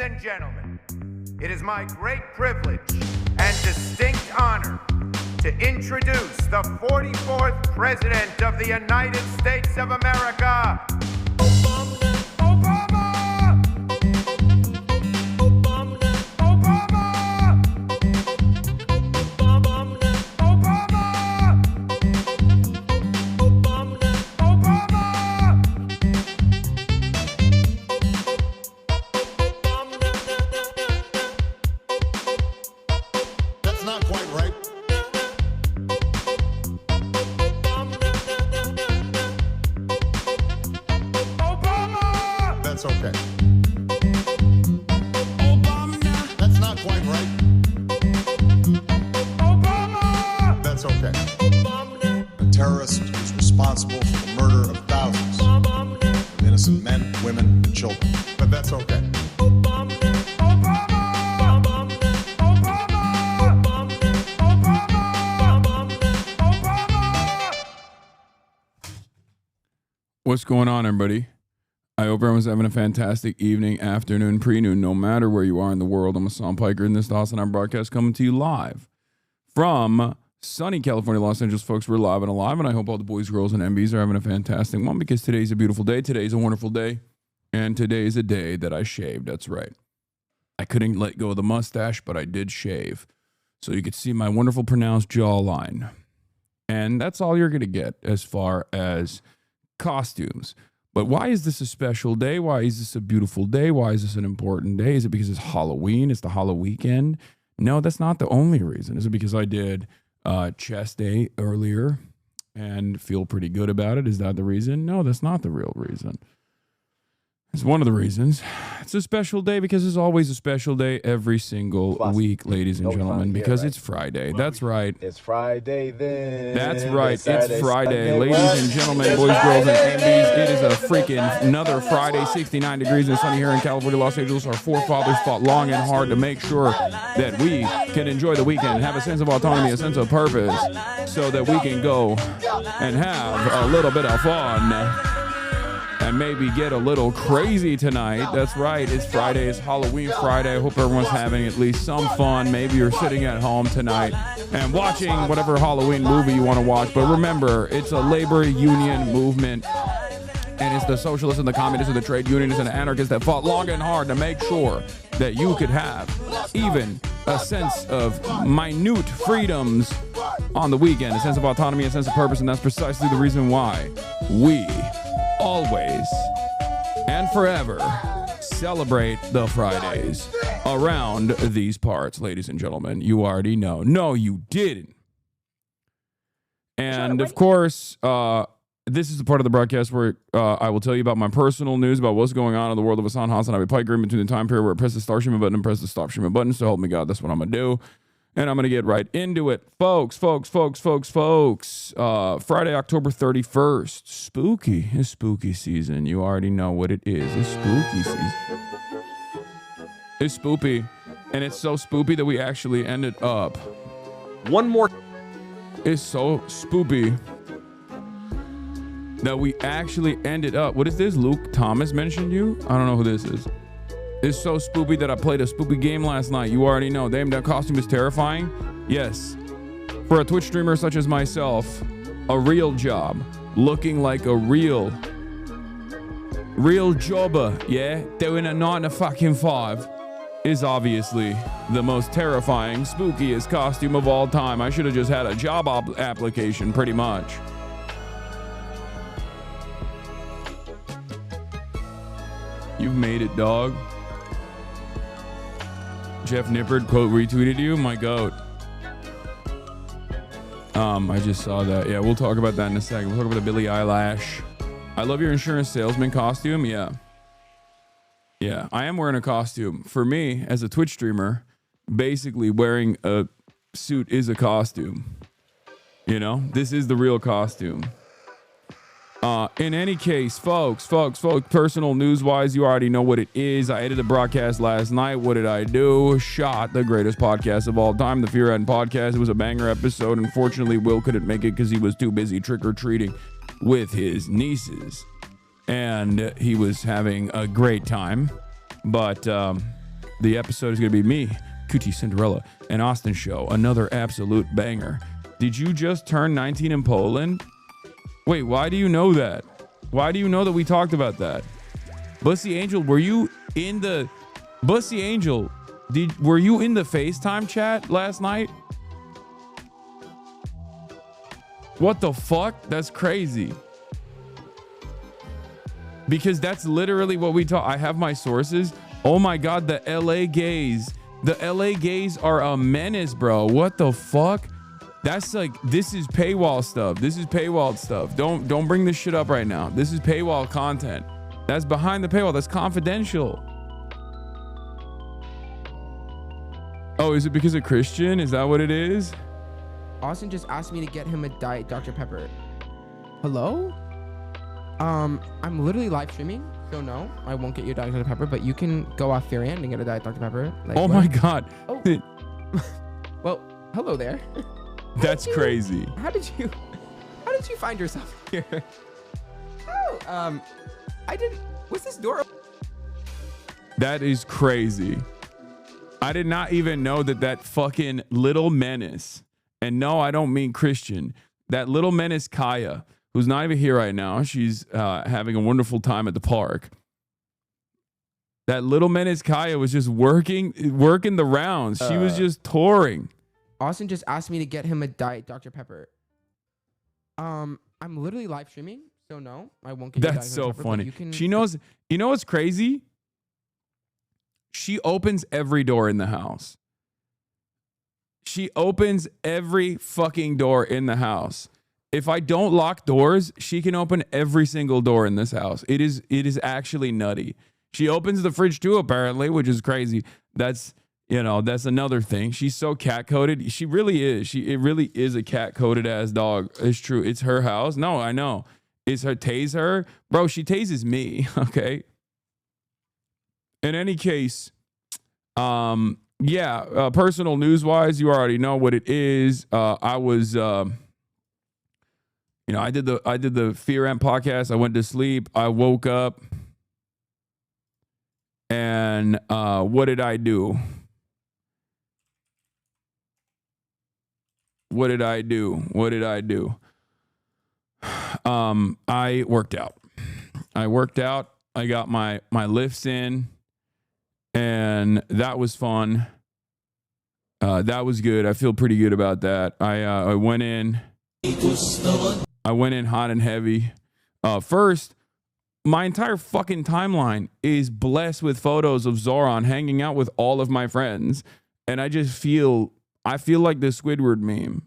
and gentlemen, it is my great privilege and distinct honor to introduce the 44th President of the United States of America, What's going on, everybody? I hope everyone's having a fantastic evening, afternoon, pre-noon, no matter where you are in the world. I'm Hasan Piker, and this is the HasanAbi broadcast coming to you live from sunny California, Los Angeles. Folks, we're live and alive, and I hope all the boys, girls, and MBs are having a fantastic one, because today's a beautiful day, today's a wonderful day, and today is a day that I shaved. That's right. I couldn't let go of the mustache, but I did shave, so you could see my wonderful pronounced jawline. And that's all you're going to get as far as costumes. But why is this a special day? Why is this a beautiful day? Why is this an important day? Is it because it's Halloween? It's the HALLOWEEKEND? No, that's not the only reason. Is it because I did chest day earlier and feel pretty good about it? Is that the reason? No, that's not the real reason. It's one of the reasons. It's a special day because it's always a special day every single week, ladies and gentlemen, because it's Friday. That's right. It's Friday then. That's right. It's Friday. Ladies and gentlemen, boys, girls, and MBs, it is a freaking another Friday, 69 degrees and sunny here in California, Los Angeles. Our forefathers fought long and hard to make sure that we can enjoy the weekend and have a sense of autonomy, a sense of purpose, so that we can go and have a little bit of fun. And maybe get a little crazy tonight. That's right. It's Friday. It's Halloween Friday. I hope everyone's having at least some fun. Maybe you're sitting at home tonight and watching whatever Halloween movie you want to watch. But remember, it's a labor union movement. And it's the socialists and the communists and the trade unionists and the anarchists that fought long and hard to make sure that you could have even a sense of minute freedoms on the weekend, a sense of autonomy, a sense of purpose. And that's precisely the reason why we always and forever celebrate the Fridays around these parts, ladies and gentlemen. You already know. No, you didn't. And of course, this is the part of the broadcast where I will tell you about my personal news about what's going on in the world of HasanAbi Piker in between the time period where I press the start streaming button and press the stop streaming button. So help me God, that's what I'm going to do. And I'm going to get right into it. Folks. Friday, October 31st. Spooky. It's spooky season. You already know what it is. It's spooky season. It's spoopy. And it's so spoopy that we actually ended up. One more. It's so spoopy that we actually ended up. What is this? Luke Thomas mentioned you? I don't know who this is. It's so spoopy that I played a spoopy game last night. You already know. Damn, that costume is terrifying. Yes. For a Twitch streamer such as myself, a real job, looking like a real jobber, yeah, doing a 9 to fucking 5 is obviously the most terrifying, spookiest costume of all time. I should have just had a job application, pretty much. You've made it, dog. Jeff Nippard quote retweeted you, my goat. I just saw that. Yeah, we'll talk about that in a second. We'll talk about the Billie Eilish. I love your insurance salesman costume. Yeah, I am wearing a costume. For me, as a Twitch streamer, basically wearing a suit is a costume. You know, this is the real costume. In any case, folks, personal news-wise, you already know what it is. I edited the broadcast last night. What did I do? Shot the greatest podcast of all time, the Fear End Podcast. It was a banger episode. Unfortunately, Will couldn't make it because he was too busy trick-or-treating with his nieces. And he was having a great time. But The episode is going to be me, Coochie Cinderella, and Austin Show. Another absolute banger. Did you just turn 19 in Poland? Wait, why do you know that? Why do you know that we talked about that? Bussy Angel, were you in the... Bussy Angel, were you in the FaceTime chat last night? What the fuck? That's crazy. Because that's literally what we talk. I have my sources. Oh my God, the LA gays. The LA gays are a menace, bro. What the fuck? That's like, this is paywall stuff. This is paywall stuff. Don't bring this shit up right now. This is paywall content. That's behind the paywall. That's confidential. Oh, is it because of Christian? Is that what it is? Austin just asked me to get him a Diet Dr. Pepper. Hello? I'm literally live streaming, so no, I won't get you a Diet Dr. Pepper, but you can go off your end and get a Diet Dr. Pepper. Like, oh my God. Oh. Well, hello there. That's crazy. How did you find yourself here? Oh, was this door open? That is crazy. I did not even know that fucking little menace, and no, I don't mean Christian, that little menace Kaya, who's not even here right now. She's having a wonderful time at the park. That little menace Kaya was just working the rounds. She was just touring. Austin just asked me to get him a Diet Dr. Pepper. I'm literally live streaming, so no, I won't get you a That's Diet so Dr. Pepper, funny. you can... She knows. You know what's crazy? She opens every door in the house. She opens every fucking door in the house. If I don't lock doors, she can open every single door in this house. It is actually nutty. She opens the fridge too, apparently, which is crazy. That's another thing. She's so cat-coded. She really is. It really is a cat-coded ass dog. It's true. It's her house. No, I know. It's her tase her. Bro, she tases me, okay? In any case, personal news-wise, you already know what it is. I was I did the Fear Amp podcast. I went to sleep. I woke up. And what did I do? What did I do? I worked out. I got my lifts in, and that was fun. That was good. I feel pretty good about that. I went in hot and heavy. First, my entire fucking timeline is blessed with photos of Zoran hanging out with all of my friends, and I feel like the Squidward meme.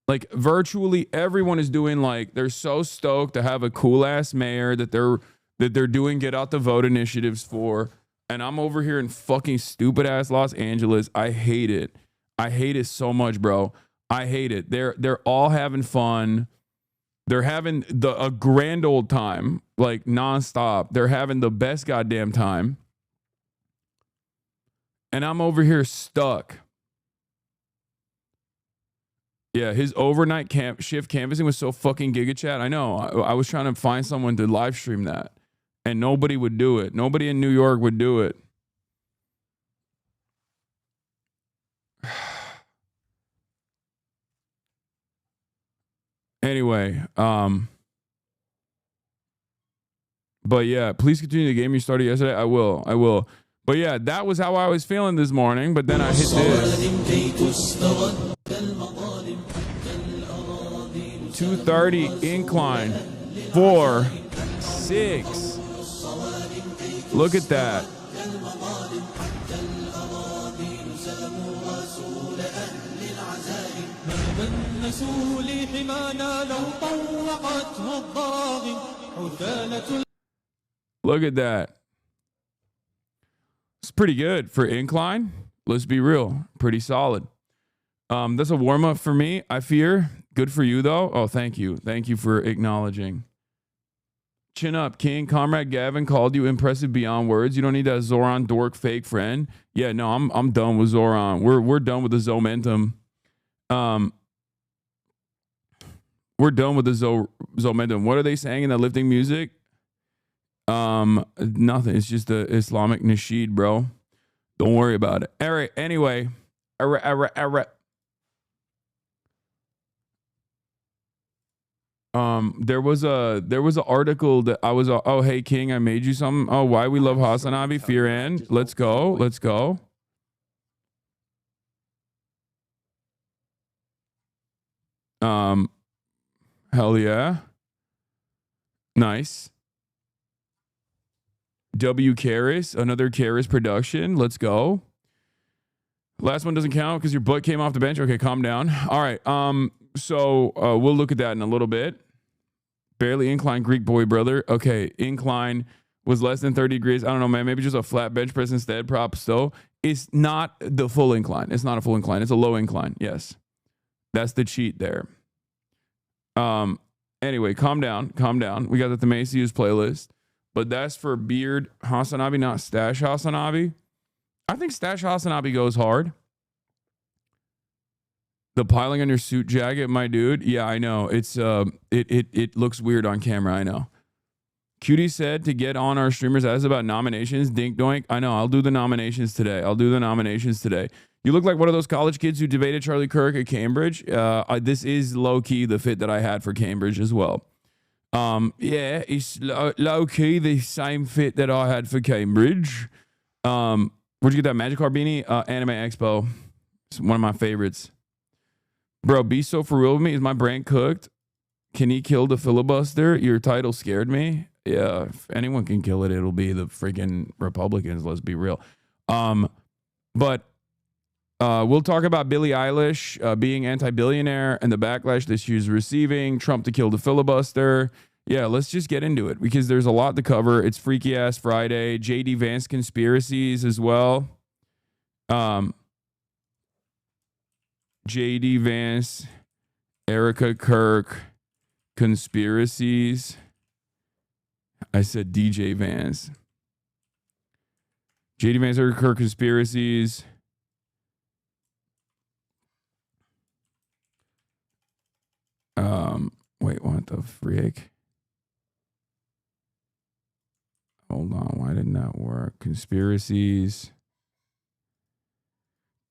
Like, virtually everyone is doing, like, they're so stoked to have a cool ass mayor that they're doing get out the vote initiatives for. And I'm over here in fucking stupid ass Los Angeles. I hate it. I hate it so much, bro. I hate it. They're all having fun. They're having a grand old time, like nonstop. They're having the best goddamn time. And I'm over here stuck. Yeah, his overnight shift canvassing was so fucking giga chat. I know. I was trying to find someone to live stream that, and nobody would do it. Nobody in New York would do it. Anyway, but yeah, please continue the game you started yesterday. I will. But yeah, that was how I was feeling this morning. But then I hit this. 230 incline, 4, 6. Look at that. Look at that. It's pretty good for incline. Let's be real. Pretty solid. That's a warm-up for me, I fear. Good for you, though. Oh, thank you. Thank you for acknowledging. Chin up, King. Comrade Gavin called you impressive beyond words. You don't need that Zoran dork fake friend. Yeah, no, I'm done with Zoran. We're done with the Zomentum. We're done with the Zomentum. What are they saying in the lifting music? Nothing. It's just the Islamic nasheed, bro. Don't worry about it. All right. Anyway. There was an article that I was oh hey King, I made you something. Oh, why we love HasanAbi, Fear and let's go. Hell yeah. Nice. W Karis, another Karis production. Let's go. Last one doesn't count because your butt came off the bench. Okay, calm down. All right. So we'll look at that in a little bit. Barely incline Greek boy, brother. Okay, incline was less than 30 degrees. I don't know, man. Maybe just a flat bench press instead. Props though. It's not the full incline. It's not a full incline. It's a low incline. Yes. That's the cheat there. Anyway, calm down. We got the Macy's playlist. But that's for beard HasanAbi, not stash HasanAbi. I think stash HasanAbi goes hard. The piling on your suit jacket, my dude. Yeah, I know. It's it looks weird on camera, I know. Cutie said to get on our streamers as about nominations. Dink doink. I know. I'll do the nominations today. You look like one of those college kids who debated Charlie Kirk at Cambridge. This is low key the fit that I had for Cambridge as well. Yeah, it's low key the same fit that I had for Cambridge. Where'd you get that Magikarp beanie? Anime Expo. It's one of my favorites. Bro, be so for real with me. Is my brain cooked? Can he kill the filibuster? Your title scared me. Yeah, if anyone can kill it, it'll be the freaking Republicans. Let's be real. But we'll talk about Billie Eilish being anti-billionaire and the backlash that she's receiving. Trump to kill the filibuster. Yeah, let's just get into it because there's a lot to cover. It's Freaky Ass Friday. JD Vance conspiracies as well. JD Vance, Erica Kirk conspiracies. I said DJ Vance. JD Vance, Erica Kirk conspiracies. Wait, what the frick? Hold on, why didn't that work? Conspiracies.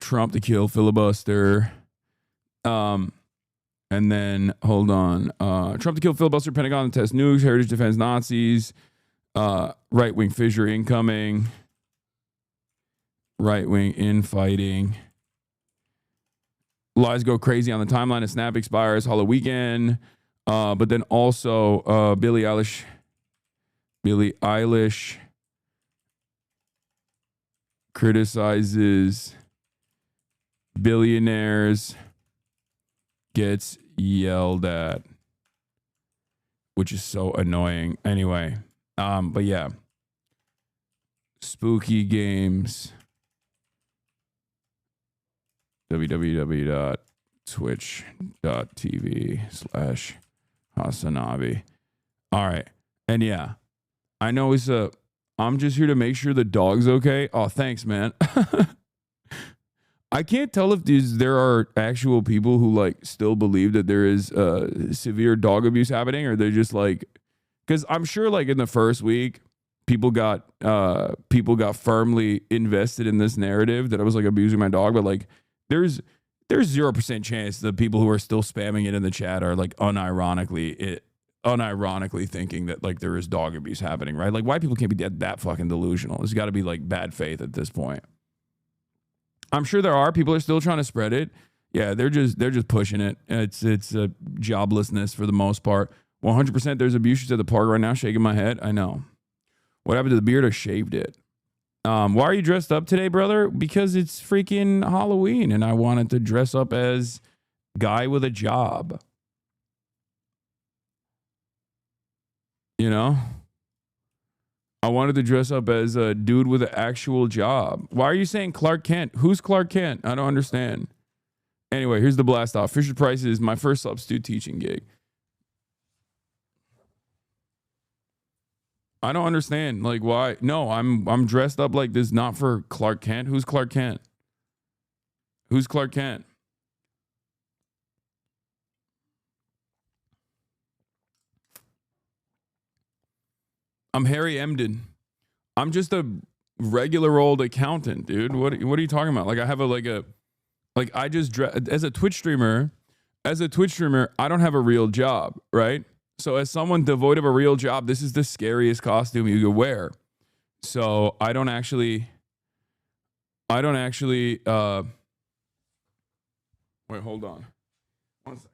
Trump to kill filibuster. And then hold on. Trump to kill filibuster, Pentagon to test nukes, heritage defense Nazis, right-wing fissure incoming, right-wing infighting. Lies go crazy on the timeline of Snap expires, HALLOWEEKEND. But then also Billie Eilish criticizes billionaires, gets yelled at, which is so annoying. Anyway, but yeah. Spooky games. www.twitch.tv/HasanAbi. All right. And yeah, I know I'm just here to make sure the dog's okay. Oh, thanks, man. I can't tell if there are actual people who like still believe that there is severe dog abuse happening, or they're just like, because I'm sure like in the first week, people got firmly invested in this narrative that I was like abusing my dog, but like there's 0% chance the people who are still spamming it in the chat are like unironically thinking that like there is dog abuse happening, right? Like white people can't be that fucking delusional. There's got to be like bad faith at this point. I'm sure there are people are still trying to spread it. Yeah, they're just pushing it. It's a joblessness for the most part. 100% there's abuses at the park right now. Shaking my head. I know. What happened to the beard? I shaved it. Why are you dressed up today, brother? Because it's freaking Halloween and I wanted to dress up as guy with a job. You know? I wanted to dress up as a dude with an actual job. Why are you saying Clark Kent? Who's Clark Kent? I don't understand. Anyway, here's the blast off. Fisher Price is my first substitute teaching gig. I don't understand. Like, why? No, I'm dressed up like this, not for Clark Kent. Who's Clark Kent? Who's Clark Kent? I'm Harry Emden. I'm just a regular old accountant, dude. What are you talking about? Like I have I just as a Twitch streamer, I don't have a real job, right? So as someone devoid of a real job, this is the scariest costume you could wear. So I don't actually wait, hold on. 1 second.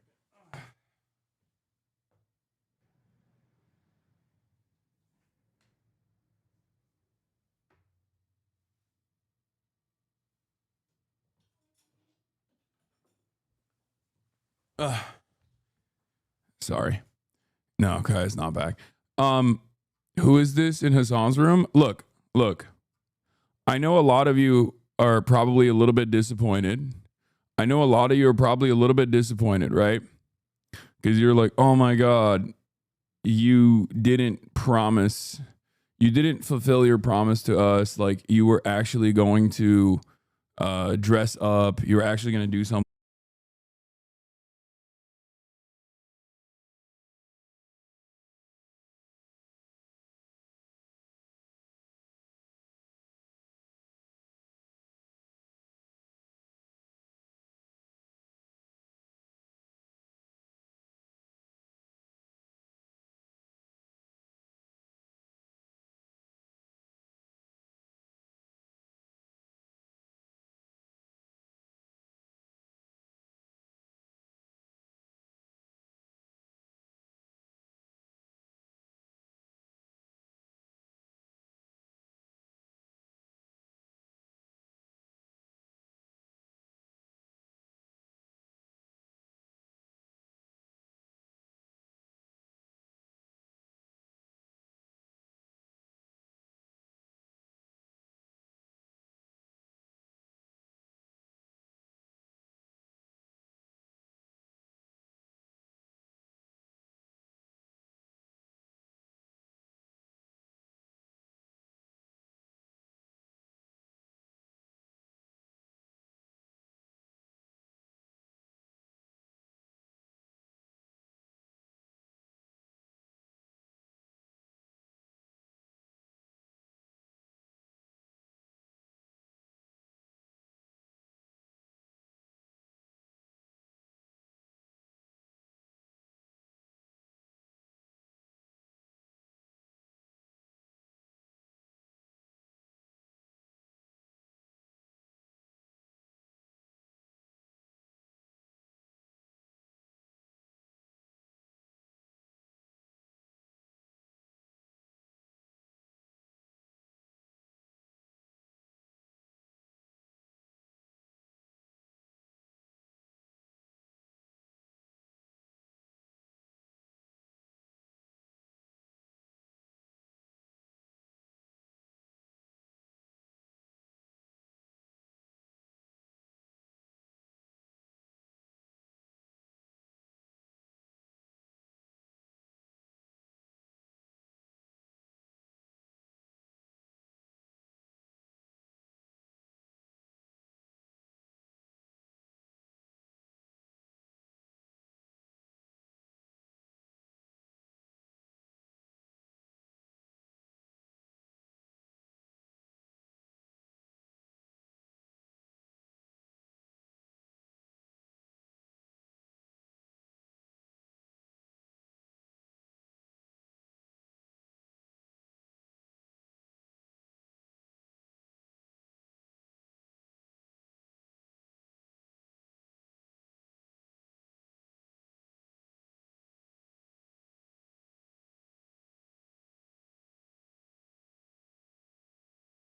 Sorry. No, okay, it's not back. Who is this in Hasan's room? Look. I know a lot of you are probably a little bit disappointed. Right? Because you're like, oh my God, you didn't fulfill your promise to us. Like you were actually going to dress up. You were actually going to do something.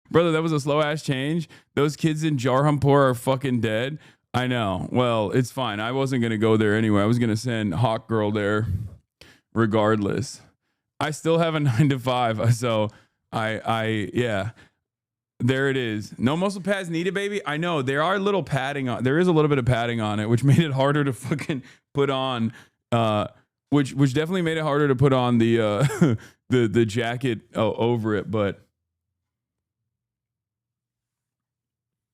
Brother, that was a slow ass change. Those kids in Jarhampur are fucking dead. I know. Well, it's fine. I wasn't going to go there anyway. I was going to send Hawk Girl there regardless. I still have a 9 to 5. So yeah, there it is. No muscle pads needed, baby. I know there are little padding on. There is a little bit of padding on it, which made it harder to fucking put on, which definitely made it harder to put on the, the jacket over it. But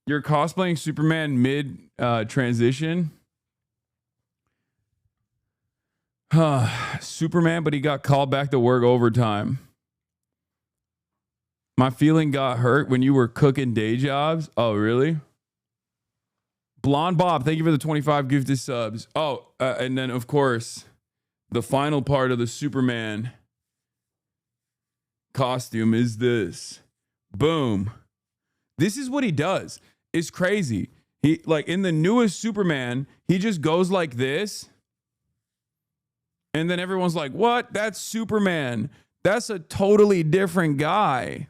you're cosplaying Superman mid transition. Superman, but he got called back to work overtime. My feeling got hurt when you were cooking day jobs. Oh, really? Blonde Bob, thank you for the 25 gifted subs. Oh, and then, of course, the final part of the Superman costume is this. Boom. This is what he does. It's crazy. He, like, in the newest Superman, he just goes like this. And then everyone's like, what? That's Superman. That's a totally different guy.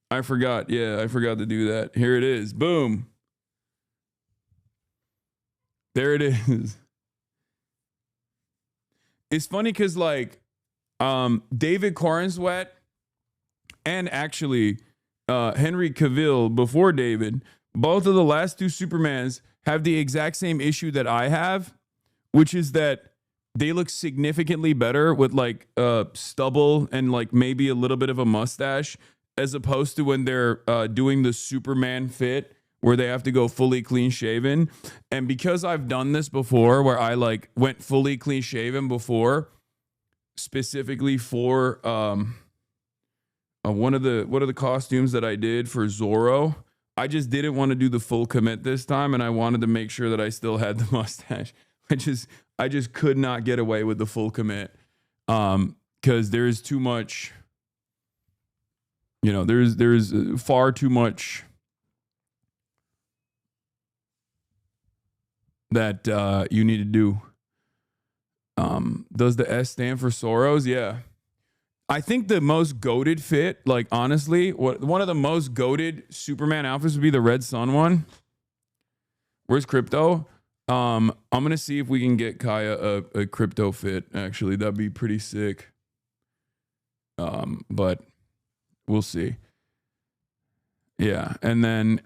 I forgot. Yeah, I forgot to do that. Here it is. Boom. There it is. It's funny because, like, David Cornsweet and actually Henry Cavill before David, both of the last two Supermans have the exact same issue that I have, which is that they look significantly better with like stubble and like maybe a little bit of a mustache, as opposed to when they're doing the Superman fit where they have to go fully clean shaven. And because I've done this before where I like went fully clean shaven before, specifically for one of the costumes that I did for Zorro, I just didn't want to do the full commit this time, and I wanted to make sure that I still had the mustache. I just could not get away with the full commit because there's too much, you know, there's far too much that you need to do. Does the S stand for Soros? Yeah. I think the most goated fit, like honestly, one of the most goated Superman outfits would be the Red Sun one. Where's Crypto? I'm gonna see if we can get Kaya a Crypto fit. Actually, that'd be pretty sick. But we'll see. Yeah, and then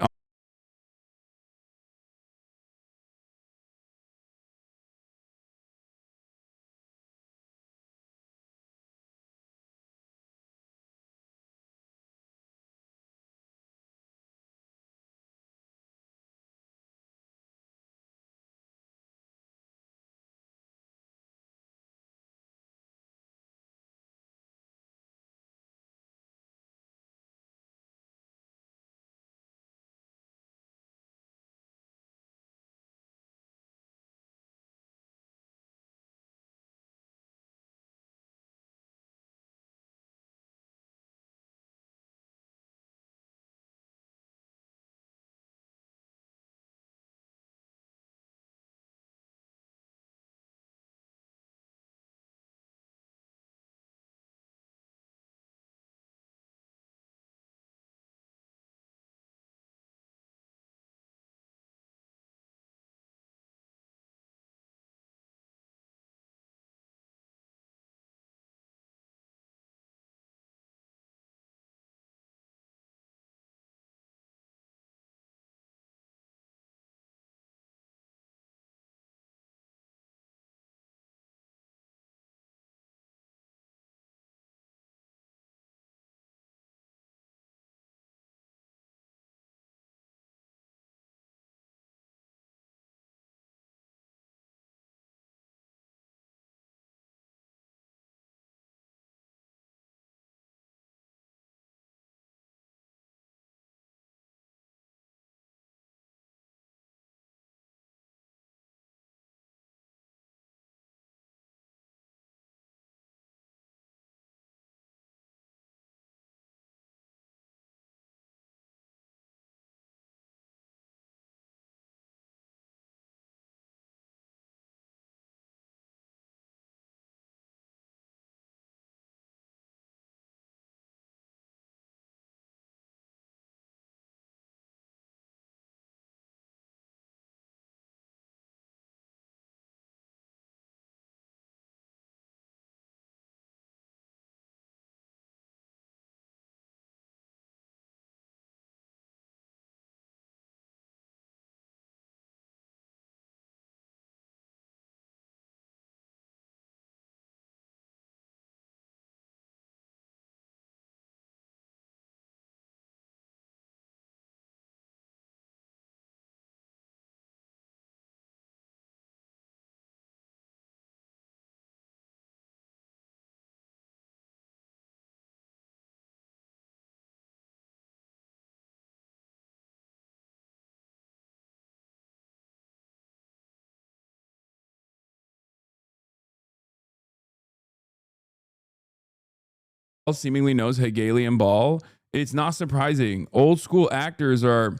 seemingly knows Hegelian ball. It's not surprising. Old school actors are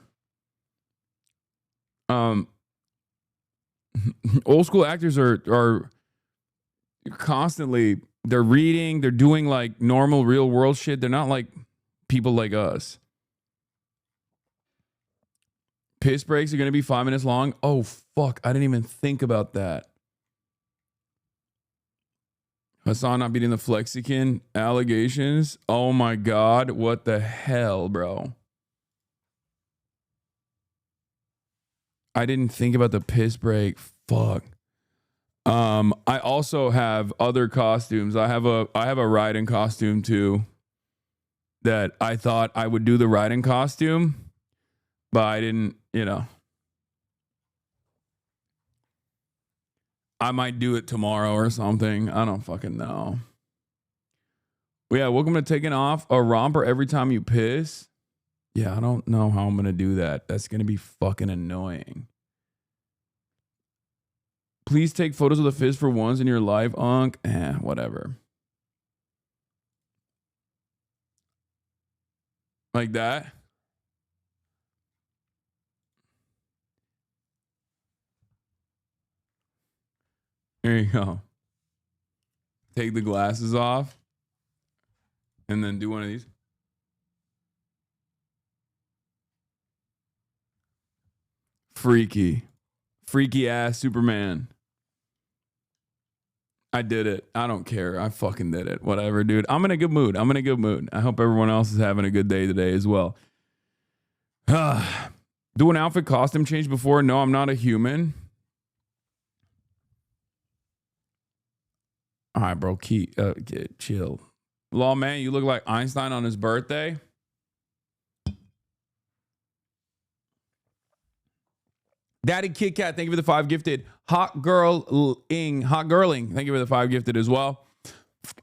old school actors are constantly, they're reading, they're doing like normal real world shit. They're not like people like us. Piss breaks are going to be 5 minutes long. Oh, fuck. I didn't even think about that. Hasan not beating the Flexican allegations. Oh my God. What the hell, bro? I didn't think about the piss break. Fuck. I also have other costumes. I have a riding costume too. That I thought I would do the riding costume, but I didn't, you know. I might do it tomorrow or something. I don't fucking know. Yeah, welcome to taking off a romper every time you piss. Yeah, I don't know how I'm going to do that. That's going to be fucking annoying. Please take photos of the fizz for once in your life, Unc. Whatever. Like that. There you go. Take the glasses off. And then do one of these. Freaky. Freaky ass Superman. I did it. I don't care. I fucking did it. Whatever, dude. I'm in a good mood. I'm in a good mood. I hope everyone else is having a good day today as well. Do an outfit costume change before? No, I'm not a human. All right, bro. Chill. Law man, you look like Einstein on his birthday. Daddy Kit Kat, thank you for the 5 gifted. Hot girling, thank you for the 5 gifted as well.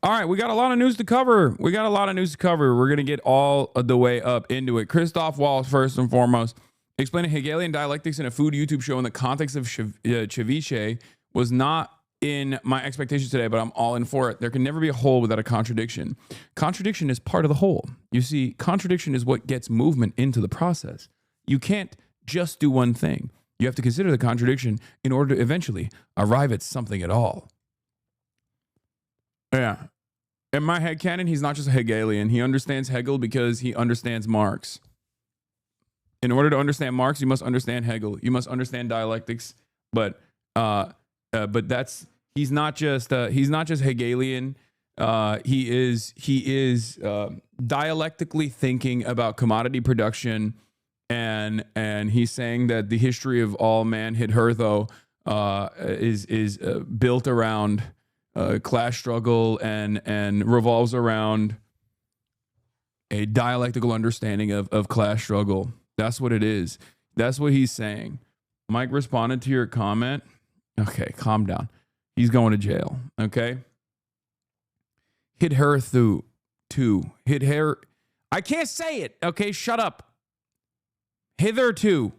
All right, we got a lot of news to cover. We're going to get all the way up into it. Christoph Waltz, first and foremost, explaining Hegelian dialectics in a food YouTube show in the context of ceviche was not in my expectations today, but I'm all in for it. There can never be a whole without a contradiction. Contradiction is part of the whole. You see, contradiction is what gets movement into the process. You can't just do one thing. You have to consider the contradiction in order to eventually arrive at something at all. Yeah. In my headcanon, he's not just a Hegelian. He understands Hegel because he understands Marx. In order to understand Marx, you must understand Hegel. You must understand dialectics. But that's he's not just Hegelian. He is dialectically thinking about commodity production. And he's saying that the history of all man hitherto is built around class struggle and revolves around a dialectical understanding of class struggle. That's what it is. That's what he's saying. Mike responded to your comment. Okay, calm down. He's going to jail. Okay. Hit her through. Hit her. I can't say it. Okay, shut up. Hitherto.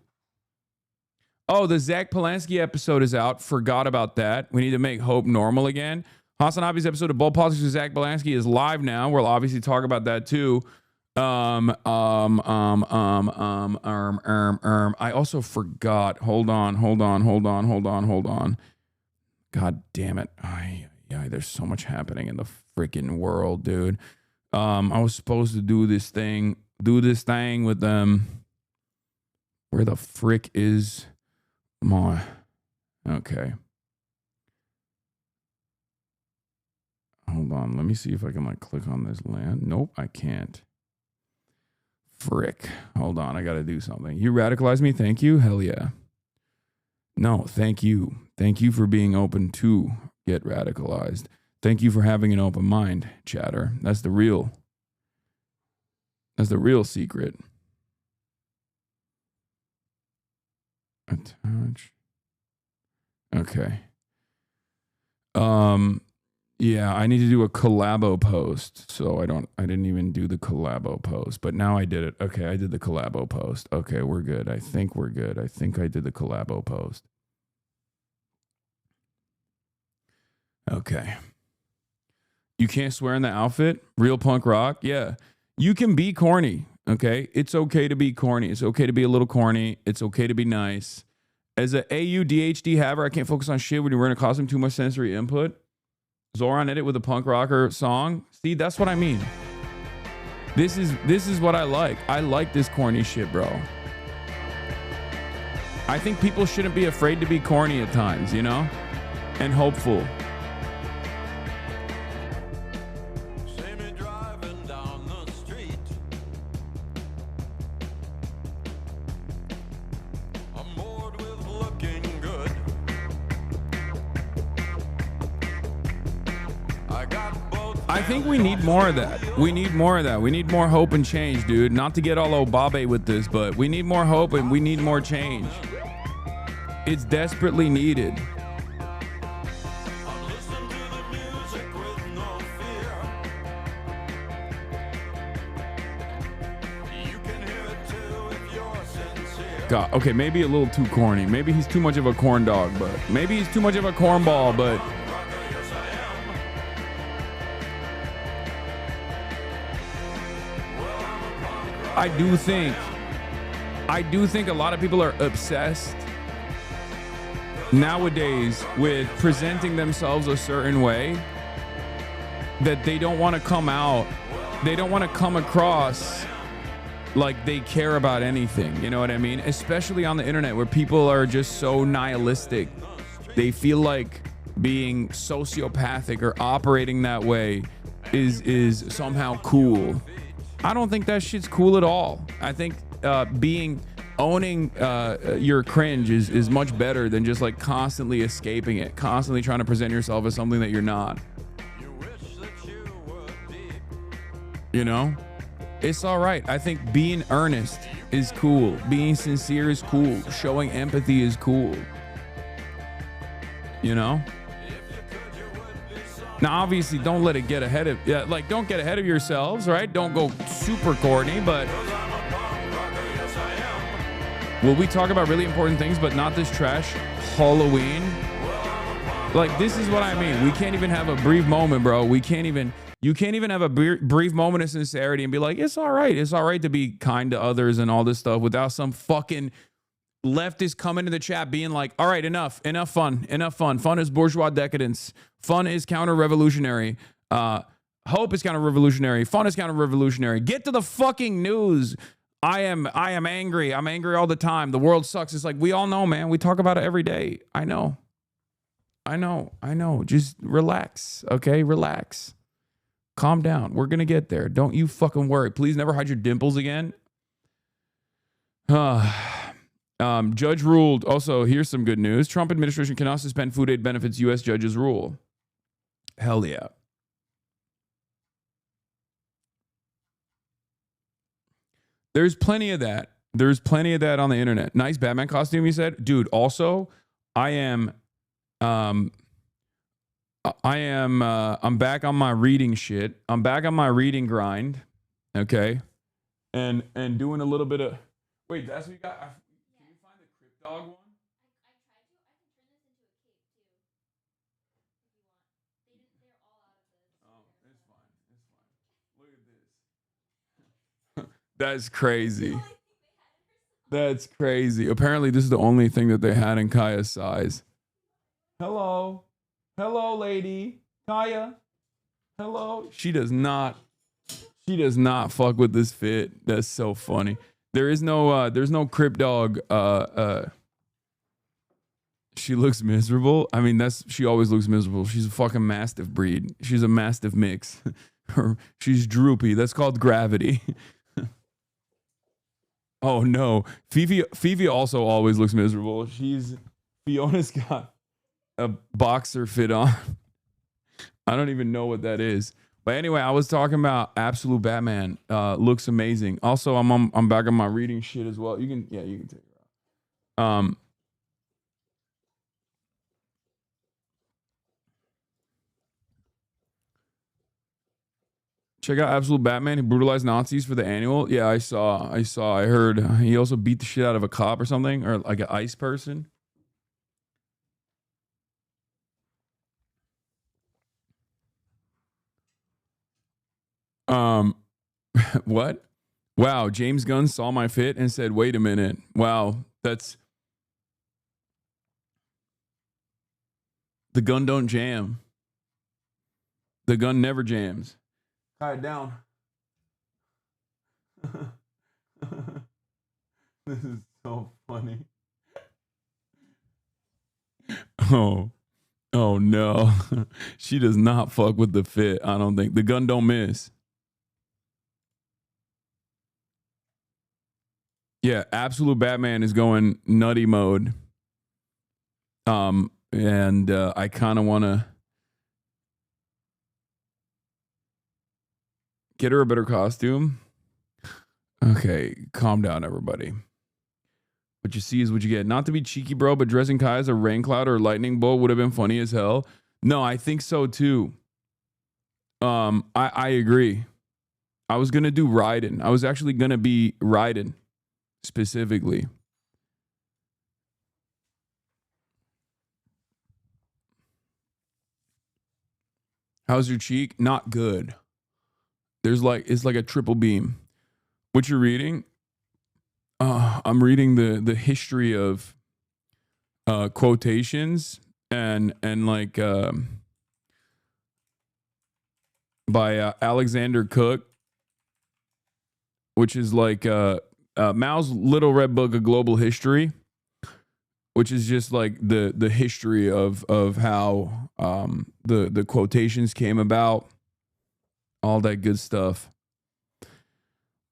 Oh, the Zach Polanski episode is out. Forgot about that. We need to make hope normal again. HasanAbi's episode of Bull Politics with Zach Polanski is live now. We'll obviously talk about that too. I also forgot. Hold on. God damn it. There's so much happening in the freaking world, dude. I was supposed to do this thing with them. Where the frick is my... Okay. Hold on. Let me see if I can click on this land. Nope, I can't. Frick. Hold on. I got to do something. You radicalized me. Thank you. Hell yeah. No, thank you. Thank you for being open to get radicalized. Thank you for having an open mind, chatter. That's the real secret. Attach. Okay. Yeah, I need to do a collabo post. So I didn't even do the collabo post, but now I did it. Okay, I did the collabo post. Okay, we're good. I think we're good. I think I did the collabo post. Okay. You can't swear in the outfit? Real punk rock? Yeah. You can be corny, okay? It's okay to be corny. It's okay to be a little corny. It's okay to be nice. As a AUDHD haver, I can't focus on shit when you're wearing a costume, too much sensory input. Zoran edit with a punk rocker song. See, that's what I mean. This is what I like. I like this corny shit, bro. I think people shouldn't be afraid to be corny at times, you know? And hopeful. I think we need more of that. We need more of that. We need more hope and change, dude. Not to get all Obabe with this, but we need more hope and we need more change. It's desperately needed. God, okay, maybe a little too corny. Maybe he's too much of a corn dog, but maybe he's too much of a cornball, but I do think a lot of people are obsessed nowadays with presenting themselves a certain way that they don't want to come out. They don't want to come across like they care about anything. You know what I mean? Especially on the internet where people are just so nihilistic. They feel like being sociopathic or operating that way is somehow cool. I don't think that shit's cool at all. I think owning your cringe is much better than just like constantly escaping it, constantly trying to present yourself as something that you're not. You know? It's all right. I think being earnest is cool. Being sincere is cool. Showing empathy is cool. You know? Now, obviously, don't let it get ahead of, don't get ahead of yourselves, right? Don't go super corny, but will we talk about really important things, but not this trash Halloween? Like, this is what I mean. We can't even have a brief moment, bro. You can't even have a brief moment of sincerity and be like, it's all right. It's all right to be kind to others and all this stuff without some fucking leftist coming to the chat being like, all right, enough fun. Fun is bourgeois decadence. Fun is counter-revolutionary. Hope is counter-revolutionary. Fun is counter-revolutionary. Get to the fucking news. I am angry. I'm angry all the time. The world sucks. It's like, we all know, man. We talk about it every day. I know. Just relax, okay? Relax. Calm down. We're going to get there. Don't you fucking worry. Please never hide your dimples again. Judge ruled. Also, here's some good news. Trump administration cannot suspend food aid benefits. U.S. judges rule. Hell yeah. There's plenty of that. There's plenty of that on the internet. Nice Batman costume, you said? Dude, also, I'm back on my reading shit. I'm back on my reading grind. Okay. And doing a little bit of, wait, that's what you got? Can you find the Crypt Dog one? That's crazy. That's crazy. Apparently, this is the only thing that they had in Kaya's size. Hello, lady. Kaya. Hello. She does not fuck with this fit. That's so funny. There's no Crip Dog. She looks miserable. I mean, she always looks miserable. She's a fucking Mastiff breed. She's a Mastiff mix. She's droopy. That's called gravity. Oh no, Fifi also always looks miserable. Fiona's got a boxer fit on. I don't even know what that is. But anyway, I was talking about Absolute Batman. Looks amazing. Also, I'm back on my reading shit as well. You can take it out. Check out Absolute Batman. He brutalized Nazis for the annual. Yeah, I saw. I heard he also beat the shit out of a cop or something, or like an ICE person. Um, what? Wow, James Gunn saw my fit and said, wait a minute. Wow, that's... The gun don't jam. The gun never jams. Tie it down. This is so funny. Oh no. She does not fuck with the fit, I don't think. The gun don't miss. Yeah, Absolute Batman is going nutty mode. And I kind of want to get her a better costume. Okay, calm down, everybody. What you see is what you get. Not to be cheeky, bro, but dressing Kai as a rain cloud or lightning bolt would have been funny as hell. No, I think so too. I agree. I was gonna do Raiden. I was actually gonna be Raiden specifically. How's your cheek? Not good. It's like a triple beam. What you're reading? I'm reading the history of quotations and like by Alexander Cook, which is like Mao's Little Red Book of Global History, which is just like the history of how the quotations came about, all that good stuff.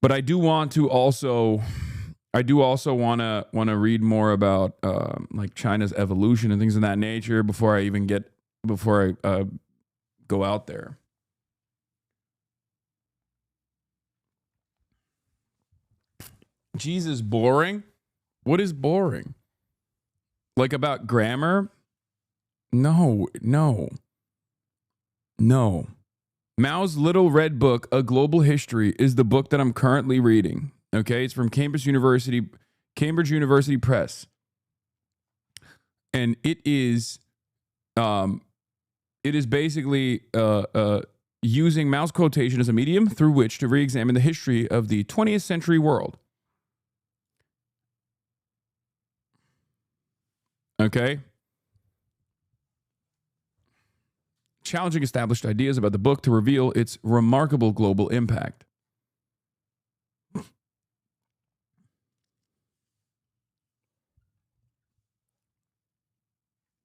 But I do also want to read more about like China's evolution and things of that nature before I go out there. Jesus, boring? What is boring? Like about grammar? No. Mao's Little Red Book, A Global History, is the book that I'm currently reading. Okay, it's from Cambridge University Press. And it is basically using Mao's quotation as a medium through which to re-examine the history of the 20th century world. Okay. Challenging established ideas about the book to reveal its remarkable global impact.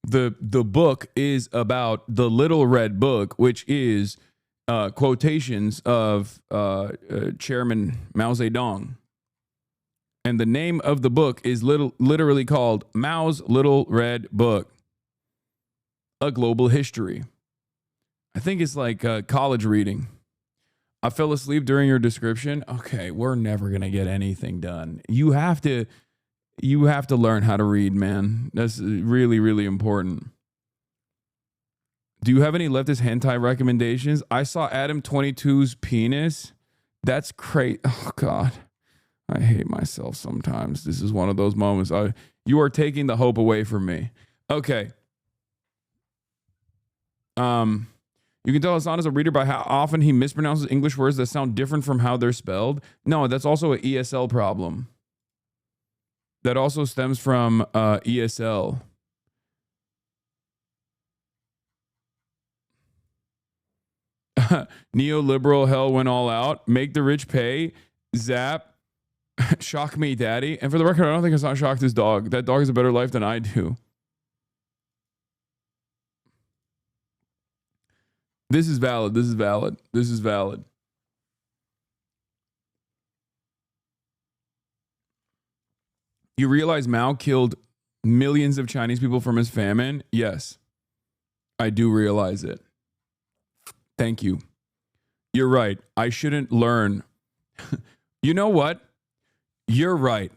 The book is about the Little Red Book, which is quotations of Chairman Mao Zedong. And the name of the book is literally called Mao's Little Red Book, A Global History. I think it's like college reading. I fell asleep during your description. Okay, we're never going to get anything done. You have to learn how to read, man. That's really, really important. Do you have any leftist hentai recommendations? I saw Adam 22's penis. That's crazy. Oh, God. I hate myself sometimes. This is one of those moments. You are taking the hope away from me. Okay. You can tell Hasan is a reader by how often he mispronounces English words that sound different from how they're spelled. No, that's also an ESL problem. That also stems from ESL. Neoliberal hell went all out. Make the rich pay. Zap. Shock me, daddy. And for the record, I don't think Hasan shocked his dog. That dog has a better life than I do. This is valid. You realize Mao killed millions of Chinese people from his famine? Yes, I do realize it. Thank you. You're right. I shouldn't learn. You know what? You're right.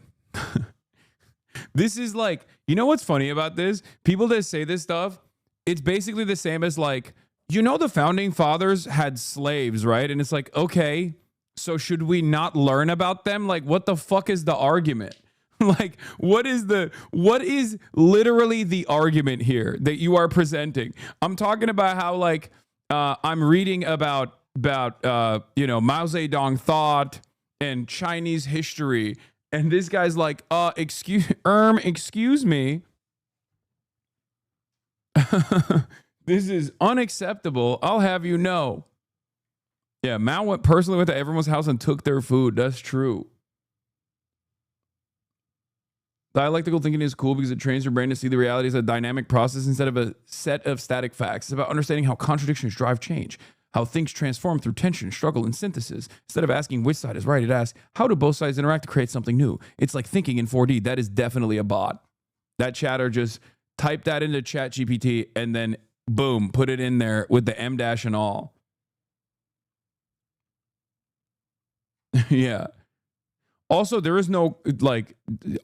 This is like, you know what's funny about this? People that say this stuff, it's basically the same as like, you know, the founding fathers had slaves, right? And it's like, okay, so should we not learn about them? Like, what the fuck is the argument? Like, what is literally the argument here that you are presenting? I'm talking about how like, I'm reading about Mao Zedong thought and Chinese history. And this guy's like, excuse me. This is unacceptable. I'll have you know. Yeah, Mao went to everyone's house and took their food. That's true. Dialectical thinking is cool because it trains your brain to see the reality as a dynamic process instead of a set of static facts. It's about understanding how contradictions drive change, how things transform through tension, struggle, and synthesis. Instead of asking which side is right, it asks, how do both sides interact to create something new? It's like thinking in 4D. That is definitely a bot. That chatter just type that into ChatGPT and then boom, put it in there with the M dash and all. Yeah. Also, there is no, like,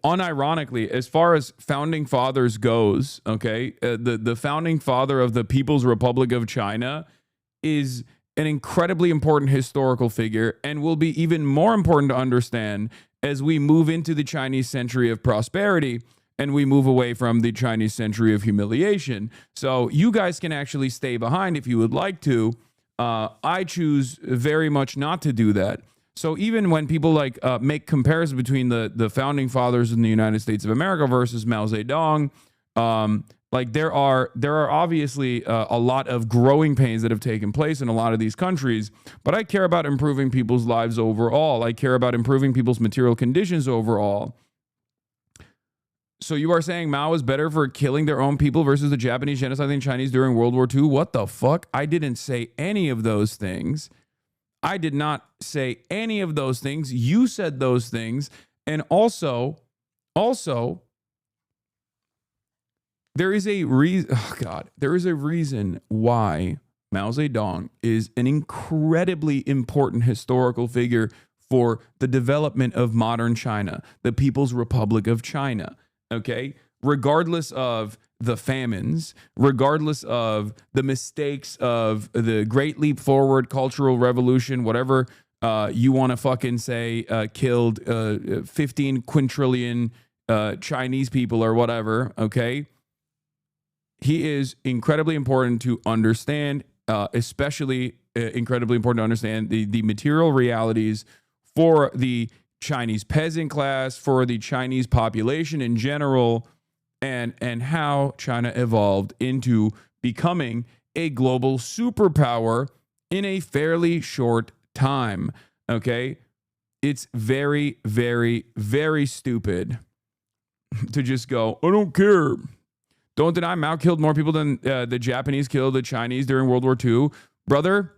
unironically, as far as founding fathers goes, okay, the founding father of the People's Republic of China is an incredibly important historical figure and will be even more important to understand as we move into the Chinese century of prosperity and we move away from the Chinese century of humiliation. So you guys can actually stay behind if you would like to. I choose very much not to do that. So even when people make comparisons between the founding fathers in the United States of America versus Mao Zedong, there are obviously a lot of growing pains that have taken place in a lot of these countries. But I care about improving people's lives overall. I care about improving people's material conditions overall. So you are saying Mao is better for killing their own people versus the Japanese genociding Chinese during World War II? What the fuck? I didn't say any of those things. I did not say any of those things. You said those things. And also, there is a reason, there is a reason why Mao Zedong is an incredibly important historical figure for the development of modern China, the People's Republic of China, okay? Regardless of the famines, regardless of the mistakes of the Great Leap Forward, Cultural Revolution, whatever you want to fucking say, killed 15 quintillion Chinese people or whatever, okay? He is incredibly important to understand, especially incredibly important to understand the material realities for the Chinese peasant class, for the Chinese population in general, and how China evolved into becoming a global superpower in a fairly short time, okay? It's very, very, very stupid to just go, I don't care. Don't deny Mao killed more people than the Japanese killed the Chinese during World War II. Brother,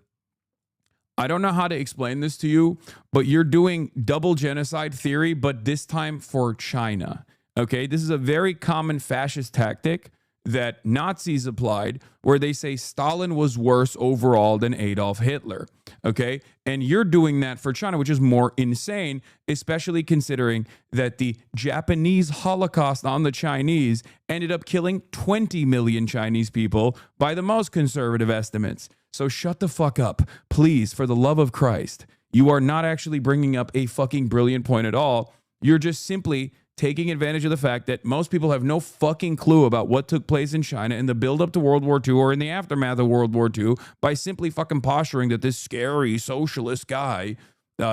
I don't know how to explain this to you, but you're doing double genocide theory, but this time for China. Okay, this is a very common fascist tactic that Nazis applied, where they say Stalin was worse overall than Adolf Hitler. Okay, and you're doing that for China, which is more insane, especially considering that the Japanese Holocaust on the Chinese ended up killing 20 million Chinese people by the most conservative estimates. So shut the fuck up, please, for the love of Christ. You are not actually bringing up a fucking brilliant point at all. You're just simply taking advantage of the fact that most people have no fucking clue about what took place in China in the build-up to World War II or in the aftermath of World War II by simply fucking posturing that this scary socialist guy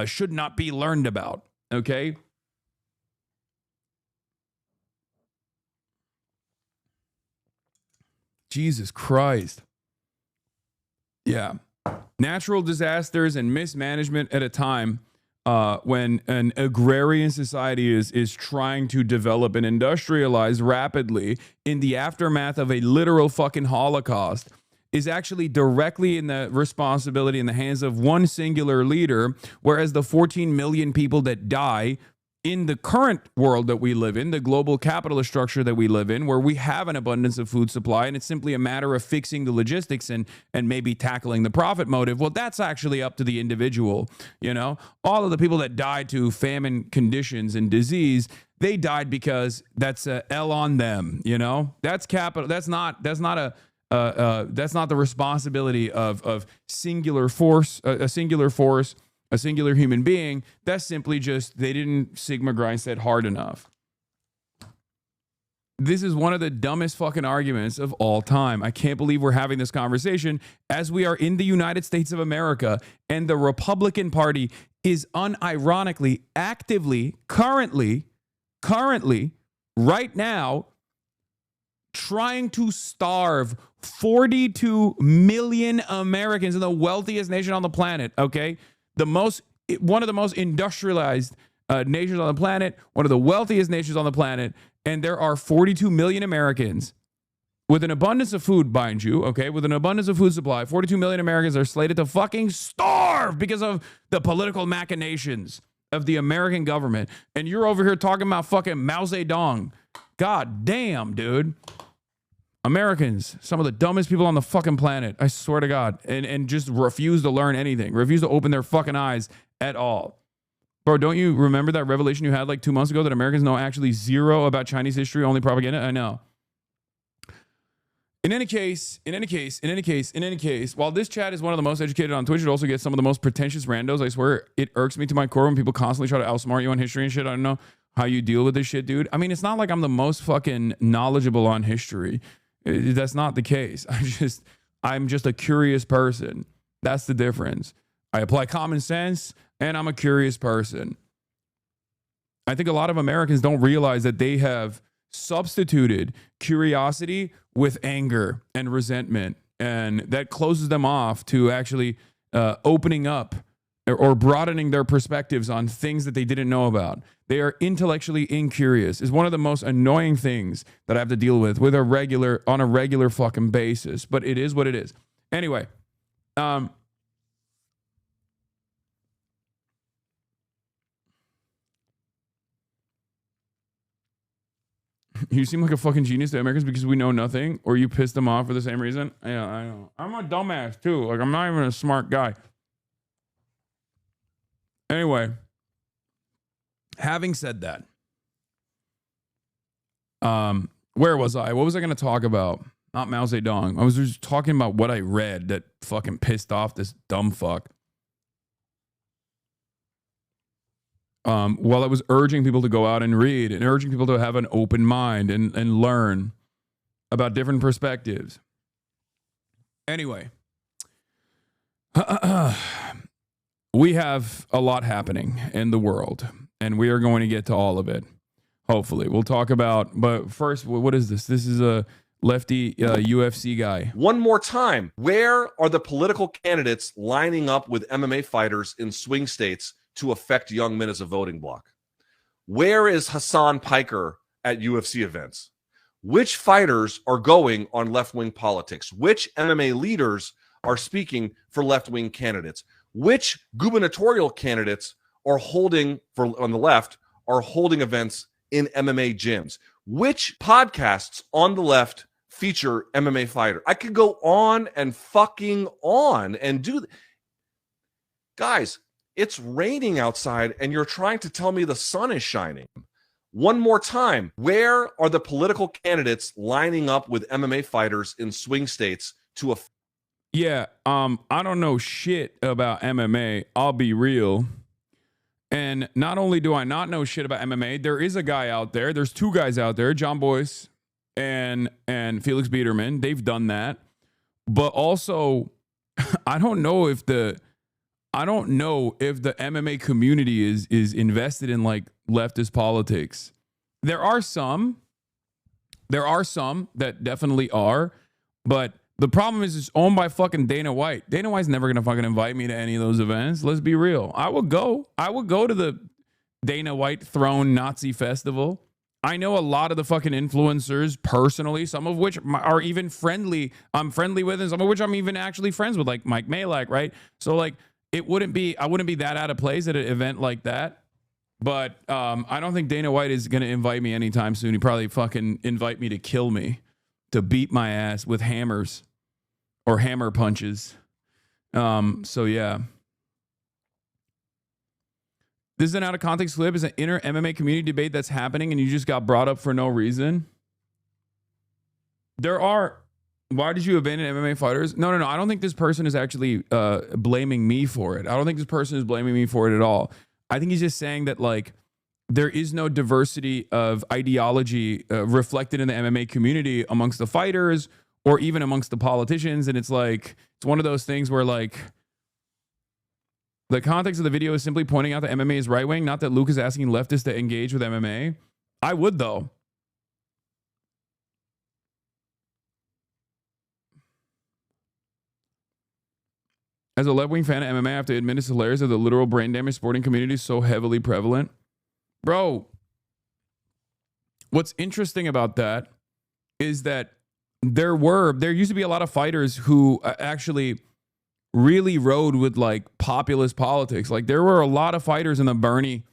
should not be learned about, okay? Jesus Christ. Yeah. Natural disasters and mismanagement at a time when an agrarian society is trying to develop and industrialize rapidly in the aftermath of a literal fucking Holocaust is actually directly in the responsibility in the hands of one singular leader, whereas the 14 million people that die in the current world that we live in, the global capitalist structure that we live in, where we have an abundance of food supply and it's simply a matter of fixing the logistics and maybe tackling the profit motive. Well, that's actually up to the individual. You know, all of the people that died to famine conditions and disease, they died because that's a L on them. You know, that's capital. That's not the responsibility of singular force, a singular force, a singular human being. That's simply just they didn't Sigma grind set hard enough. This is one of the dumbest fucking arguments of all time. I can't believe we're having this conversation as we are in the United States of America, and the Republican Party is unironically, actively, currently, right now, trying to starve 42 million Americans in the wealthiest nation on the planet, okay? One of the most industrialized nations on the planet, one of the wealthiest nations on the planet, and there are 42 million Americans with an abundance of food, mind you, okay? With an abundance of food supply, 42 million Americans are slated to fucking starve because of the political machinations of the American government. And you're over here talking about fucking Mao Zedong. God damn, dude. Americans, some of the dumbest people on the fucking planet, I swear to God, and just refuse to learn anything, refuse to open their fucking eyes at all. Bro, don't you remember that revelation you had like 2 months ago that Americans know actually zero about Chinese history, only propaganda? I know. In any case, while this chat is one of the most educated on Twitch, it also gets some of the most pretentious randos. I swear it irks me to my core when people constantly try to outsmart you on history and shit. I don't know how you deal with this shit, dude. I mean, it's not like I'm the most fucking knowledgeable on history. That's not the case. I'm just a curious person. That's the difference. I apply common sense, and I'm a curious person. I think a lot of Americans don't realize that they have substituted curiosity with anger and resentment, and that closes them off to actually opening up or broadening their perspectives on things that they didn't know about. They are intellectually incurious. Is one of the most annoying things that I have to deal with on a regular fucking basis, but it is what it is. Anyway, you seem like a fucking genius to Americans because we know nothing, or you pissed them off for the same reason. Yeah, I know. I'm a dumbass too. Like, I'm not even a smart guy. Anyway, having said that, where was I? What was I going to talk about? Not Mao Zedong. I was just talking about what I read that fucking pissed off this dumb fuck. While I was urging people to go out and read and urging people to have an open mind and learn about different perspectives. Anyway, we have a lot happening in the world, and we are going to get to all of it. Hopefully, we'll talk about. But first, what is this? This is a lefty UFC guy. One more time, where are the political candidates lining up with MMA fighters in swing states to affect young men as a voting bloc? Where is Hasan Piker at UFC events? Which fighters are going on left-wing politics? Which MMA leaders are speaking for left-wing candidates? Which gubernatorial candidates are holding, on the left, are holding events in MMA gyms? Which podcasts on the left feature MMA fighter? I could go on and fucking on and do. Guys, it's raining outside and you're trying to tell me the sun is shining. One more time, where are the political candidates lining up with MMA fighters in swing states to Yeah, I don't know shit about MMA. I'll be real. And not only do I not know shit about MMA, there is a guy out there. There's two guys out there, John Boyce and Felix Biederman. They've done that. But also, I don't know if the MMA community is invested in like leftist politics. There are some that definitely are, but the problem is it's owned by fucking Dana White. Dana White's never gonna fucking invite me to any of those events. Let's be real. I would go to the Dana White Throne Nazi Festival. I know a lot of the fucking influencers personally, some of which are even friendly. I'm friendly with, and some of which I'm even actually friends with, like Mike Malak, right? So like, I wouldn't be that out of place at an event like that. But I don't think Dana White is gonna invite me anytime soon. He'd probably fucking invite me to kill me, to beat my ass with hammers. Or hammer punches. So yeah. This is an out of context clip. It's an inner MMA community debate that's happening and you just got brought up for no reason. Why did you abandon MMA fighters? No. I don't think this person is actually blaming me for it. I don't think this person is blaming me for it at all. I think he's just saying that like there is no diversity of ideology reflected in the MMA community amongst the fighters or even amongst the politicians. And it's like, it's one of those things where like the context of the video is simply pointing out that MMA is right wing, not that Luke is asking leftists to engage with MMA. I would though. As a left-wing fan of MMA, I have to admit it's hilarious that the literal brain damage sporting community is so heavily prevalent. Bro, what's interesting about that is that there used to be a lot of fighters who actually really rode with like populist politics. Like there were a lot of fighters in the Bernie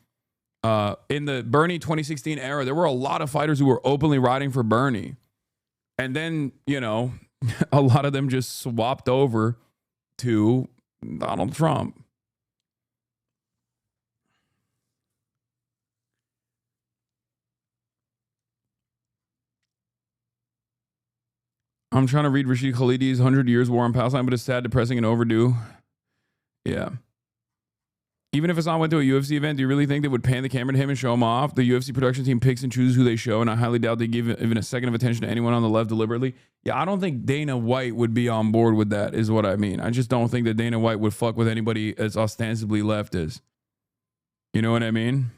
2016 era. There were a lot of fighters who were openly riding for Bernie. And then, you know, a lot of them just swapped over to Donald Trump. I'm trying to read Rashid Khalidi's 100 Years War on Palestine, but it's sad, depressing, and overdue. Yeah. Even if Hasan went to a UFC event, do you really think they would pan the camera to him and show him off? The UFC production team picks and chooses who they show, and I highly doubt they give even a second of attention to anyone on the left deliberately. Yeah, I don't think Dana White would be on board with that, is what I mean. I just don't think that Dana White would fuck with anybody as ostensibly leftist. You know what I mean?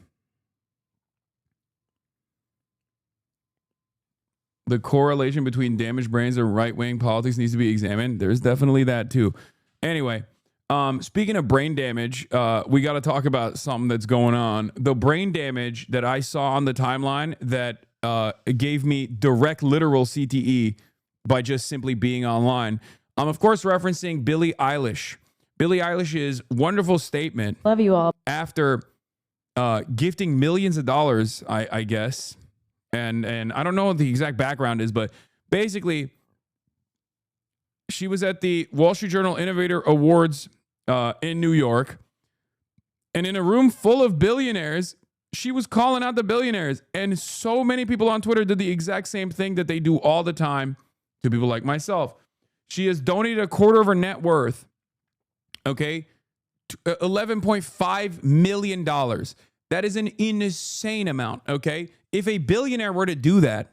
The correlation between damaged brains and right-wing politics needs to be examined. There's definitely that too. Anyway, speaking of brain damage, we got to talk about something that's going on. The brain damage that I saw on the timeline that gave me direct literal CTE by just simply being online. I'm, of course, referencing Billie Eilish. Billie Eilish's wonderful statement. Love you all. After gifting millions of dollars, I guess. And I don't know what the exact background is, but basically, she was at the Wall Street Journal Innovator Awards in New York. And in a room full of billionaires, she was calling out the billionaires. And so many people on Twitter did the exact same thing that they do all the time to people like myself. She has donated a quarter of her net worth, okay, $11.5 million. That is an insane amount, okay? If a billionaire were to do that,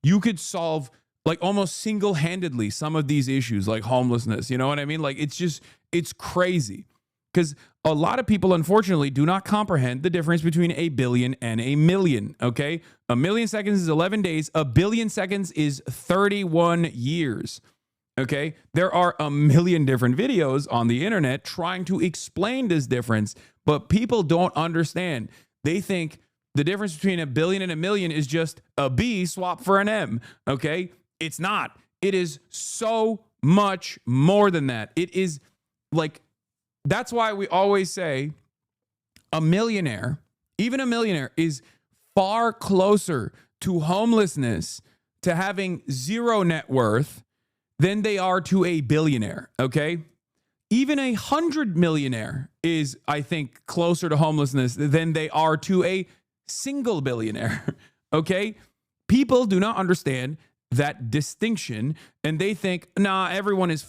you could solve like almost single-handedly some of these issues like homelessness. You know what I mean? Like it's crazy because a lot of people, unfortunately, do not comprehend the difference between a billion and a million, okay? A million seconds is 11 days. A billion seconds is 31 years. Okay, there are a million different videos on the internet trying to explain this difference, but people don't understand. They think the difference between a billion and a million is just a B swapped for an M. Okay, it's not. It is so much more than that. It is like, that's why we always say a millionaire, even a millionaire, is far closer to homelessness, to having zero net worth, than they are to a billionaire, okay? Even 100 millionaire is, I think, closer to homelessness than they are to a single billionaire, okay? People do not understand that distinction, and they think, nah, everyone is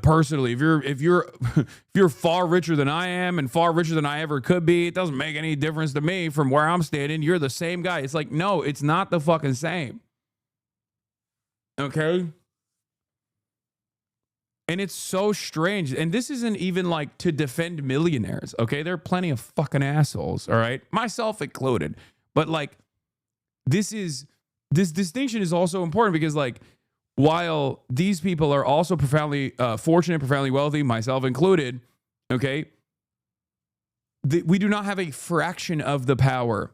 personally, if you're far richer than I am and far richer than I ever could be, it doesn't make any difference to me from where I'm standing. You're the same guy. It's like, no, it's not the fucking same. Okay? And it's so strange. And this isn't even like to defend millionaires. Okay? There are plenty of fucking assholes. All right? Myself included. But like, this distinction is also important because like, while these people are also profoundly fortunate, profoundly wealthy, myself included, okay, we do not have a fraction of the power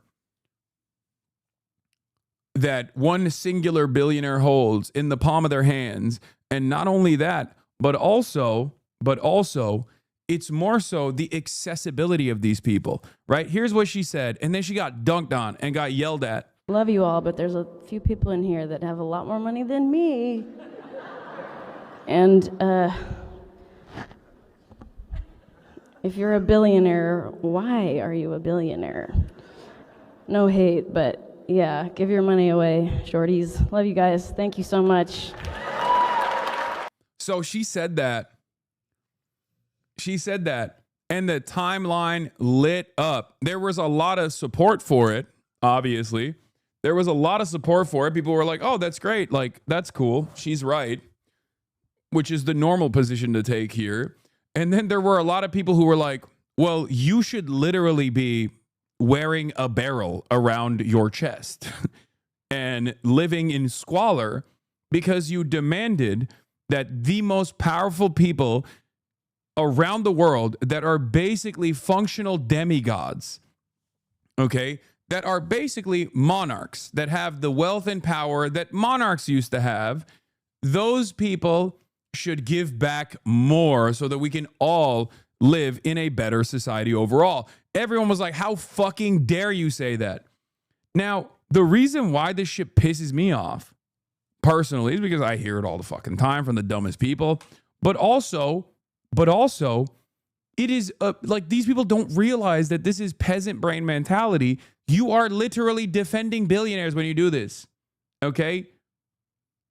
that one singular billionaire holds in the palm of their hands. And not only that, but also, it's more so the accessibility of these people, right? Here's what she said, and then she got dunked on and got yelled at. Love you all, but there's a few people in here that have a lot more money than me. And if you're a billionaire, why are you a billionaire? No hate, but yeah, give your money away, shorties. Love you guys. Thank you so much. So she said that. She said that, and the timeline lit up. There was a lot of support for it, obviously. There was a lot of support for it. People were like, oh, that's great. Like, that's cool. She's right, which is the normal position to take here. And then there were a lot of people who were like, well, you should literally be wearing a barrel around your chest and living in squalor because you demanded that the most powerful people around the world that are basically functional demigods, okay, that are basically monarchs that have the wealth and power that monarchs used to have, those people should give back more so that we can all live in a better society overall. Everyone was like, how fucking dare you say that? Now, the reason why this shit pisses me off personally is because I hear it all the fucking time from the dumbest people, but also it is like these people don't realize that this is peasant brain mentality. You are literally defending billionaires when you do this. Okay?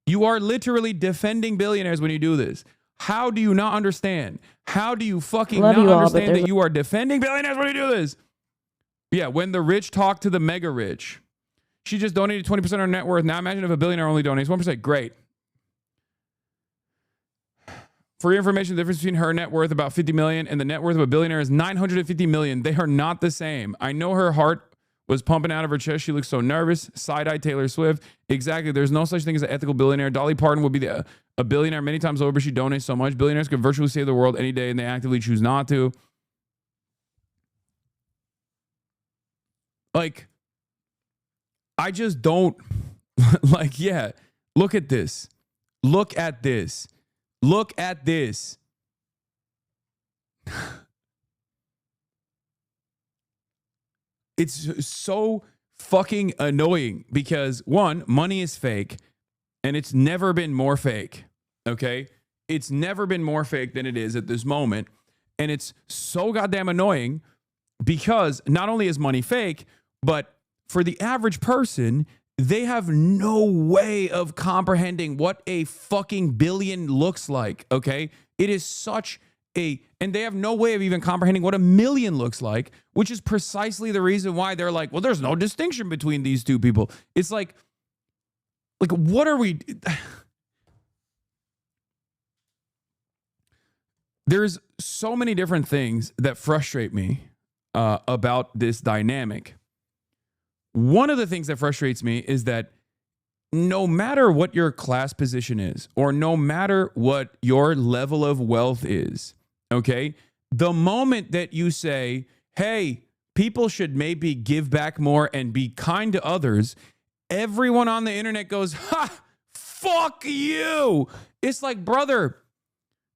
You are literally defending billionaires when you do this. How do you not understand? How do you fucking not understand that you are defending billionaires when you do this? Yeah, when the rich talk to the mega rich. She just donated 20% of her net worth. Now imagine if a billionaire only donates 1%. Great. For your information, the difference between her net worth, about 50 million, and the net worth of a billionaire is 950 million. They are not the same. I know her heart was pumping out of her chest. She looks so nervous. Side-eye Taylor Swift. Exactly. There's no such thing as an ethical billionaire. Dolly Parton would be a billionaire many times over. She donates so much. Billionaires could virtually save the world any day, and they actively choose not to. Like, I just don't, like, yeah, look at this. Look at this. Look at this. It's so fucking annoying because, one, money is fake, and it's never been more fake, okay? It's never been more fake than it is at this moment, and it's so goddamn annoying because not only is money fake, but for the average person, they have no way of comprehending what a fucking billion looks like, okay? It is such a, and they have no way of even comprehending what a million looks like, which is precisely the reason why they're like, well, there's no distinction between these two people. It's like what are we? There's so many different things that frustrate me about this dynamic. One of the things that frustrates me is that no matter what your class position is, or no matter what your level of wealth is, okay, the moment that you say, hey, people should maybe give back more and be kind to others, everyone on the internet goes, ha, fuck you. It's like, brother,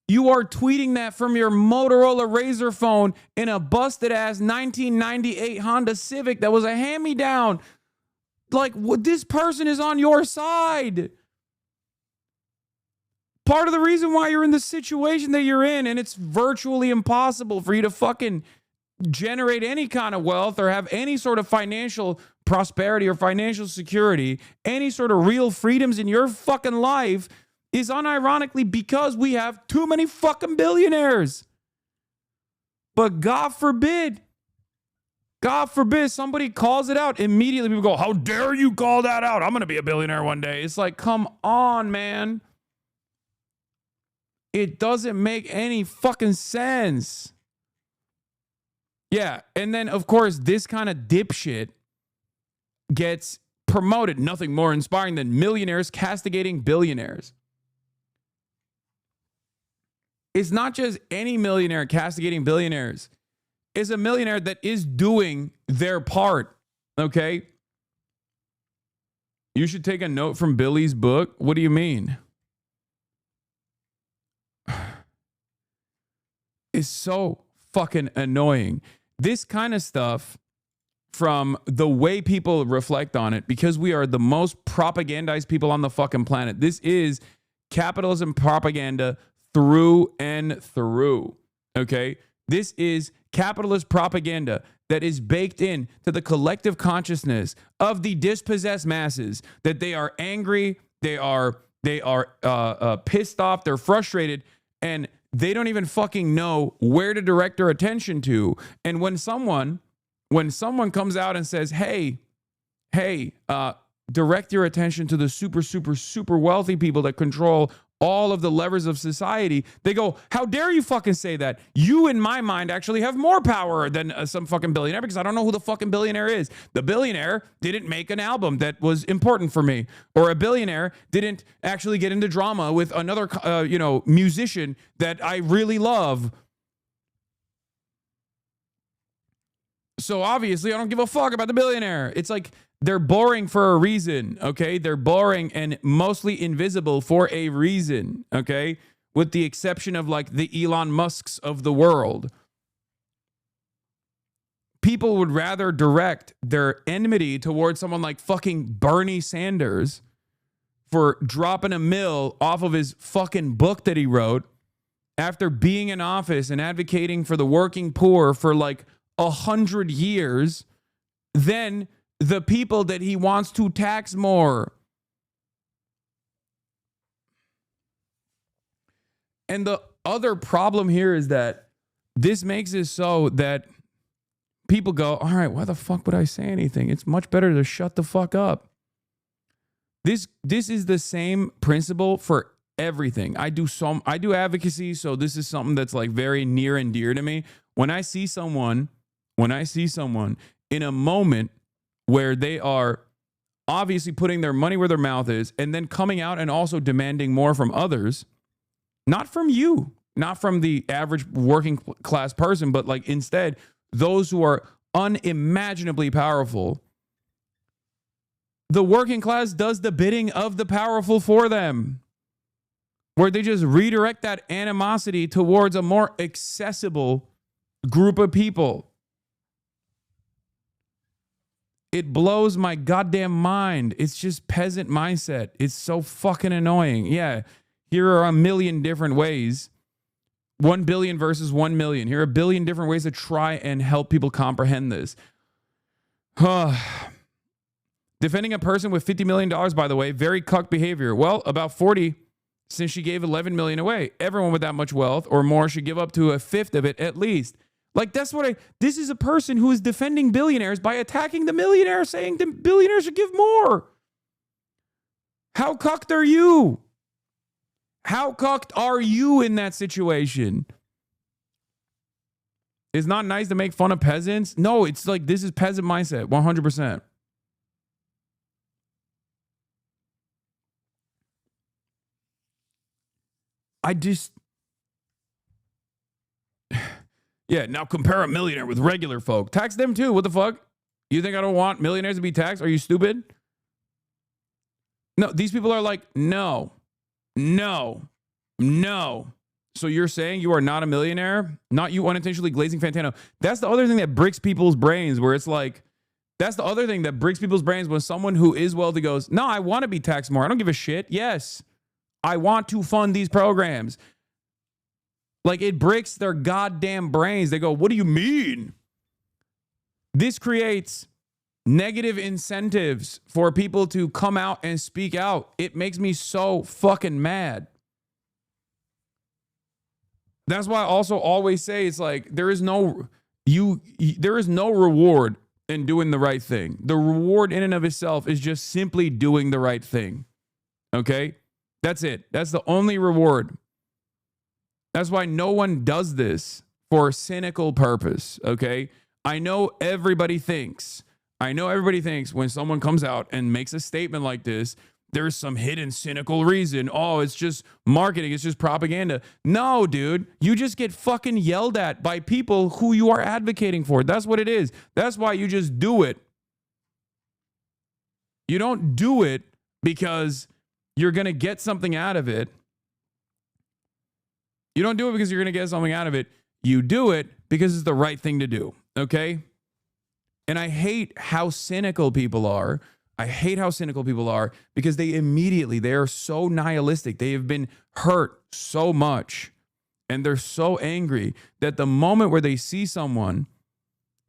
you are tweeting that from your Motorola Razr phone in a busted ass 1998 Honda Civic that was a hand-me-down. Like, this person is on your side. Part of the reason why you're in the situation that you're in, and it's virtually impossible for you to fucking generate any kind of wealth or have any sort of financial prosperity or financial security, any sort of real freedoms in your fucking life, is unironically because we have too many fucking billionaires. But God forbid somebody calls it out. Immediately people go, how dare you call that out? I'm going to be a billionaire one day. It's like, come on, man. It doesn't make any fucking sense. Yeah, and then, of course, this kind of dipshit gets promoted. Nothing more inspiring than millionaires castigating billionaires. It's not just any millionaire castigating billionaires. It's a millionaire that is doing their part, okay? You should take a note from Billy's book. What do you mean? It's so fucking annoying. This kind of stuff, from the way people reflect on it, because we are the most propagandized people on the fucking planet. This is capitalism propaganda through and through, okay? This is capitalist propaganda that is baked in to the collective consciousness of the dispossessed masses, that they are angry, they are pissed off, they're frustrated, and they don't even fucking know where to direct their attention to. And when someone comes out and says, hey, direct your attention to the super, super, super wealthy people that control all of the levers of society, they go, how dare you fucking say that? You, in my mind, actually have more power than some fucking billionaire, because I don't know who the fucking billionaire is. The billionaire didn't make an album that was important for me, or a billionaire didn't actually get into drama with another, musician that I really love. So obviously I don't give a fuck about the billionaire. It's like, they're boring for a reason, okay? They're boring and mostly invisible for a reason, okay? With the exception of like the Elon Musks of the world. People would rather direct their enmity towards someone like fucking Bernie Sanders for dropping a mill off of his fucking book that he wrote after being in office and advocating for the working poor for like 100 years than the people that he wants to tax more. And the other problem here is that this makes it so that people go, all right, why the fuck would I say anything? It's much better to shut the fuck up. This is the same principle for everything. I do advocacy, so this is something that's like very near and dear to me. When I see someone in a moment where they are obviously putting their money where their mouth is and then coming out and also demanding more from others, not from you, not from the average working class person, but like instead those who are unimaginably powerful, the working class does the bidding of the powerful for them, where they just redirect that animosity towards a more accessible group of people. It blows my goddamn mind. It's just peasant mindset. It's so fucking annoying. Yeah, here are a million different ways. 1 billion versus 1 million. Here are a billion different ways to try and help people comprehend this. Defending a person with $50 million, by the way, very cuck behavior. Well, about 40, since she gave 11 million away. Everyone with that much wealth or more should give up to a fifth of it at least. Like, this is a person who is defending billionaires by attacking the millionaire, saying the billionaire should give more. How cucked are you? How cucked are you in that situation? It's not nice to make fun of peasants. No, it's like, this is peasant mindset, 100%. Yeah, now compare a millionaire with regular folk. Tax them too. What the fuck? You think I don't want millionaires to be taxed? Are you stupid? No, these people are like, no. So you're saying you are not a millionaire? Not you unintentionally glazing Fantano. That's the other thing that breaks people's brains, where it's like, that's the other thing that breaks people's brains when someone who is wealthy goes, no, I want to be taxed more. I don't give a shit. Yes, I want to fund these programs. Like, it breaks their goddamn brains. They go, what do you mean? This creates negative incentives for people to come out and speak out. It makes me so fucking mad. That's why I also always say, it's like, there is no reward in doing the right thing. The reward in and of itself is just simply doing the right thing. Okay? That's it. That's the only reward. That's why no one does this for a cynical purpose, okay? I know everybody thinks when someone comes out and makes a statement like this, there's some hidden cynical reason. Oh, it's just marketing. It's just propaganda. No, dude. You just get fucking yelled at by people who you are advocating for. That's what it is. That's why you just do it. You don't do it because you're going to get something out of it. You don't do it because you're going to get something out of it. You do it because it's the right thing to do, okay? And I hate how cynical people are. Because they are so nihilistic. They have been hurt so much. And they're so angry that the moment where they see someone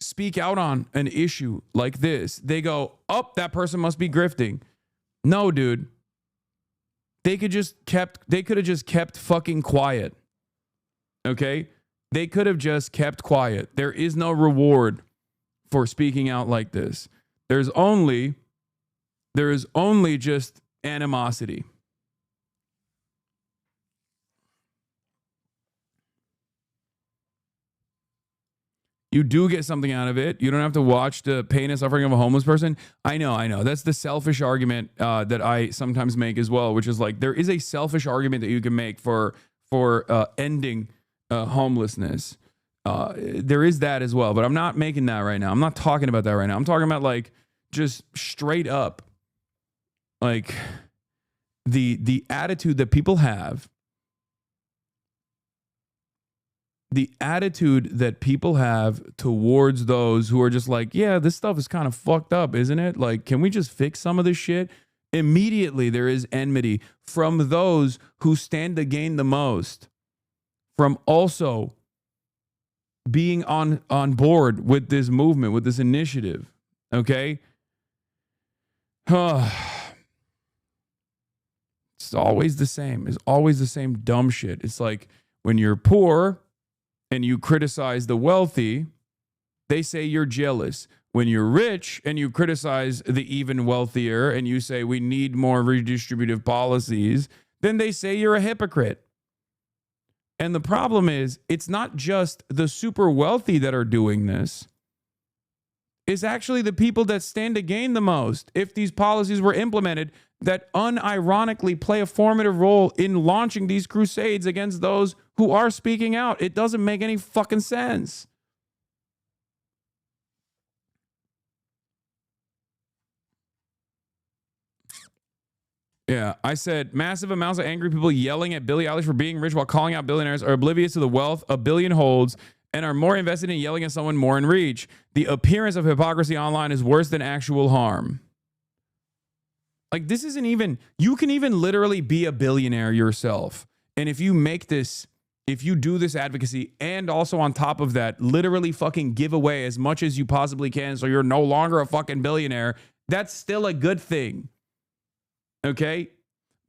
speak out on an issue like this, they go, oh, that person must be grifting. No, dude. They could have just kept fucking quiet. Okay? They could have just kept quiet. There is no reward for speaking out like this. There is only just animosity. You do get something out of it. You don't have to watch the pain and suffering of a homeless person. I know. That's the selfish argument that I sometimes make as well, which is like there is a selfish argument that you can make for ending homelessness. There is that as well, but I'm not making that right now. I'm not talking about that right now. I'm talking about like just straight up, like the attitude that people have. The attitude that people have towards those who are just like, yeah, this stuff is kind of fucked up, isn't it? Like, can we just fix some of this shit? Immediately, there is enmity from those who stand to gain the most from also being on board with this movement, with this initiative. Okay? It's always the same. It's always the same dumb shit. It's like when you're poor and you criticize the wealthy, they say you're jealous. When you're rich and you criticize the even wealthier and you say we need more redistributive policies, then they say you're a hypocrite. And the problem is, it's not just the super wealthy that are doing this. It's actually the people that stand to gain the most if these policies were implemented that unironically play a formative role in launching these crusades against those who are speaking out. It doesn't make any fucking sense. Yeah, I said massive amounts of angry people yelling at Billie Eilish for being rich while calling out billionaires are oblivious to the wealth a billion holds and are more invested in yelling at someone more in reach. The appearance of hypocrisy online is worse than actual harm. Like, this isn't even, you can even literally be a billionaire yourself. And if you make this, if you do this advocacy and also on top of that, literally fucking give away as much as you possibly can so you're no longer a fucking billionaire, that's still a good thing. Okay?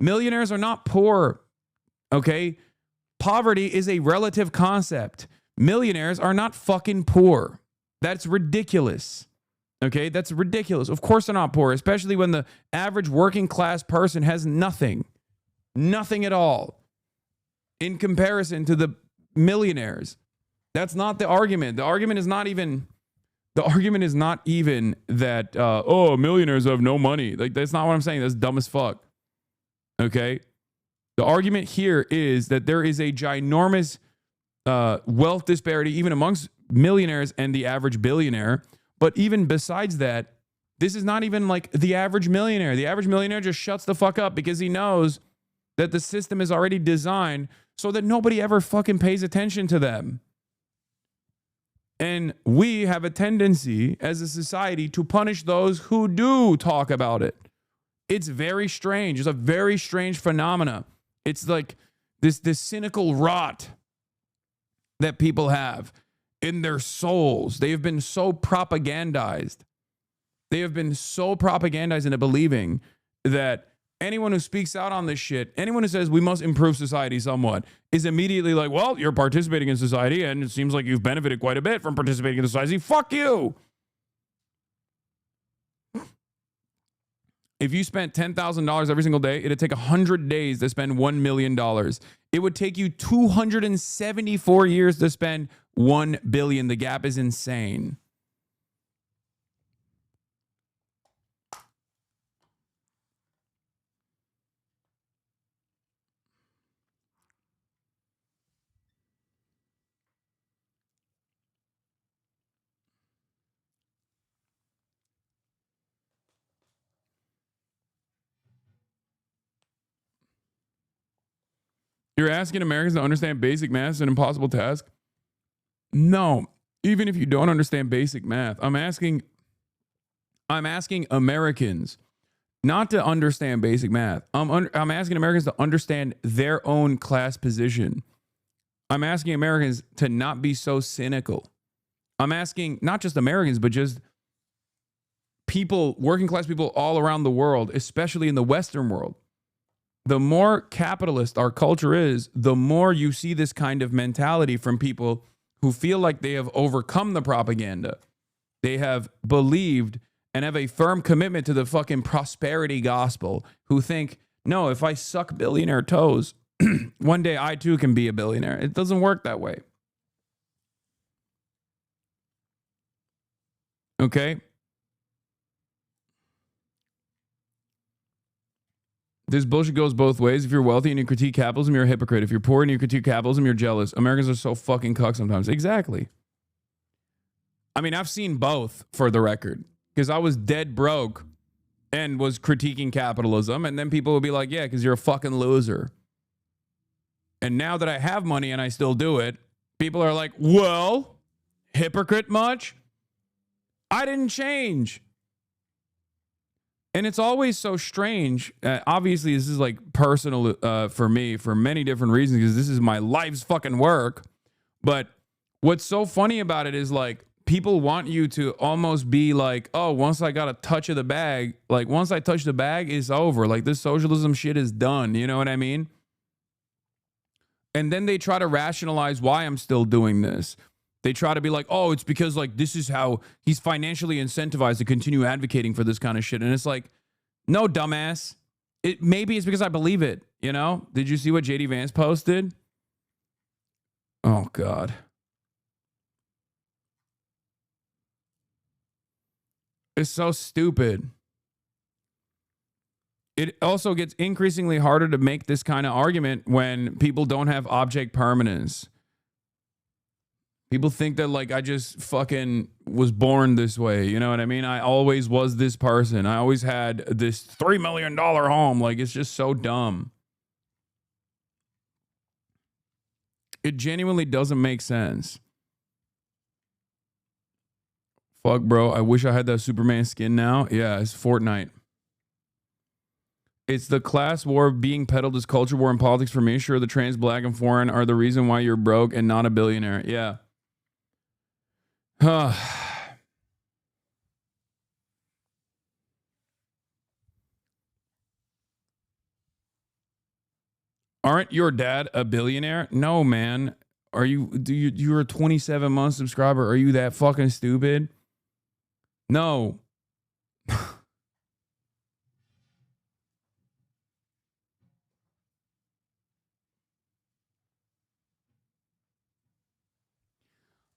Millionaires are not poor. Okay? Poverty is a relative concept. Millionaires are not fucking poor. That's ridiculous. Okay? That's ridiculous. Of course they're not poor, especially when the average working class person has nothing. Nothing at all in comparison to the millionaires. That's not the argument. The argument is not even that, oh, millionaires have no money. Like, that's not what I'm saying. That's dumb as fuck. Okay? The argument here is that there is a ginormous wealth disparity even amongst millionaires and the average billionaire. But even besides that, this is not even like the average millionaire. The average millionaire just shuts the fuck up because he knows that the system is already designed so that nobody ever fucking pays attention to them. And we have a tendency as a society to punish those who do talk about it. It's very strange. It's a very strange phenomena. It's like this cynical rot that people have in their souls. They have been so propagandized. They have been so propagandized into believing that anyone who speaks out on this shit, anyone who says we must improve society somewhat, is immediately like, well, you're participating in society and it seems like you've benefited quite a bit from participating in society. Fuck you. If you spent $10,000 every single day, it'd take 100 days to spend $1 million. It would take you 274 years to spend $1 billion. The gap is insane. You're asking Americans to understand basic math is an impossible task? No, even if you don't understand basic math, I'm asking Americans not to understand basic math. I'm asking Americans to understand their own class position. I'm asking Americans to not be so cynical. I'm asking not just Americans, but just people, working class people all around the world, especially in the Western world. the more capitalist our culture is, the more you see this kind of mentality from people who feel like they have overcome the propaganda. They have believed and have a firm commitment to the fucking prosperity gospel, who think, no, if I suck billionaire toes, one day I too can be a billionaire. It doesn't work that way. Okay? This bullshit goes both ways. If you're wealthy and you critique capitalism, you're a hypocrite. If you're poor and you critique capitalism, you're jealous. Americans are so fucking cuck sometimes. Exactly. I mean, I've seen both, for the record, because I was dead broke and was critiquing capitalism, and then people would be like, yeah, because you're a fucking loser. And now that I have money and I still do it, people are like, well, hypocrite much? I didn't change. And it's always so strange. Obviously, this is like personal for me for many different reasons, because this is my life's fucking work. But what's so funny about it is, like, people want you to almost be like, oh, once I got a touch of the bag, like once I touch the bag, it's over. Like, this socialism shit is done. You know what I mean? And then they try to rationalize why I'm still doing this. They try to be like, oh, it's because, like, this is how he's financially incentivized to continue advocating for this kind of shit. And it's like, no, dumbass. Maybe it's because I believe it, you know? Did you see what JD Vance posted? Oh, God. It's so stupid. It also gets increasingly harder to make this kind of argument when people don't have object permanence. People think that, like, I just fucking was born this way. You know what I mean? I always was this person. I always had this $3 million home. Like, it's just so dumb. It genuinely doesn't make sense. Fuck, bro. I wish I had that Superman skin now. Yeah, it's Fortnite. It's the class war being peddled as culture war in politics for me. Sure, the trans, black, and foreign are the reason why you're broke and not a billionaire. Yeah. Aren't your dad a billionaire? No, man. Are you? You're a 27-month subscriber? Are you that fucking stupid? No.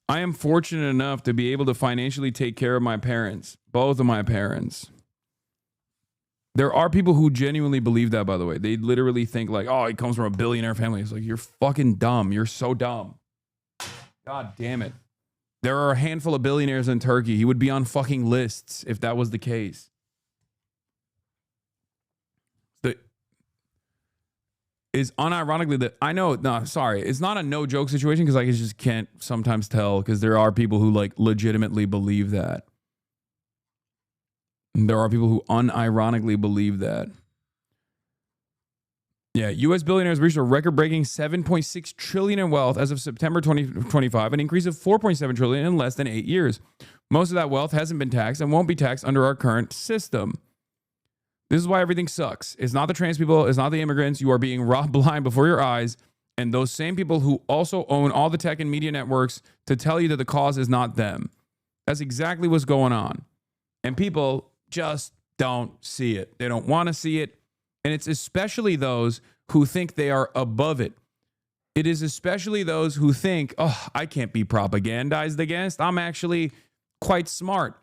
I am fortunate enough to be able to financially take care of my parents, both of my parents. There are people who genuinely believe that, by the way. They literally think like, oh, he comes from a billionaire family. It's like, you're fucking dumb. You're so dumb. God damn it. There are a handful of billionaires in Turkey. He would be on fucking lists if that was the case. Is unironically that I know, no, sorry, it's not a no joke situation, because I just can't sometimes tell, because there are people who like legitimately believe that. And there are people who unironically believe that. Yeah, U.S. billionaires reached a record-breaking $7.6 trillion in wealth as of September 2025, an increase of $4.7 trillion in less than 8 years. Most of that wealth hasn't been taxed and won't be taxed under our current system. This is why everything sucks. It's not the trans people. It's not the immigrants. You are being robbed blind before your eyes. And those same people who also own all the tech and media networks to tell you that the cause is not them. That's exactly what's going on. And people just don't see it. They don't want to see it. And it's especially those who think they are above it. It is especially those who think, oh, I can't be propagandized against. I'm actually quite smart.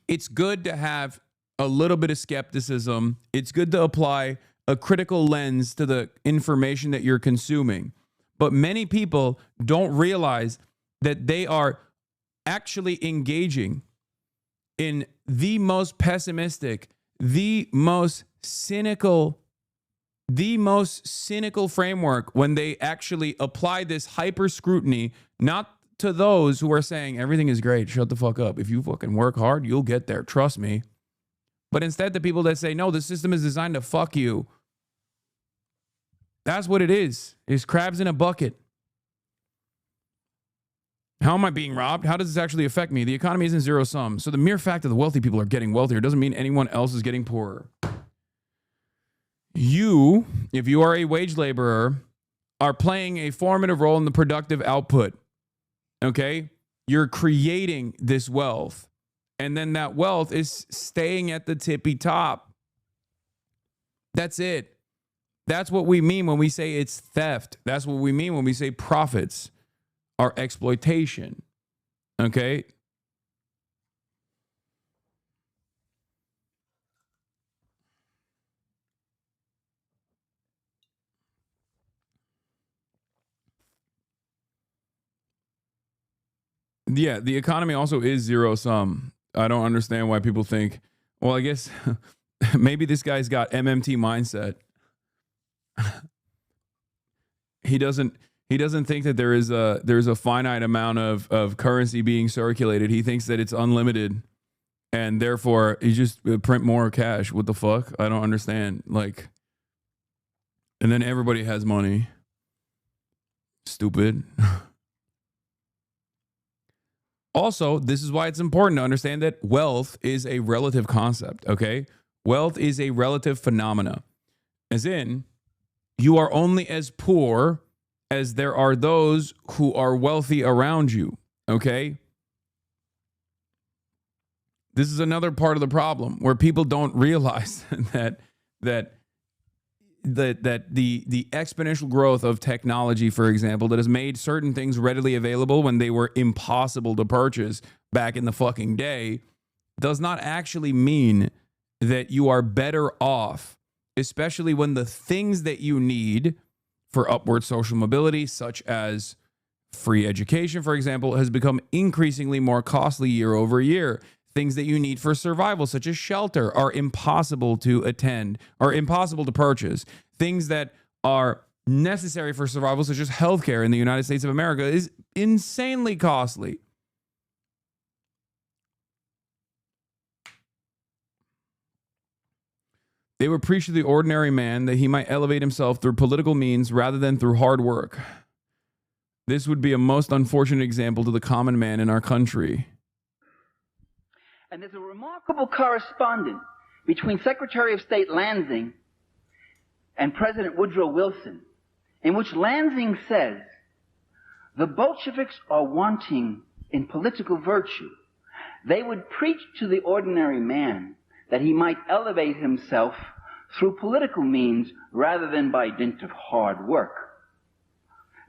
It's good to have a little bit of skepticism. It's good to apply a critical lens to the information that you're consuming. But many people don't realize that they are actually engaging in the most pessimistic, the most cynical framework when they actually apply this hyper scrutiny, not to those who are saying everything is great, shut the fuck up. If you fucking work hard, you'll get there. Trust me. But instead, the people that say, no, the system is designed to fuck you. That's what it is. It's crabs in a bucket. How am I being robbed? How does this actually affect me? The economy isn't zero sum. So the mere fact that the wealthy people are getting wealthier doesn't mean anyone else is getting poorer. You, if you are a wage laborer, are playing a formative role in the productive output. Okay? You're creating this wealth. And then that wealth is staying at the tippy top. That's it. That's what we mean when we say it's theft. That's what we mean when we say profits are exploitation. Okay? Yeah, the economy also is zero sum. I don't understand why people think, well, I guess maybe this guy's got MMT mindset. He doesn't think that there's a finite amount of currency being circulated. He thinks that it's unlimited, and therefore he just print more cash. What the fuck? I don't understand. Like, and then everybody has money. Stupid. Also, this is why it's important to understand that wealth is a relative concept, okay? Wealth is a relative phenomena. As in, you are only as poor as there are those who are wealthy around you, okay? This is another part of the problem where people don't realize that the exponential growth of technology, for example, that has made certain things readily available when they were impossible to purchase back in the fucking day, does not actually mean that you are better off, especially when the things that you need for upward social mobility, such as free education, for example, has become increasingly more costly year over year. Things that you need for survival, such as shelter, are impossible to attend or impossible to purchase. Things that are necessary for survival, such as healthcare in the United States of America, is insanely costly. They would preach to the ordinary man that he might elevate himself through political means rather than through hard work. This would be a most unfortunate example to the common man in our country. And there's a remarkable correspondence between Secretary of State Lansing and President Woodrow Wilson, in which Lansing says, the Bolsheviks are wanting in political virtue. They would preach to the ordinary man that he might elevate himself through political means rather than by dint of hard work.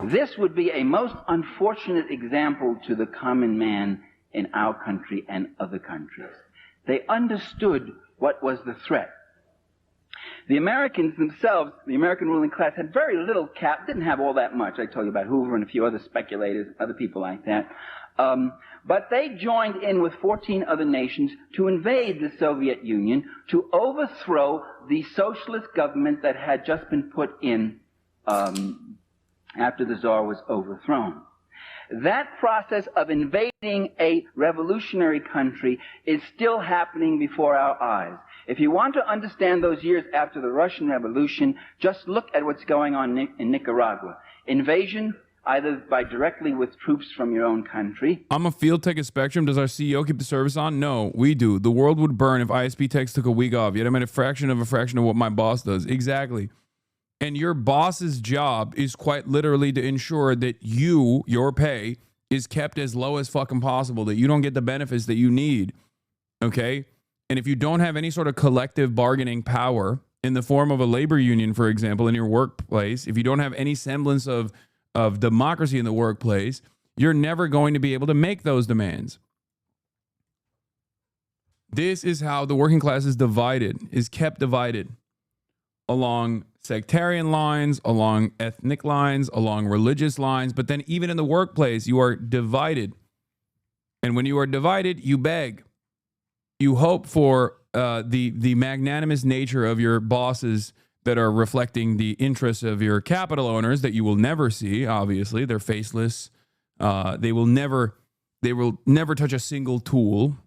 This would be a most unfortunate example to the common man in our country and other countries. They understood what was the threat. The Americans themselves, the American ruling class, had very little didn't have all that much. I told you about Hoover and a few other speculators, other people like that. But they joined in with 14 other nations to invade the Soviet Union, to overthrow the socialist government that had just been put in after the Tsar was overthrown. That process of invading a revolutionary country is still happening before our eyes. If you want to understand those years after the Russian Revolution, just look at what's going on in Nicaragua. Invasion, either by directly with troops from your own country. I'm a field tech at Spectrum. Does our CEO keep the service on? No, we do. The world would burn if ISP techs took a week off. Yet I'm at a fraction of what my boss does. Exactly. And your boss's job is quite literally to ensure that your pay is kept as low as fucking possible, that you don't get the benefits that you need. Okay? And if you don't have any sort of collective bargaining power in the form of a labor union, for example, in your workplace, if you don't have any semblance of democracy in the workplace, you're never going to be able to make those demands. This is how the working class is kept divided along sectarian lines, along ethnic lines, along religious lines, but then even in the workplace, you are divided. And when you are divided, you beg. You hope for the magnanimous nature of your bosses that are reflecting the interests of your capital owners that you will never see, obviously. They're faceless. They will never touch a single tool.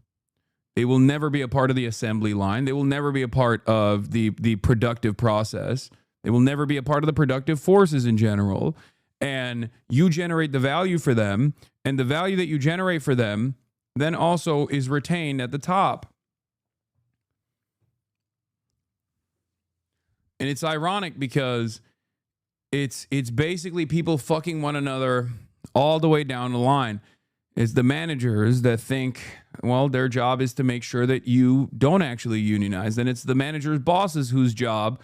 They will never be a part of the assembly line. They will never be a part of the productive process. They will never be a part of the productive forces in general. And you generate the value for them, and the value that you generate for them then also is retained at the top. And it's ironic because it's basically people fucking one another all the way down the line. It's the managers that think, well, their job is to make sure that you don't actually unionize. And it's the managers' bosses whose job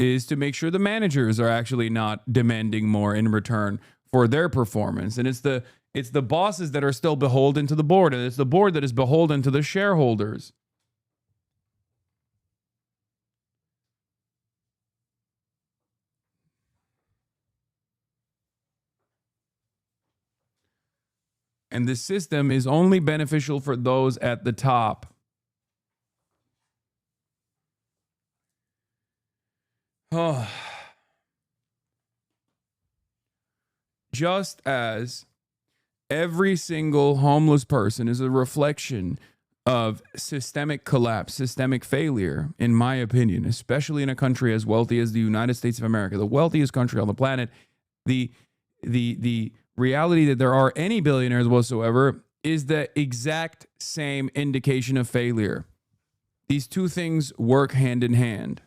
is to make sure the managers are actually not demanding more in return for their performance. And it's the bosses that are still beholden to the board, and it's the board that is beholden to the shareholders. And this system is only beneficial for those at the top. Oh. Just as every single homeless person is a reflection of systemic collapse, systemic failure, in my opinion, especially in a country as wealthy as the United States of America, the wealthiest country on the planet, the reality that there are any billionaires whatsoever is the exact same indication of failure. These two things work hand in hand.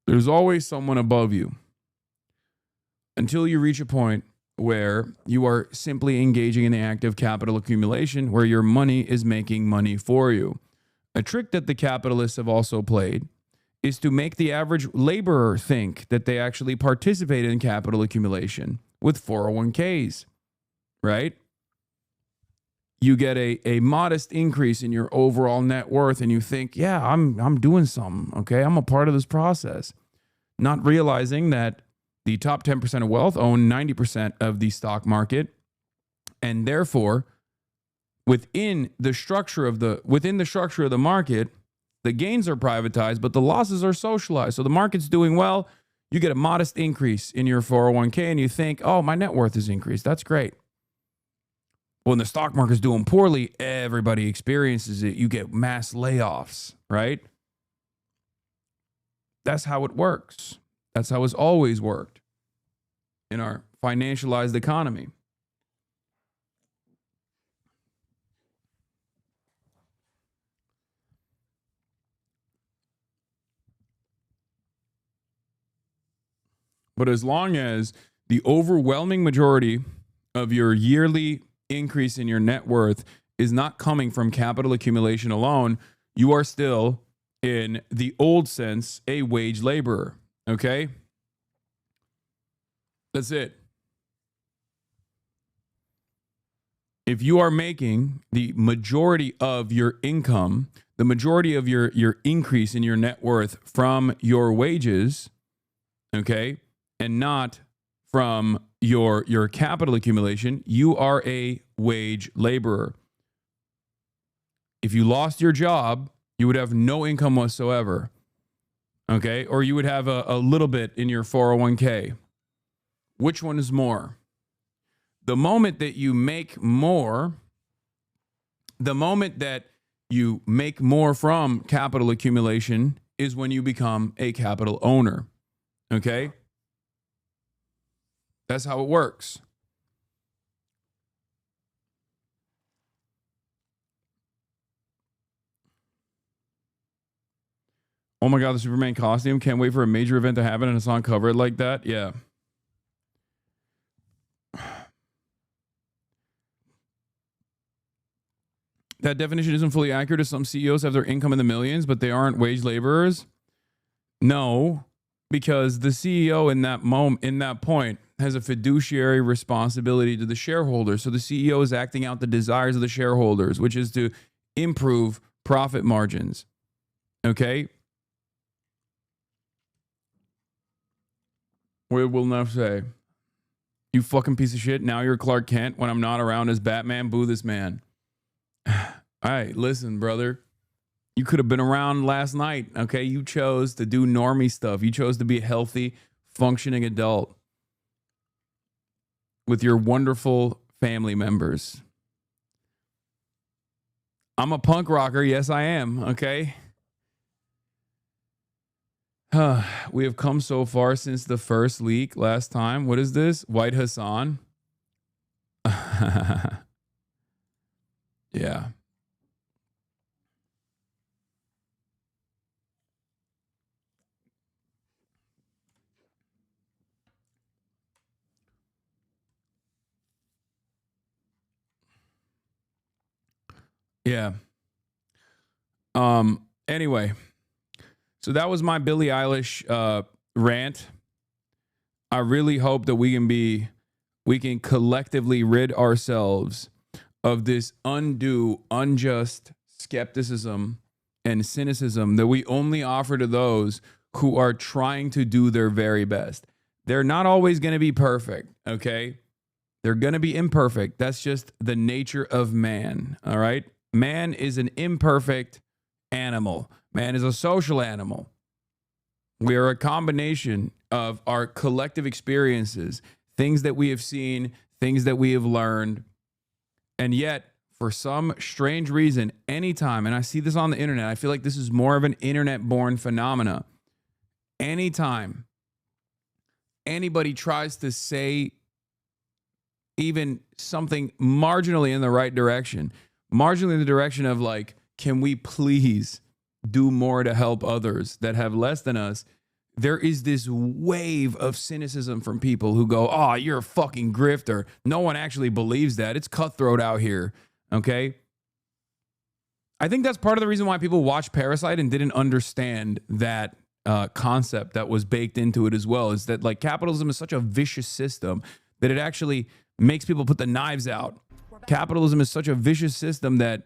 There's always someone above you until you reach a point where you are simply engaging in the act of capital accumulation, where your money is making money for you. A trick that the capitalists have also played is to make the average laborer think that they actually participate in capital accumulation with 401ks, right? You get a modest increase in your overall net worth and you think, yeah, I'm doing something, okay? I'm a part of this process. Not realizing that the top 10% of wealth own 90% of the stock market, and therefore within the structure of the market, the gains are privatized, but the losses are socialized. So the market's doing well, you get a modest increase in your 401k and you think, oh, my net worth is increased. That's great. When the stock market's doing poorly, everybody experiences it. You get mass layoffs, right? That's how it works. That's how it's always worked in our financialized economy. But as long as the overwhelming majority of your yearly increase in your net worth is not coming from capital accumulation alone, you are still, in the old sense, a wage laborer. Okay? That's it. If you are making the majority of your income, the majority of your increase in your net worth from your wages, okay, and not from your capital accumulation, you are a wage laborer. If you lost your job, you would have no income whatsoever, okay? Or you would have a little bit in your 401k. Which one is more? The moment that you make more, from capital accumulation is when you become a capital owner, okay? That's how it works. Oh my God, the Superman costume. Can't wait for a major event to happen and it's on cover like that. Yeah. That definition isn't fully accurate, as some CEOs have their income in the millions, but they aren't wage laborers. No, because the CEO in that point has a fiduciary responsibility to the shareholders. So the CEO is acting out the desires of the shareholders, which is to improve profit margins. Okay? We will not say, you fucking piece of shit. Now you're Clark Kent when I'm not around as Batman. Boo this man. All right, listen, brother. You could have been around last night, okay? You chose to do normie stuff. You chose to be a healthy, functioning adult with your wonderful family members. I'm a punk rocker. Yes, I am, okay? We have come so far since the first leak last time. What is this? White Hasan. Yeah. Yeah. Anyway, so that was my Billie Eilish rant. I really hope that we can collectively rid ourselves of this undue, unjust skepticism and cynicism that we only offer to those who are trying to do their very best. They're not always going to be perfect, okay? They're going to be imperfect. That's just the nature of man, all right? Man is an imperfect animal. Man is a social animal. We are a combination of our collective experiences, things that we have seen, things that we have learned. And yet, for some strange reason, anytime, and I see this on the internet, I feel like this is more of an internet-born phenomena. Anytime anybody tries to say even something marginally in the right direction, marginally in the direction of like, can we please do more to help others that have less than us? There is this wave of cynicism from people who go, oh, you're a fucking grifter. No one actually believes that. It's cutthroat out here. Okay. I think that's part of the reason why people watched Parasite and didn't understand that concept that was baked into it as well, is that like capitalism is such a vicious system that it actually makes people put the knives out. Capitalism is such a vicious system that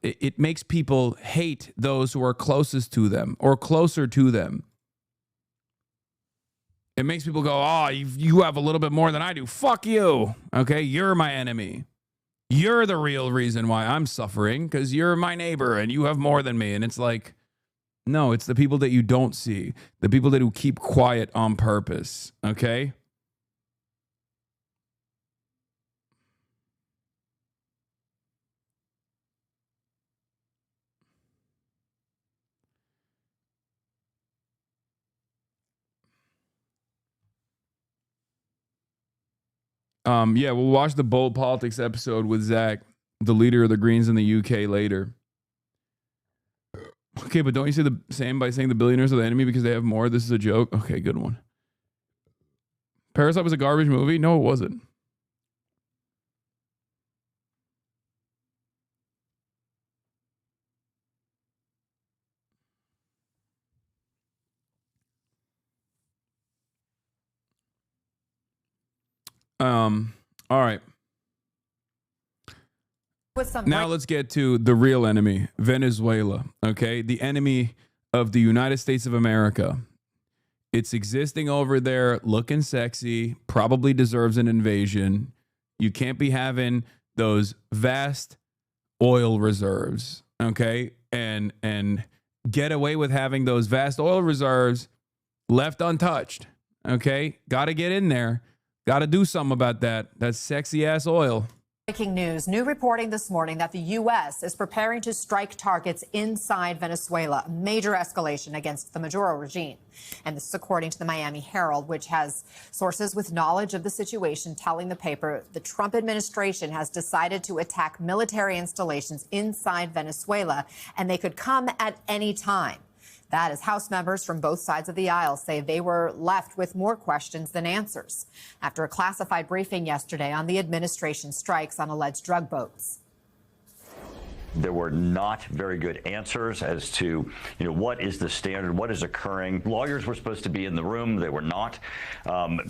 it makes people hate those who are closest to them or closer to them. It makes people go, oh, you have a little bit more than I do. Fuck you. Okay, you're my enemy. You're the real reason why I'm suffering because you're my neighbor and you have more than me. And it's like, no, it's the people that you don't see, the people that who keep quiet on purpose. Okay. Yeah, we'll watch the Bold Politics episode with Zach, the leader of the Greens in the UK, later. Okay, but don't you say the same by saying the billionaires are the enemy because they have more? This is a joke. Okay, good one. Parasite was a garbage movie? No, it wasn't. All right. Now let's get to the real enemy, Venezuela. Okay, the enemy of the United States of America. It's existing over there, looking sexy, probably deserves an invasion. You can't be having those vast oil reserves, okay? And get away with having those vast oil reserves left untouched, okay? Got to get in there. Got to do something about that sexy ass oil. Breaking news. New reporting this morning that the U.S. is preparing to strike targets inside Venezuela, a major escalation against the Maduro regime. And this is according to the Miami Herald, which has sources with knowledge of the situation telling the paper the Trump administration has decided to attack military installations inside Venezuela, and they could come at any time. That as House members from both sides of the aisle say they were left with more questions than answers after a classified briefing yesterday on the administration strikes on alleged drug boats. There were not very good answers as to, what is the standard, what is occurring. Lawyers were supposed to be in the room. They were not.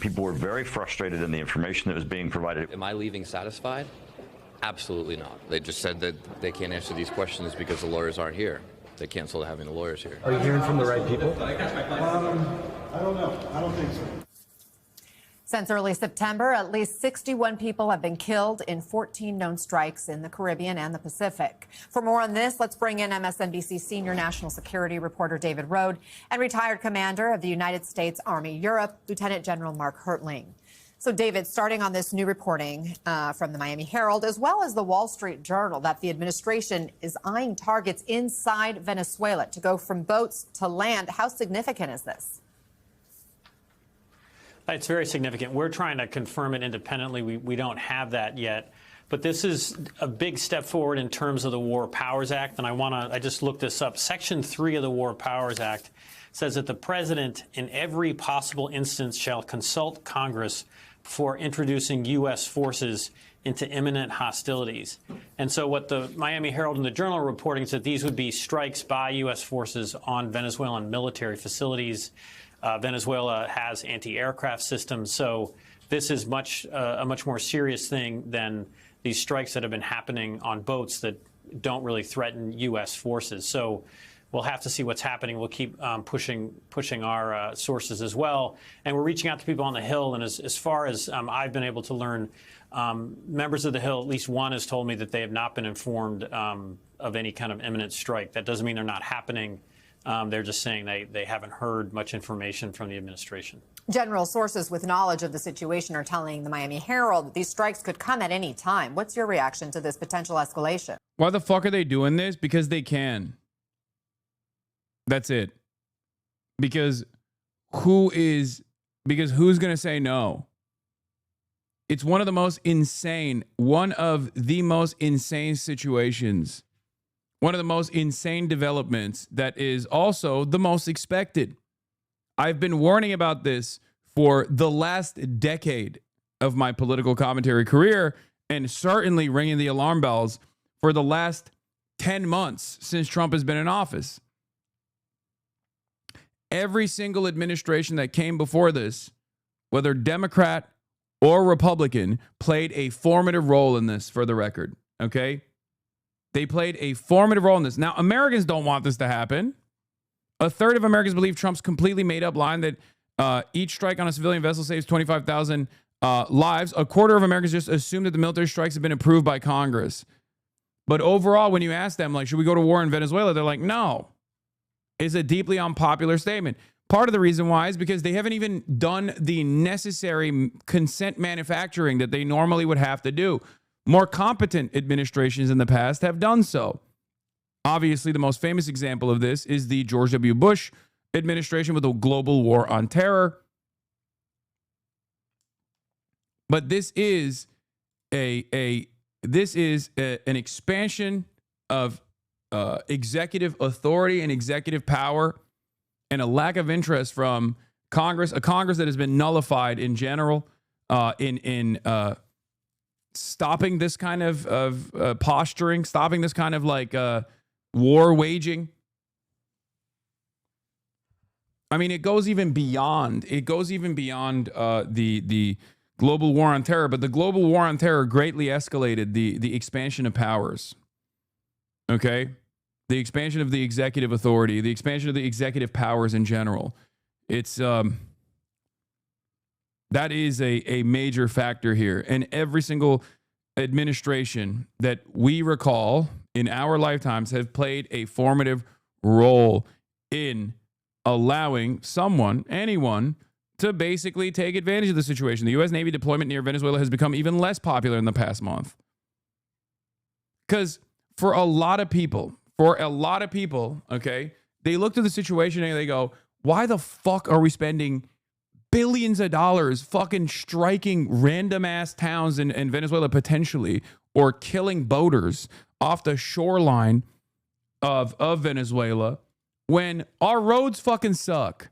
People were very frustrated in the information that was being provided. Am I leaving satisfied? Absolutely not. They just said that they can't answer these questions because the lawyers aren't here. They canceled having the lawyers here. Are you hearing from the right people? I don't know. I don't think so. Since early September, at least 61 people have been killed in 14 known strikes in the Caribbean and the Pacific. For more on this, let's bring in MSNBC senior national security reporter David Rode and retired commander of the United States Army Europe, Lieutenant General Mark Hertling. So, David, starting on this new reporting from the Miami Herald, as well as the Wall Street Journal, that the administration is eyeing targets inside Venezuela to go from boats to land. How significant is this? It's very significant. We're trying to confirm it independently. We don't have that yet But this is a big step forward in terms of the War Powers Act, and I just looked this up. Section 3 of the War Powers Act says that the president, in every possible instance, shall consult Congress before introducing U.S. forces into imminent hostilities. And so what the Miami Herald and the Journal are reporting is that these would be strikes by U.S. forces on Venezuelan military facilities. Venezuela has anti-aircraft systems, so this is a much more serious thing than these strikes that have been happening on boats that don't really threaten U.S. forces. So we'll have to see what's happening. We'll keep pushing our sources as well. And we're reaching out to people on the Hill. And as far as I've been able to learn, members of the Hill, at least one has told me that they have not been informed of any kind of imminent strike. That doesn't mean they're not happening. They're just saying they haven't heard much information from the administration. General sources with knowledge of the situation are telling the Miami Herald that these strikes could come at any time. What's your reaction to this potential escalation? Why the fuck are they doing this? Because they can. That's it. Because who's going to say no? It's one of the most insane situations. One of the most insane developments that is also the most expected. I've been warning about this for the last decade of my political commentary career, and certainly ringing the alarm bells for the last 10 months since Trump has been in office. Every single administration that came before this, whether Democrat or Republican, played a formative role in this, for the record, okay? They played a formative role in this. Now, Americans don't want this to happen. A third of Americans believe Trump's completely made-up line that each strike on a civilian vessel saves 25,000 lives. A quarter of Americans just assume that the military strikes have been approved by Congress. But overall, when you ask them, like, should we go to war in Venezuela? They're like, no. It's a deeply unpopular statement. Part of the reason why is because they haven't even done the necessary consent manufacturing that they normally would have to do. More competent administrations in the past have done so. Obviously, the most famous example of this is the George W. Bush administration with the global war on terror. But this is an expansion of executive authority and executive power, and a lack of interest from Congress, a Congress that has been nullified in general, in stopping this kind of posturing, stopping this kind of war waging. I mean, it goes even beyond. It goes even beyond the global war on terror. But the global war on terror greatly escalated the expansion of powers. Okay, the expansion of the executive authority, the expansion of the executive powers in general. It's that is a major factor here, and every single administration that we recall in our lifetimes have played a formative role in allowing anyone, to basically take advantage of the situation. The U.S. Navy deployment near Venezuela has become even less popular in the past month. Because for a lot of people, okay, they look to the situation and they go, why the fuck are we spending billions of dollars fucking striking random ass towns in Venezuela potentially, or killing boaters off the shoreline of Venezuela, when our roads fucking suck,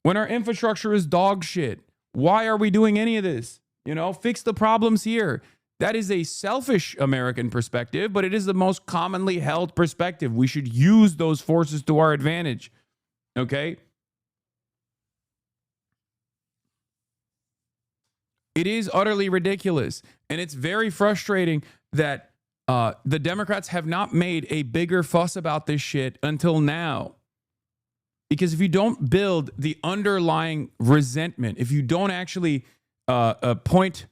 when our infrastructure is dog shit? Why are we doing any of this? You know, fix the problems here. That is a selfish American perspective, but it is the most commonly held perspective. We should use those forces to our advantage. Okay? It is utterly ridiculous. And it's very frustrating that the Democrats have not made a bigger fuss about this shit until now. Because if you don't build the underlying resentment, if you don't actually point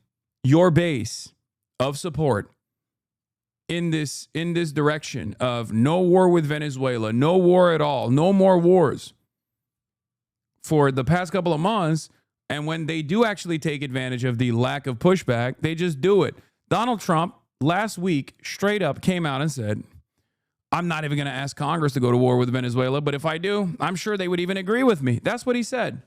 your base of support in this direction of no war with Venezuela, no war at all, no more wars for the past couple of months, and when they do actually take advantage of the lack of pushback, they just do it. Donald Trump last week straight up came out and said, I'm not even going to ask Congress to go to war with Venezuela, but if I do, I'm sure they would even agree with me. That's what he said.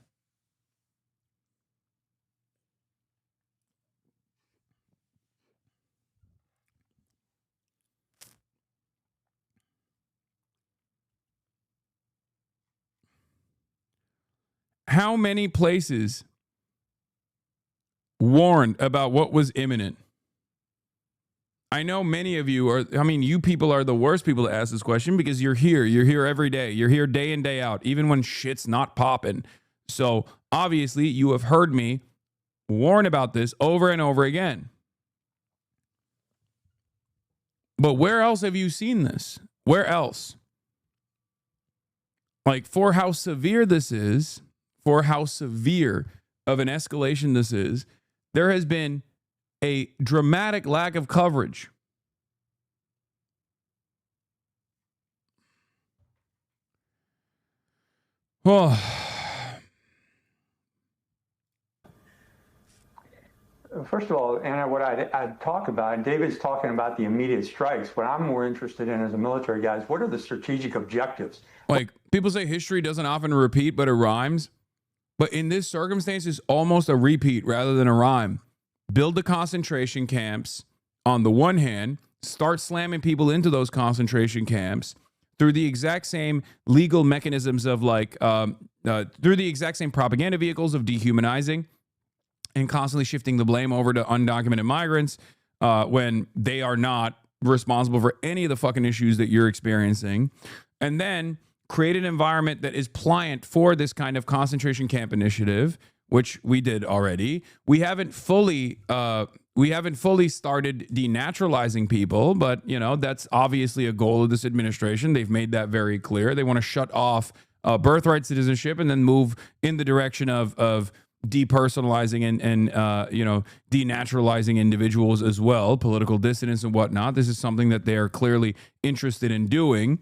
How many places warned about what was imminent? I know many of you are, I mean, you people are the worst people to ask this question because you're here. You're here every day. You're here day in, day out, even when shit's not popping. So obviously you have heard me warn about this over and over again. But where else have you seen this? Where else? Like, for how severe this is, for how severe of an escalation this is, there has been a dramatic lack of coverage. Oh. First of all, Anna, what I'd talk about, and David's talking about the immediate strikes. What I'm more interested in as a military guy is what are the strategic objectives? Like, people say history doesn't often repeat, but it rhymes. But in this circumstance, it's almost a repeat rather than a rhyme. Build the concentration camps on the one hand, start slamming people into those concentration camps through the exact same legal mechanisms of through the exact same propaganda vehicles of dehumanizing and constantly shifting the blame over to undocumented migrants when they are not responsible for any of the fucking issues that you're experiencing. And then create an environment that is pliant for this kind of concentration camp initiative, which we did already. We haven't fully started denaturalizing people, but that's obviously a goal of this administration. They've made that very clear. They want to shut off birthright citizenship and then move in the direction of depersonalizing and denaturalizing individuals as well, political dissidents and whatnot. This is something that they are clearly interested in doing.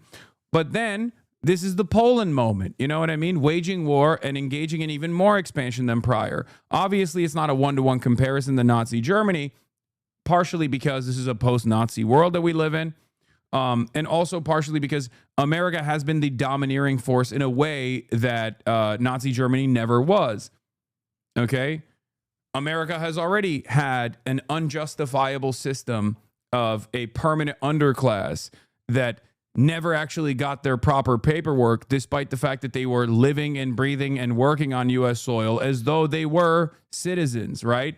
But then this is the Poland moment, you know what I mean? Waging war and engaging in even more expansion than prior. Obviously, it's not a one-to-one comparison to Nazi Germany, partially because this is a post-Nazi world that we live in, and also partially because America has been the domineering force in a way that Nazi Germany never was, okay? America has already had an unjustifiable system of a permanent underclass that never actually got their proper paperwork, despite the fact that they were living and breathing and working on U.S. soil as though they were citizens, right?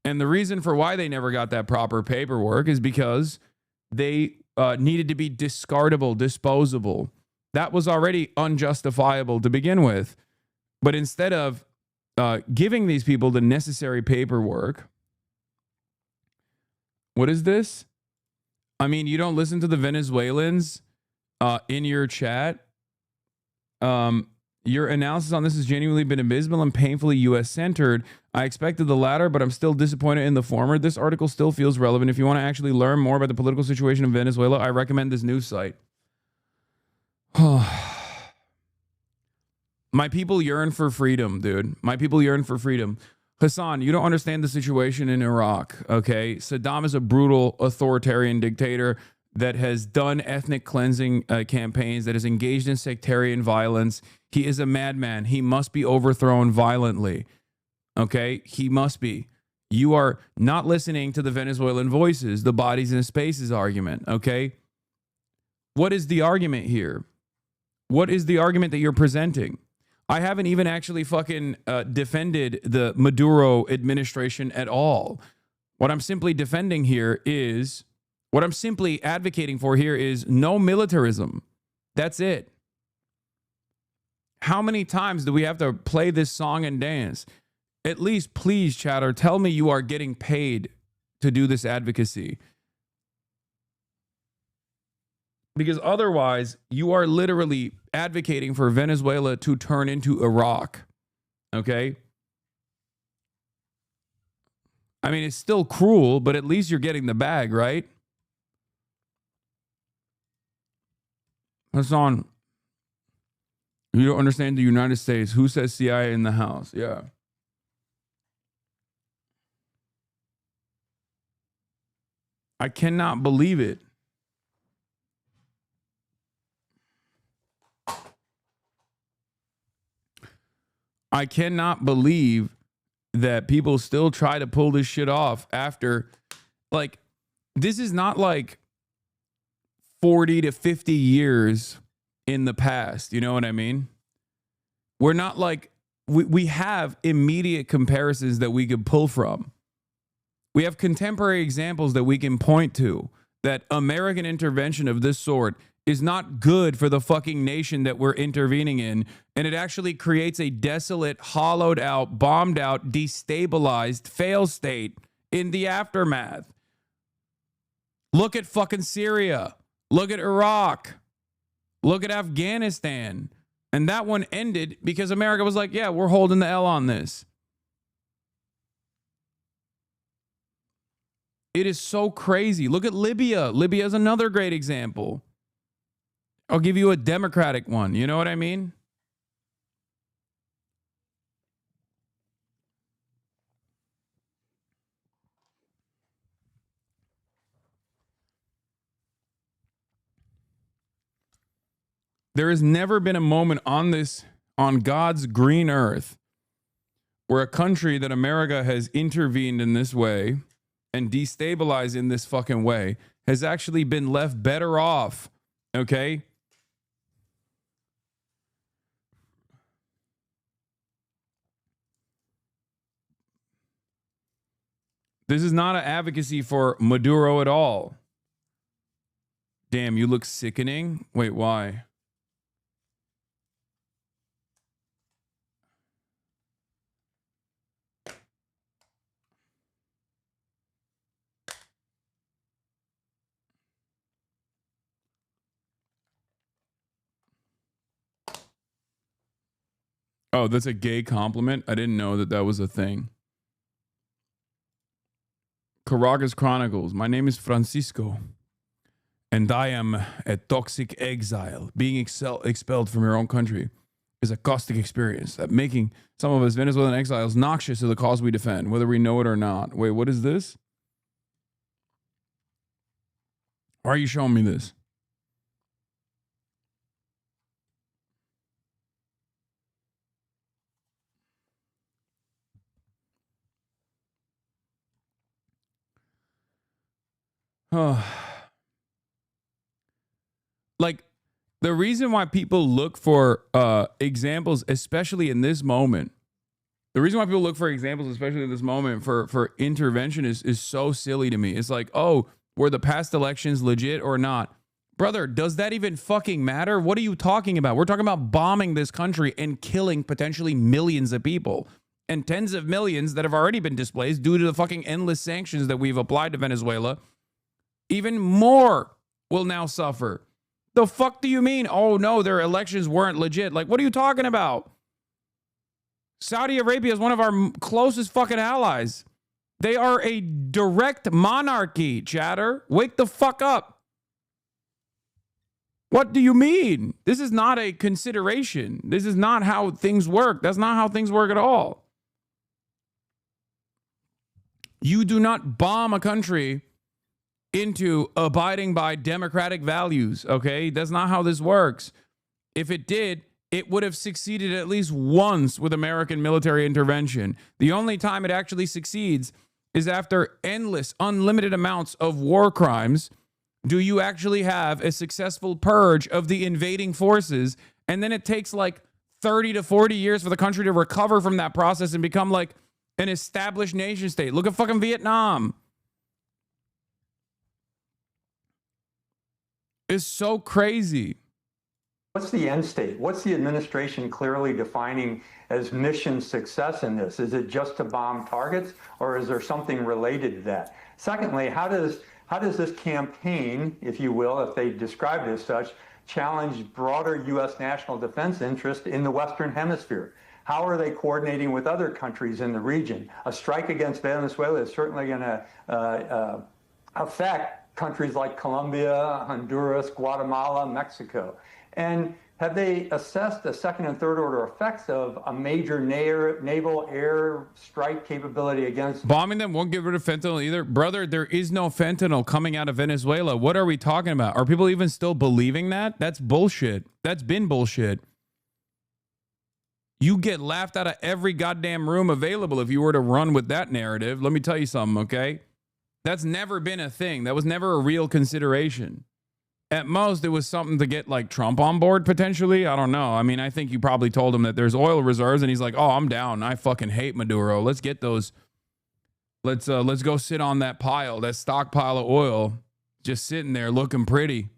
And the reason for why they never got that proper paperwork is because they needed to be discardable, disposable. That was already unjustifiable to begin with. But instead of giving these people the necessary paperwork, what is this? I mean, you don't listen to the Venezuelans in your chat. Your analysis on this has genuinely been abysmal and painfully U.S.-centered. I expected the latter, but I'm still disappointed in the former. This article still feels relevant. If you want to actually learn more about the political situation in Venezuela, I recommend this news site. My people yearn for freedom, dude. My people yearn for freedom. Hasan, you don't understand the situation in Iraq, okay? Saddam is a brutal authoritarian dictator that has done ethnic cleansing campaigns, that has engaged in sectarian violence. He is a madman. He must be overthrown violently, okay? He must be. You are not listening to the Venezuelan voices, the bodies and spaces argument, okay? What is the argument here? What is the argument that you're presenting? I haven't even actually fucking defended the Maduro administration at all. What I'm simply defending here is, what I'm simply advocating for here is no militarism. That's it. How many times do we have to play this song and dance? At least, please, chatter, tell me you are getting paid to do this advocacy. Because otherwise, you are literally advocating for Venezuela to turn into Iraq. Okay? I mean, it's still cruel, but at least you're getting the bag, right? Hasan, you don't understand the United States. Who says CIA in the house? Yeah. I cannot believe it. I cannot believe that people still try to pull this shit off after, like, this is not like 40 to 50 years in the past. You know what I mean? We're not like we have immediate comparisons that we could pull from. We have contemporary examples that we can point to that American intervention of this sort is not good for the fucking nation that we're intervening in. And it actually creates a desolate, hollowed out, bombed out, destabilized fail state in the aftermath. Look at fucking Syria. Look at Iraq. Look at Afghanistan. And that one ended because America was like, yeah, we're holding the L on this. It is so crazy. Look at Libya. Libya is another great example. I'll give you a democratic one. You know what I mean? There has never been a moment on God's green earth where a country that America has intervened in this way and destabilized in this fucking way has actually been left better off. Okay? This is not an advocacy for Maduro at all. Damn, you look sickening. Wait, why? Oh, that's a gay compliment? I didn't know that that was a thing. Caracas Chronicles. My name is Francisco, and I am a toxic exile. Being expelled from your own country is a caustic experience that making some of us Venezuelan exiles noxious to the cause we defend, whether we know it or not. Wait, what is this? Why are you showing me this? Like, the reason why people look for examples, especially in this moment, the reason why people look for examples, especially in this moment, for intervention is so silly to me. It's like, oh, were the past elections legit or not? Brother, does that even fucking matter? What are you talking about? We're talking about bombing this country and killing potentially millions of people and tens of millions that have already been displaced due to the fucking endless sanctions that we've applied to Venezuela. Even more will now suffer. The fuck do you mean? Oh, no, their elections weren't legit. Like, what are you talking about? Saudi Arabia is one of our closest fucking allies. They are a direct monarchy, chatter. Wake the fuck up. What do you mean? This is not a consideration. This is not how things work. That's not how things work at all. You do not bomb a country into abiding by democratic values, okay? That's not how this works. If it did, it would have succeeded at least once with American military intervention. The only time it actually succeeds is after endless, unlimited amounts of war crimes. Do you actually have a successful purge of the invading forces? And then it takes like 30 to 40 years for the country to recover from that process and become like an established nation state. Look at fucking Vietnam. It's so crazy. What's the end state? What's the administration clearly defining as mission success in this? Is it just to bomb targets, or is there something related to that? Secondly, how does this campaign, if you will, if they describe it as such, challenge broader U.S. national defense interest in the Western Hemisphere? How are they coordinating with other countries in the region? A strike against Venezuela is certainly going to affect countries like Colombia, Honduras, Guatemala, Mexico. And have they assessed the second and third order effects of a major naval air strike capability against... Bombing them won't get rid of fentanyl either. Brother, there is no fentanyl coming out of Venezuela. What are we talking about? Are people even still believing that? That's bullshit. That's been bullshit. You get laughed out of every goddamn room available if you were to run with that narrative. Let me tell you something, okay? That's never been a thing. That was never a real consideration. At most, it was something to get like Trump on board potentially. I don't know. I mean, I think you probably told him that there's oil reserves, and he's like, "Oh, I'm down. I fucking hate Maduro. Let's get those. Let's go sit on that pile, that stockpile of oil, just sitting there looking pretty."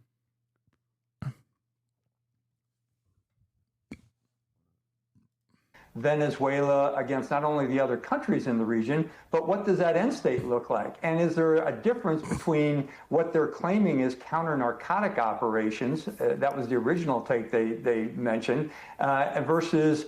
Venezuela against not only the other countries in the region, but what does that end state look like? And is there a difference between what they're claiming is counter-narcotic operations, that was the original take they mentioned, versus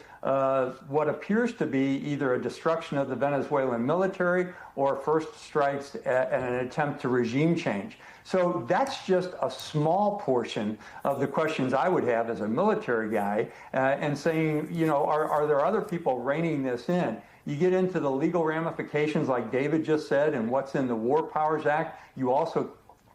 what appears to be either a destruction of the Venezuelan military or first strikes and an attempt to regime change? So that's just a small portion of the questions I would have as a military guy, and saying, you know, are there other people reining this in? You get into the legal ramifications like David just said and what's in the War Powers Act. You also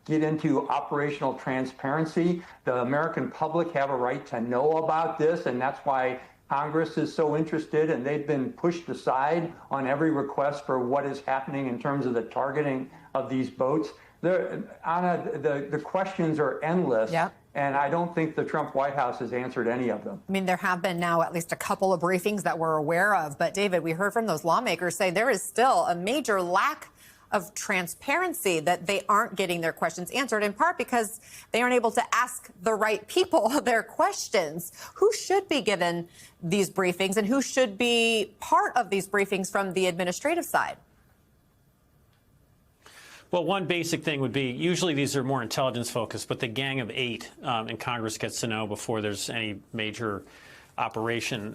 get into operational transparency. The American public have a right to know about this, and that's why Congress is so interested, and they've been pushed aside on every request for what is happening in terms of the targeting of these boats. Anna, the questions are endless, and I don't think the Trump White House has answered any of them. I mean, there have been now at least a couple of briefings that we're aware of. But, David, we heard from those lawmakers say there is still a major lack of transparency, that they aren't getting their questions answered, in part because they aren't able to ask the right people their questions. Who should be given these briefings, and who should be part of these briefings from the administrative side? Well, one basic thing would be, usually these are more intelligence focused, but the Gang of Eight in Congress gets to know before there's any major operation.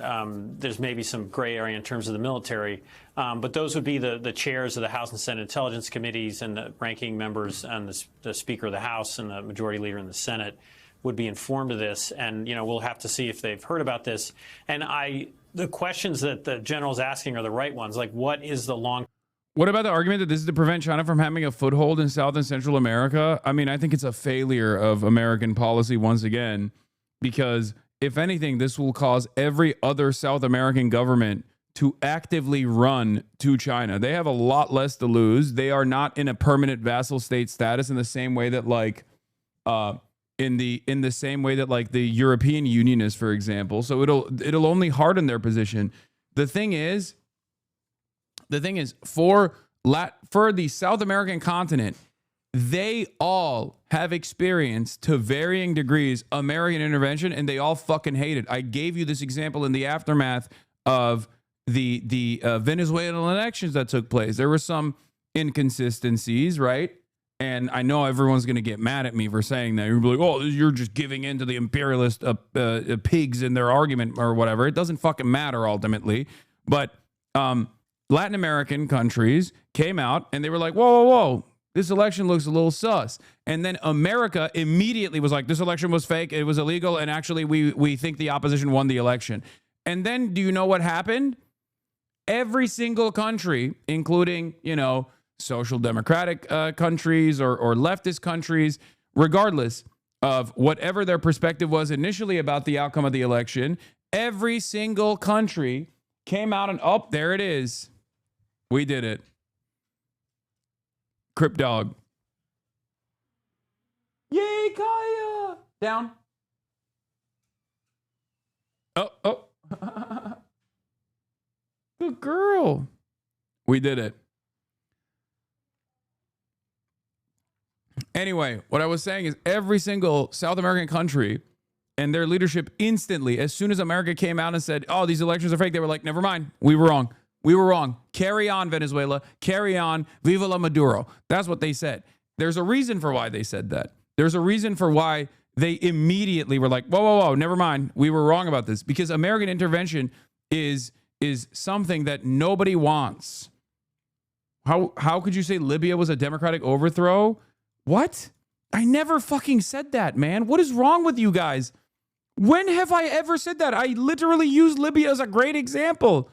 There's maybe some gray area in terms of the military, but those would be the chairs of the House and Senate Intelligence Committees, and the ranking members and the Speaker of the House and the Majority Leader in the Senate would be informed of this. And, you know, we'll have to see if they've heard about this. And the questions that the general's asking are the right ones, like what is the long... What about the argument that this is to prevent China from having a foothold in South and Central America? I mean, I think it's a failure of American policy once again, because if anything, this will cause every other South American government to actively run to China. They have a lot less to lose. They are not in a permanent vassal state status in the same way that like in the same way that like the European Union is, for example. So it'll only harden their position. The thing is, for the South American continent, they all have experienced to varying degrees American intervention, and they all fucking hate it. I gave you this example in the aftermath of the Venezuelan elections that took place. There were some inconsistencies, right? And I know everyone's going to get mad at me for saying that. You're like, oh, you're just giving in to the imperialist pigs in their argument or whatever. It doesn't fucking matter ultimately. But Latin American countries came out and they were like, whoa, whoa, whoa, this election looks a little sus. And then America immediately was like, this election was fake, it was illegal, and actually we think the opposition won the election. And then do you know what happened? Every single country, including, you know, social democratic countries or leftist countries, regardless of whatever their perspective was initially about the outcome of the election, every single country came out and, oh, there it is. We did it. Crip Dog. Yay, Kaya! Down. Oh. Good girl. We did it. Anyway, what I was saying is every single South American country and their leadership instantly, as soon as America came out and said, oh, these elections are fake, they were like, never mind. We were wrong. We were wrong. Carry on, Venezuela. Carry on. Viva la Maduro. That's what they said. There's a reason for why they said that. There's a reason for why they immediately were like, whoa, whoa, whoa, never mind. We were wrong about this. Because American intervention is something that nobody wants. How could you say Libya was a democratic overthrow? What? I never fucking said that, man. What is wrong with you guys? When have I ever said that? I literally used Libya as a great example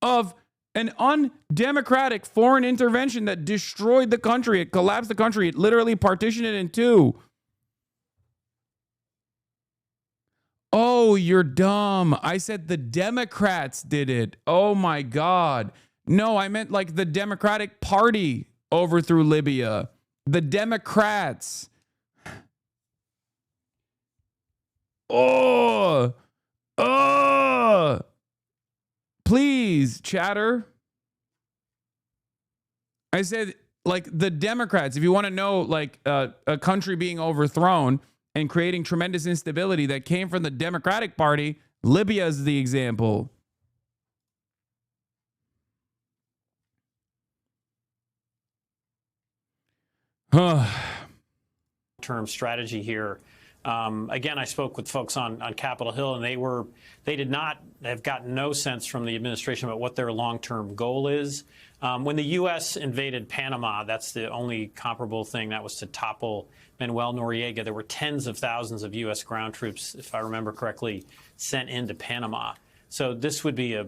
of an undemocratic foreign intervention that destroyed the country. It collapsed the country. It literally partitioned it in two. Oh, you're dumb. I said the Democrats did it. Oh my God. No, I meant like the Democratic Party overthrew Libya. The Democrats. Please, chatter. I said, like, the Democrats, if you want to know, like, a country being overthrown and creating tremendous instability that came from the Democratic Party, Libya is the example. Term strategy here. Again, I spoke with folks on Capitol Hill, and they did not have gotten no sense from the administration about what their long-term goal is. When the U.S. invaded Panama, that's the only comparable thing. That was to topple Manuel Noriega. There were tens of thousands of U.S. ground troops, if I remember correctly, sent into Panama. So this would be a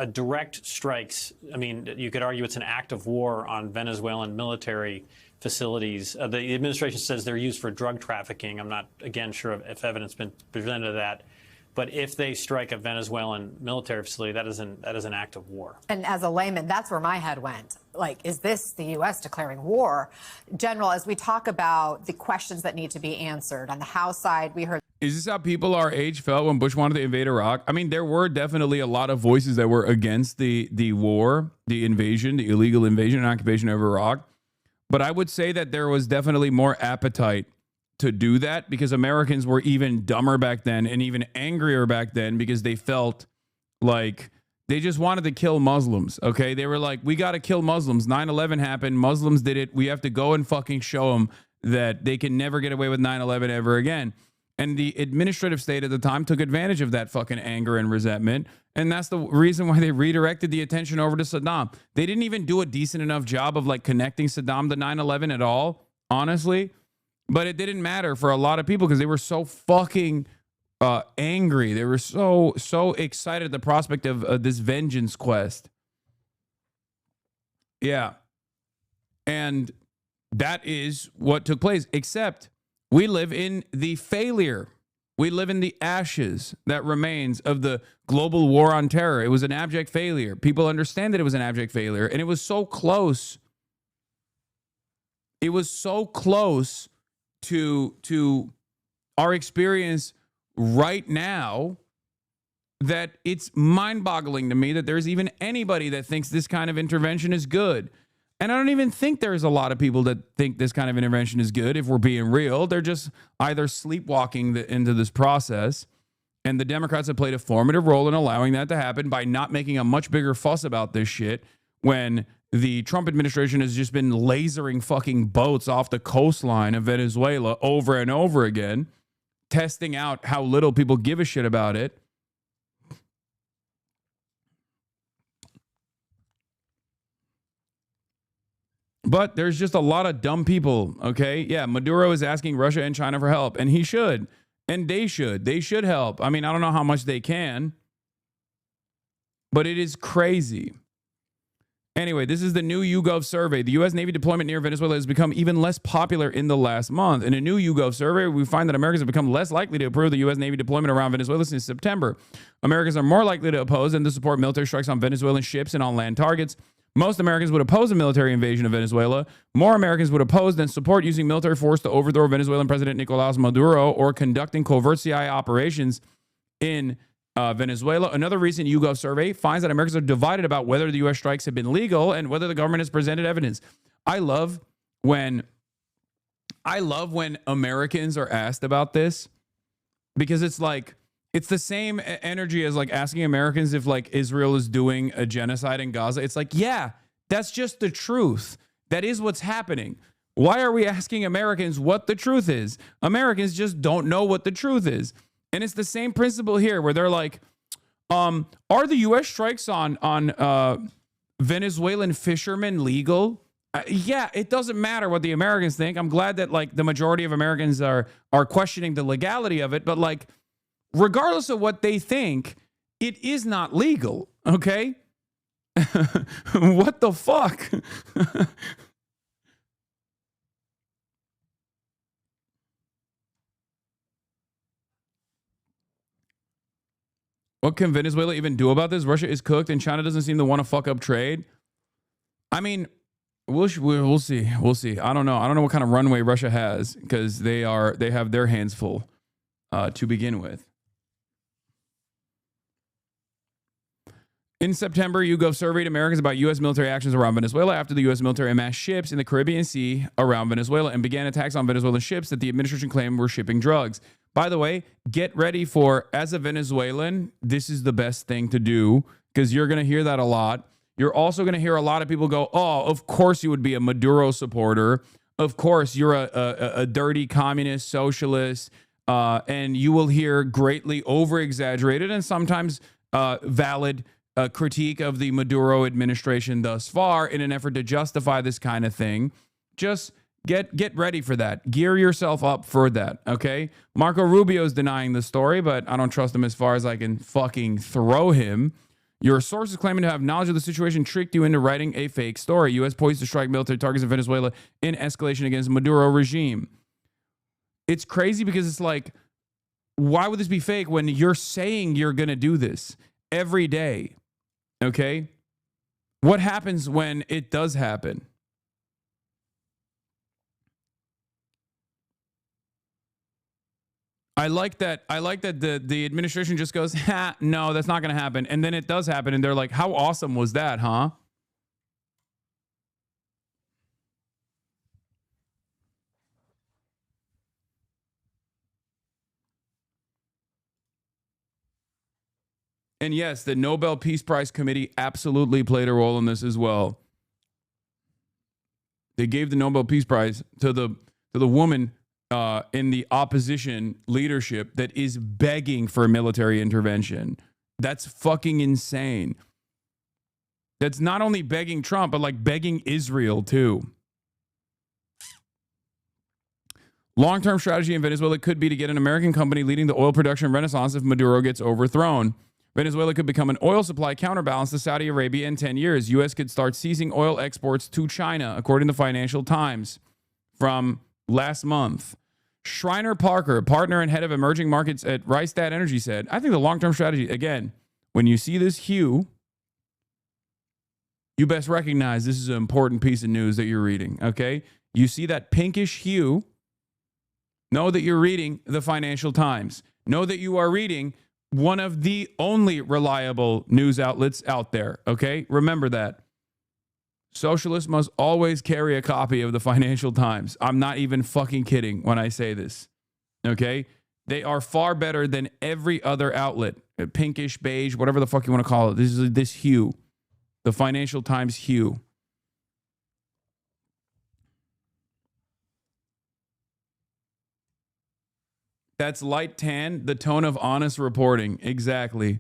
direct strikes. I mean, you could argue it's an act of war on Venezuelan military facilities. The administration says they're used for drug trafficking. I'm not, again, sure if evidence has been presented of that. But if they strike a Venezuelan military facility, that is an act of war. And as a layman, that's where my head went. Like, is this the U.S. declaring war? General, as we talk about the questions that need to be answered, on the House side, we heard... Is this how people our age felt when Bush wanted to invade Iraq? I mean, there were definitely a lot of voices that were against the war, the invasion, the illegal invasion and occupation of Iraq. But I would say that there was definitely more appetite to do that because Americans were even dumber back then and even angrier back then because they felt like they just wanted to kill Muslims, okay? They were like, we got to kill Muslims. 9/11 happened. Muslims did it. We have to go and fucking show them that they can never get away with 9/11 ever again. And the administrative state at the time took advantage of that fucking anger and resentment. And that's the reason why they redirected the attention over to Saddam. They didn't even do a decent enough job of like connecting Saddam to 9/11 at all, honestly. But it didn't matter for a lot of people because they were so fucking angry. They were so excited at the prospect of this vengeance quest. Yeah. And that is what took place, except we live in the failure. We live in the ashes that remains of the global war on terror. It was an abject failure. People understand that it was an abject failure. And it was so close. It was so close to our experience right now that it's mind-boggling to me that there's even anybody that thinks this kind of intervention is good. And I don't even think there's a lot of people that think this kind of intervention is good, if we're being real. They're just either sleepwalking into this process, and the Democrats have played a formative role in allowing that to happen by not making a much bigger fuss about this shit when the Trump administration has just been lasering fucking boats off the coastline of Venezuela over and over again, testing out how little people give a shit about it. But there's just a lot of dumb people, okay? Yeah, Maduro is asking Russia and China for help, and he should. And they should. They should help. I mean, I don't know how much they can, but it is crazy. Anyway, this is the new YouGov survey. The U.S. Navy deployment near Venezuela has become even less popular in the last month. In a new YouGov survey, we find that Americans have become less likely to approve the U.S. Navy deployment around Venezuela since September. Americans are more likely to oppose and to support military strikes on Venezuelan ships and on land targets. Most Americans would oppose a military invasion of Venezuela. More Americans would oppose than support using military force to overthrow Venezuelan President Nicolás Maduro or conducting covert CIA operations in Venezuela. Another recent YouGov survey finds that Americans are divided about whether the U.S. strikes have been legal and whether the government has presented evidence. I love when Americans are asked about this because it's like, it's the same energy as like asking Americans if like Israel is doing a genocide in Gaza. It's like, yeah, that's just the truth. That is what's happening. Why are we asking Americans what the truth is? Americans just don't know what the truth is. And it's the same principle here where they're like, are the U.S. strikes on Venezuelan fishermen legal? Yeah, it doesn't matter what the Americans think. I'm glad that like the majority of Americans are questioning the legality of it. But like, regardless of what they think, it is not legal. Okay? What the fuck? What can Venezuela even do about this? Russia is cooked and China doesn't seem to want to fuck up trade. I mean, we'll see. We'll see. I don't know. I don't know what kind of runway Russia has because they have their hands full. to begin with. In September, YouGov surveyed Americans about U.S. military actions around Venezuela after the U.S. military amassed ships in the Caribbean Sea around Venezuela and began attacks on Venezuelan ships that the administration claimed were shipping drugs. By the way, get ready for, as a Venezuelan, this is the best thing to do because you're going to hear that a lot. You're also going to hear a lot of people go, oh, of course you would be a Maduro supporter. Of course you're a dirty communist socialist. And you will hear greatly over-exaggerated and sometimes valid critique of the Maduro administration thus far in an effort to justify this kind of thing. Just get ready for that. Gear yourself up for that, okay? Marco Rubio's denying the story, but I don't trust him as far as I can fucking throw him. Your sources claiming to have knowledge of the situation tricked you into writing a fake story. U.S. poised to strike military targets in Venezuela in escalation against Maduro regime. It's crazy because it's like, why would this be fake when you're saying you're going to do this every day? Okay? What happens when it does happen? I like that the administration just goes, ha, no, that's not going to happen. And then it does happen. And they're like, how awesome was that, huh? And yes, the Nobel Peace Prize Committee absolutely played a role in this as well. They gave the Nobel Peace Prize to the woman in the opposition leadership that is begging for military intervention. That's fucking insane. That's not only begging Trump, but like begging Israel too. Long-term strategy in Venezuela could be to get an American company leading the oil production renaissance if Maduro gets overthrown. Venezuela could become an oil supply counterbalance to Saudi Arabia in 10 years. U.S. could start ceasing oil exports to China, according to Financial Times from last month. Shriner Parker, partner and head of emerging markets at Rystad Energy, said, I think the long-term strategy, again, when you see this hue, you best recognize this is an important piece of news that you're reading, okay? You see that pinkish hue, know that you're reading the Financial Times. Know that you are reading one of the only reliable news outlets out there, okay? Remember that. Socialists must always carry a copy of the Financial Times. I'm not even fucking kidding when I say this, okay? They are far better than every other outlet. Pinkish, beige, whatever the fuck you want to call it. This is this hue. The Financial Times hue. That's light tan, the tone of honest reporting. Exactly.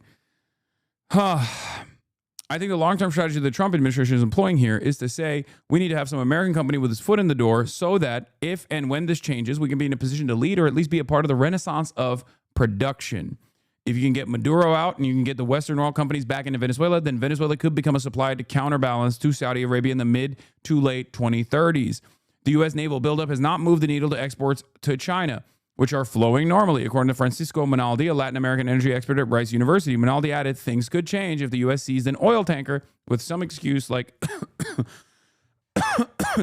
I think the long-term strategy the Trump administration is employing here is to say we need to have some American company with its foot in the door so that if and when this changes, we can be in a position to lead or at least be a part of the renaissance of production. If you can get Maduro out and you can get the Western oil companies back into Venezuela, then Venezuela could become a supply to counterbalance to Saudi Arabia in the mid to late 2030s. The U.S. naval buildup has not moved the needle to exports to China, which are flowing normally, according to Francisco Minaldi, a Latin American energy expert at Rice University. Minaldi added, things could change if the U.S. seized an oil tanker with some excuse like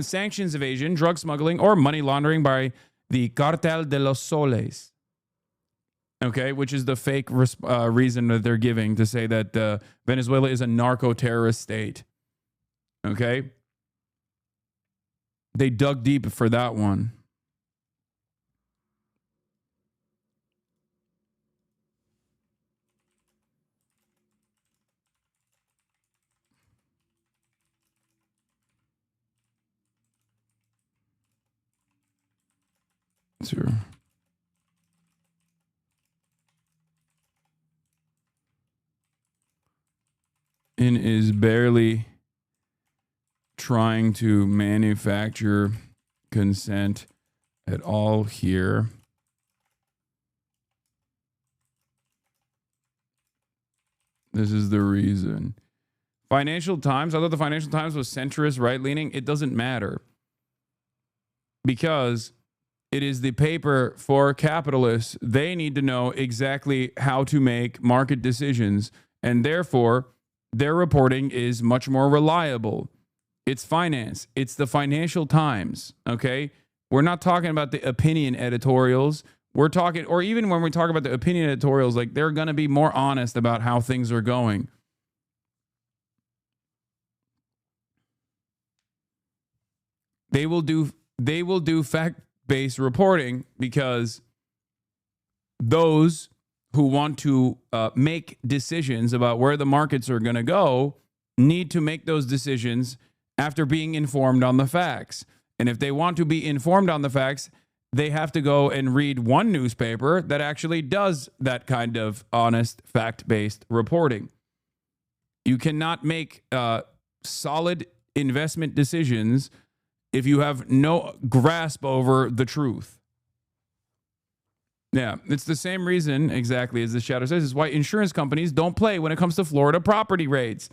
sanctions evasion, drug smuggling, or money laundering by the Cartel de los Soles. Okay, which is the fake reason that they're giving to say that Venezuela is a narco-terrorist state. Okay? They dug deep for that one. Sure. And is barely trying to manufacture consent at all here. This is the reason. Financial Times, I thought the Financial Times was centrist, right-leaning. It doesn't matter. Because it is the paper for capitalists. They need to know exactly how to make market decisions, and therefore their reporting is much more reliable. It's finance. It's the Financial Times, okay? We're not talking about the opinion editorials. we're talking, or even when we talk about the opinion editorials, like they're going to be more honest about how things are going. They will do fact-based reporting because those who want to make decisions about where the markets are going to go need to make those decisions after being informed on the facts. And if they want to be informed on the facts, they have to go and read one newspaper that actually does that kind of honest, fact-based reporting. You cannot make solid investment decisions if you have no grasp over the truth. Yeah, it's the same reason, exactly as the shadow says, is why insurance companies don't play when it comes to Florida property rates.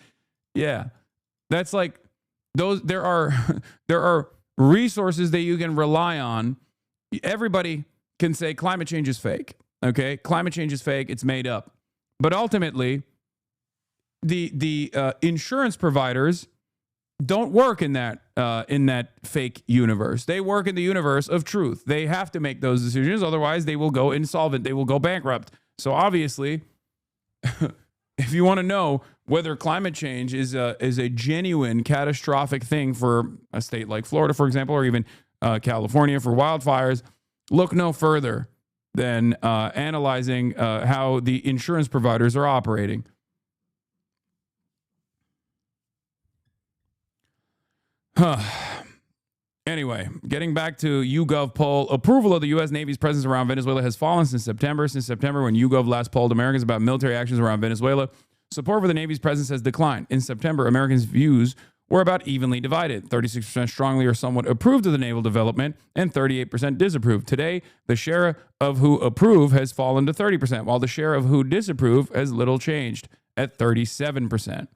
Yeah, that's like those. There are resources that you can rely on. Everybody can say climate change is fake. Okay, climate change is fake. It's made up. But ultimately, the insurance providers don't work in that fake universe. They work in the universe of truth. They have to make those decisions, otherwise they will go insolvent. They will go bankrupt. So obviously, if you want to know whether climate change is a genuine catastrophic thing for a state like Florida, for example, or even California for wildfires, look no further than analyzing how the insurance providers are operating. Anyway, getting back to YouGov poll, approval of the U.S. Navy's presence around Venezuela has fallen since September. Since September, when YouGov last polled Americans about military actions around Venezuela, support for the Navy's presence has declined. In September, Americans' views were about evenly divided. 36% strongly or somewhat approved of the naval development, and 38% disapproved. Today, the share of who approve has fallen to 30%, while the share of who disapprove has little changed at 37%.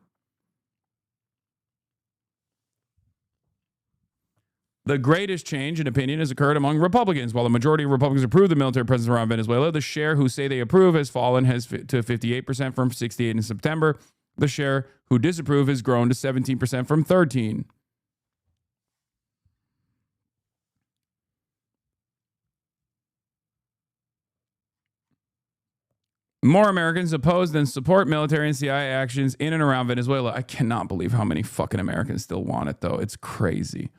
The greatest change in opinion has occurred among Republicans. While the majority of Republicans approve the military presence around Venezuela, the share who say they approve has fallen to 58% from 68% in September. The share who disapprove has grown to 17% from 13%. More Americans oppose than support military and CIA actions in and around Venezuela. I cannot believe how many fucking Americans still want it, though. It's crazy.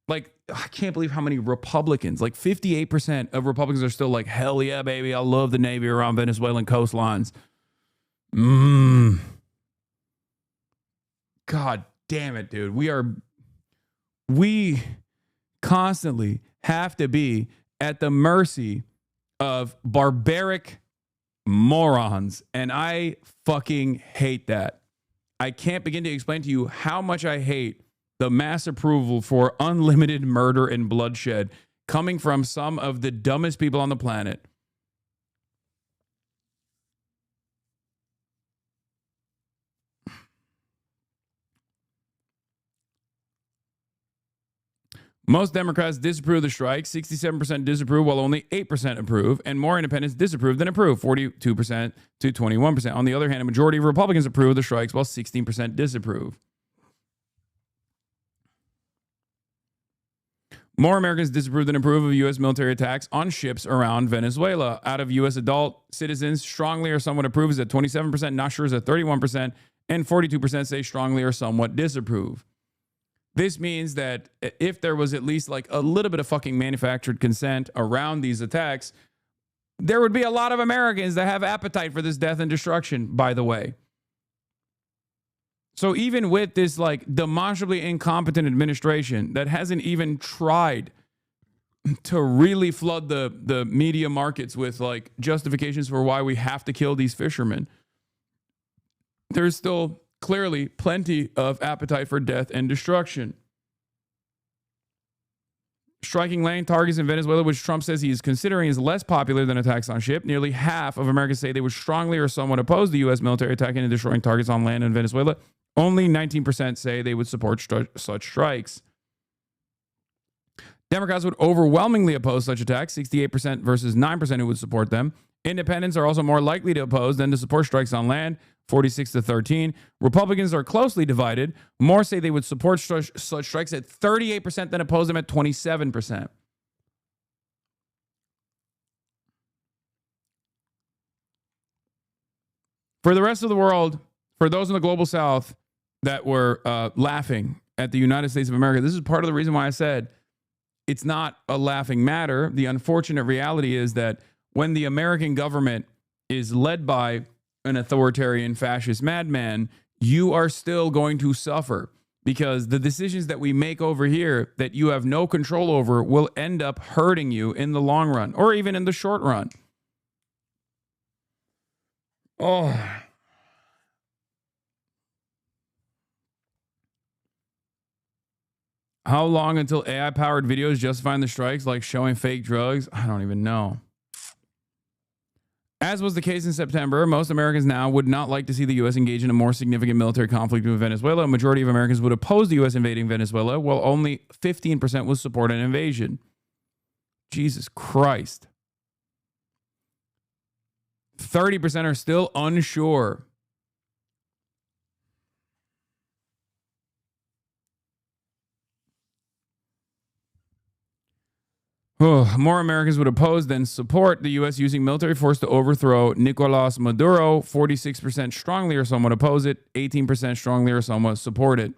Like, I can't believe how many Republicans, like 58% of Republicans are still like, hell yeah, baby, I love the Navy around Venezuelan coastlines. God damn it, dude. We constantly have to be at the mercy of barbaric morons, and I fucking hate that. I can't begin to explain to you how much I hate the mass approval for unlimited murder and bloodshed coming from some of the dumbest people on the planet. Most Democrats disapprove of the strike. 67% disapprove, while only 8% approve, and more independents disapprove than approve, 42% to 21%. On the other hand, a majority of Republicans approve of the strikes, while 16% disapprove. More Americans disapprove than approve of U.S. military attacks on ships around Venezuela. Out of U.S. adult citizens, strongly or somewhat approve is at 27%, not sure is at 31%, and 42% say strongly or somewhat disapprove. This means that if there was at least like a little bit of fucking manufactured consent around these attacks, there would be a lot of Americans that have appetite for this death and destruction, by the way. So even with this like demonstrably incompetent administration that hasn't even tried to really flood the media markets with like justifications for why we have to kill these fishermen, there's still clearly plenty of appetite for death and destruction. Striking land targets in Venezuela, which Trump says he is considering, is less popular than attacks on ship. Nearly half of Americans say they would strongly or somewhat oppose the U.S. military attacking and destroying targets on land in Venezuela. Only 19% say they would support such strikes. Democrats would overwhelmingly oppose such attacks, 68% versus 9% who would support them. Independents are also more likely to oppose than to support strikes on land, 46 to 13. Republicans are closely divided. More say they would support such strikes at 38% than oppose them at 27%. For the rest of the world, for those in the global south that were laughing at the United States of America, this is part of the reason why I said it's not a laughing matter. The unfortunate reality is that when the American government is led by an authoritarian fascist madman, you are still going to suffer, because the decisions that we make over here that you have no control over will end up hurting you in the long run, or even in the short run. Oh. How long until AI-powered videos justifying the strikes, like showing fake drugs? I don't even know. As was the case in September, most Americans now would not like to see the U.S. engage in a more significant military conflict with Venezuela. A majority of Americans would oppose the U.S. invading Venezuela, while only 15% would support an invasion. Jesus Christ. 30% are still unsure. More Americans would oppose than support the U.S. using military force to overthrow Nicolas Maduro. 46% strongly or somewhat oppose it. 18% strongly or somewhat support it.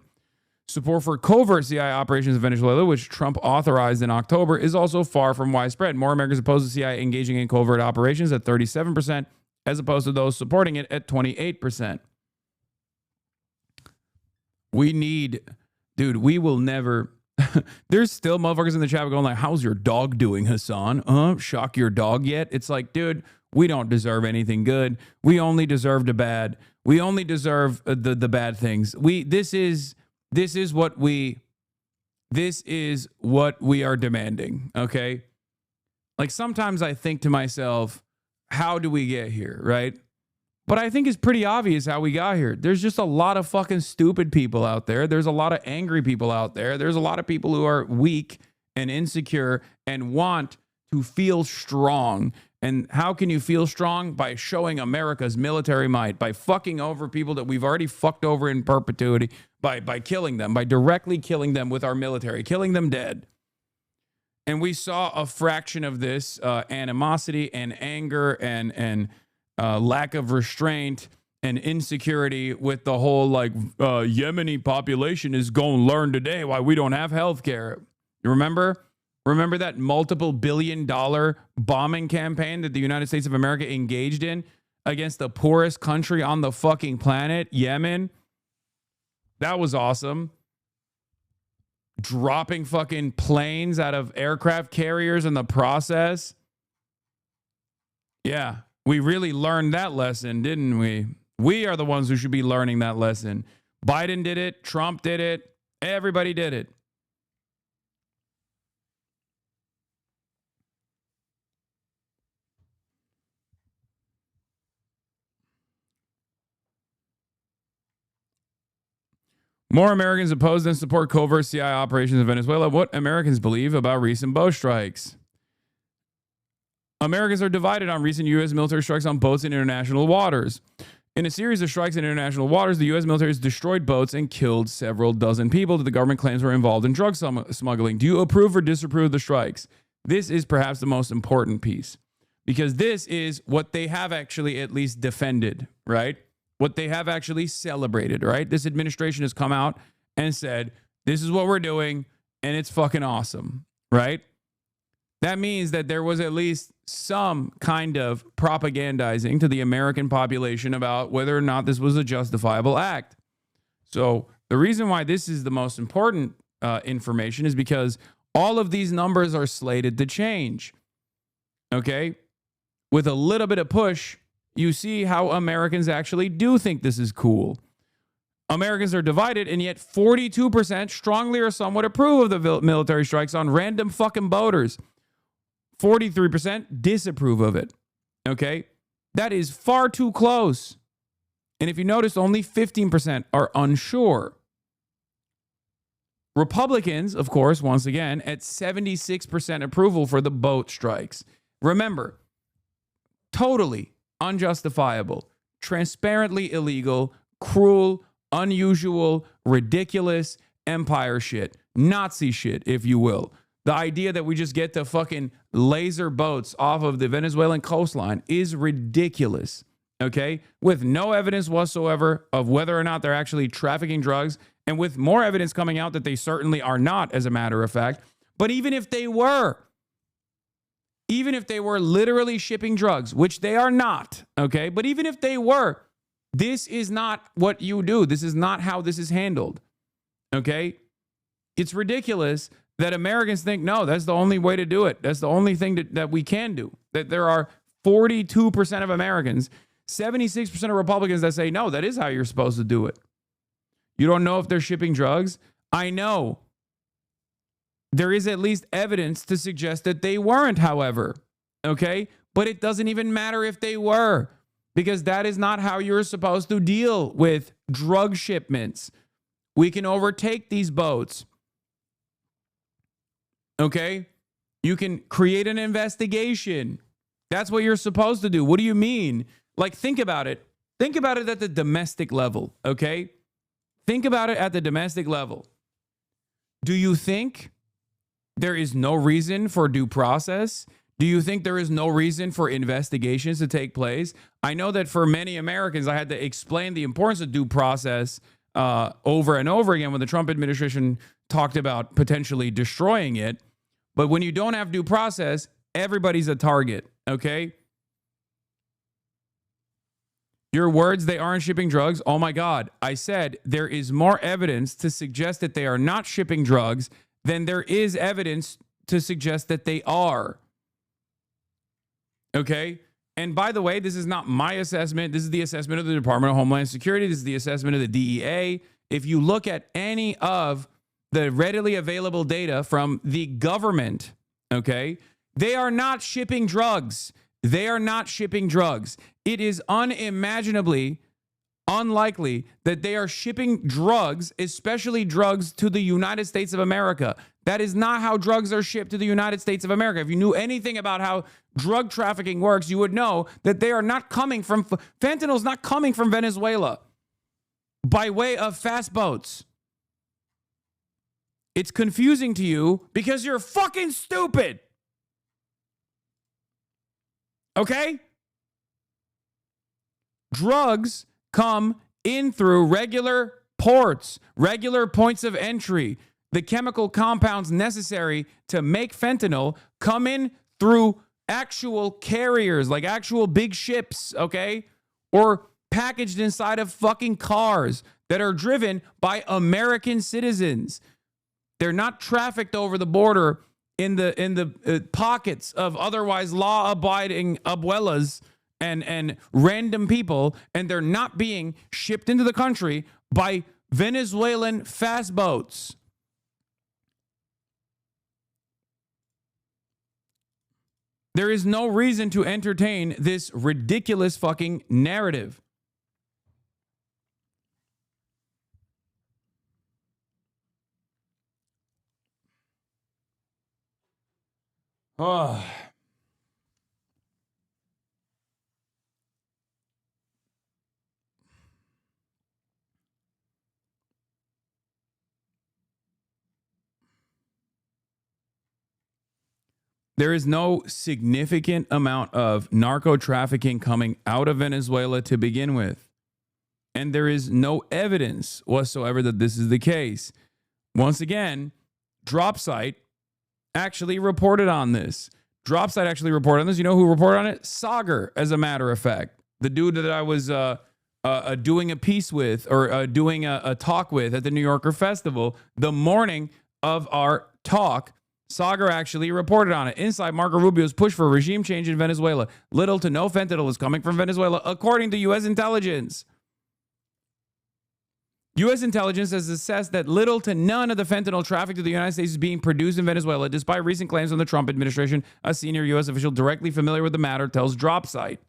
Support for covert CIA operations in Venezuela, which Trump authorized in October, is also far from widespread. More Americans oppose the CIA engaging in covert operations at 37%, as opposed to those supporting it at 28%. We need, dude, we will never... There's still motherfuckers in the chat going like, how's your dog doing, Hasan? Shock your dog yet? It's like, dude, we don't deserve anything good. We only deserve the bad. We only deserve the bad things. This is what we are demanding, okay? Like, sometimes I think to myself, how do we get here, right? But I think it's pretty obvious how we got here. There's just a lot of fucking stupid people out there. There's a lot of angry people out there. There's a lot of people who are weak and insecure and want to feel strong. And how can you feel strong? By showing America's military might, by fucking over people that we've already fucked over in perpetuity, by killing them, by directly killing them with our military, killing them dead. And we saw a fraction of this animosity and anger and lack of restraint and insecurity with the whole like Yemeni population is going to learn today why we don't have health care. You remember that multiple billion-dollar bombing campaign that the United States of America engaged in against the poorest country on the fucking planet, Yemen? That was awesome. Dropping fucking planes out of aircraft carriers in the process. Yeah. We really learned that lesson, didn't we? We are the ones who should be learning that lesson. Biden did it. Trump did it. Everybody did it. More Americans oppose than support covert CIA operations in Venezuela. What Americans believe about recent boat strikes. Americans are divided on recent U.S. military strikes on boats in international waters. In a series of strikes in international waters, the U.S. military has destroyed boats and killed several dozen people that the government claims were involved in drug smuggling. Do you approve or disapprove of the strikes? This is perhaps the most important piece, because this is what they have actually at least defended, right? What they have actually celebrated, right? This administration has come out and said, this is what we're doing, and it's fucking awesome, right? That means that there was at least some kind of propagandizing to the American population about whether or not this was a justifiable act. So the reason why this is the most important information is because all of these numbers are slated to change. Okay? With a little bit of push, you see how Americans actually do think this is cool. Americans are divided, and yet 42% strongly or somewhat approve of the military strikes on random fucking boaters. 43% disapprove of it. Okay? That is far too close. And if you notice, only 15% are unsure. Republicans, of course, once again, at 76% approval for the boat strikes. Remember, totally unjustifiable, transparently illegal, cruel, unusual, ridiculous, empire shit, Nazi shit, if you will. The idea that we just get to fucking laser boats off of the Venezuelan coastline is ridiculous. okay, with no evidence whatsoever of whether or not they're actually trafficking drugs, and with more evidence coming out that they certainly are not, as a matter of fact. But even if they were literally shipping drugs, which they are not, okay, but even if they were, this is not what you do. This is not how this is handled, okay? It's ridiculous that Americans think, no, that's the only way to do it. That's the only thing that we can do. That there are 42% of Americans, 76% of Republicans that say, no, that is how you're supposed to do it. You don't know if they're shipping drugs? I know. There is at least evidence to suggest that they weren't, however. Okay? But it doesn't even matter if they were, because that is not how you're supposed to deal with drug shipments. We can overtake these boats. Okay? You can create an investigation. That's what you're supposed to do. What do you mean? Like, think about it. Think about it at the domestic level, okay? Think about it at the domestic level. Do you think there is no reason for due process? Do you think there is no reason for investigations to take place? I know that for many Americans, I had to explain the importance of due process over and over again when the Trump administration talked about potentially destroying it. But when you don't have due process, everybody's a target, okay? Your words, they aren't shipping drugs. Oh my God. I said there is more evidence to suggest that they are not shipping drugs than there is evidence to suggest that they are. Okay? And by the way, this is not my assessment. This is the assessment of the Department of Homeland Security. This is the assessment of the DEA. If you look at any of the readily available data from the government, okay, they are not shipping drugs. They are not shipping drugs. It is unimaginably unlikely that they are shipping drugs, especially drugs to the United States of America. That is not how drugs are shipped to the United States of America. If you knew anything about how drug trafficking works, you would know that they are not coming from, fentanyl is not coming from Venezuela by way of fast boats. It's confusing to you because you're fucking stupid. Okay? Drugs come in through regular ports, regular points of entry. The chemical compounds necessary to make fentanyl come in through actual carriers, like actual big ships, okay? Or packaged inside of fucking cars that are driven by American citizens. They're not trafficked over the border in the pockets of otherwise law-abiding abuelas and random people, and they're not being shipped into the country by Venezuelan fast boats. There is no reason to entertain this ridiculous fucking narrative. Oh. There is no significant amount of narco trafficking coming out of Venezuela to begin with. And there is no evidence whatsoever that this is the case. Once again, DropSite actually reported on this. DropSite actually reported on this. You know who reported on it? Sagar, as a matter of fact. The dude that I was doing a piece with, or doing a talk with at the New Yorker Festival, the morning of our talk, Sagar actually reported on it. Inside Marco Rubio's push for regime change in Venezuela. Little to no fentanyl is coming from Venezuela, according to U.S. intelligence. U.S. intelligence has assessed that little to none of the fentanyl trafficked to the United States is being produced in Venezuela, despite recent claims from the Trump administration. A senior U.S. official directly familiar with the matter tells DropSite.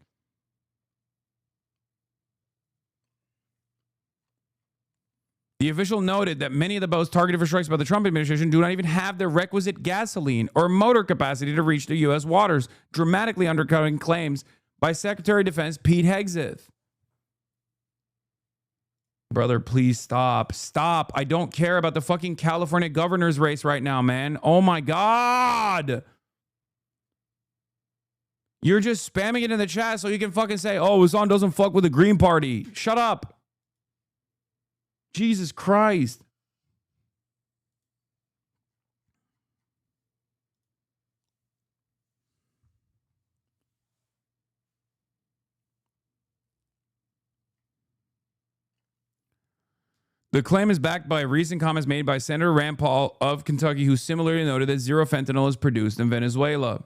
The official noted that many of the boats targeted for strikes by the Trump administration do not even have the requisite gasoline or motor capacity to reach the U.S. waters, dramatically undercutting claims by Secretary of Defense Pete Hegseth. Brother, please stop. Stop. I don't care about the fucking California governor's race right now, man. Oh my God. You're just spamming it in the chat so you can fucking say, oh, Hasan doesn't fuck with the Green Party. Shut up. Jesus Christ. The claim is backed by recent comments made by Senator Rand Paul of Kentucky, who similarly noted that zero fentanyl is produced in Venezuela.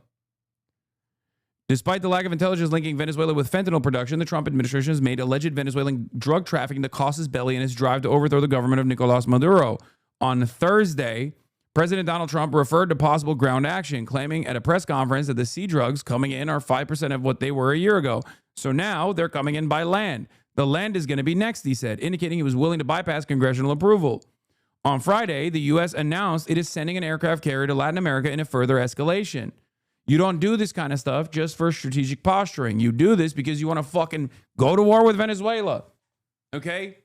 Despite the lack of intelligence linking Venezuela with fentanyl production, the Trump administration has made alleged Venezuelan drug trafficking the cost belly in its drive to overthrow the government of Nicolas Maduro. On Thursday, President Donald Trump referred to possible ground action, claiming at a press conference that the sea drugs coming in are 5% of what they were a year ago. So now they're coming in by land. The land is going to be next, he said, indicating he was willing to bypass congressional approval. On Friday, the U.S. announced it is sending an aircraft carrier to Latin America in a further escalation. You don't do this kind of stuff just for strategic posturing. You do this because you want to fucking go to war with Venezuela. Okay?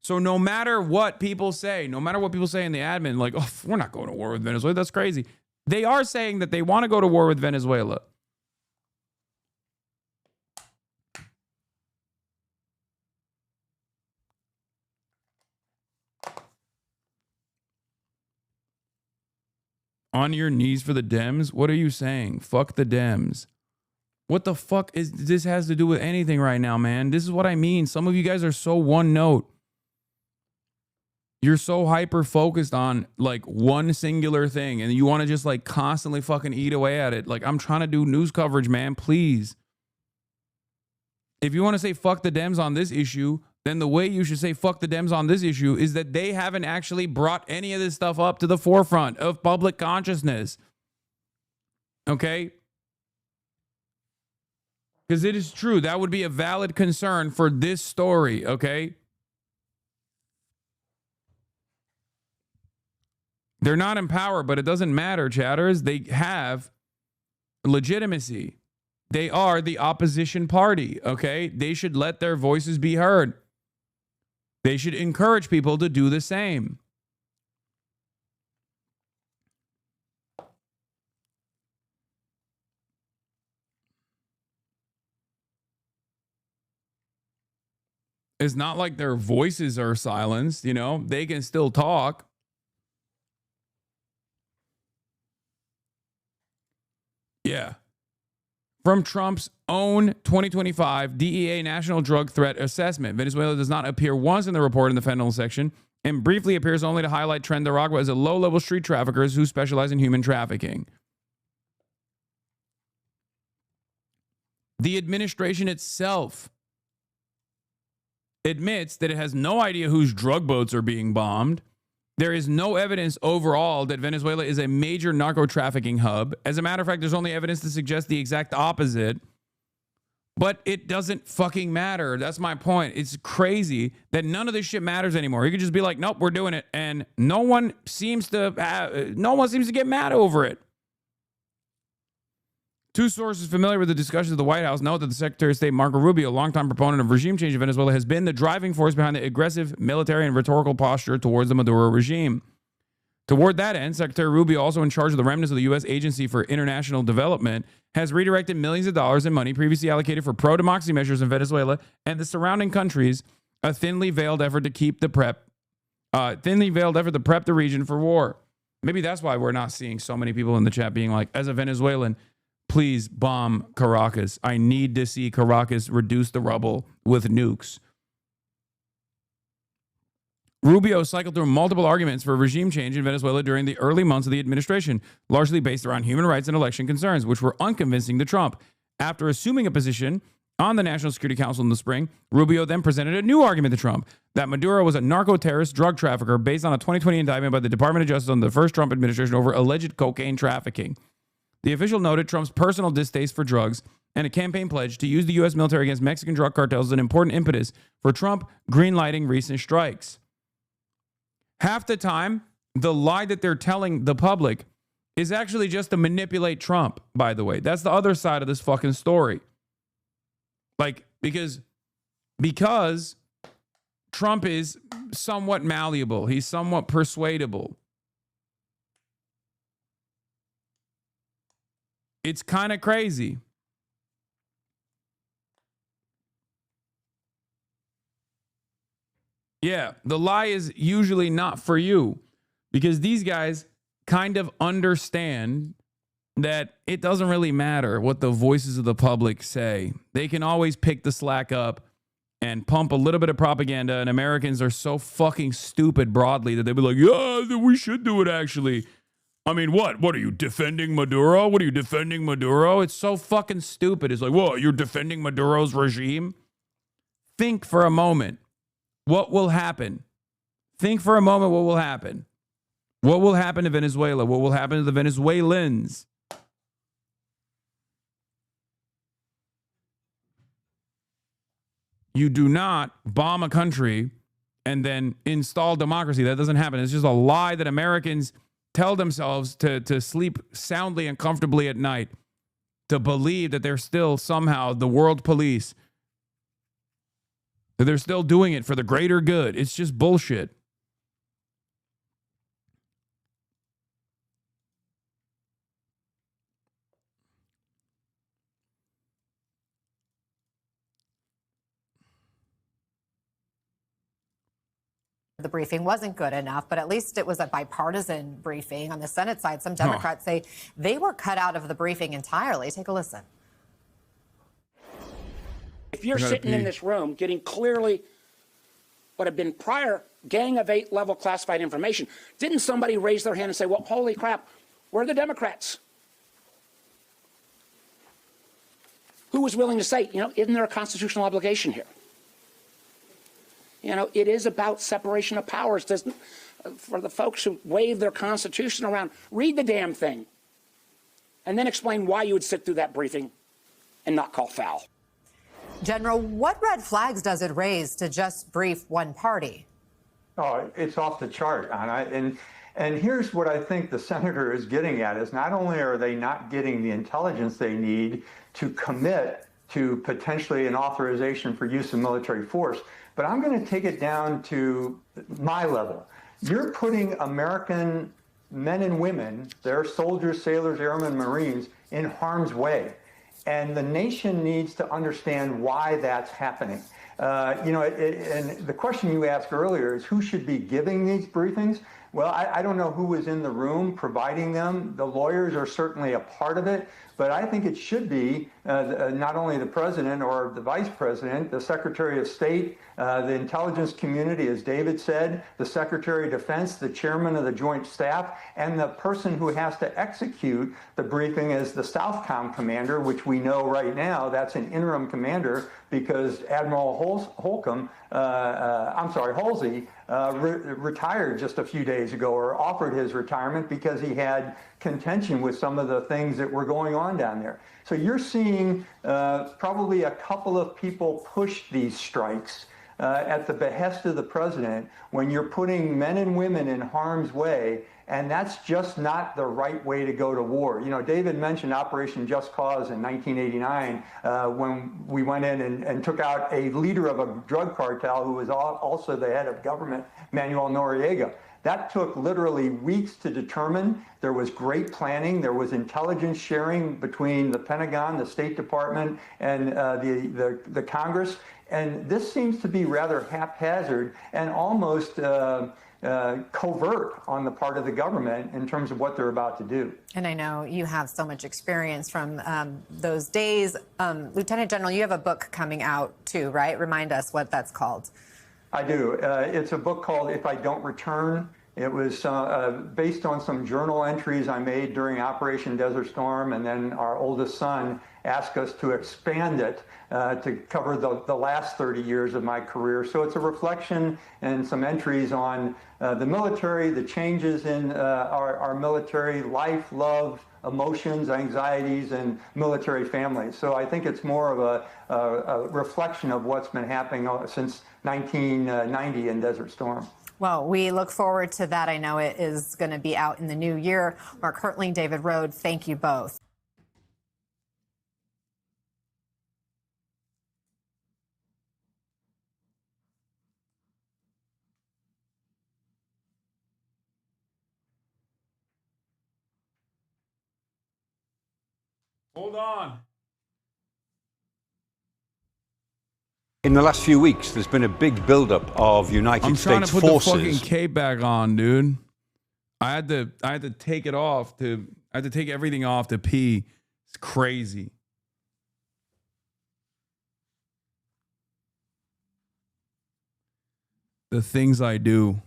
So no matter what people say, in the admin, like, oh, we're not going to war with Venezuela. That's crazy. They are saying that they want to go to war with Venezuela. On your knees for the Dems? What are you saying? Fuck the Dems. What the fuck is this has to do with anything right now, man? This is what I mean. Some of you guys are so one note. You're so hyper focused on like one singular thing and you want to just like constantly fucking eat away at it. Like, I'm trying to do news coverage, man. Please. If you want to say fuck the Dems on this issue, then the way you should say fuck the Dems on this issue is that they haven't actually brought any of this stuff up to the forefront of public consciousness. Okay? Because it is true. That would be a valid concern for this story, okay? They're not in power, but it doesn't matter, chatters. They have legitimacy. They are the opposition party, okay? They should let their voices be heard. They should encourage people to do the same. It's not like their voices are silenced, you know? They can still talk. Yeah. From Trump's own 2025 DEA National Drug Threat Assessment, Venezuela does not appear once in the report in the fentanyl section and briefly appears only to highlight Trinidad as a low-level street traffickers who specialize in human trafficking. The administration itself admits that it has no idea whose drug boats are being bombed. There is no evidence overall that Venezuela is a major narco-trafficking hub. As a matter of fact, there's only evidence to suggest the exact opposite. But it doesn't fucking matter. That's my point. It's crazy that none of this shit matters anymore. You could just be like, nope, we're doing it. And no one seems to get mad over it. Two sources familiar with the discussions of the White House note that the Secretary of State, Marco Rubio, a longtime proponent of regime change in Venezuela, has been the driving force behind the aggressive military and rhetorical posture towards the Maduro regime. Toward that end, Secretary Rubio, also in charge of the remnants of the U.S. Agency for International Development, has redirected millions of dollars in money previously allocated for pro-democracy measures in Venezuela and the surrounding countries, a thinly veiled effort to prep the region for war. Maybe that's why we're not seeing so many people in the chat being like, as a Venezuelan, please bomb Caracas. I need to see Caracas reduce the rubble with nukes. Rubio cycled through multiple arguments for regime change in Venezuela during the early months of the administration, largely based around human rights and election concerns, which were unconvincing to Trump. After assuming a position on the National Security Council in the spring, Rubio then presented a new argument to Trump, that Maduro was a narco-terrorist drug trafficker based on a 2020 indictment by the Department of Justice under the first Trump administration over alleged cocaine trafficking. The official noted Trump's personal distaste for drugs and a campaign pledge to use the U.S. military against Mexican drug cartels as an important impetus for Trump greenlighting recent strikes. Half the time, the lie that they're telling the public is actually just to manipulate Trump, by the way. That's the other side of this fucking story. Like, because Trump is somewhat malleable. He's somewhat persuadable. It's kind of crazy. Yeah, the lie is usually not for you because these guys kind of understand that it doesn't really matter what the voices of the public say. They can always pick the slack up and pump a little bit of propaganda, and Americans are so fucking stupid broadly that they'll be like, yeah, we should do it actually. I mean, what? What are you defending Maduro? What are you defending Maduro? It's so fucking stupid. It's like, what? You're defending Maduro's regime? Think for a moment. What will happen? Think for a moment what will happen. What will happen to Venezuela? What will happen to the Venezuelans? You do not bomb a country and then install democracy. That doesn't happen. It's just a lie that Americans tell themselves to sleep soundly and comfortably at night, to believe that they're still somehow the world police, that they're still doing it for the greater good. It's just bullshit. The briefing wasn't good enough, but at least it was a bipartisan briefing. On the Senate side, some Democrats say they were cut out of the briefing entirely. Take a listen. If you're sitting in this room getting clearly what have been prior Gang of Eight level classified information, didn't somebody raise their hand and say, well, holy crap, where are the Democrats? Who was willing to say, isn't there a constitutional obligation here? It is about separation of powers. For the folks who wave their Constitution around, read the damn thing and then explain why you would sit through that briefing and not call foul. General, what red flags does it raise to just brief one party? Oh, it's off the chart, Anna. And here's what I think the senator is getting at is not only are they not getting the intelligence they need to commit to potentially an authorization for use of military force, but I'm going to take it down to my level. You're putting American men and women, their soldiers, sailors, airmen, Marines, in harm's way. And the nation needs to understand why that's happening. And the question you asked earlier is who should be giving these briefings? Well, I don't know who was in the room providing them. The lawyers are certainly a part of it, but I think it should be not only the president or the vice president, the Secretary of State, the intelligence community, as David said, the Secretary of Defense, the chairman of the Joint Staff, and the person who has to execute the briefing is the Southcom commander, which we know right now that's an interim commander because Admiral Halsey retired just a few days ago or offered his retirement because he had contention with some of the things that were going on down there. So you're seeing probably a couple of people push these strikes at the behest of the president when you're putting men and women in harm's way, and that's just not the right way to go to war. David mentioned Operation Just Cause in 1989 when we went in and took out a leader of a drug cartel who was also the head of government, Manuel Noriega. That took literally weeks to determine. There was great planning. There was intelligence sharing between the Pentagon, the State Department, and the Congress. And this seems to be rather haphazard and almost covert on the part of the government in terms of what they're about to do. And I know you have so much experience from those days. Lieutenant General, you have a book coming out too, right? Remind us what that's called. I do. It's a book called If I Don't Return. It was based on some journal entries I made during Operation Desert Storm, and then our oldest son asked us to expand it to cover the last 30 years of my career. So it's a reflection and some entries on the military, the changes in our military life, love, emotions, anxieties, and military families. So I think it's more of a reflection of what's been happening since 1990 in Desert Storm. Well, we look forward to that. I know it is going to be out in the new year. Mark Hertling, David Rode, thank you both. Hold on. In the last few weeks, there's been a big buildup of United I'm trying States to put forces. the fucking cape back on, dude. I had to take it off I had to take everything off to pee. It's crazy. The things I do.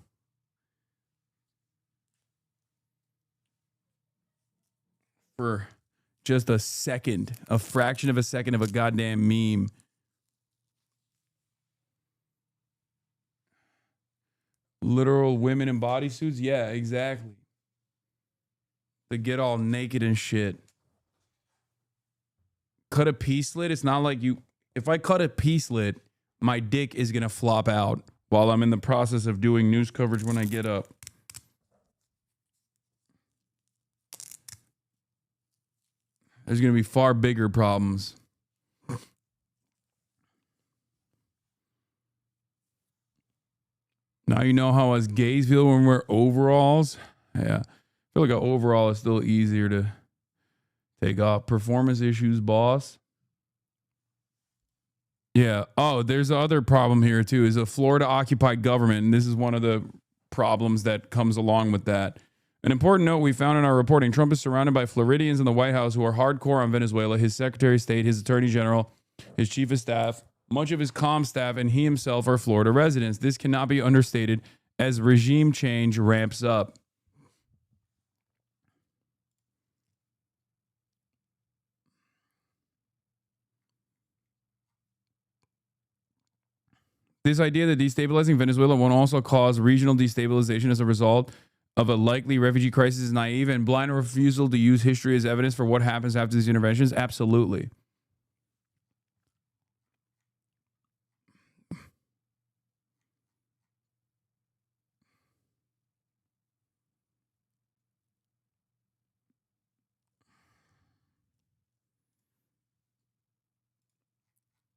For just a second, a fraction of a second of a goddamn meme. Literal women in bodysuits? Yeah, exactly. They get all naked and shit. Cut a pea slit. It's not like you. If I cut a pea slit, my dick is going to flop out while I'm in the process of doing news coverage when I get up. There's going to be far bigger problems. Now you know how us gays feel when we're overalls. Yeah. I feel like an overall is still easier to take off. Performance issues, boss. Yeah. Oh, there's the other problem here too, is a Florida occupied government. And this is one of the problems that comes along with that. An important note we found in our reporting: Trump is surrounded by Floridians in the White House who are hardcore on Venezuela. His Secretary of State, his Attorney General, his Chief of Staff, much of his comm staff, and he himself are Florida residents. This cannot be understated as regime change ramps up. This idea that destabilizing Venezuela won't also cause regional destabilization as a result of a likely refugee crisis is naive and blind refusal to use history as evidence for what happens after these interventions. Absolutely.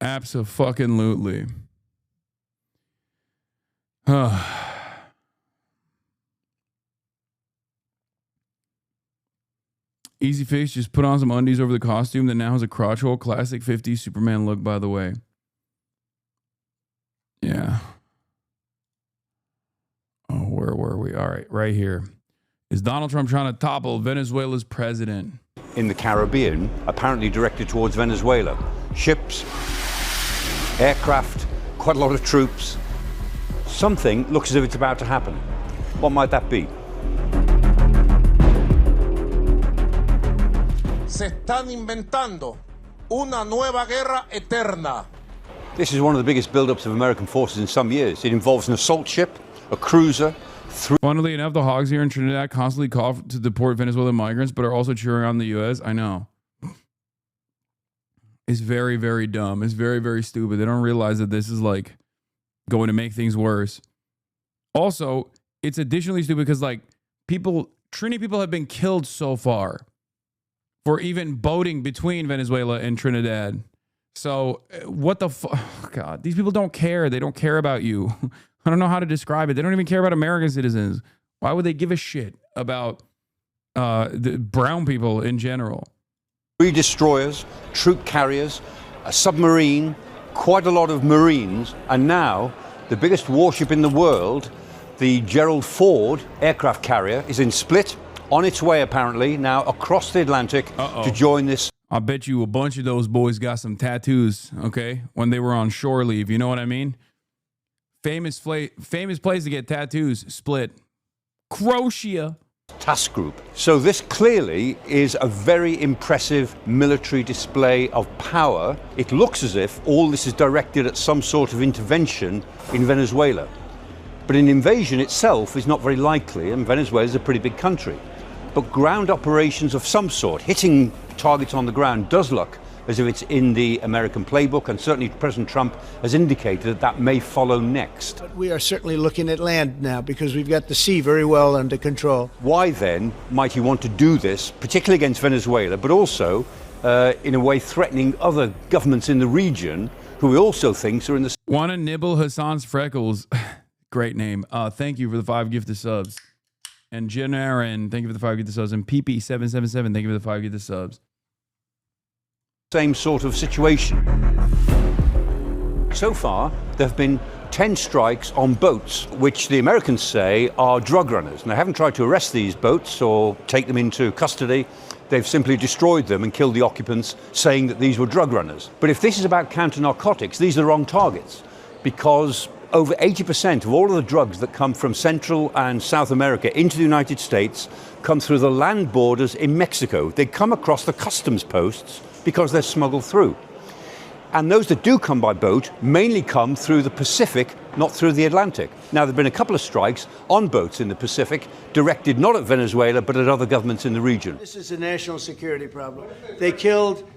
Abso-fucking-lutely. Easy fix, just put on some undies over the costume that now has a crotch hole. Classic 50s Superman look, by the way. Yeah. Oh, where were we? All right, right here. Is Donald Trump trying to topple Venezuela's president? In the Caribbean, apparently directed towards Venezuela. Ships, aircraft, quite a lot of troops. Something looks as if it's about to happen. What might that be? Se están inventando una nueva guerra eterna. This is one of the biggest buildups of American forces in some years. It involves an assault ship, a cruiser. Funnily enough, the hogs here in Trinidad constantly call to deport Venezuelan migrants, but are also cheering on the U.S. I know. It's very, very dumb. It's very, very stupid. They don't realize that this is like going to make things worse. Also, it's additionally stupid because like Trini people have been killed so far for even boating between Venezuela and Trinidad. So what the fuck? Oh, God, these people don't care. They don't care about you. I don't know how to describe it. They don't even care about American citizens. Why would they give a shit about the brown people in general? 3 destroyers, troop carriers, a submarine, quite a lot of Marines, and now the biggest warship in the world, the Gerald Ford aircraft carrier, is in Split, on its way apparently now across the Atlantic to join this. I bet you a bunch of those boys got some tattoos, okay, when they were on shore leave. You know what I mean? Famous place to get tattoos, Split. Croatia. Task group. So this clearly is a very impressive military display of power. It looks as if all this is directed at some sort of intervention in Venezuela. But an invasion itself is not very likely, and Venezuela is a pretty big country. But ground operations of some sort, hitting targets on the ground, does look as if it's in the American playbook, and certainly President Trump has indicated that that may follow next. But we are certainly looking at land now because we've got the sea very well under control. Why then might he want to do this, particularly against Venezuela, but also in a way threatening other governments in the region who he also thinks are in the... Wanna nibble Hasan's freckles. Great name. Thank you for the 5 gifted subs. And Jen Aaron, thank you for the 5 gifted subs. And PP777, thank you for the 5 gifted subs. Same sort of situation. So far, there have been 10 strikes on boats, which the Americans say are drug runners. And they haven't tried to arrest these boats or take them into custody. They've simply destroyed them and killed the occupants, saying that these were drug runners. But if this is about counter-narcotics, these are the wrong targets, because over 80% of all of the drugs that come from Central and South America into the United States come through the land borders in Mexico. They come across the customs posts because they're smuggled through. And those that do come by boat mainly come through the Pacific, not through the Atlantic. Now, there have been a couple of strikes on boats in the Pacific, directed not at Venezuela, but at other governments in the region. This is a national security problem. They killed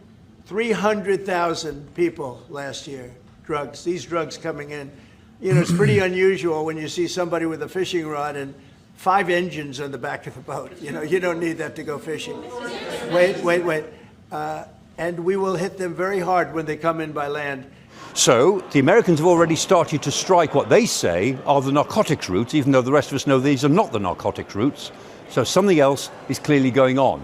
300,000 people last year, drugs, these drugs coming in. You know, it's pretty unusual when you see somebody with a fishing rod and 5 engines on the back of the boat. You know, you don't need that to go fishing. Wait. And we will hit them very hard when they come in by land. So the Americans have already started to strike what they say are the narcotics routes, even though the rest of us know these are not the narcotics routes. So something else is clearly going on.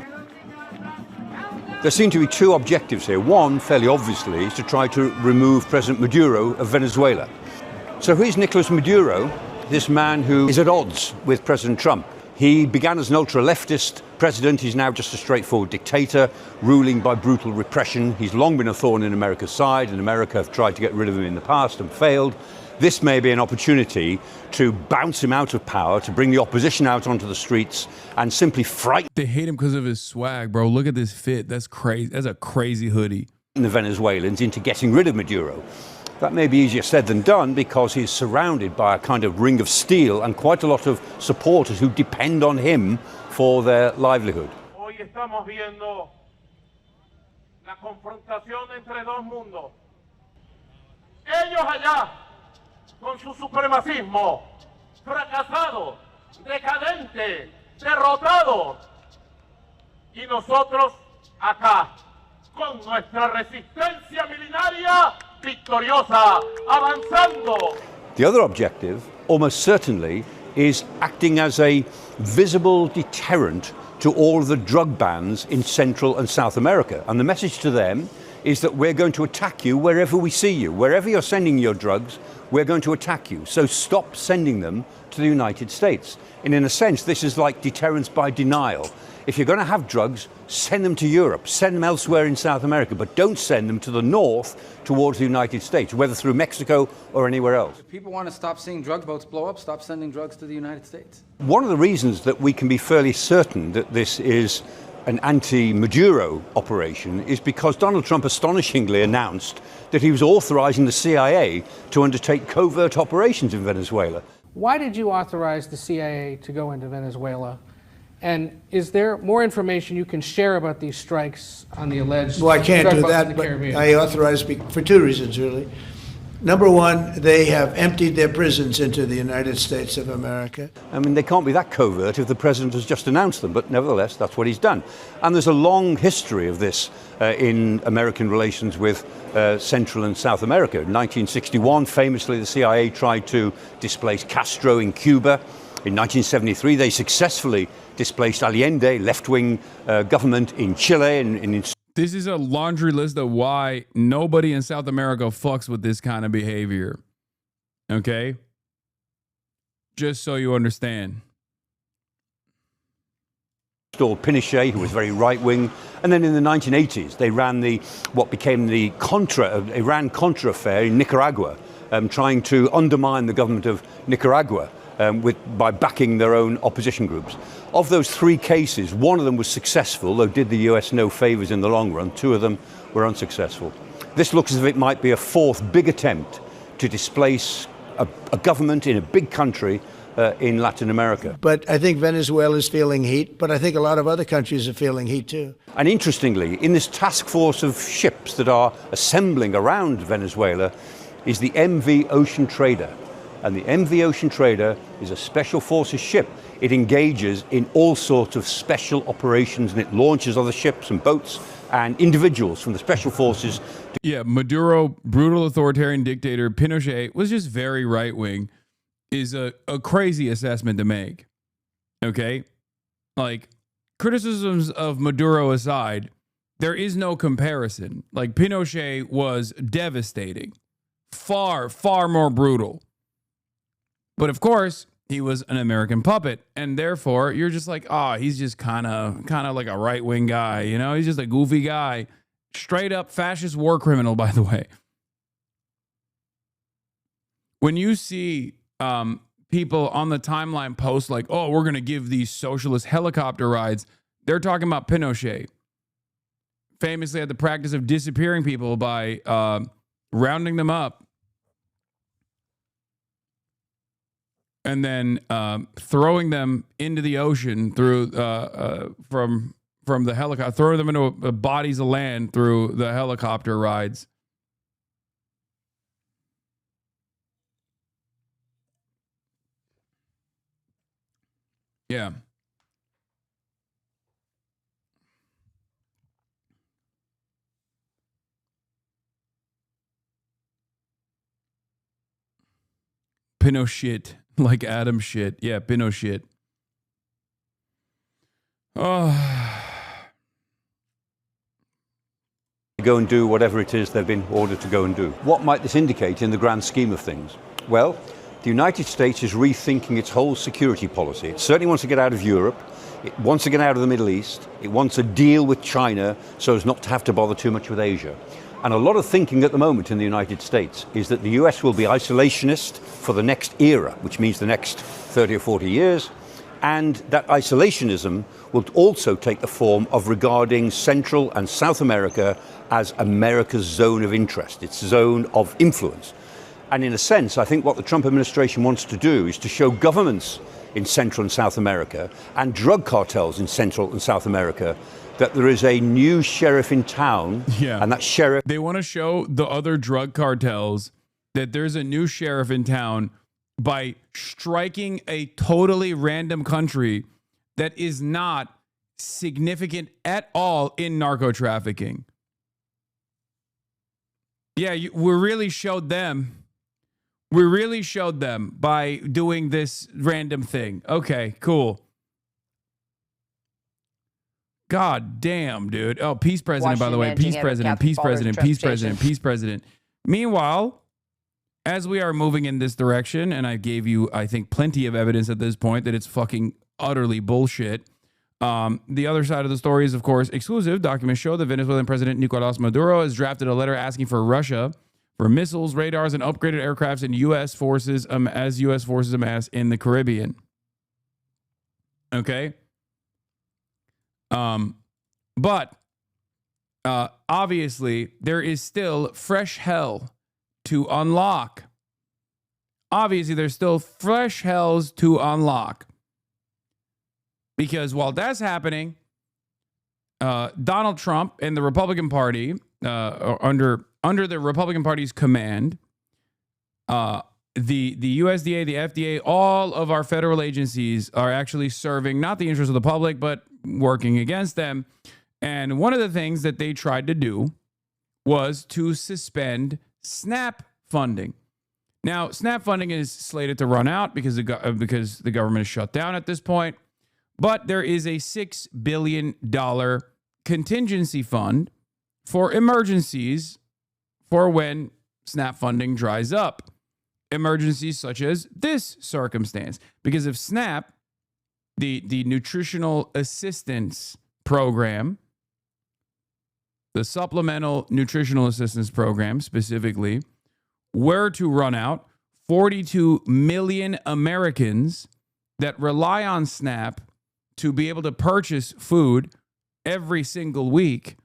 There seem to be 2 objectives here. One, fairly obviously, is to try to remove President Maduro of Venezuela. So who's Nicolas Maduro, this man who is at odds with President Trump? He began as an ultra-leftist president. He's now just a straightforward dictator, ruling by brutal repression. He's long been a thorn in America's side, and America have tried to get rid of him in the past and failed. This may be an opportunity to bounce him out of power, to bring the opposition out onto the streets and simply frighten. They hate him because of his swag, bro. Look at this fit. That's crazy. That's a crazy hoodie. The Venezuelans into getting rid of Maduro. That may be easier said than done because he's surrounded by a kind of ring of steel and quite a lot of supporters who depend on him for their livelihood. Hoy estamos viendo la confrontación entre dos mundos. Ellos allá con su supremacismo fracasado, decadente, derrotado, y nosotros acá con nuestra resistencia milenaria victoriosa, avanzando. The other objective, almost certainly, is acting as a visible deterrent to all of the drug bans in Central and South America. And the message to them is that we're going to attack you wherever we see you. Wherever you're sending your drugs, we're going to attack you. So stop sending them to the United States. And in a sense, this is like deterrence by denial. If you're going to have drugs, send them to Europe, send them elsewhere in South America, but don't send them to the north towards the United States, whether through Mexico or anywhere else. If people want to stop seeing drug boats blow up, stop sending drugs to the United States. One of the reasons that we can be fairly certain that this is an anti-Maduro operation is because Donald Trump astonishingly announced that he was authorizing the CIA to undertake covert operations in Venezuela. Why did you authorize the CIA to go into Venezuela? And is there more information you can share about these strikes on the alleged Well, I can't do drug boats in that, the but Caribbean? I authorized for 2 reasons, really. Number one, they have emptied their prisons into the United States of America. I mean, they can't be that covert if the president has just announced them, but nevertheless, that's what he's done. And there's a long history of this in American relations with Central and South America. In 1961, famously, the CIA tried to displace Castro in Cuba. In 1973, they successfully displaced Allende, left-wing government in Chile. This is a laundry list of why nobody in South America fucks with this kind of behavior. Okay? Just so you understand. Pinochet, who was very right-wing, and then in the 1980s they ran what became the Iran-Contra affair in Nicaragua, trying to undermine the government of Nicaragua by backing their own opposition groups. Of those 3 cases, one of them was successful, though did the US no favors in the long run. 2 of them were unsuccessful. This looks as if it might be a 4th big attempt to displace a government in a big country in Latin America. But I think Venezuela is feeling heat, but I think a lot of other countries are feeling heat too. And interestingly, in this task force of ships that are assembling around Venezuela is the MV Ocean Trader. And the MV Ocean Trader is a special forces ship. It engages in all sorts of special operations, and it launches other ships and boats and individuals from the special forces. Yeah, Maduro, brutal authoritarian dictator, Pinochet was just very right-wing, is a crazy assessment to make. Okay? Like, criticisms of Maduro aside, there is no comparison. Like, Pinochet was devastating. far, far more brutal. But of course, he was an American puppet, and therefore you're just like, oh, he's just kind of like a right-wing guy, you know? He's just a goofy guy. Straight up fascist war criminal, by the way. When you see people on the timeline post like, oh, we're going to give these socialist helicopter rides, they're talking about Pinochet. Famously had the practice of disappearing people by rounding them up and then throwing them into the ocean through from the helicopter, throwing them into bodies of land through the helicopter rides. Yeah. Pinochet, like Adam shit. Yeah, Pinochet. Oh. Go and do whatever it is they've been ordered to go and do. What might this indicate in the grand scheme of things? Well, the United States is rethinking its whole security policy. It certainly wants to get out of Europe. It wants to get out of the Middle East. It wants a deal with China so as not to have to bother too much with Asia. And a lot of thinking at the moment in the United States is that the US will be isolationist for the next era, which means the next 30 or 40 years. And that isolationism will also take the form of regarding Central and South America as America's zone of interest, its zone of influence. And in a sense, I think what the Trump administration wants to do is to show governments in Central and South America and drug cartels in Central and South America that there is a new sheriff in town. Yeah. And that sheriff... They want to show the other drug cartels that there's a new sheriff in town by striking a totally random country that is not significant at all in narco trafficking. Yeah, we really showed them. We really showed them by doing this random thing. Okay, cool. God damn, dude. Oh, peace president, by the way. Peace president, peace president, peace president, peace president. Meanwhile, as we are moving in this direction, and I gave you, I think, plenty of evidence at this point that it's fucking utterly bullshit. The other side of the story is, of course, exclusive. Documents show that Venezuelan President Nicolas Maduro has drafted a letter asking for Russia for missiles, radars, and upgraded aircrafts in U.S. forces as U.S. forces amass in the Caribbean. Okay? But obviously, there is still fresh hell to unlock. Obviously, there's still fresh hells to unlock. Because while that's happening, Donald Trump and the Republican Party, under the Republican Party's command, the USDA, the FDA, all of our federal agencies are actually serving not the interests of the public, but working against them. And one of the things that they tried to do was to suspend SNAP funding. Now, SNAP funding is slated to run out because the government is shut down at this point. But there is a $6 billion contingency fund for emergencies for when SNAP funding dries up. Emergencies such as this circumstance. Because if SNAP, the Nutritional Assistance Program, the Supplemental Nutritional Assistance Program specifically, were to run out, 42 million Americans that rely on SNAP to be able to purchase food every single week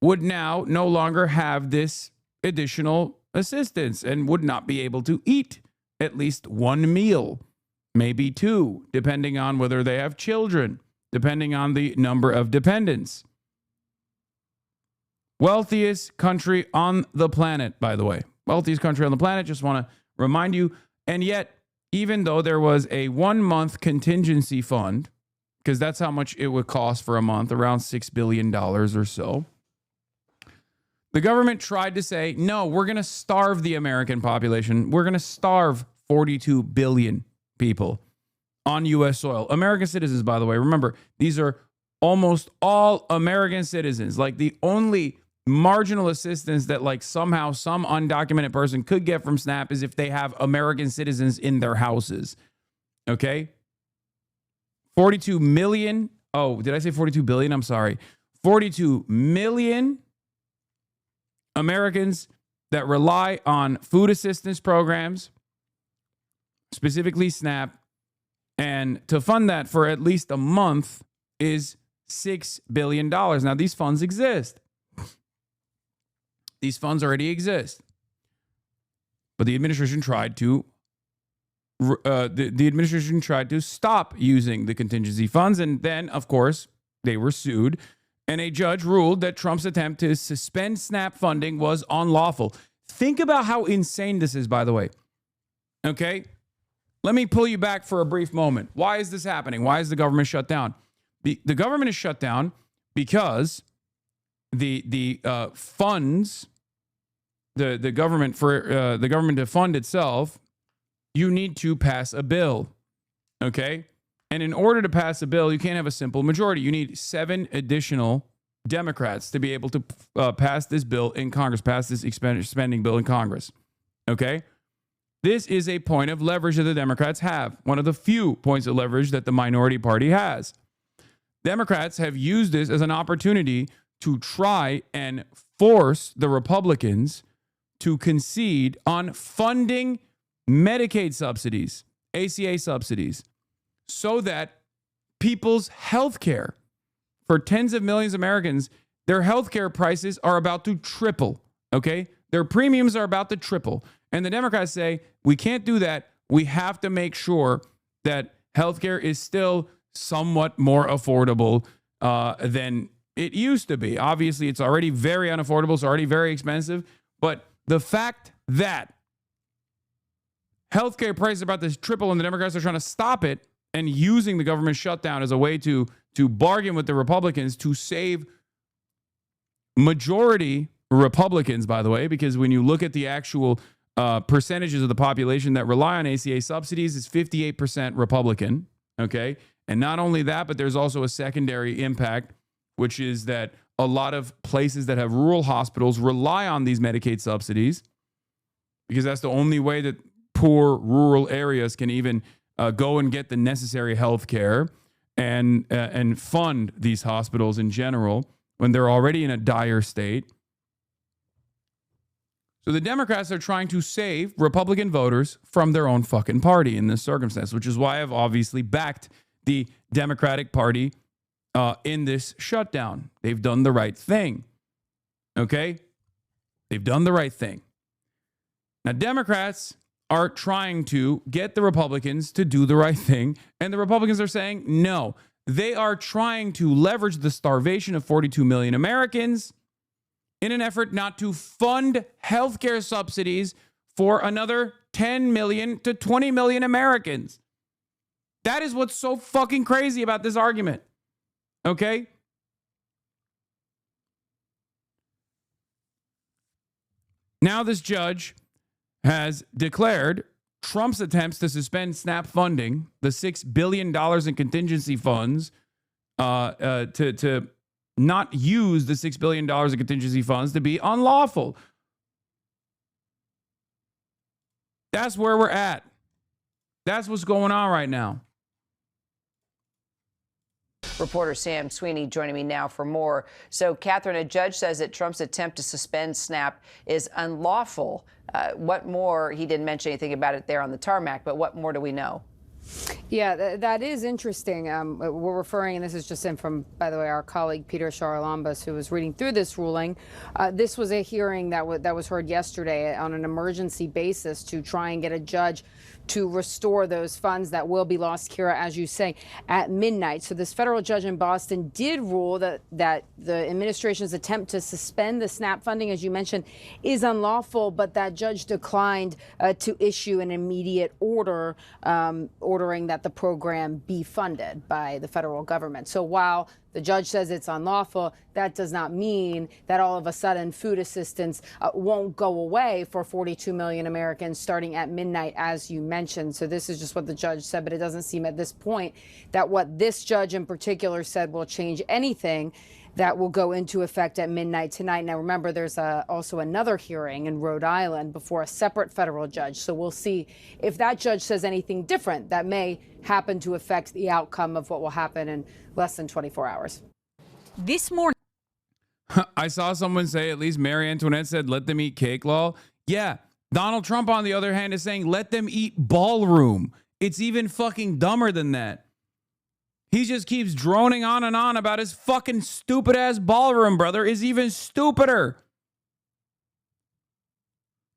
would now no longer have this additional assistance and would not be able to eat at least one meal, maybe two, depending on whether they have children, depending on the number of dependents. Wealthiest country on the planet, by the way. Wealthiest country on the planet, just want to remind you. And yet, even though there was a 1 month contingency fund, because that's how much it would cost for a month, around $6 billion or so, the government tried to say, no, we're going to starve the American population. We're going to starve 42 billion people on U.S. soil. American citizens, by the way. Remember, these are almost all American citizens. Like the only marginal assistance that like somehow some undocumented person could get from SNAP is if they have American citizens in their houses. Okay? 42 million. Oh, did I say 42 billion? I'm sorry. 42 million Americans that rely on food assistance programs, specifically SNAP, and to fund that for at least a month is $6 billion. Now, these funds exist. These funds already exist. But the administration tried to the administration tried to stop using the contingency funds, and then, of course, they were sued, and a judge ruled that Trump's attempt to suspend SNAP funding was unlawful. Think about how insane this is, by the way. Okay? Let me pull you back for a brief moment. Why is this happening? Why is the government shut down? The government is shut down because the funds, the government for the government to fund itself, you need to pass a bill, okay? And in order to pass a bill, you can't have a simple majority. You need 7 additional Democrats to be able to pass this bill in Congress, pass this spending bill in Congress, okay? This is a point of leverage that the Democrats have, one of the few points of leverage that the minority party has. Democrats have used this as an opportunity to try and force the Republicans to concede on funding Medicaid subsidies, ACA subsidies, so that people's health care, for tens of millions of Americans, their health care prices are about to triple, okay? Their premiums are about to triple. And the Democrats say, we can't do that. We have to make sure that health care is still somewhat more affordable than it used to be. Obviously, it's already very unaffordable. It's already very expensive. But the fact that healthcare prices are about to triple and the Democrats are trying to stop it and using the government shutdown as a way to bargain with the Republicans to save majority Republicans, by the way, because when you look at the actual percentages of the population that rely on ACA subsidies, it's 58% Republican, okay? And not only that, but there's also a secondary impact, which is that a lot of places that have rural hospitals rely on these Medicaid subsidies because that's the only way that poor rural areas can even go and get the necessary health care and fund these hospitals in general when they're already in a dire state. So the Democrats are trying to save Republican voters from their own fucking party in this circumstance, which is why I've obviously backed the Democratic Party in this shutdown. They've done the right thing. Okay? They've done the right thing. Now, Democrats are trying to get the Republicans to do the right thing, and the Republicans are saying no. They are trying to leverage the starvation of 42 million Americans in an effort not to fund healthcare subsidies for another 10 million to 20 million Americans. That is what's so fucking crazy about this argument. Okay? Now this judge has declared Trump's attempts to suspend SNAP funding, the $6 billion in contingency funds, to not use the $6 billion in contingency funds to be unlawful. That's where we're at. That's what's going on right now. Reporter Sam Sweeney joining me now for more. So, Catherine, a judge says that Trump's attempt to suspend SNAP is unlawful. What more? He didn't mention anything about it there on the tarmac, but what more do we know? Yeah, that is interesting. We're referring, and this is just in from, by the way, our colleague Peter Charalambos, who was reading through this ruling. This was a hearing that was heard yesterday on an emergency basis to try and get a judge to restore those funds that will be lost, Kira, as you say, at midnight. So this federal judge in Boston did rule that the administration's attempt to suspend the SNAP funding, as you mentioned, is unlawful, but that judge declined to issue an immediate order ordering that the program be funded by the federal government. So while the judge says it's unlawful, that does not mean that all of a sudden food assistance won't go away for 42 million Americans starting at midnight, as you mentioned. So this is just what the judge said, but it doesn't seem at this point that what this judge in particular said will change anything. that will go into effect at midnight tonight. Now, remember, there's also another hearing in Rhode Island before a separate federal judge. So we'll see if that judge says anything different that may happen to affect the outcome of what will happen in less than 24 hours. This morning, I saw someone say, at least Marie Antoinette said, let them eat cake, lol. Yeah. Donald Trump, on the other hand, is saying, let them eat ballroom. It's even fucking dumber than that. He just keeps droning on and on about his fucking stupid ass ballroom, brother, is even stupider.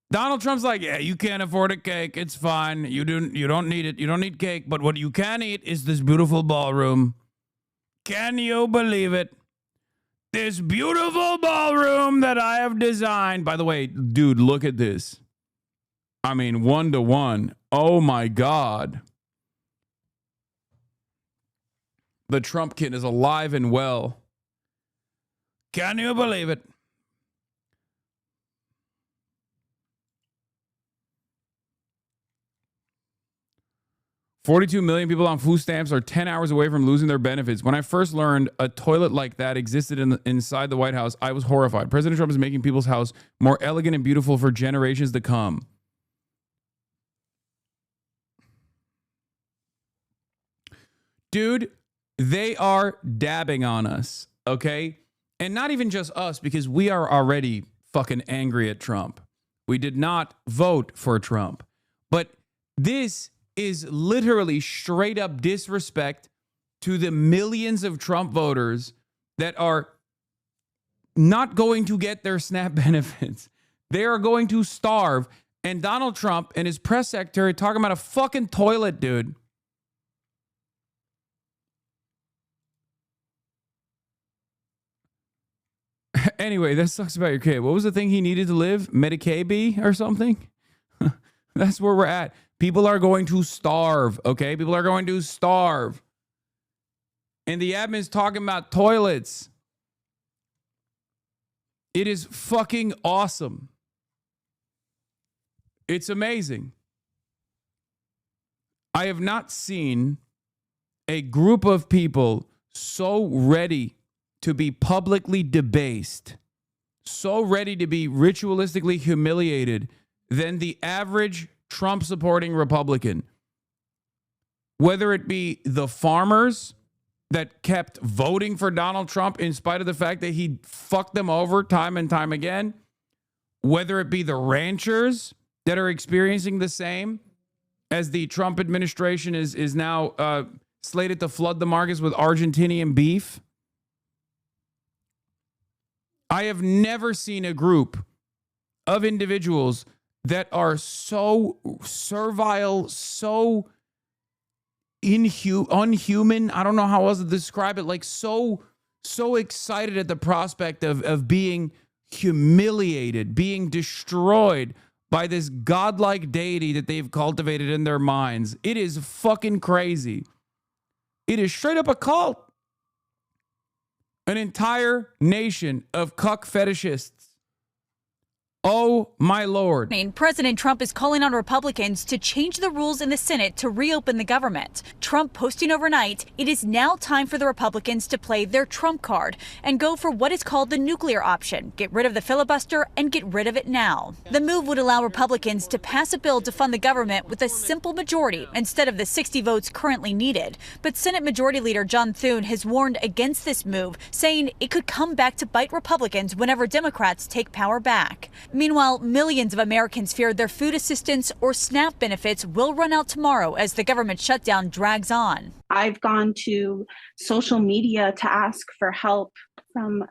Donald Trump's like, yeah, you can't afford a cake. It's fine. You don't need it. You don't need cake. But what you can eat is this beautiful ballroom. Can you believe it? This beautiful ballroom that I have designed. By the way, dude, look at this. I mean, 1-to-1. Oh my God. The Trump kid is alive and well. Can you believe it? $42 million people on food stamps are 10 hours away from losing their benefits. When I first learned a toilet like that existed inside the White House, I was horrified. President Trump is making people's house more elegant and beautiful for generations to come. Dude, they are dabbing on us, okay? And not even just us, because we are already fucking angry at Trump. We did not vote for Trump. But this is literally straight up disrespect to the millions of Trump voters that are not going to get their SNAP benefits. They are going to starve. And Donald Trump and his press secretary talking about a fucking toilet, dude. Anyway, that sucks about your kid. What was the thing he needed to live? Medicaid or something? That's where we're at. People are going to starve, okay? People are going to starve. And the admin's talking about toilets. It is fucking awesome. It's amazing. I have not seen a group of people so ready to be publicly debased, so ready to be ritualistically humiliated than the average Trump-supporting Republican. Whether it be the farmers that kept voting for Donald Trump in spite of the fact that he fucked them over time and time again, whether it be the ranchers that are experiencing the same as the Trump administration is now slated to flood the markets with Argentinian beef. I have never seen a group of individuals that are so servile, so unhuman. I don't know how else to describe it. Like so excited at the prospect of being humiliated, being destroyed by this godlike deity that they've cultivated in their minds. It is fucking crazy. It is straight up a cult. An entire nation of cuck fetishists. Oh, my Lord. President Trump is calling on Republicans to change the rules in the Senate to reopen the government. Trump posting overnight, it is now time for the Republicans to play their Trump card and go for what is called the nuclear option. Get rid of the filibuster and get rid of it now. The move would allow Republicans to pass a bill to fund the government with a simple majority instead of the 60 votes currently needed. But Senate Majority Leader John Thune has warned against this move, saying it could come back to bite Republicans whenever Democrats take power back. Meanwhile, millions of Americans fear their food assistance or SNAP benefits will run out tomorrow as the government shutdown drags on. I've gone to social media to ask for help from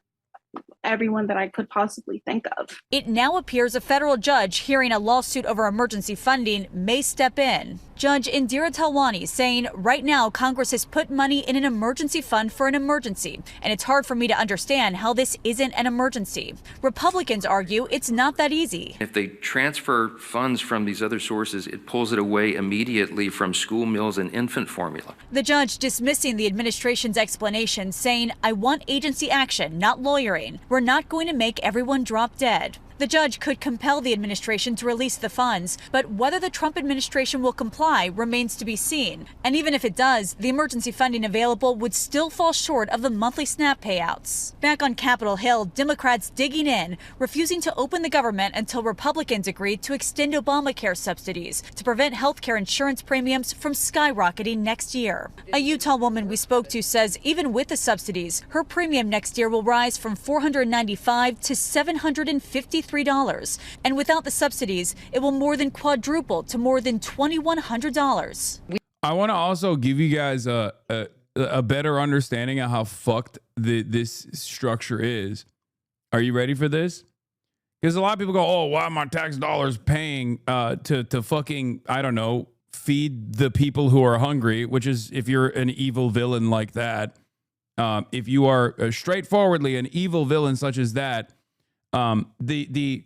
everyone that I could possibly think of. It now appears a federal judge hearing a lawsuit over emergency funding may step in. Judge Indira Talwani saying right now Congress has put money in an emergency fund for an emergency, and it's hard for me to understand how this isn't an emergency. Republicans argue it's not that easy. If they transfer funds from these other sources, it pulls it away immediately from school meals and infant formula. The judge dismissing the administration's explanation, saying, I want agency action, not lawyering. We're not going to make everyone drop dead. The judge could compel the administration to release the funds, but whether the Trump administration will comply remains to be seen. And even if it does, the emergency funding available would still fall short of the monthly SNAP payouts. Back on Capitol Hill, Democrats digging in, refusing to open the government until Republicans agreed to extend Obamacare subsidies to prevent healthcare insurance premiums from skyrocketing next year. A Utah woman we spoke to says even with the subsidies, her premium next year will rise from $495 to $753. And without the subsidies, it will more than quadruple to more than $2,100. I want to also give you guys a better understanding of how fucked this structure is. Are you ready for this? Because a lot of people go, oh, why are my tax dollars paying to fucking, I don't know, feed the people who are hungry, which is if you're an evil villain like that. If you are straightforwardly an evil villain such as that, the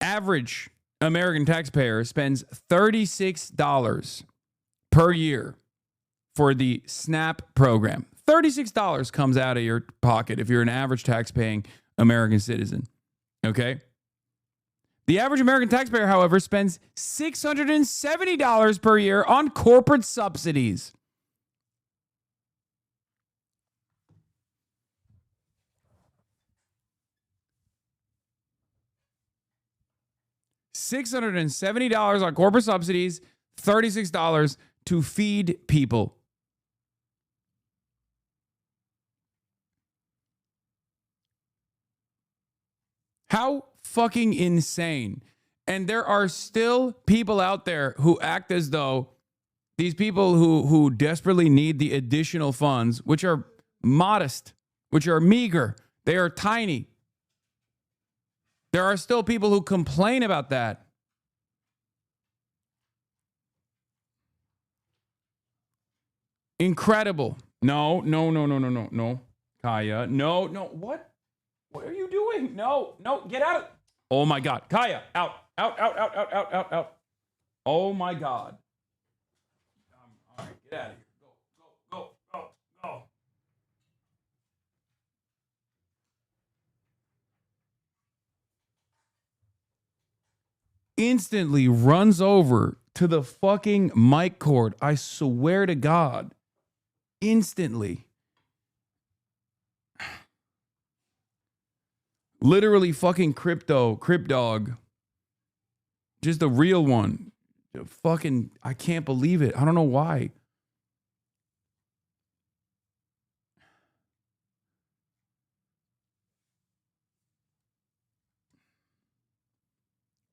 average American taxpayer spends $36 per year for the SNAP program. $36 comes out of your pocket if you're an average tax-paying American citizen. Okay? The average American taxpayer, however, spends $670 per year on corporate subsidies. $670 on corporate subsidies, $36 to feed people. How fucking insane. And there are still people out there who act as though these people who desperately need the additional funds, which are modest, which are meager, they are tiny. There are still people who complain about that. Incredible. No. Kaya, no. What? What are you doing? No, get out. Oh my God. Kaya, out. Oh my God. All right, get out of here. Go. Instantly runs over to the fucking mic cord. I swear to God. Instantly. Literally fucking Crip Dog. Just a real one. Fucking, I can't believe it. I don't know why.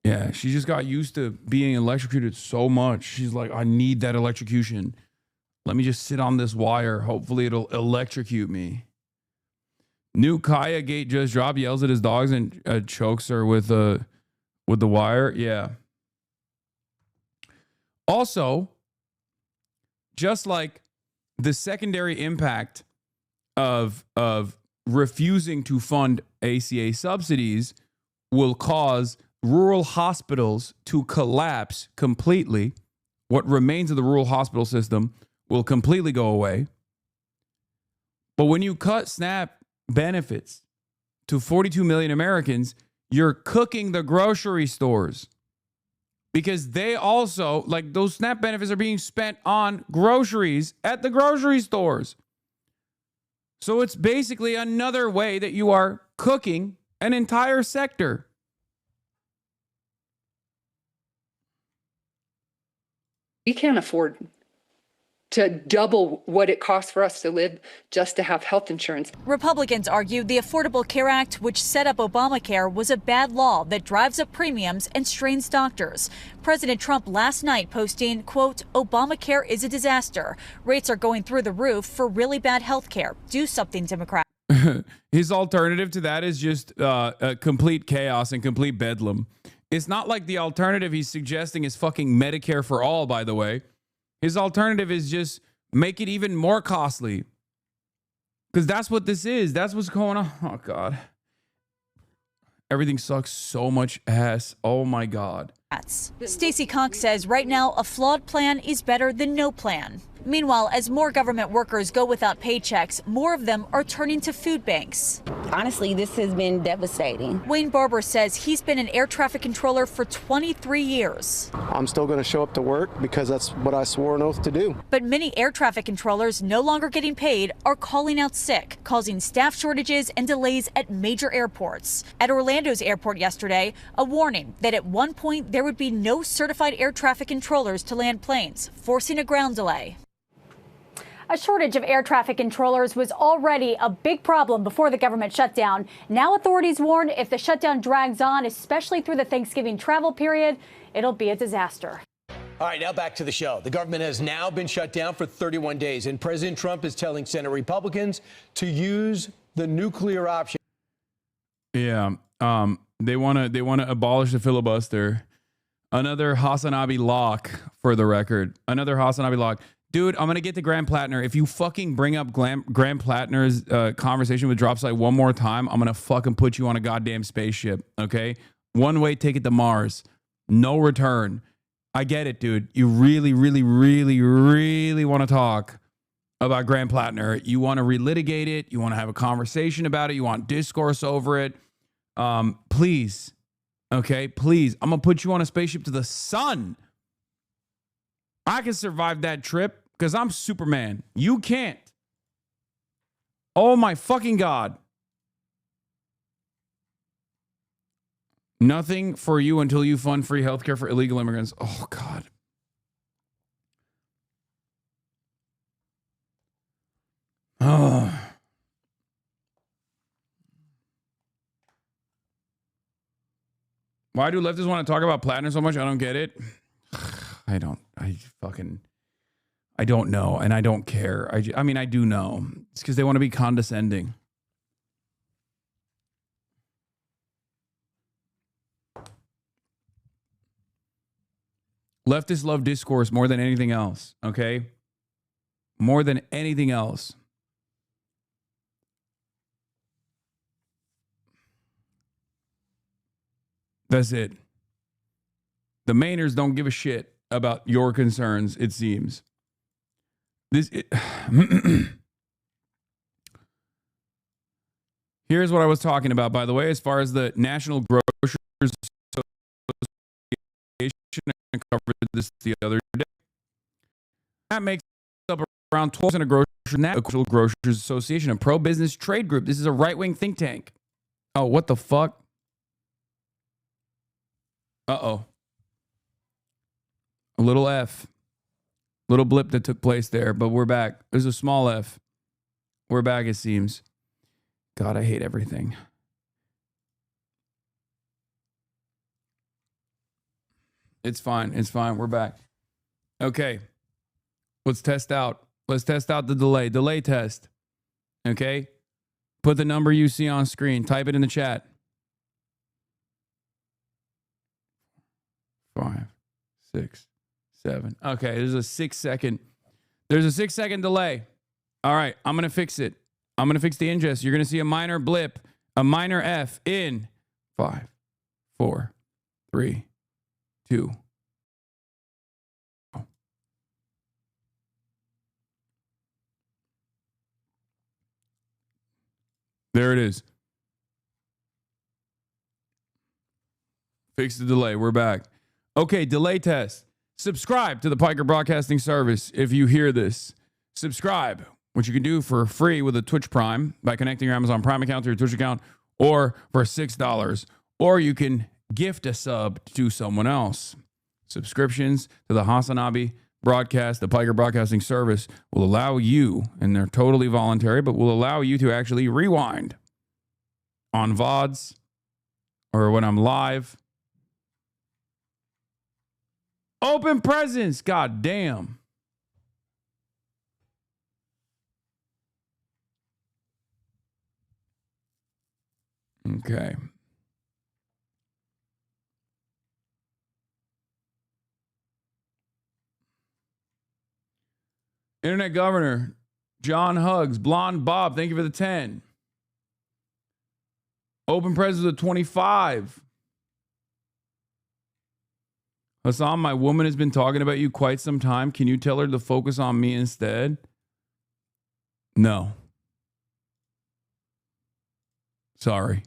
Yeah, she just got used to being electrocuted so much. She's like, I need that electrocution. Let me just sit on this wire. Hopefully it'll electrocute me. New Kaya Gate just dropped, yells at his dogs and chokes her with the wire. Yeah. Also, just like the secondary impact of refusing to fund ACA subsidies will cause rural hospitals to collapse completely. What remains of the rural hospital system will completely go away. But when you cut SNAP benefits to 42 million Americans, you're cooking the grocery stores. Because they also, like, those SNAP benefits are being spent on groceries at the grocery stores. So it's basically another way that you are cooking an entire sector. We can't afford to double what it costs for us to live just to have health insurance. Republicans argue the Affordable Care Act, which set up Obamacare, was a bad law that drives up premiums and strains doctors. President Trump last night posting, quote, Obamacare is a disaster. Rates are going through the roof for really bad health care. Do something, Democrat. His alternative to that is just complete chaos and complete bedlam. It's not like the alternative he's suggesting is fucking Medicare for all, by the way. His alternative is just make it even more costly. Because that's what this is. That's what's going on. Oh, God. Everything sucks so much ass. Oh, my God. Stacey Cox says right now a flawed plan is better than no plan. Meanwhile, as more government workers go without paychecks, more of them are turning to food banks. Honestly, this has been devastating. Wayne Barber says he's been an air traffic controller for 23 years. I'm still going to show up to work because that's what I swore an oath to do. But many air traffic controllers no longer getting paid are calling out sick, causing staff shortages and delays at major airports. At Orlando's airport yesterday, a warning that at one point there would be no certified air traffic controllers to land planes, forcing a ground delay. A shortage of air traffic controllers was already a big problem before the government shutdown. Now authorities warn if the shutdown drags on, especially through the Thanksgiving travel period, it'll be a disaster. All right, now back to the show. The government has now been shut down for 31 days, and President Trump is telling Senate Republicans to use the nuclear option. Yeah, they want to abolish the filibuster. Another HasanAbi lock, for the record. Another HasanAbi lock. Dude, I'm going to get to Graham Plattner. If you fucking bring up Graham Plattner's conversation with Dropsite one more time, I'm going to fucking put you on a goddamn spaceship, okay? One-way ticket to Mars. No return. I get it, dude. You really, really, really, really want to talk about Graham Plattner. You want to relitigate it. You want to have a conversation about it. You want discourse over it. Please, okay? Please. I'm going to put you on a spaceship to the sun. I can survive that trip because I'm Superman. You can't. Oh my fucking God. Nothing for you until you fund free healthcare for illegal immigrants. Oh God. Oh. Why do leftists want to talk about Plattner so much? I don't get it. I don't know, and I don't care. I mean, I do know. It's because they want to be condescending. Leftists love discourse more than anything else, okay? More than anything else. That's it. The Mainers don't give a shit about your concerns, it seems. Here's what I was talking about, by the way, as far as the National Grocers Association. I covered this the other day. That makes up around 12% of grocers. National Grocers Association, a pro-business trade group. This is a right-wing think tank. Oh, what the fuck? Uh-oh. A little F. Little blip that took place there, but we're back. There's a small F. We're back, it seems. God, I hate everything. It's fine. It's fine. We're back. Okay. Let's test out. Let's test out the delay. Delay test. Okay. Put the number you see on screen. Type it in the chat. 5, 6, 7. Okay. There's a 6-second. There's a 6-second delay. All right. I'm going to fix it. I'm going to fix the ingest. You're going to see a minor blip, a minor F in 5, 4, 3, 2. There it is. Fix the delay. We're back. Okay, delay test. Subscribe to the Piker Broadcasting Service if you hear this. Subscribe, which you can do for free with a Twitch Prime by connecting your Amazon Prime account to your Twitch account, or for $6. Or you can gift a sub to someone else. Subscriptions to the HasanAbi broadcast, the Piker Broadcasting Service, will allow you, and they're totally voluntary, but will allow you to actually rewind on VODs or when I'm live. Open presents, god damn. Okay. Internet Governor John Huggs, Blonde Bob, thank you for the 10. Open presents of 25. Hasan, my woman has been talking about you quite some time. Can you tell her to focus on me instead? No. Sorry.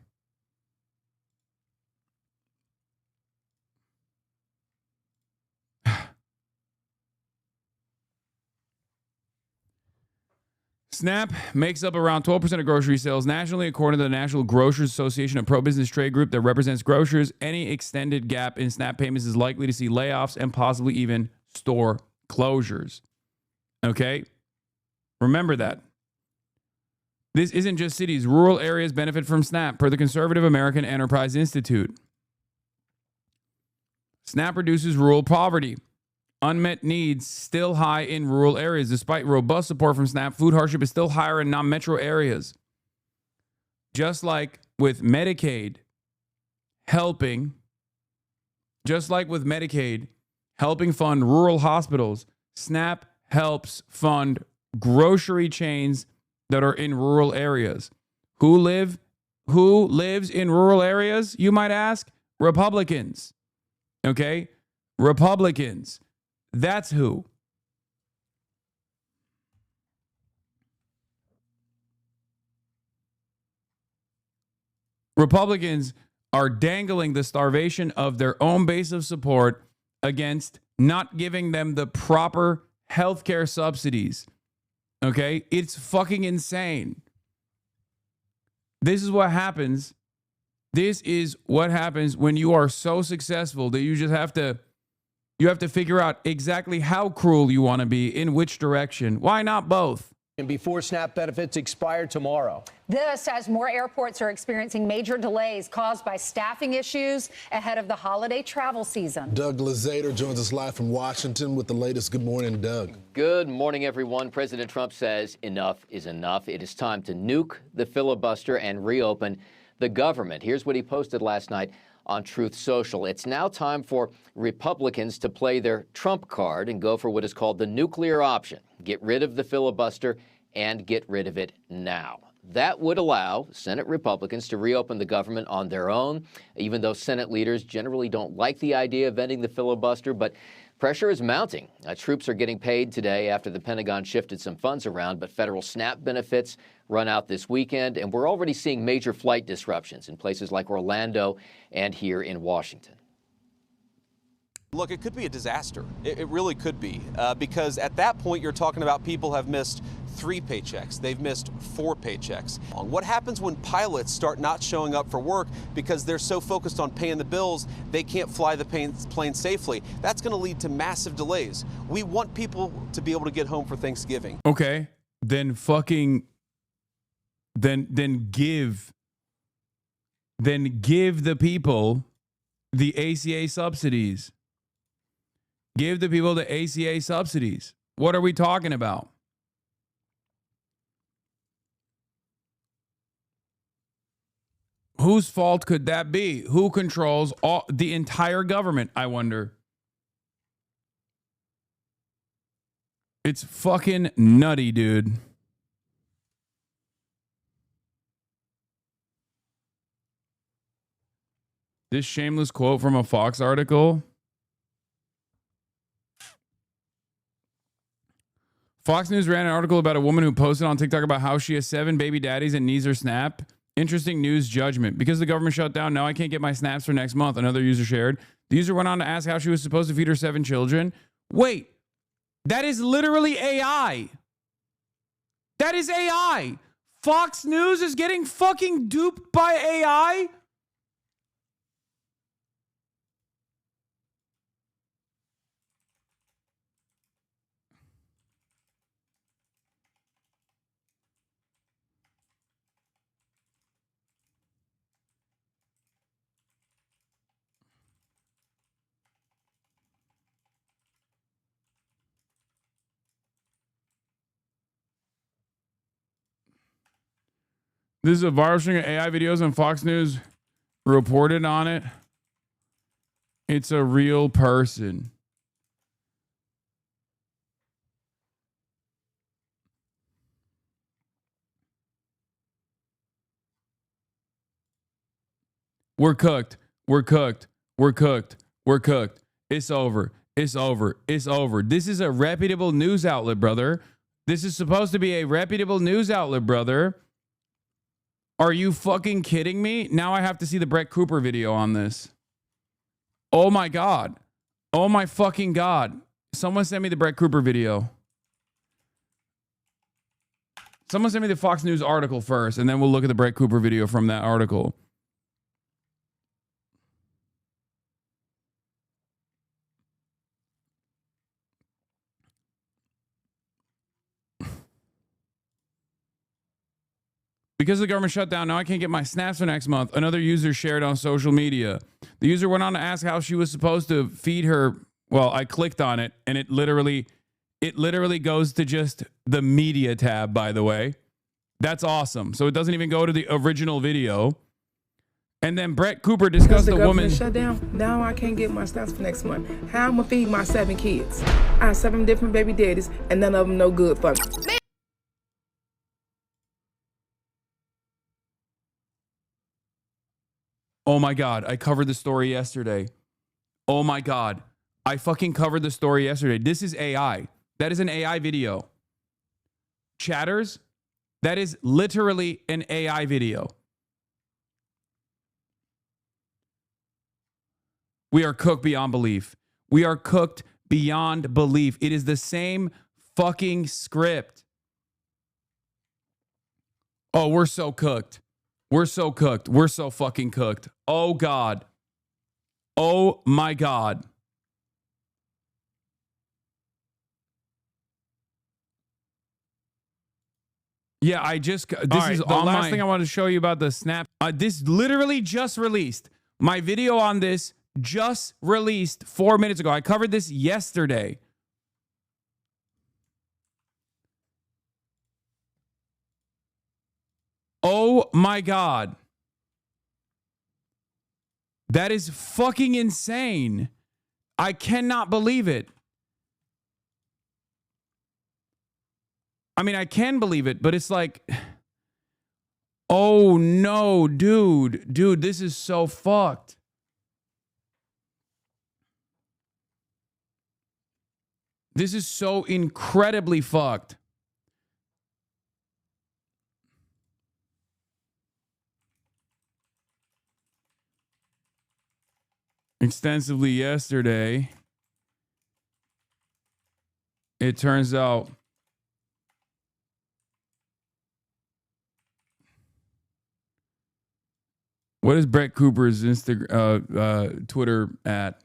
SNAP makes up around 12% of grocery sales nationally, according to the National Grocers Association, a pro-business trade group that represents grocers. Any extended gap in SNAP payments is likely to see layoffs and possibly even store closures. Okay? Remember that. This isn't just cities. Rural areas benefit from SNAP, per the Conservative American Enterprise Institute. SNAP reduces rural poverty. Unmet needs still high in rural areas. Despite robust support from SNAP, food hardship is still higher in non-metro areas. Just like with Medicaid helping fund rural hospitals, SNAP helps fund grocery chains that are in rural areas. Who lives in rural areas, you might ask? Republicans. Okay? Republicans. That's who. Republicans are dangling the starvation of their own base of support against not giving them the proper healthcare subsidies. Okay? It's fucking insane. This is what happens. This is what happens when you are so successful that you just have to figure out exactly how cruel you want to be, in which direction. Why not both? And before SNAP benefits expire tomorrow. This as more airports are experiencing major delays caused by staffing issues ahead of the holiday travel season. Doug Lazader joins us live from Washington with the latest. Good morning, Doug. Good morning, everyone. President Trump says enough is enough. It is time to nuke the filibuster and reopen the government. Here's what he posted last night on Truth Social. It's now time for Republicans to play their Trump card and go for what is called the nuclear option. Get rid of the filibuster and get rid of it now. That would allow Senate Republicans to reopen the government on their own, even though Senate leaders generally don't like the idea of ending the filibuster. But pressure is mounting. Troops are getting paid today after the Pentagon shifted some funds around, but federal SNAP benefits run out this weekend, and we're already seeing major flight disruptions in places like Orlando and here in Washington. Look, it could be a disaster. It really could be, because at that point, you're talking about people have missed 3 paychecks. They've missed 4 paychecks. What happens when pilots start not showing up for work because they're so focused on paying the bills, they can't fly the plane safely? That's going to lead to massive delays. We want people to be able to get home for Thanksgiving. Okay, then give the people the ACA subsidies. Give the people the ACA subsidies. What are we talking about? Whose fault could that be? Who controls the entire government, I wonder? It's fucking nutty, dude. This shameless quote from a Fox article. Fox News ran an article about a woman who posted on TikTok about how she has 7 baby daddies and needs her SNAP. Interesting news judgment. Because the government shut down, now I can't get my snaps for next month, another user shared. The user went on to ask how she was supposed to feed her 7 children. Wait, that is literally AI. That is AI. Fox News is getting fucking duped by AI? This is a viral string of AI videos, and Fox News reported on it. It's a real person. We're cooked. We're cooked. We're cooked. We're cooked. It's over. It's over. It's over. This is a reputable news outlet, brother. This is supposed to be a reputable news outlet, brother. Are you fucking kidding me? Now I have to see the Brett Cooper video on this. Oh my God. Oh my fucking God. Someone send me the Brett Cooper video. Someone send me the Fox News article first, and then we'll look at the Brett Cooper video from that article. Because of the government shutdown, now I can't get my snaps for next month. Another user shared on social media. The user went on to ask how she was supposed to feed her. Well, I clicked on it, and it literally goes to just the media tab, by the way. That's awesome. So it doesn't even go to the original video. And then Brett Cooper discussed the woman. Shut down. Now I can't get my snaps for next month. How I'm gonna feed my 7 kids? I have 7 different baby daddies, and none of them no good for me. Oh my God, I covered the story yesterday. Oh my God, I fucking covered the story yesterday. This is AI. That is an AI video. Chatters, that is literally an AI video. We are cooked beyond belief. We are cooked beyond belief. It is the same fucking script. Oh, we're so cooked. We're so cooked. We're so fucking cooked. Oh God. Oh my God. Yeah, this is the last thing I want to show you about the snap. This literally just released. My video on this just released 4 minutes ago. I covered this yesterday. Oh my God. That is fucking insane. I cannot believe it. I mean, I can believe it, but it's like, oh no, dude. Dude, this is so fucked. This is so incredibly fucked. Extensively yesterday, it turns out what is Brett Cooper's Twitter at?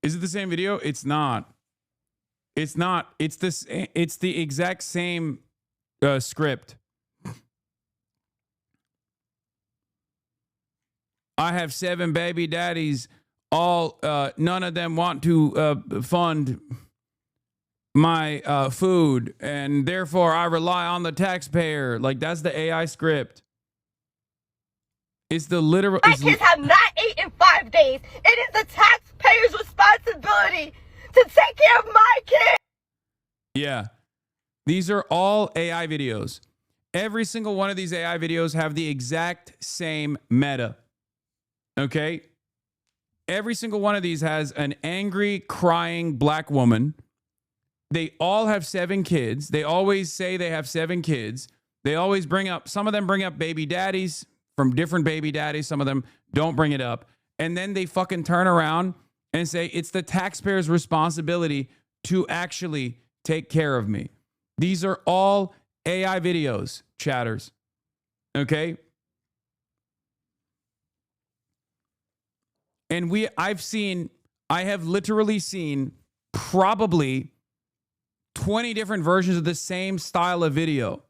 Is it the same video? It's not. It's not. It's this. It's the exact same script. I have 7 baby daddies. All none of them want to fund my food, and therefore I rely on the taxpayer. Like, that's the AI script. It's the literal. My kids have not eaten in 5 days. It is the taxpayer's responsibility to take care of my kids. Yeah. These are all AI videos. Every single one of these AI videos have the exact same meta. Okay? Every single one of these has an angry, crying black woman. They all have 7 kids. They always say they have 7 kids. They always bring up, some of them bring up baby daddies from different baby daddies. Some of them don't bring it up. And then they fucking turn around and say it's the taxpayer's responsibility to actually take care of me. These are all AI videos, chatters. Okay? And I have literally seen probably 20 different versions of the same style of video.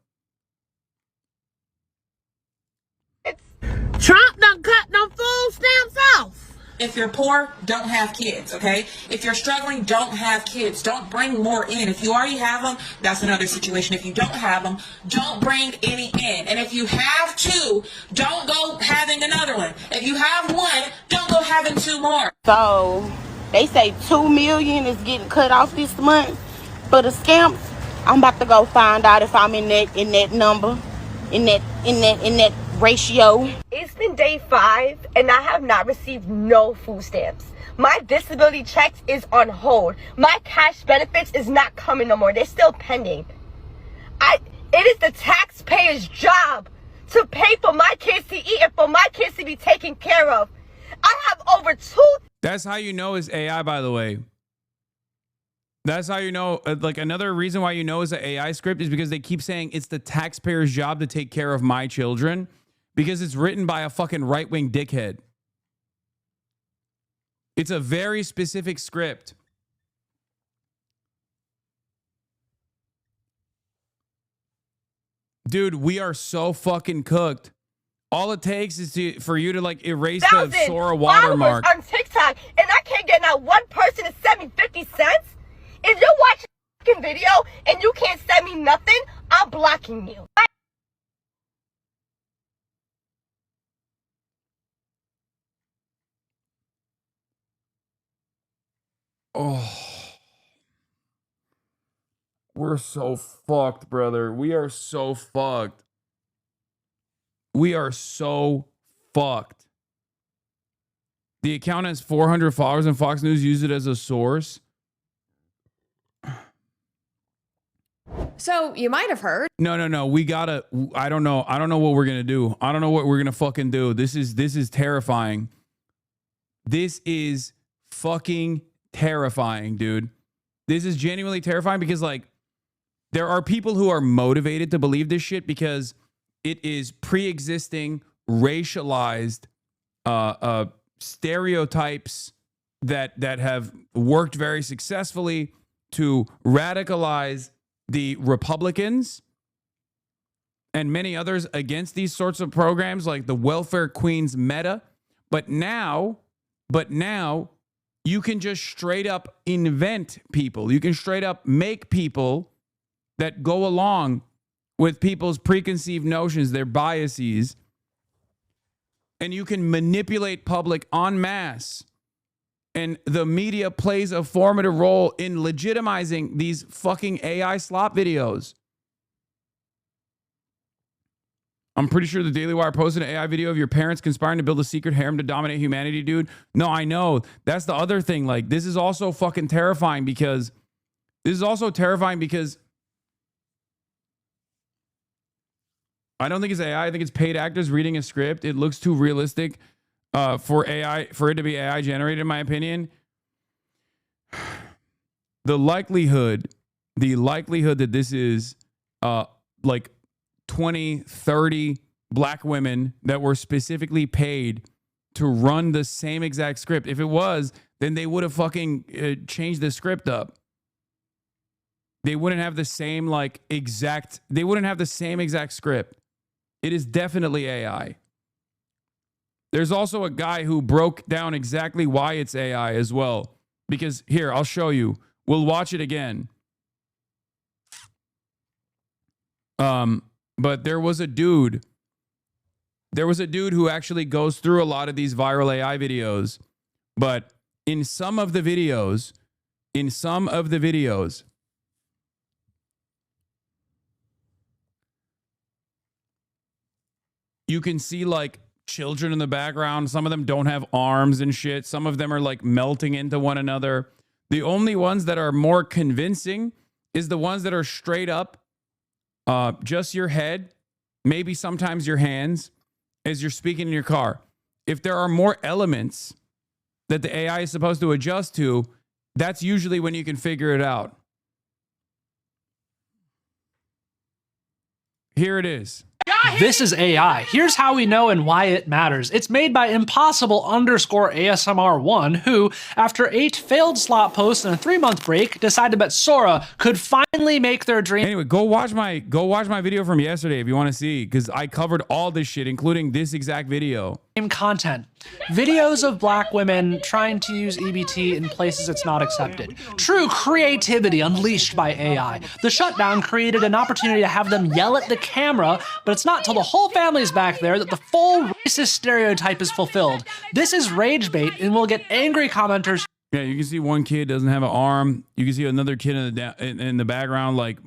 Trump done cut them food stamps off. If you're poor, don't have kids, okay? If you're struggling, don't have kids. Don't bring more in. If you already have them, that's another situation. If you don't have them, don't bring any in. And if you have two, don't go having another one. If you have one, don't go having two more. So they say 2 million is getting cut off this month for the scamps. I'm about to go find out if I'm in that number, in that ratio. It's been day 5 and I have not received no food stamps. My disability checks is on hold. My cash benefits is not coming no more. They're still pending. It is the taxpayer's job to pay for my kids to eat and for my kids to be taken care of. I have over 2. That's how you know it's AI, by the way. That's how you know, like, another reason why you know it's an AI script is because they keep saying it's the taxpayer's job to take care of my children, because it's written by a fucking right-wing dickhead. It's a very specific script. Dude, we are so fucking cooked. All it takes is for you to, like, erase the Sora watermark on TikTok, and I can't get not one person to send me 50 cents. If you're watching a fucking video and you can't send me nothing, I'm blocking you. Oh. We're so fucked, brother. We are so fucked. We are so fucked. The account has 400 followers and Fox News used it as a source. So you might have heard. No. We gotta. I don't know. I don't know what we're gonna do. I don't know what we're gonna fucking do. This is terrifying. This is fucking terrifying, dude. This is genuinely terrifying because, like, there are people who are motivated to believe this shit because it is pre-existing racialized stereotypes that have worked very successfully to radicalize the Republicans and many others against these sorts of programs like the welfare queens meta. But now you can just straight up invent people. You can straight up make people that go along with people's preconceived notions, their biases, and you can manipulate public en masse. And the media plays a formative role in legitimizing these fucking AI slop videos. I'm pretty sure the Daily Wire posted an AI video of your parents conspiring to build a secret harem to dominate humanity, dude. No, I know. That's the other thing. Like, this is also fucking terrifying because I don't think it's AI. I think it's paid actors reading a script. It looks too realistic for it to be AI generated, in my opinion. The likelihood that this is like 20, 30 black women that were specifically paid to run the same exact script. If it was, then they would have fucking changed the script up. They wouldn't have the same exact script. It is definitely AI. There's also a guy who broke down exactly why it's AI as well. Because here, I'll show you. We'll watch it again. But there was a dude who actually goes through a lot of these viral AI videos. But in some of the videos, you can see like children in the background. Some of them don't have arms and shit. Some of them are like melting into one another. The only ones that are more convincing is the ones that are straight up just your head, maybe sometimes your hands as you're speaking in your car. If there are more elements that the AI is supposed to adjust to, that's usually when you can figure it out. Here it is. This is AI. Here's how we know and why it matters. It's made by Impossible_ASMR1, who, after 8 failed slot posts and a 3-month break, decided that Sora could finally make their dream. Anyway, go watch my video from yesterday if you want to see, because I covered all this shit, including this exact video. content. Videos of black women trying to use EBT in places it's not accepted. True creativity unleashed by AI. The shutdown created an opportunity to have them yell at the camera, but it's not till the whole family's back there that the full racist stereotype is fulfilled. This is rage bait, and we'll get angry commenters. Yeah, you can see one kid doesn't have an arm. You can see another kid in the background, like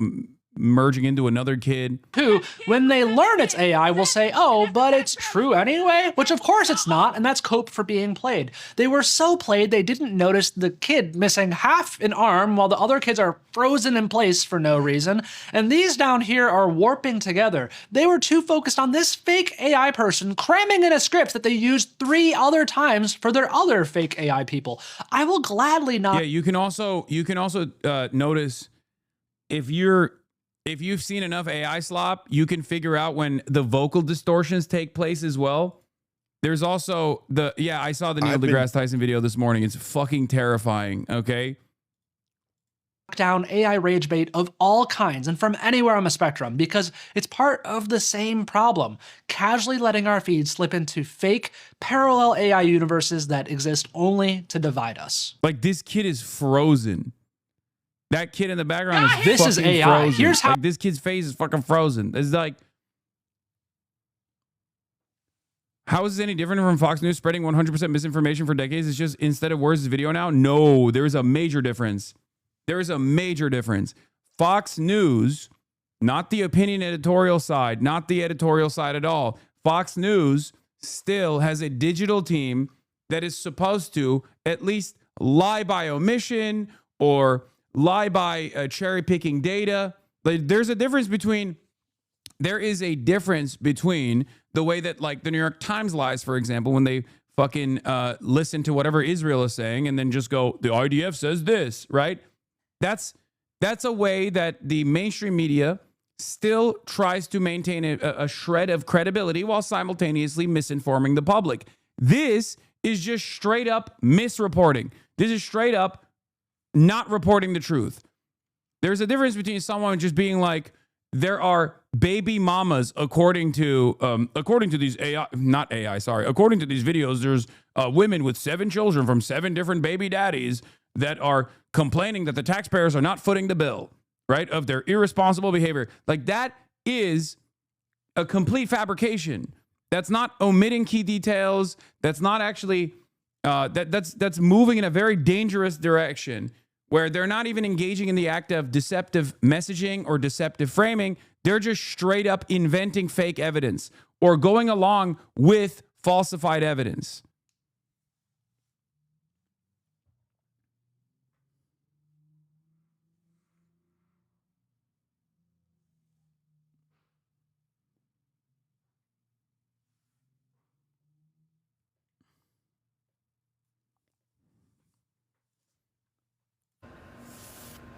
merging into another kid. Who, when they learn it's AI, will say, oh, but it's true anyway, which of course it's not, and that's cope for being played. They were so played they didn't notice the kid missing half an arm while the other kids are frozen in place for no reason, and these down here are warping together. They were too focused on this fake AI person cramming in a script that they used 3 other times for their other fake AI people. I will gladly not. Yeah, you can also notice if you've seen enough AI slop, you can figure out when the vocal distortions take place as well. There's also I saw the Neil deGrasse Tyson video this morning. It's fucking terrifying, okay? Down AI rage bait of all kinds and from anywhere on the spectrum, because it's part of the same problem. Casually letting our feed slip into fake parallel AI universes that exist only to divide us. Like, this kid is frozen. That kid in the background is this is fucking AI. frozen. Here's how this kid's face is fucking frozen. It's like, how is this any different from Fox News spreading 100% misinformation for decades? It's just instead of words, it's video now. No, there is a major difference. There is a major difference. Fox News, not the opinion editorial side, not the editorial side at all. Fox News still has a digital team that is supposed to at least lie by omission or lie by cherry picking data. Like, there is a difference between the way that, like, the New York Times lies, for example, when they fucking listen to whatever Israel is saying and then just go, the IDF says this, right? That's a way that the mainstream media still tries to maintain a shred of credibility while simultaneously misinforming the public. This is just straight up misreporting. This is straight up not reporting the truth. There's a difference between someone just being like, there are baby mamas according to these according to these videos, there's women with 7 children from 7 different baby daddies that are complaining that the taxpayers are not footing the bill, right, of their irresponsible behavior. Like, that is a complete fabrication. That's not omitting key details. That's not actually that's moving in a very dangerous direction where they're not even engaging in the act of deceptive messaging or deceptive framing. They're just straight up inventing fake evidence or going along with falsified evidence.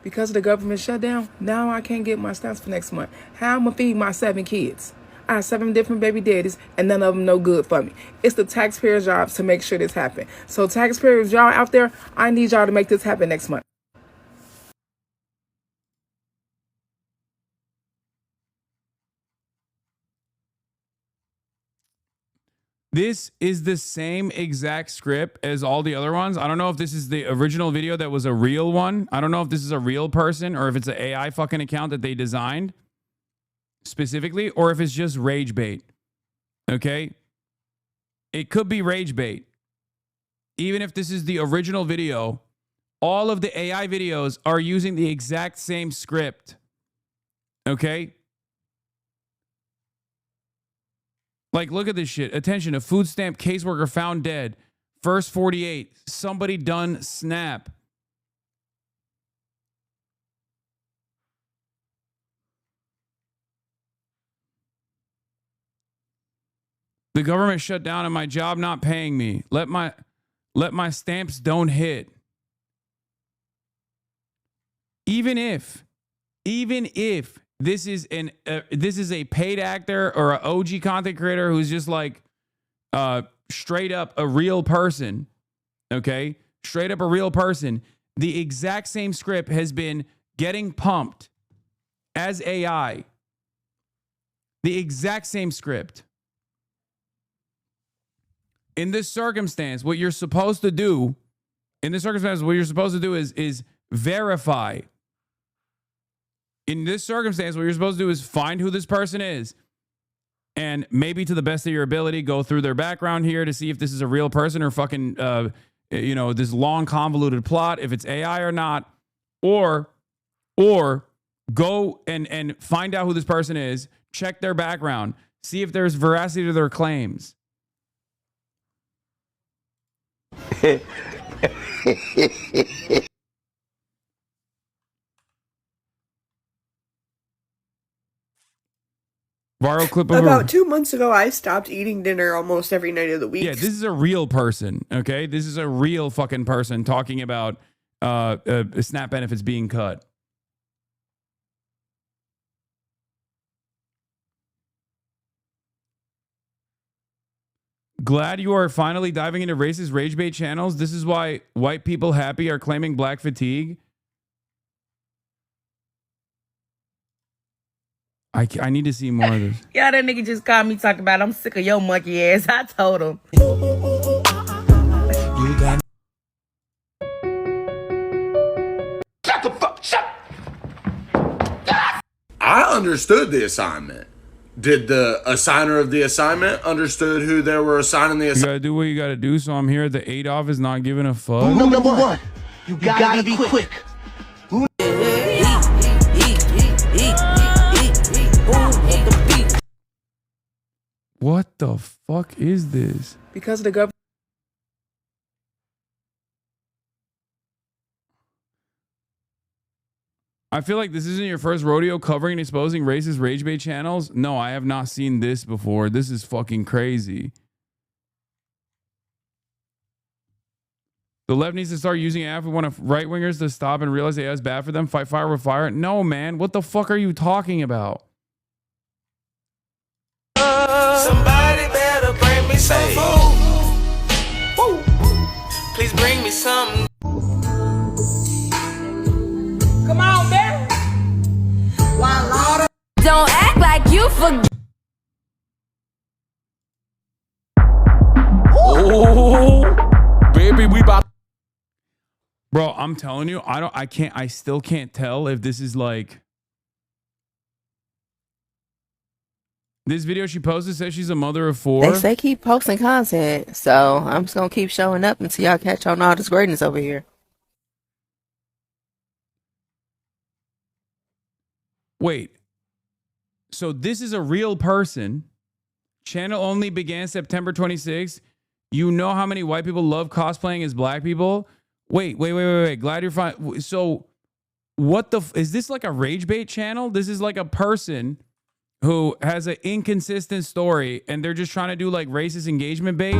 Because of the government shutdown, now I can't get my stamps for next month. How am I feed my 7 kids? I have 7 different baby daddies, and none of them no good for me. It's the taxpayers' jobs to make sure this happens. So taxpayers, y'all out there, I need y'all to make this happen next month. This is the same exact script as all the other ones. I don't know if this is the original video that was a real one. I don't know if this is a real person or if it's an AI fucking account that they designed specifically, or if it's just rage bait. Okay? It could be rage bait. Even if this is the original video, all of the AI videos are using the exact same script. Okay? Like, look at this shit. Attention, a food stamp caseworker found dead. First 48. Somebody done snap. The government shut down and my job not paying me. Let my stamps don't hit. Even if this is a paid actor or an OG content creator who's just like straight up a real person, okay? Straight up a real person. The exact same script has been getting pumped as AI. The exact same script. in this circumstance, what you're supposed to do, is verify. In this circumstance, what you're supposed to do is find who this person is. And maybe to the best of your ability, go through their background here to see if this is a real person or fucking, this long convoluted plot, if it's AI or not. Or go and find out who this person is, check their background, see if there's veracity to their claims. Viral clip of about 2 months ago, I stopped eating dinner almost every night of the week. Yeah, this is a real person, okay? This is a real fucking person talking about SNAP benefits being cut. Glad you are finally diving into racist rage bait channels. This is why white people happy are claiming black fatigue. I need to see more of this. Yeah, that nigga just called me talking about I'm sick of your monkey ass. I told him. Shut the fuck up! I understood the assignment. Did the assigner of the assignment understood who they were assigning the assignment? You gotta do what you gotta do, so I'm here at the 8 office not giving a fuck. Rule number one, you gotta be quick. What the fuck is this? Because the government. I feel like this isn't your first rodeo covering and exposing racist rage bait channels. No, I have not seen this before. This is fucking crazy. The left needs to start using it if we want right-wingers to stop and realize AI is bad for them. Fight fire with fire. No, man. What the fuck are you talking about? Somebody better bring me some food. Woo. Please bring me some. Come on, baby. Don't act like you forgot. Oh, baby, we about. Bro, I'm telling you, I still can't tell if this is like. This video she posted says she's a mother of 4. They say keep posting content, so I'm just gonna keep showing up until y'all catch on all this greatness over here. Wait. So this is a real person. Channel only began September 26th. You know how many white people love cosplaying as black people? Wait. Glad you're fine. So what the is this like a rage bait channel? This is like a person who has an inconsistent story and they're just trying to do like racist engagement bait,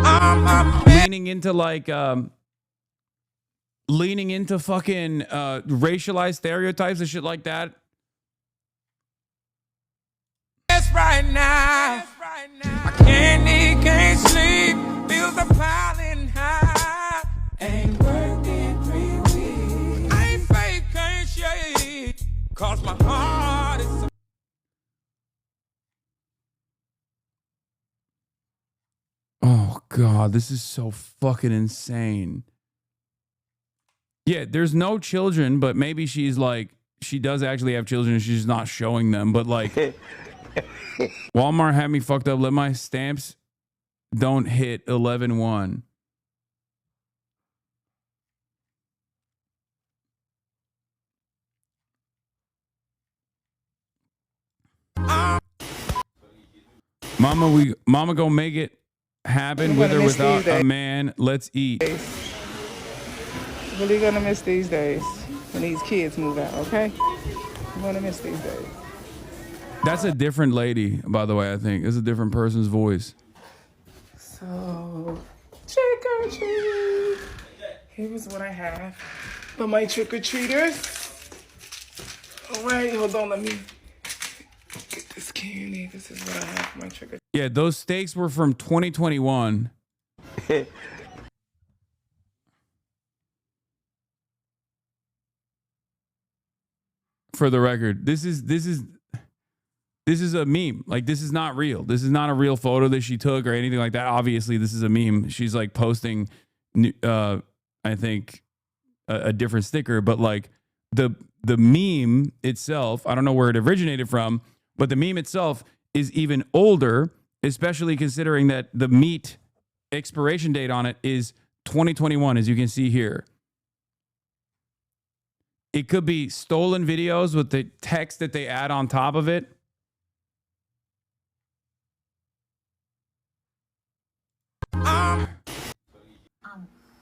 leaning into fucking racialized stereotypes and shit like that. Right now, my candy can't sleep, bills are piling high. Ain't worked in 3 weeks. I ain't fake, can't shake, cause my heart is. Oh God, this is so fucking insane. Yeah, there's no children, but maybe she's like, she does actually have children and she's not showing them, but like. Walmart had me fucked up. Let my stamps don't hit 11-1. Mama gonna make it happen with or without a man. Let's eat. Really gonna miss these days when these kids move out, okay? I'm gonna miss these days. That's a different lady, by the way, I think. It's a different person's voice. So, trick or treat. Here's what I have for my trick or treaters. All right, hold on, let me get this candy. This is what I have for my trick or treat. Yeah, those steaks were from 2021. For the record, this is This is a meme. Like, this is not real. This is not a real photo that she took or anything like that. Obviously, this is a meme. She's like posting, I think, a different sticker. But like the meme itself, I don't know where it originated from, but the meme itself is even older, especially considering that the meat expiration date on it is 2021, as you can see here. It could be stolen videos with the text that they add on top of it.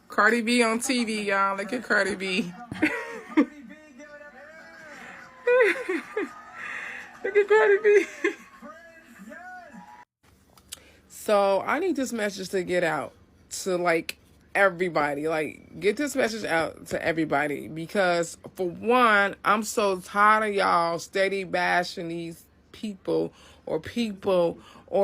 Cardi B on TV, y'all. Look at Cardi B. Look at Cardi B. So I need this message to get out to like everybody. Like, get this message out to everybody, because for one, I'm so tired of y'all steady bashing these people or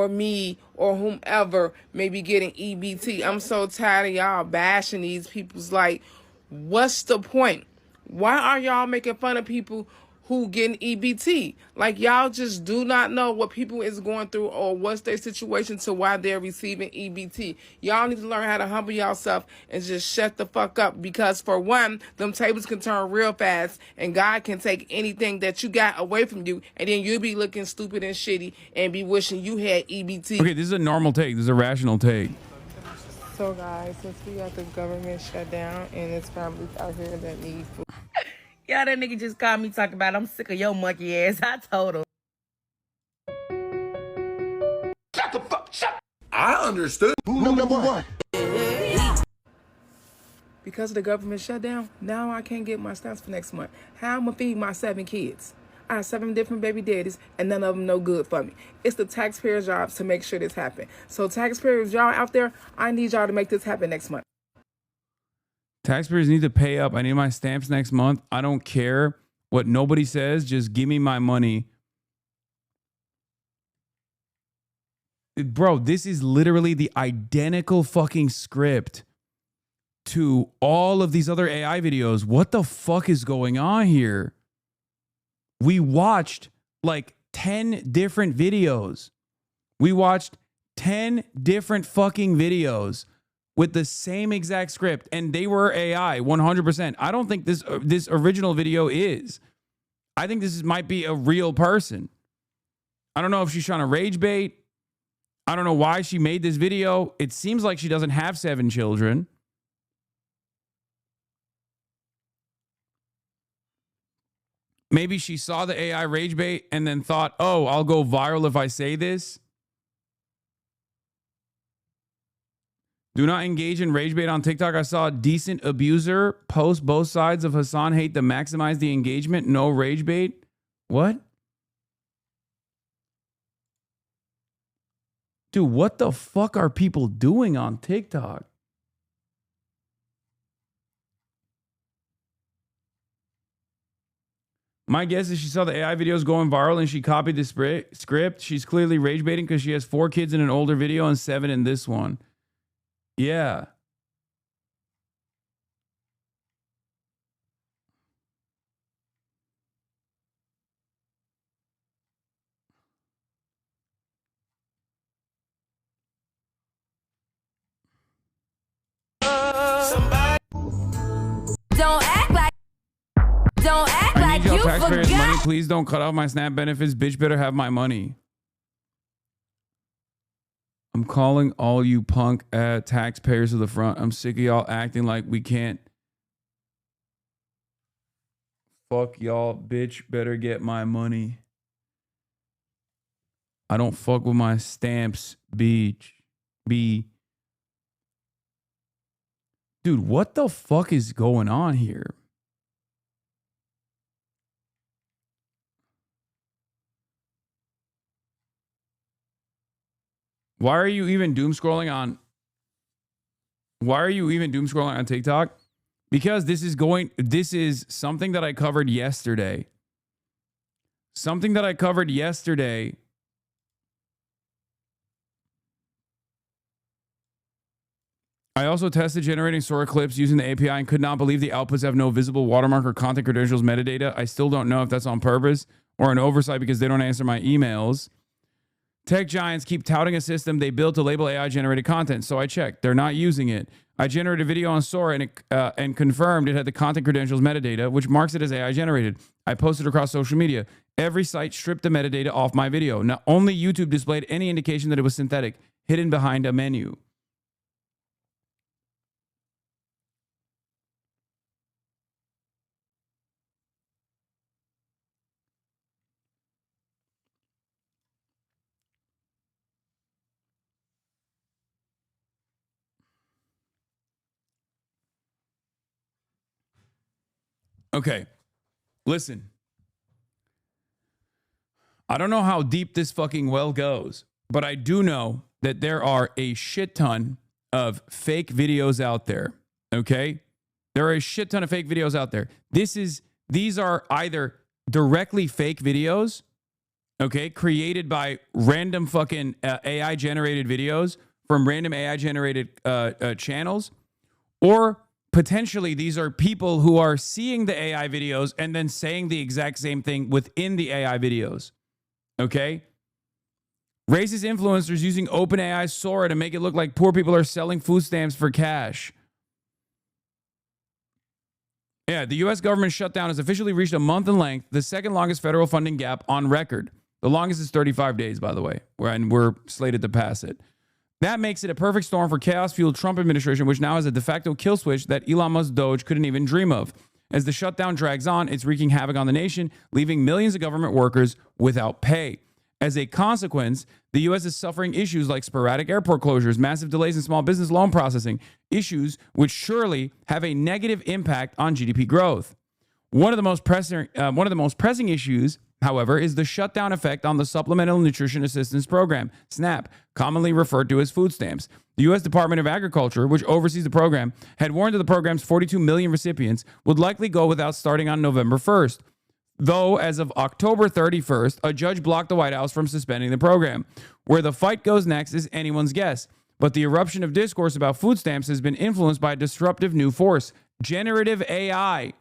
me or whomever may be getting EBT. I'm so tired of y'all bashing these people's. Like, what's the point? Why are y'all making fun of people who getting EBT? Like, y'all just do not know what people is going through or what's their situation to why they're receiving EBT. Y'all need to learn how to humble yourself and just shut the fuck up, because for one, them tables can turn real fast and God can take anything that you got away from you, and then you'll be looking stupid and shitty and be wishing you had EBT. Okay, this is a normal take. This is a rational take. So guys, since we got the government shut down and there's families out here that need food. Yeah, that nigga just called me talking about I'm sick of your monkey ass. I told him. Shut the fuck, shut. I understood. Number one. Because of the government shutdown, now I can't get my stamps for next month. How am I feed my 7 kids? I have 7 different baby daddies, and none of them no good for me. It's the taxpayers' jobs to make sure this happen. So taxpayers, y'all out there, I need y'all to make this happen next month. Taxpayers need to pay up. I need my stamps next month. I don't care what nobody says. Just give me my money. Bro, this is literally the identical fucking script to all of these other AI videos. What the fuck is going on here? We watched like 10 different videos. We watched 10 different fucking videos with the same exact script, and they were AI 100%. I don't think this original video is. I think this might be a real person. I don't know if she's trying to rage bait. I don't know why she made this video. It seems like she doesn't have 7 children. Maybe she saw the AI rage bait and then thought, oh, I'll go viral if I say this. Do not engage in rage bait on TikTok. I saw a decent abuser post both sides of Hasan hate to maximize the engagement. No rage bait. What? Dude, what the fuck are people doing on TikTok? My guess is she saw the AI videos going viral and she copied the script. She's clearly rage baiting because she has 4 kids in an older video and 7 in this one. Yeah. Don't act like you Taxpayers' forgot. money. Please don't cut off my SNAP benefits. Bitch better have my money. I'm calling all you punk taxpayers to the front. I'm sick of y'all acting like we can't. Fuck y'all. Bitch better get my money. I don't fuck with my stamps, bitch. Dude, what the fuck is going on here? Why are you even doom scrolling on? Why are you even doom scrolling on TikTok? Because this is something that I covered yesterday. Something that I covered yesterday. I also tested generating story clips using the API and could not believe the outputs have no visible watermark or content credentials metadata. I still don't know if that's on purpose or an oversight because they don't answer my emails. Tech giants keep touting a system they built to label AI-generated content, so I checked. They're not using it. I generated a video on Sora and confirmed it had the content credentials metadata, which marks it as AI-generated. I posted across social media. Every site stripped the metadata off my video. Not only YouTube displayed any indication that it was synthetic, hidden behind a menu. Okay, listen. I don't know how deep this fucking well goes, but I do know that there are a shit ton of fake videos out there, okay? There are a shit ton of fake videos out there. These are either directly fake videos, okay, created by random fucking AI-generated videos from random AI-generated channels, or potentially these are people who are seeing the AI videos and then saying the exact same thing within the AI videos. Okay? Racist influencers using OpenAI Sora to make it look like poor people are selling food stamps for cash. Yeah, the U.S. government shutdown has officially reached a month in length, the second longest federal funding gap on record. The longest is 35 days, by the way, and we're slated to pass it. That makes it a perfect storm for chaos-fueled Trump administration, which now has a de facto kill switch that Elon Musk Doge couldn't even dream of. As the shutdown drags on, it's wreaking havoc on the nation, leaving millions of government workers without pay. As a consequence, the U.S. is suffering issues like sporadic airport closures, massive delays in small business loan processing, issues which surely have a negative impact on GDP growth. One of the most pressing issues, however, is the shutdown effect on the Supplemental Nutrition Assistance Program, SNAP, commonly referred to as food stamps. The U.S. Department of Agriculture, which oversees the program, had warned that the program's 42 million recipients would likely go without starting on November 1st. Though, as of October 31st, a judge blocked the White House from suspending the program. Where the fight goes next is anyone's guess. But the eruption of discourse about food stamps has been influenced by a disruptive new force, generative AI.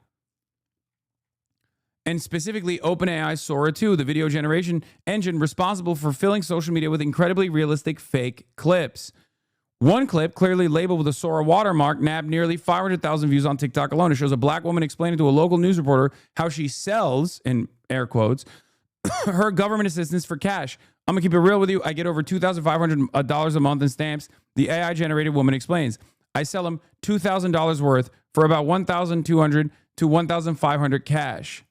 And specifically OpenAI Sora 2, the video generation engine responsible for filling social media with incredibly realistic fake clips. One clip, clearly labeled with a Sora watermark, nabbed nearly 500,000 views on TikTok alone. It shows a black woman explaining to a local news reporter how she sells, in air quotes, her government assistance for cash. I'm going to keep it real with you. I get over $2,500 a month in stamps. The AI-generated woman explains. I sell them $2,000 worth for about $1,200 to $1,500 cash.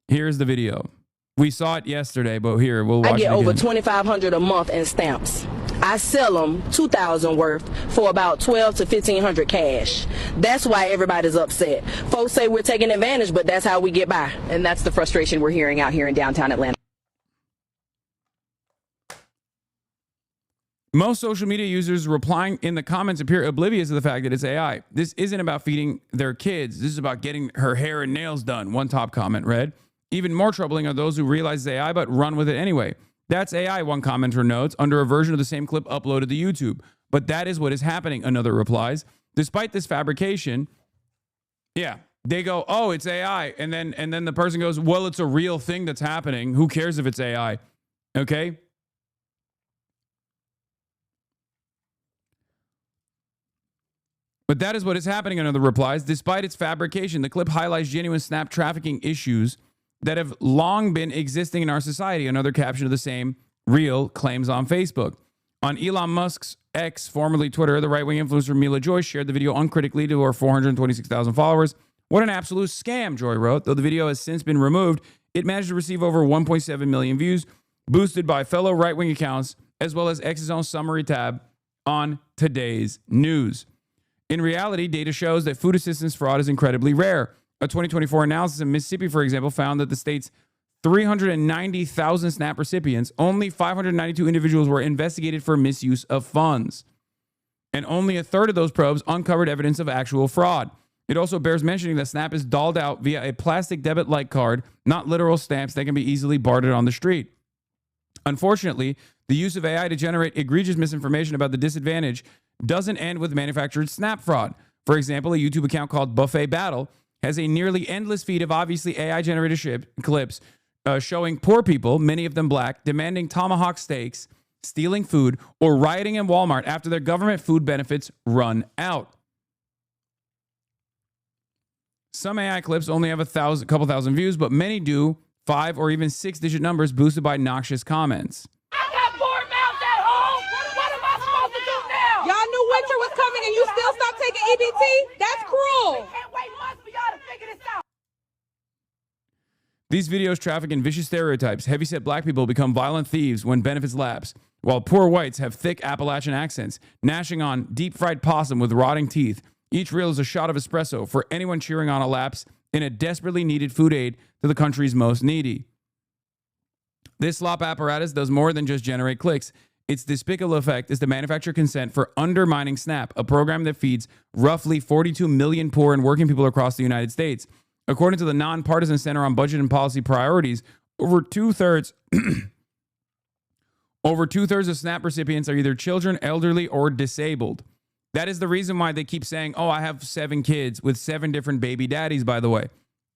Here's the video. We saw it yesterday, but here, we'll watch it again. I get over $2,500 a month in stamps. I sell them $2,000 worth for about $1,200 to $1,500 cash. That's why everybody's upset. Folks say we're taking advantage, but that's how we get by. And that's the frustration we're hearing out here in downtown Atlanta. Most social media users replying in the comments appear oblivious to the fact that it's AI. This isn't about feeding their kids. This is about getting her hair and nails done, one top comment read. Even more troubling are those who realize it's AI but run with it anyway. That's AI, one commenter notes, under a version of the same clip uploaded to YouTube. But that is what is happening, another replies. Despite this fabrication, yeah, they go, oh, it's AI. And then the person goes, well, it's a real thing that's happening. Who cares if it's AI? Okay? But that is what is happening, another replies. Despite its fabrication, the clip highlights genuine Snap trafficking issues that have long been existing in our society. Another caption of the same reel claims on Facebook. On Elon Musk's X, formerly Twitter, the right-wing influencer Mila Joy shared the video uncritically to her 426,000 followers. What an absolute scam, Joy wrote. Though the video has since been removed, it managed to receive over 1.7 million views, boosted by fellow right-wing accounts, as well as X's own summary tab on today's news. In reality, data shows that food assistance fraud is incredibly rare. A 2024 analysis in Mississippi, for example, found that the state's 390,000 SNAP recipients, only 592 individuals were investigated for misuse of funds. And only a third of those probes uncovered evidence of actual fraud. It also bears mentioning that SNAP is dolled out via a plastic debit-like card, not literal stamps that can be easily bartered on the street. Unfortunately, the use of AI to generate egregious misinformation about the disadvantage doesn't end with manufactured SNAP fraud. For example, a YouTube account called Buffet Battle has a nearly endless feed of obviously AI-generated clips showing poor people, many of them black, demanding tomahawk steaks, stealing food, or rioting in Walmart after their government food benefits run out. Some AI clips only have a couple thousand views, but many do 5 or even 6-digit numbers boosted by noxious comments. I got 4 mouths at home. What am I supposed to do now? Y'all knew winter was coming and you still stopped taking EBT? That's cruel. We can't wait months for y'all to figure this out. These videos traffic in vicious stereotypes. Heavyset black people become violent thieves when benefits lapse, while poor whites have thick Appalachian accents, gnashing on deep-fried possum with rotting teeth. Each reel is a shot of espresso for anyone cheering on a lapse in a desperately needed food aid to the country's most needy. This slop apparatus does more than just generate clicks. Its despicable effect is to manufacture consent for undermining SNAP, a program that feeds roughly 42 million poor and working people across the United States. According to the Nonpartisan Center on Budget and Policy Priorities, over two-thirds of SNAP recipients are either children, elderly, or disabled. That is the reason why they keep saying, oh, I have 7 kids with 7 different baby daddies, by the way.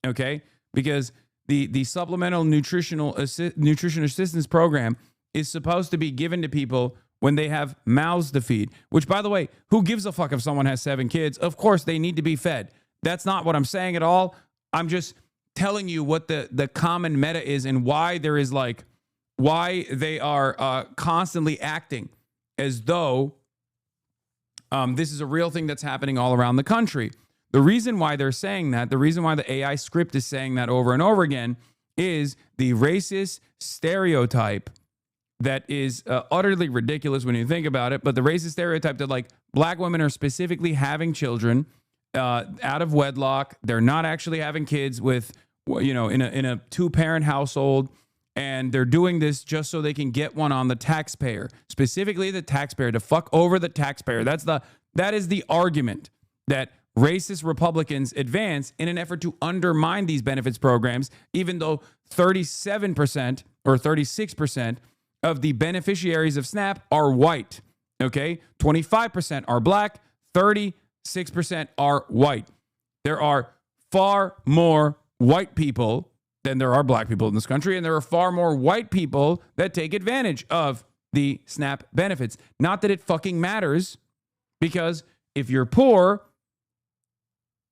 Okay? Because the Supplemental Nutrition Assistance Program is supposed to be given to people when they have mouths to feed. Which, by the way, who gives a fuck if someone has 7 kids? Of course, they need to be fed. That's not what I'm saying at all. I'm just telling you what the common meta is and why there is why they are constantly acting as though this is a real thing that's happening all around the country. The reason why they're saying that, the reason why the AI script is saying that over and over again is the racist stereotype that is utterly ridiculous when you think about it. But the racist stereotype that black women are specifically having children out of wedlock. They're not actually having kids with, in a 2-parent household. And they're doing this just so they can get one on the taxpayer, specifically the taxpayer, to fuck over the taxpayer. That is the argument that racist Republicans advance in an effort to undermine these benefits programs, even though 37% or 36% of the beneficiaries of SNAP are white. Okay, 25% are black, 36% are white. There are far more white people than there are black people in this country, and there are far more white people that take advantage of the SNAP benefits. Not that it fucking matters, because if you're poor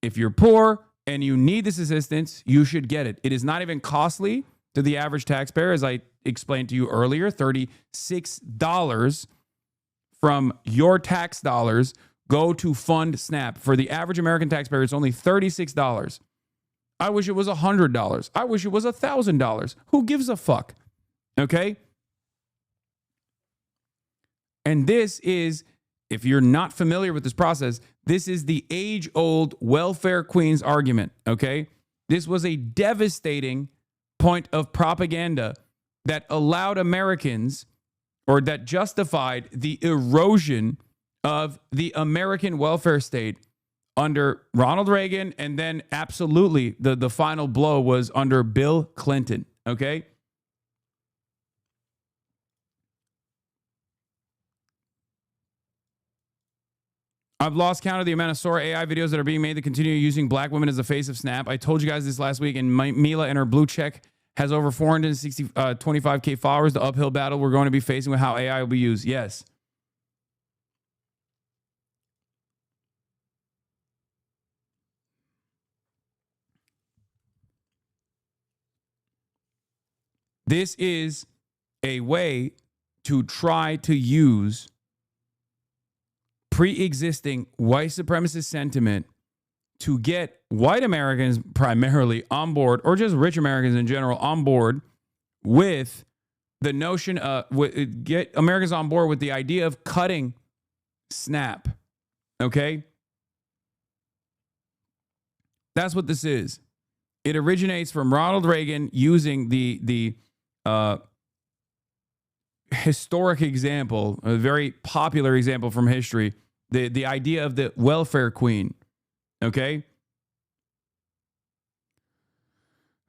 and you need this assistance, you should get it. It is not even costly to the average taxpayer, as I explained to you earlier. $36 from your tax dollars go to fund SNAP. For the average American taxpayer, it's only $36. I wish it was $100. I wish it was $1,000. Who gives a fuck? Okay? And this is, if you're not familiar with this process, this is the age-old welfare queen's argument, okay? This was a devastating point of propaganda that allowed Americans, or that justified the erosion of the American welfare state under Ronald Reagan, and then absolutely the final blow was under Bill Clinton, okay? I've lost count of the amount of Sora AI videos that are being made that continue using black women as the face of SNAP. I told you guys this last week, and Mila and her blue check has over 25K followers. The uphill battle we're going to be facing with how AI will be used. Yes. This is a way to try to use pre-existing white supremacist sentiment to get white Americans primarily on board, or just rich Americans in general on board with the notion of, get Americans on board with the idea of cutting SNAP. Okay? That's what this is. It originates from Ronald Reagan using the historic example, a very popular example from history, the idea of the welfare queen. Okay?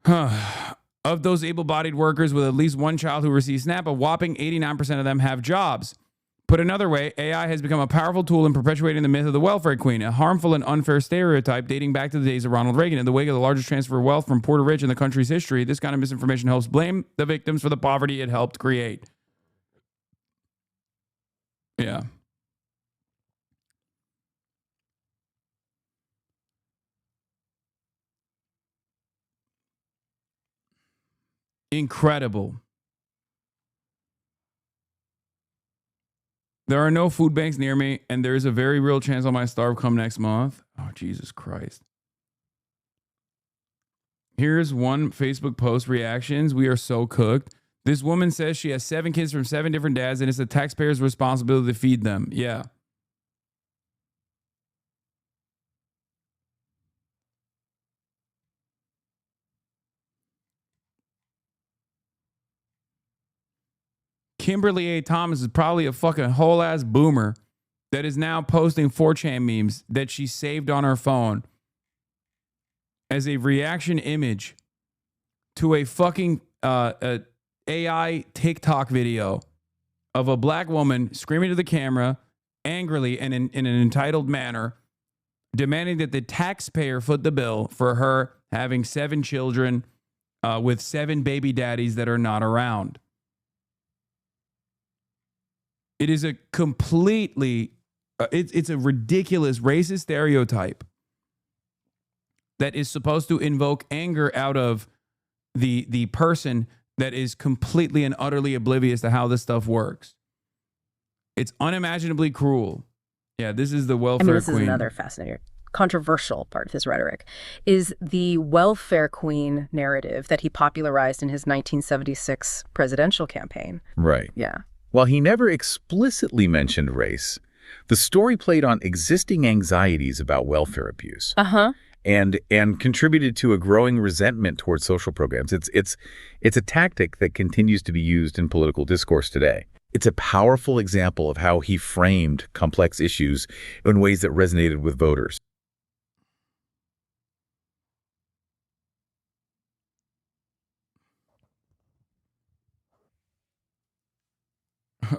Of those able-bodied workers with at least one child who receives SNAP, a whopping 89% of them have jobs. Put another way, AI has become a powerful tool in perpetuating the myth of the welfare queen, a harmful and unfair stereotype dating back to the days of Ronald Reagan. In the wake of the largest transfer of wealth from poor to rich in the country's history, this kind of misinformation helps blame the victims for the poverty it helped create. Yeah. Incredible. There are no food banks near me, and there is a very real chance I might starve come next month. Oh, Jesus Christ. Here's one Facebook post reactions. We are so cooked. This woman says she has 7 kids from 7 different dads, and it's the taxpayer's responsibility to feed them. Yeah. Kimberly A. Thomas is probably a fucking whole ass boomer that is now posting 4chan memes that she saved on her phone as a reaction image to a fucking AI TikTok video of a black woman screaming to the camera angrily and in an entitled manner, demanding that the taxpayer foot the bill for her having 7 children with 7 baby daddies that are not around. It is a completely, it's a ridiculous racist stereotype that is supposed to invoke anger out of the person that is completely and utterly oblivious to how this stuff works. It's unimaginably cruel. Yeah, this is the welfare this queen. Is another fascinating, controversial part of his rhetoric, is the welfare queen narrative that he popularized in his 1976 presidential campaign. Right. Yeah. While he never explicitly mentioned race, the story played on existing anxieties about welfare abuse. And contributed to a growing resentment towards social programs. It's a tactic that continues to be used in political discourse today. It's a powerful example of how he framed complex issues in ways that resonated with voters.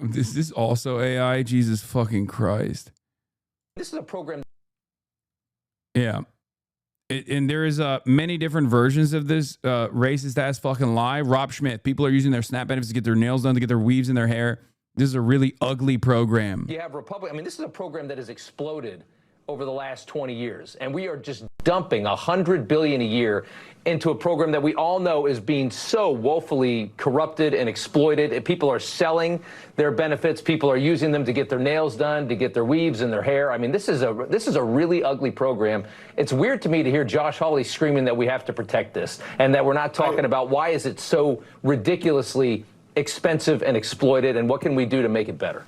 This is also AI. Jesus fucking Christ. This is a program. Yeah. And there is many different versions of this racist ass fucking lie. Rob Schmidt. People are using their SNAP benefits to get their nails done, to get their weaves in their hair. This is a really ugly program. You have this is a program that has exploded over the last 20 years, and we are just dumping $100 billion a year into a program that we all know is being so woefully corrupted and exploited. And people are selling their benefits. People are using them to get their nails done, to get their weaves in their hair. I mean, this is a really ugly program. It's weird to me to hear Josh Hawley screaming that we have to protect this and that we're not talking about why is it so ridiculously expensive and exploited, and what can we do to make it better?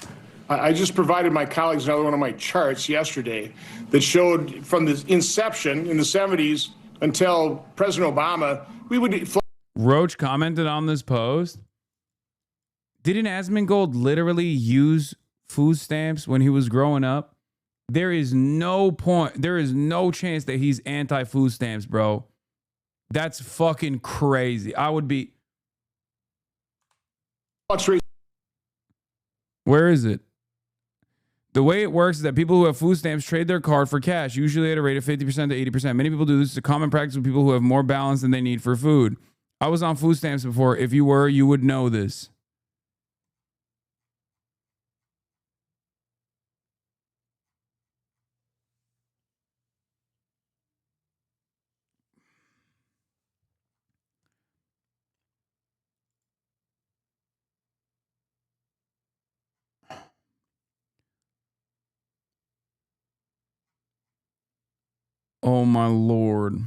I just provided my colleagues another one of my charts yesterday that showed from the inception in the 70s until President Obama, we would... Roach commented on this post. Didn't Asmongold literally use food stamps when he was growing up? There is no chance that he's anti-food stamps, bro. That's fucking crazy. I would be... Where is it? The way it works is that people who have food stamps trade their card for cash, usually at a rate of 50% to 80%. Many people do this. It's a common practice with people who have more balance than they need for food. I was on food stamps before. If you were, you would know this. Oh my Lord.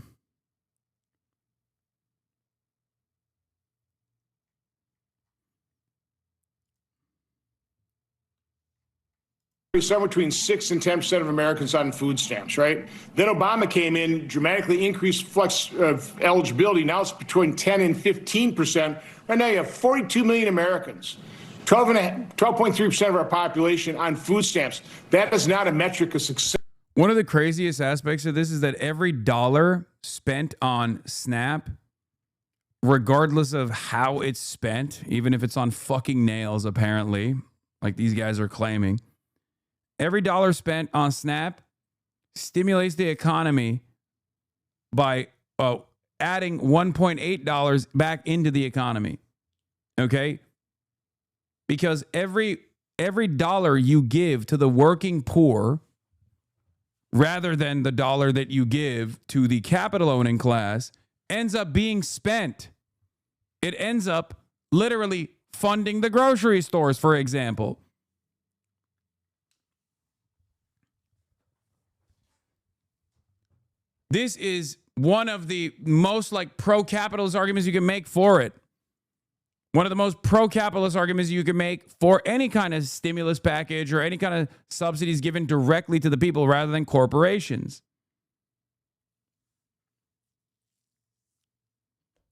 Somewhere between 6 and 10% of Americans on food stamps, right? Then Obama came in, dramatically increased flex of eligibility. Now it's between 10 and 15%. Right now you have 42 million Americans, 12.3% of our population on food stamps. That is not a metric of success. One of the craziest aspects of this is that every dollar spent on SNAP, regardless of how it's spent, even if it's on fucking nails, apparently, like these guys are claiming. Every dollar spent on SNAP stimulates the economy by adding $1.8 back into the economy. Okay? Because every dollar you give to the working poor, rather than the dollar that you give to the capital owning class, ends up being spent. It ends up literally funding the grocery stores, for example. This is one of the most like pro-capitalist arguments you can make for it. One of the most pro-capitalist arguments you can make for any kind of stimulus package or any kind of subsidies given directly to the people rather than corporations.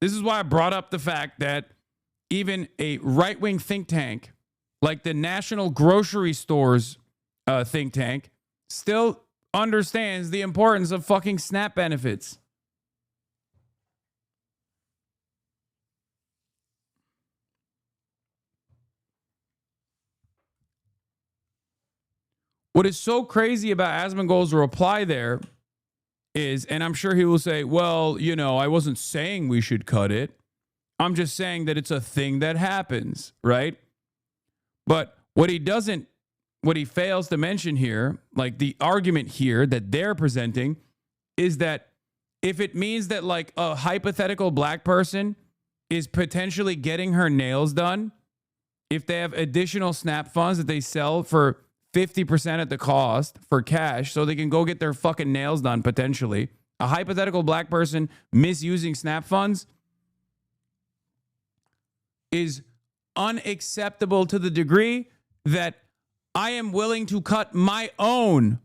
This is why I brought up the fact that even a right-wing think tank like the National Grocery Stores think tank still understands the importance of fucking SNAP benefits. What is so crazy about Asmongold's reply there is, and I'm sure he will say, well, you know, I wasn't saying we should cut it. I'm just saying that it's a thing that happens, right? But what he fails to mention here, like the argument here that they're presenting, is that if it means that like a hypothetical black person is potentially getting her nails done, if they have additional SNAP funds that they sell for 50% at the cost for cash so they can go get their fucking nails done potentially, a hypothetical black person misusing SNAP funds is unacceptable to the degree that I am willing to cut my own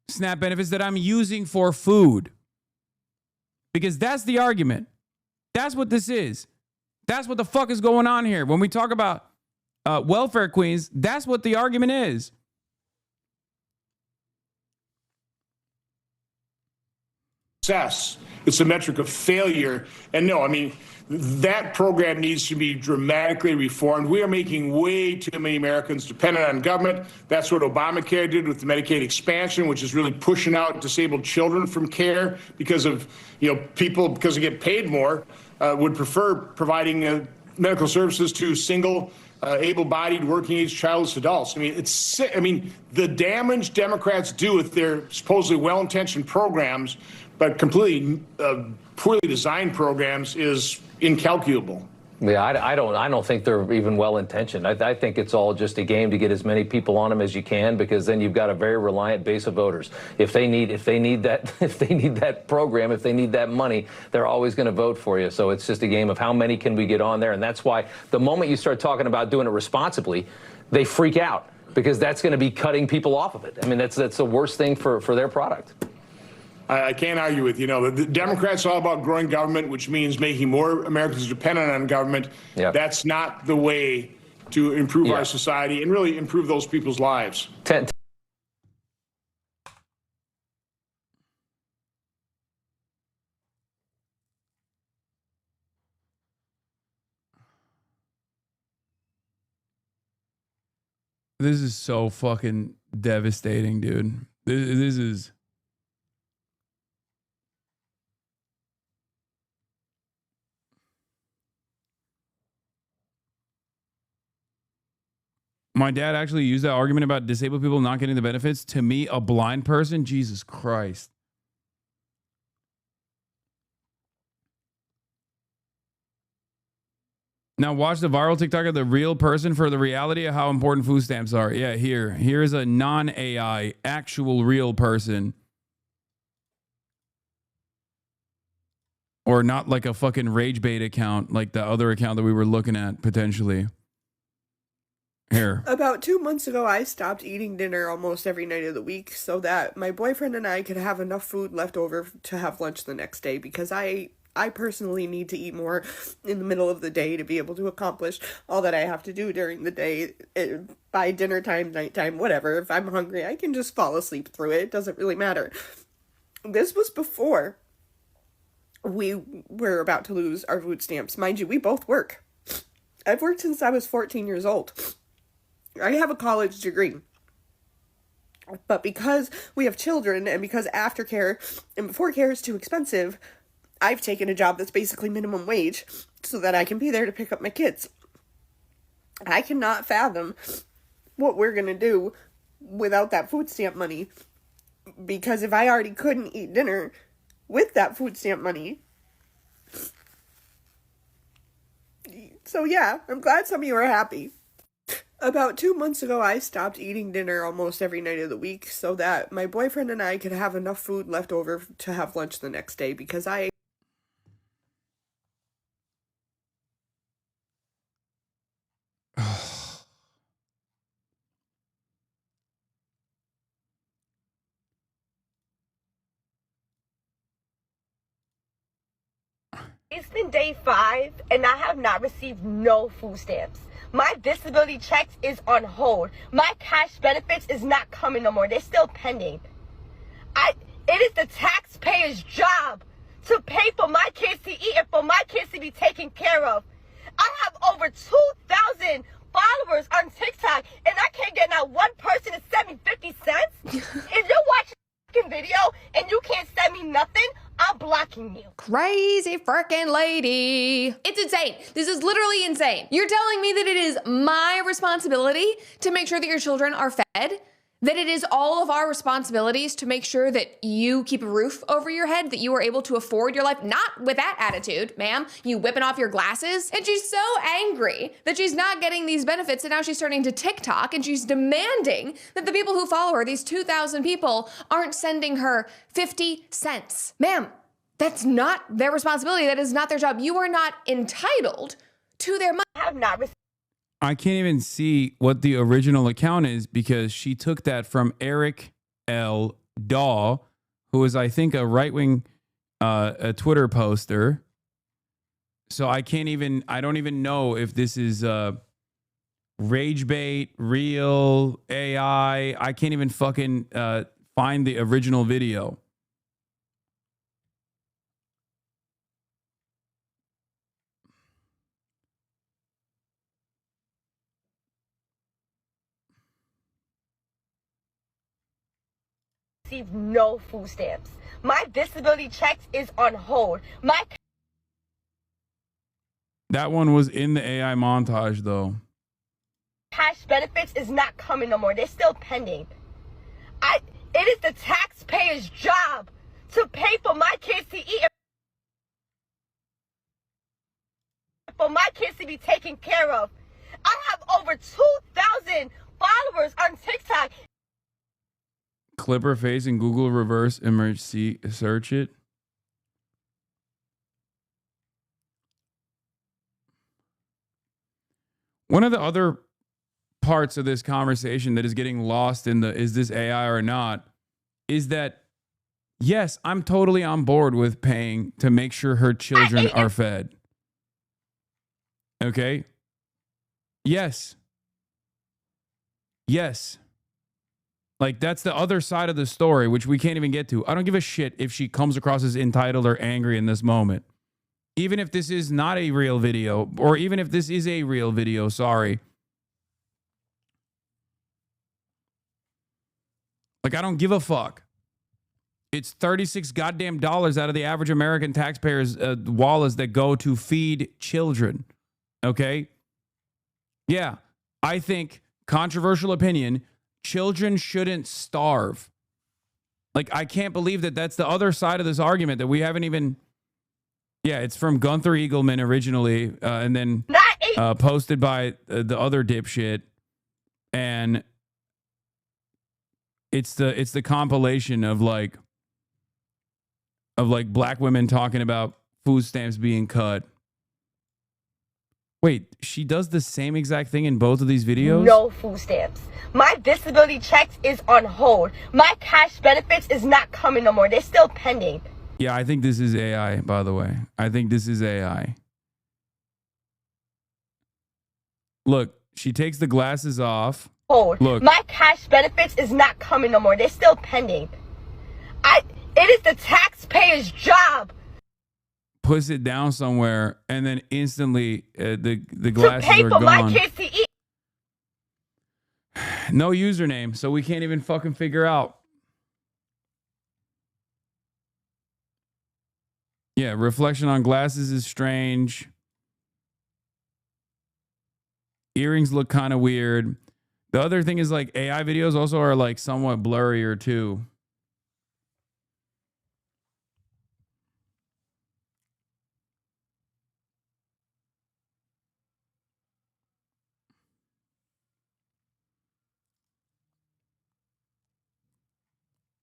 SNAP benefits that I'm using for food. Because that's the argument. That's what this is. That's what the fuck is going on here. When we talk about welfare queens, that's what the argument is. Success. It's a metric of failure. And no, I mean, that program needs to be dramatically reformed. We are making way too many Americans dependent on government. That's what Obamacare did with the Medicaid expansion, which is really pushing out disabled children from care because of, you know, people, because they get paid more, would prefer providing medical services to single, able-bodied, working-age childless adults. I mean, it's sick. I mean, the damage Democrats do with their supposedly well-intentioned programs, but completely poorly designed programs, is incalculable. Yeah, I don't think they're even well-intentioned. I think it's all just a game to get as many people on them as you can, because then you've got a very reliant base of voters. If they need that program, if they need that money, they're always going to vote for you. So it's just a game of how many can we get on there, and that's why the moment you start talking about doing it responsibly, they freak out, because that's going to be cutting people off of it. I mean, that's the worst thing for their product. I can't argue with, you know, the Democrats are all about growing government, which means making more Americans dependent on government. Yep. That's not the way to improve our society and really improve those people's lives. This is so fucking devastating, dude. This is... My dad actually used that argument about disabled people not getting the benefits. To me, a blind person, Jesus Christ. Now watch the viral TikTok of the real person for the reality of how important food stamps are. Yeah, here's a non-AI, actual real person. Or not like a fucking rage bait account like the other account that we were looking at potentially. Here. About 2 months ago, I stopped eating dinner almost every night of the week so that my boyfriend and I could have enough food left over to have lunch the next day, because I personally need to eat more in the middle of the day to be able to accomplish all that I have to do during the day. By dinner time, nighttime, whatever. If I'm hungry, I can just fall asleep through it. It doesn't really matter. This was before we were about to lose our food stamps. Mind you, we both work. I've worked since I was 14 years old. I have a college degree. But because we have children and because aftercare and before care is too expensive, I've taken a job that's basically minimum wage so that I can be there to pick up my kids. I cannot fathom what we're going to do without that food stamp money. Because if I already couldn't eat dinner with that food stamp money. So yeah, I'm glad some of you are happy. About 2 months ago, I stopped eating dinner almost every night of the week so that my boyfriend and I could have enough food left over to have lunch the next day because It's been day 5 and I have not received no food stamps. My disability checks is on hold. My cash benefits is not coming no more. They're still pending. It is the taxpayer's job to pay for my kids to eat and for my kids to be taken care of. I have over 2,000 followers on TikTok and I can't get not one person to send me 50 cents. If you're watching video and you can't send me nothing, I'm blocking you. Crazy freaking lady. It's insane. This is literally insane. You're telling me that it is my responsibility to make sure that your children are fed? That it is all of our responsibilities to make sure that you keep a roof over your head, that you are able to afford your life? Not with that attitude, ma'am. You whipping off your glasses. And she's so angry that she's not getting these benefits, and now she's turning to TikTok and she's demanding that the people who follow her, these 2,000 people, aren't sending her 50 cents. Ma'am, that's not their responsibility. That is not their job. You are not entitled to their money. I have not received. I can't even see what the original account is because she took that from Eric L. Daw, who is, I think, a right-wing a Twitter poster. So I don't even know if this is rage bait, real, AI. I can't even fucking find the original video. Receive no food stamps. My disability checks is on hold. That one was in the AI montage, though. Cash benefits is not coming no more. They're still pending. It is the taxpayer's job to pay for my kids to eat and for my kids to be taken care of. I have over 2,000 followers on TikTok. Clip her face and Google reverse image search it. One of the other parts of this conversation that is getting lost in the is this AI or not is that, yes, I'm totally on board with paying to make sure her children are fed. Okay? Yes. Yes. Like, that's the other side of the story, which we can't even get to. I don't give a shit if she comes across as entitled or angry in this moment. Even if this is not a real video, or even if this is a real video, sorry. Like, I don't give a fuck. It's 36 goddamn dollars out of the average American taxpayer's wallets that go to feed children. Okay? Yeah, I think, controversial opinion, children shouldn't starve. Like, I can't believe that that's the other side of this argument that we haven't even... Yeah, it's from Gunther Eagleman originally, and then posted by the other dipshit. And it's the compilation of like black women talking about food stamps being cut. Wait, she does the same exact thing in both of these videos? No food stamps. My disability checks is on hold. My cash benefits is not coming no more. They're still pending. Yeah, I think this is AI, by the way. I think this is AI. Look, she takes the glasses off. Hold. Look. My cash benefits is not coming no more. They're still pending. It is the taxpayer's job. Puts it down somewhere, and then instantly the glasses to pay are for gone. my kids to eat. No username, so we can't even fucking figure out. Yeah, reflection on glasses is strange. Earrings look kind of weird. The other thing is like AI videos also are like somewhat blurrier too.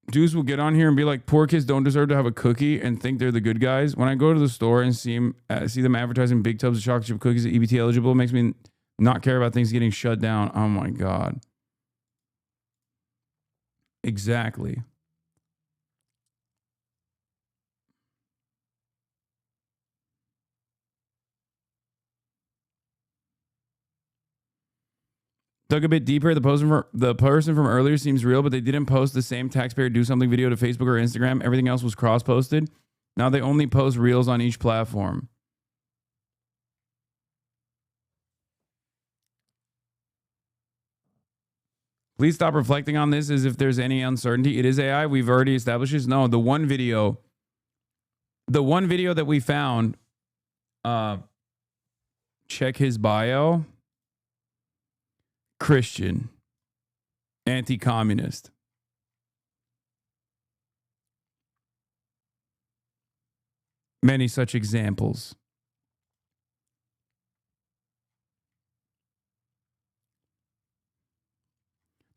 Dudes will get on here and be like, poor kids don't deserve to have a cookie and think they're the good guys. When I go to the store and see them advertising big tubs of chocolate chip cookies at EBT eligible, it makes me not care about things getting shut down. Oh my God. Exactly. Dug a bit deeper. The person from earlier seems real, but they didn't post the same taxpayer do something video to Facebook or Instagram. Everything else was cross-posted. Now they only post reels on each platform. Please stop reflecting on this as if there's any uncertainty. It is AI. We've already established this. No, the one video that we found, check his bio. Christian, anti-communist. Many such examples.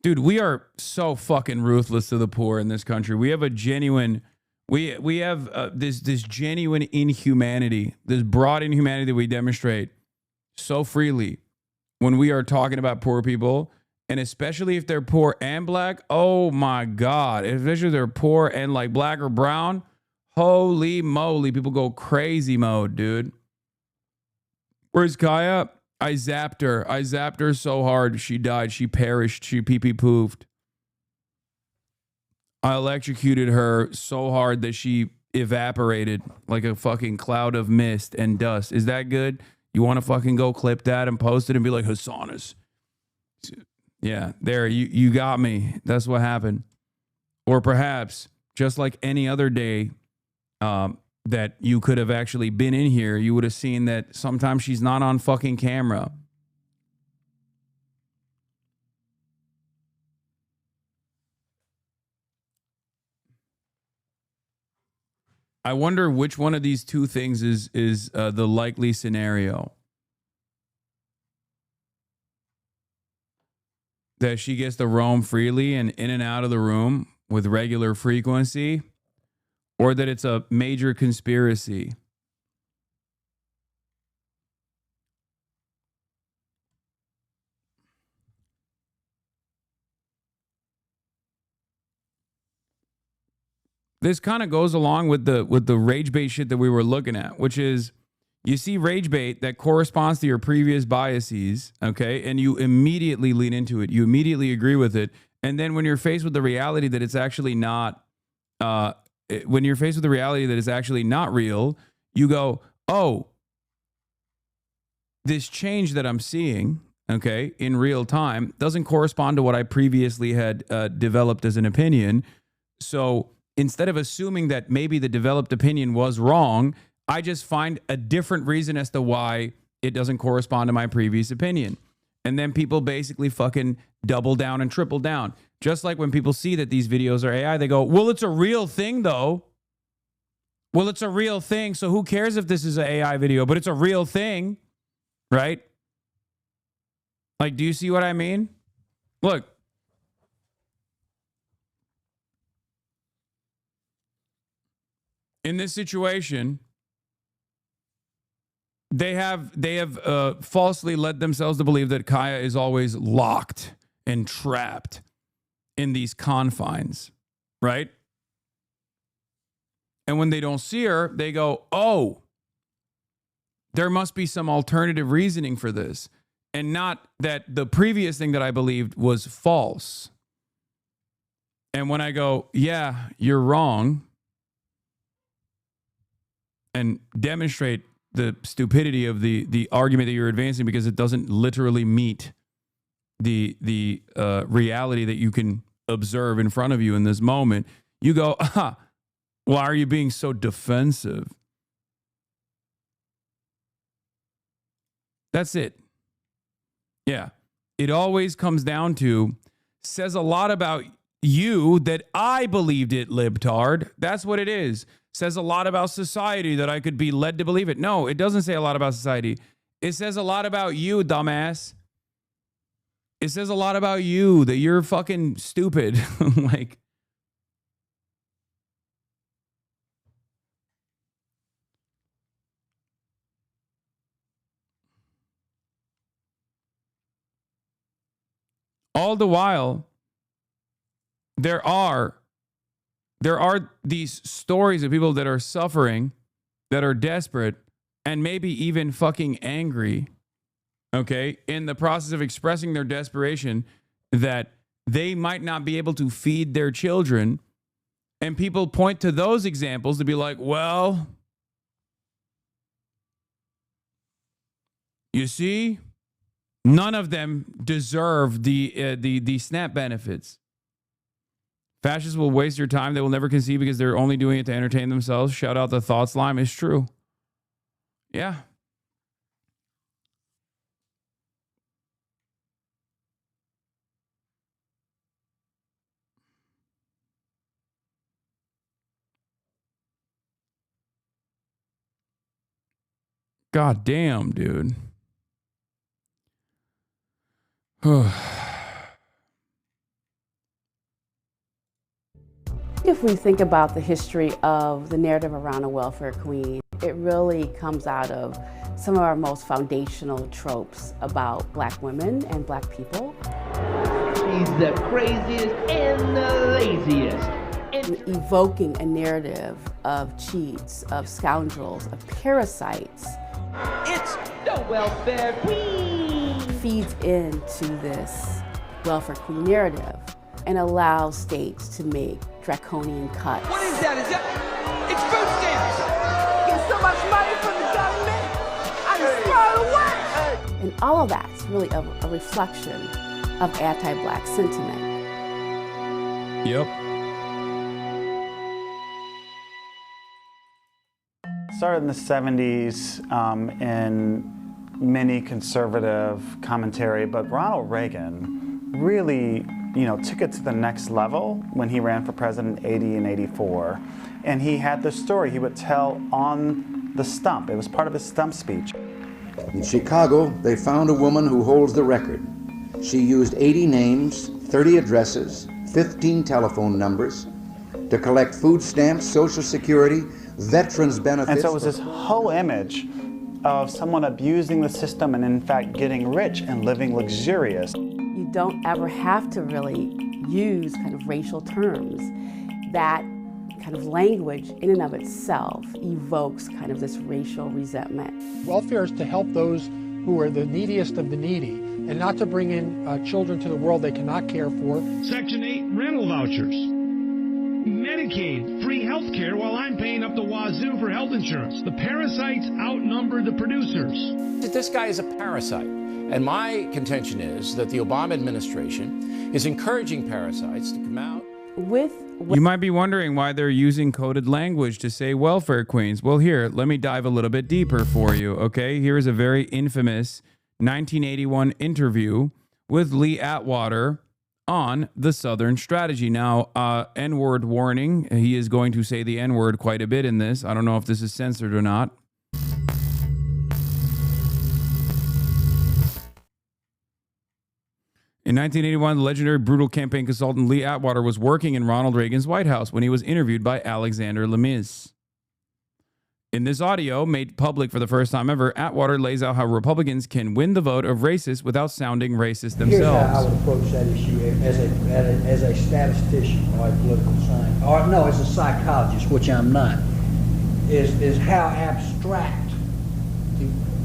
Dude, we are so fucking ruthless to the poor in this country. We have a genuine, we have this genuine inhumanity, this broad inhumanity that we demonstrate so freely when we are talking about poor people, and especially if they're poor and black. Oh my God. Especially if they're poor and like black or brown. Holy moly. People go crazy mode, dude. Where's Kaya? I zapped her. I zapped her so hard. She died. She perished. She pee-pee poofed. I electrocuted her so hard that she evaporated like a fucking cloud of mist and dust. Is that good? You want to fucking go clip that and post it and be like, Hasan is. Yeah, there, you got me. That's what happened. Or perhaps, just like any other day that you could have actually been in here, you would have seen that sometimes she's not on fucking camera. I wonder which one of these two things is the likely scenario. That she gets to roam freely and in and out of the room with regular frequency, or that it's a major conspiracy. This kind of goes along with the rage bait shit that we were looking at, which is you see rage bait that corresponds to your previous biases, okay, and you immediately lean into it. You immediately agree with it. And then when you're faced with the reality that it's actually not, when you're faced with the reality that it's actually not real, you go, oh, this change that I'm seeing, okay, in real time doesn't correspond to what I previously had developed as an opinion. So instead of assuming that maybe the developed opinion was wrong, I just find a different reason as to why it doesn't correspond to my previous opinion. And then people basically fucking double down and triple down. Just like when people see that these videos are AI, they go, well, it's a real thing though. Well, it's a real thing. So who cares if this is an AI video, but it's a real thing, right? Like, do you see what I mean? Look. In this situation, they have falsely led themselves to believe that Kaya is always locked and trapped in these confines, right? And when they don't see her, they go, oh, there must be some alternative reasoning for this, and not that the previous thing that I believed was false. And when I go, yeah, you're wrong, and demonstrate the stupidity of the argument that you're advancing because it doesn't literally meet the reality that you can observe in front of you in this moment, you go, why are you being so defensive? That's it. Yeah. It always comes down to, says a lot about you that I believed it, libtard. That's what it is. Says a lot about society that I could be led to believe it. No, it doesn't say a lot about society. It says a lot about you, dumbass. It says a lot about you that you're fucking stupid. Like, all the while, there are these stories of people that are suffering, that are desperate, and maybe even fucking angry, okay, in the process of expressing their desperation, that they might not be able to feed their children. And people point to those examples to be like, well, you see, none of them deserve the SNAP benefits. Fascists will waste your time. They will never concede because they're only doing it to entertain themselves. Shout out the thought slime. It's true. Yeah. God damn, dude. If we think about the history of the narrative around a welfare queen, it really comes out of some of our most foundational tropes about Black women and Black people. She's the craziest and the laziest. Evoking a narrative of cheats, of scoundrels, of parasites. It's the welfare queen. Feeds into this welfare queen narrative and allows states to make draconian cuts. What is that? Is that? It's food stamps. Get so much money from the government, I just throw it away. And all of that's really a reflection of anti-Black sentiment. Yep. Started in the 70s in many conservative commentary, but Ronald Reagan really, took it to the next level when he ran for president in 80 and 84. And he had this story he would tell on the stump. It was part of his stump speech. In Chicago, they found a woman who holds the record. She used 80 names, 30 addresses, 15 telephone numbers to collect food stamps, Social Security, veterans benefits. And so it was this whole image of someone abusing the system and in fact getting rich and living luxurious. You don't ever have to really use kind of racial terms. That kind of language in and of itself evokes kind of this racial resentment. Welfare is to help those who are the neediest of the needy and not to bring in children to the world they cannot care for. Section 8 rental vouchers. Medicaid, free health care while I'm paying up the wazoo for health insurance. The parasites outnumber the producers. This guy is a parasite. And my contention is that the Obama administration is encouraging parasites to come out. You might be wondering why they're using coded language to say welfare queens. Well, here, let me dive a little bit deeper for you, okay? Here is a very infamous 1981 interview with Lee Atwater on the Southern Strategy. Now, N-word warning. He is going to say the N-word quite a bit in this. I don't know if this is censored or not. In 1981, the legendary brutal campaign consultant Lee Atwater was working in Ronald Reagan's White House when he was interviewed by Alexander Lemieux. In this audio, made public for the first time ever, Atwater lays out how Republicans can win the vote of racists without sounding racist themselves. Here's how I would approach that issue as a statistician or a political scientist, or no, as a psychologist, which I'm not, is how abstract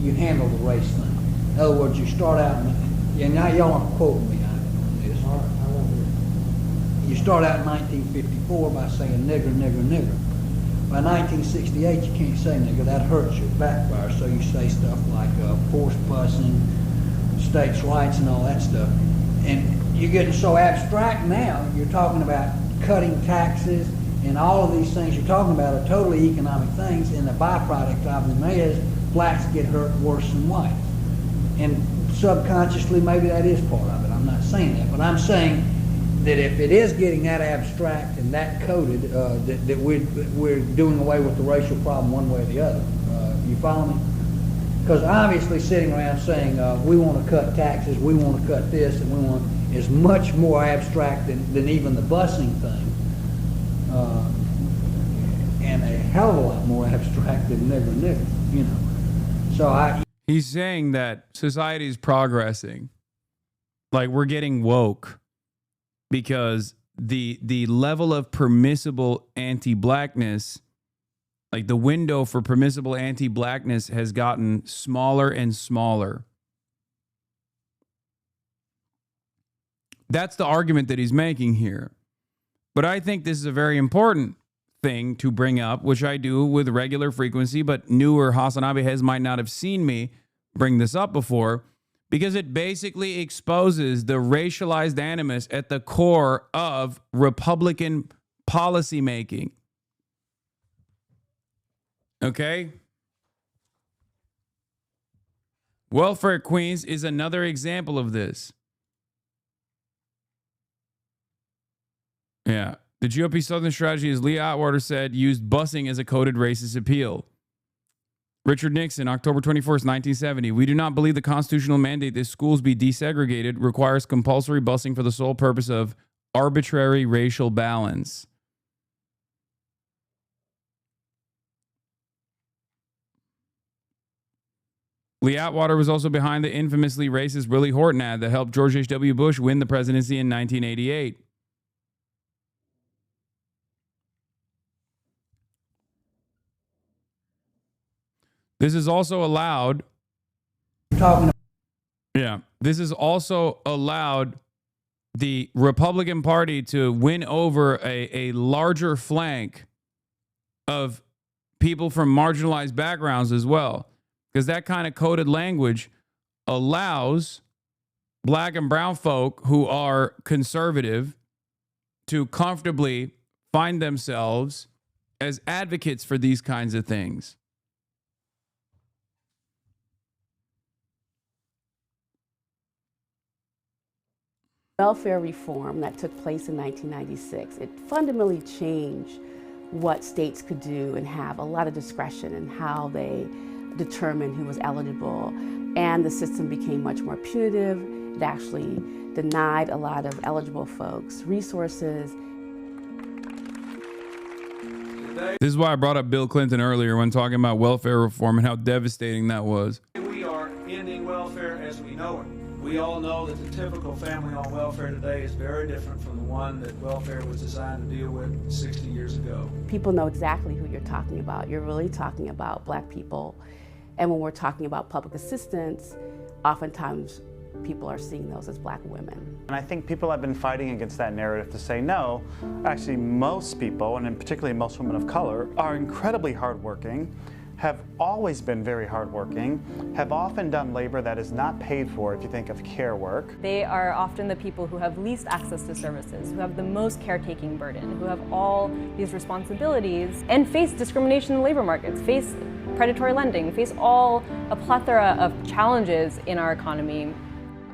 you handle the race thing. In other words, you start out, and now y'all aren't quoting me on this. You start out in 1954 by saying nigger, nigger, nigger. By 1968, you can't say nigger. That hurts your backfire. So you say stuff like forced busing, states' rights, and all that stuff. And you're getting so abstract now, you're talking about cutting taxes and all of these things you're talking about are totally economic things, and the byproduct of them is blacks get hurt worse than whites. And subconsciously, maybe that is part of it. I'm not saying that, but I'm saying that if it is getting that abstract and that coded, that we're doing away with the racial problem one way or the other. You follow me? Because obviously sitting around saying we want to cut taxes, we want to cut this, and we want is much more abstract than even the busing thing, and a hell of a lot more abstract than nigger, you know. So he's saying that society is progressing, like we're getting woke, because the level of permissible anti-blackness, like the window for permissible anti-blackness, has gotten smaller and smaller. That's the argument that he's making here. But I think this is a very important thing to bring up, which I do with regular frequency, but newer HasanAbi heads might not have seen me bring this up before, because it basically exposes the racialized animus at the core of Republican policymaking. Okay? Welfare Queens is another example of this. Yeah. The GOP Southern strategy, as Lee Atwater said, used busing as a coded racist appeal. Richard Nixon, October 21st, 1970. We do not believe the constitutional mandate that schools be desegregated requires compulsory busing for the sole purpose of arbitrary racial balance. Lee Atwater was also behind the infamously racist Willie Horton ad that helped George H.W. Bush win the presidency in 1988. This is also allowed. This is also allowed the Republican Party to win over a larger flank of people from marginalized backgrounds as well, because that kind of coded language allows black and brown folk who are conservative to comfortably find themselves as advocates for these kinds of things. Welfare reform that took place in 1996, it fundamentally changed what states could do and have a lot of discretion in how they determined who was eligible, and the system became much more punitive. It actually denied a lot of eligible folks resources. This is why I brought up Bill Clinton earlier when talking about welfare reform and how devastating that was. We are ending welfare as we know it. We all know that the typical family on welfare today is very different from the one that welfare was designed to deal with 60 years ago. People know exactly who you're talking about. You're really talking about black people. And when we're talking about public assistance, oftentimes people are seeing those as black women. And I think people have been fighting against that narrative to say no. Actually, most people, and in particularly most women of color, are incredibly hardworking, have always been very hardworking, have often done labor that is not paid for if you think of care work. They are often the people who have least access to services, who have the most caretaking burden, who have all these responsibilities, and face discrimination in labor markets, face predatory lending, face a plethora of challenges in our economy.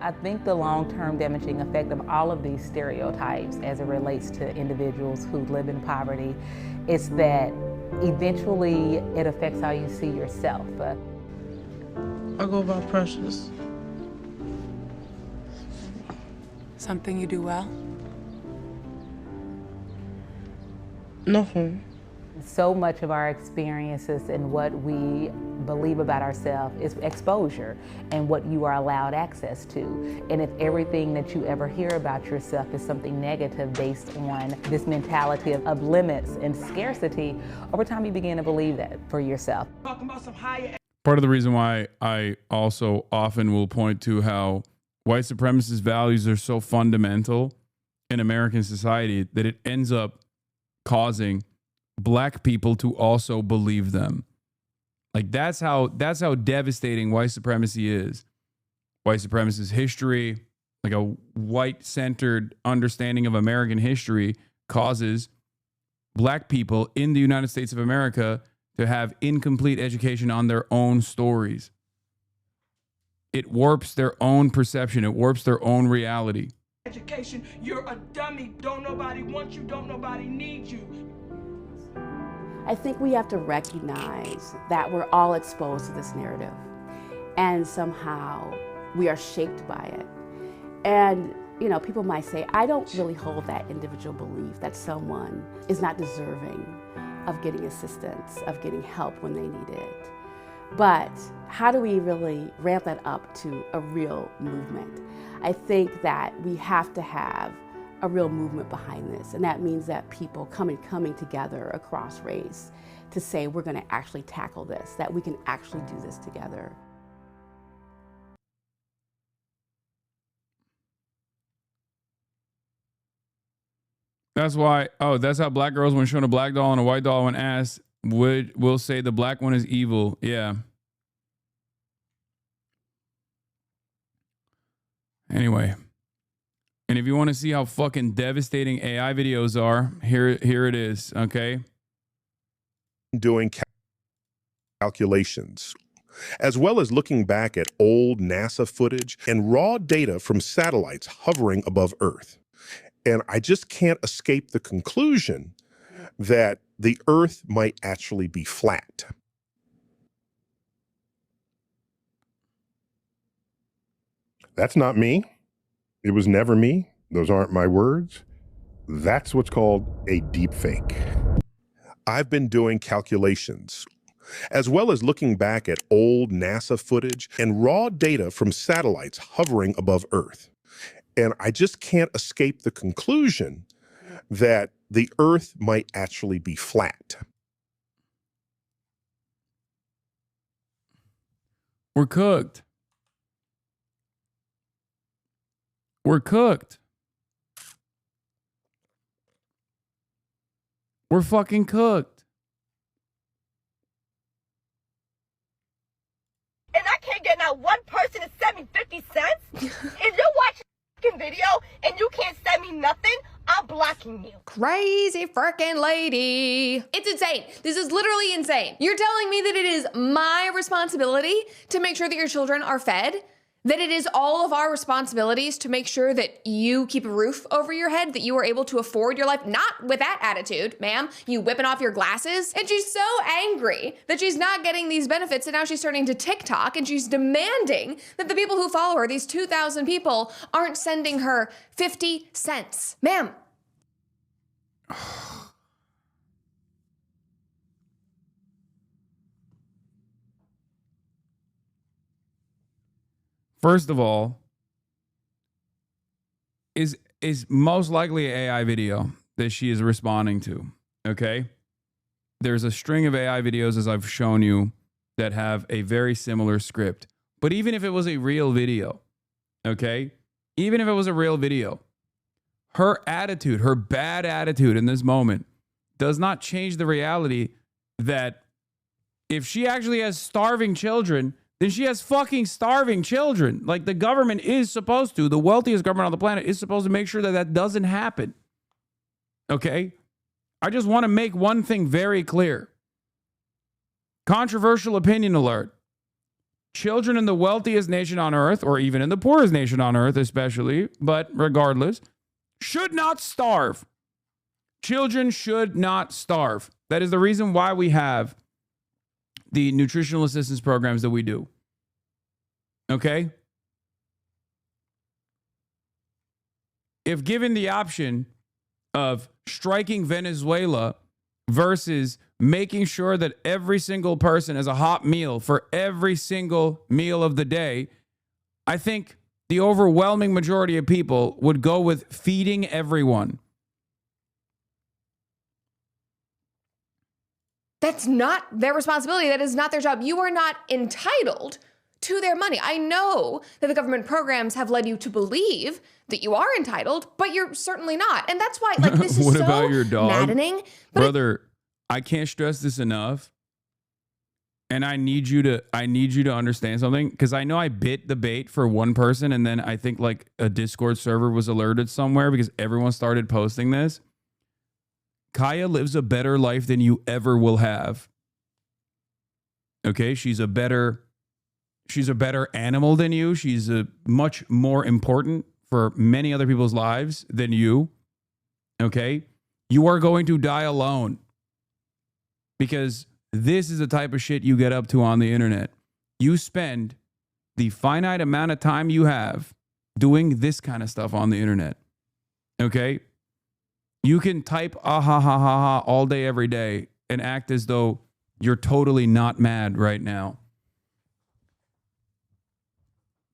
I think the long-term damaging effect of all of these stereotypes as it relates to individuals who live in poverty is that eventually it affects how you see yourself. I go by Precious. Something you do well? Nothing. So much of our experiences and what we believe about ourselves is exposure and what you are allowed access to. And if everything that you ever hear about yourself is something negative based on this mentality of limits and scarcity, over time you begin to believe that for yourself. Part of the reason why I also often will point to how white supremacist values are so fundamental in American society that it ends up causing black people to also believe them. Like that's how devastating white supremacy is. White supremacist history, like a white-centered understanding of American history causes black people in the United States of America to have incomplete education on their own stories. It warps their own perception. It warps their own reality. Education, you're a dummy. Don't nobody want you. Don't nobody need you. I think we have to recognize that we're all exposed to this narrative, and somehow we are shaped by it. And you know, people might say, I don't really hold that individual belief that someone is not deserving of getting assistance, of getting help when they need it. But how do we really ramp that up to a real movement? I think that we have to have a real movement behind this. And that means that people coming together across race to say, we're gonna actually tackle this, that we can actually do this together. That's why, that's how black girls, when shown a black doll and a white doll when asked, will say the black one is evil. Yeah. Anyway. And if you want to see how fucking devastating AI videos are, here it is, okay? Doing calculations, as well as looking back at old NASA footage and raw data from satellites hovering above Earth. And I just can't escape the conclusion that the Earth might actually be flat. That's not me. It was never me. Those aren't my words. That's what's called a deep fake. I've been doing calculations, as well as looking back at old NASA footage and raw data from satellites hovering above Earth. And I just can't escape the conclusion that the Earth might actually be flat. We're cooked. We're cooked. We're fucking cooked. And I can't get not one person to send me 50 cents? If you're watching a video and you can't send me nothing, I'm blocking you. Crazy freaking lady. It's insane. This is literally insane. You're telling me that it is my responsibility to make sure that your children are fed? That it is all of our responsibilities to make sure that you keep a roof over your head, that you are able to afford your life? Not with that attitude, ma'am. You whipping off your glasses. And she's so angry that she's not getting these benefits, and now she's turning to TikTok and she's demanding that the people who follow her, these 2,000 people, aren't sending her 50 cents. Ma'am. First of all, is most likely an AI video that she is responding to, okay? There's a string of AI videos, as I've shown you, that have a very similar script. But even if it was a real video, okay? Even if it was a real video, her attitude, her bad attitude in this moment does not change the reality that if she actually has starving children, then she has fucking starving children. Like, the government is supposed to, the wealthiest government on the planet is supposed to make sure that that doesn't happen. Okay? I just want to make one thing very clear. Controversial opinion alert. Children in the wealthiest nation on earth, or even in the poorest nation on earth especially, but regardless, should not starve. Children should not starve. That is the reason why we have the nutritional assistance programs that we do. Okay? If given the option of striking Venezuela versus making sure that every single person has a hot meal for every single meal of the day, I think the overwhelming majority of people would go with feeding everyone. That's not their responsibility. That is not their job. You are not entitled to their money. I know that the government programs have led you to believe that you are entitled, but you're certainly not. And that's why, like, this is What so about your dog? maddening. But Brother, I can't stress this enough. And I need you to understand something, because I know I bit the bait for one person, and then I think like a Discord server was alerted somewhere because everyone started posting this. Kaya lives a better life than you ever will have. Okay, she's a better animal than you. She's a much more important for many other people's lives than you. Okay, you are going to die alone, because this is the type of shit you get up to on the internet. You spend the finite amount of time you have doing this kind of stuff on the internet. Okay? You can type ah ha ha ha ha all day, every day, and act as though you're totally not mad right now.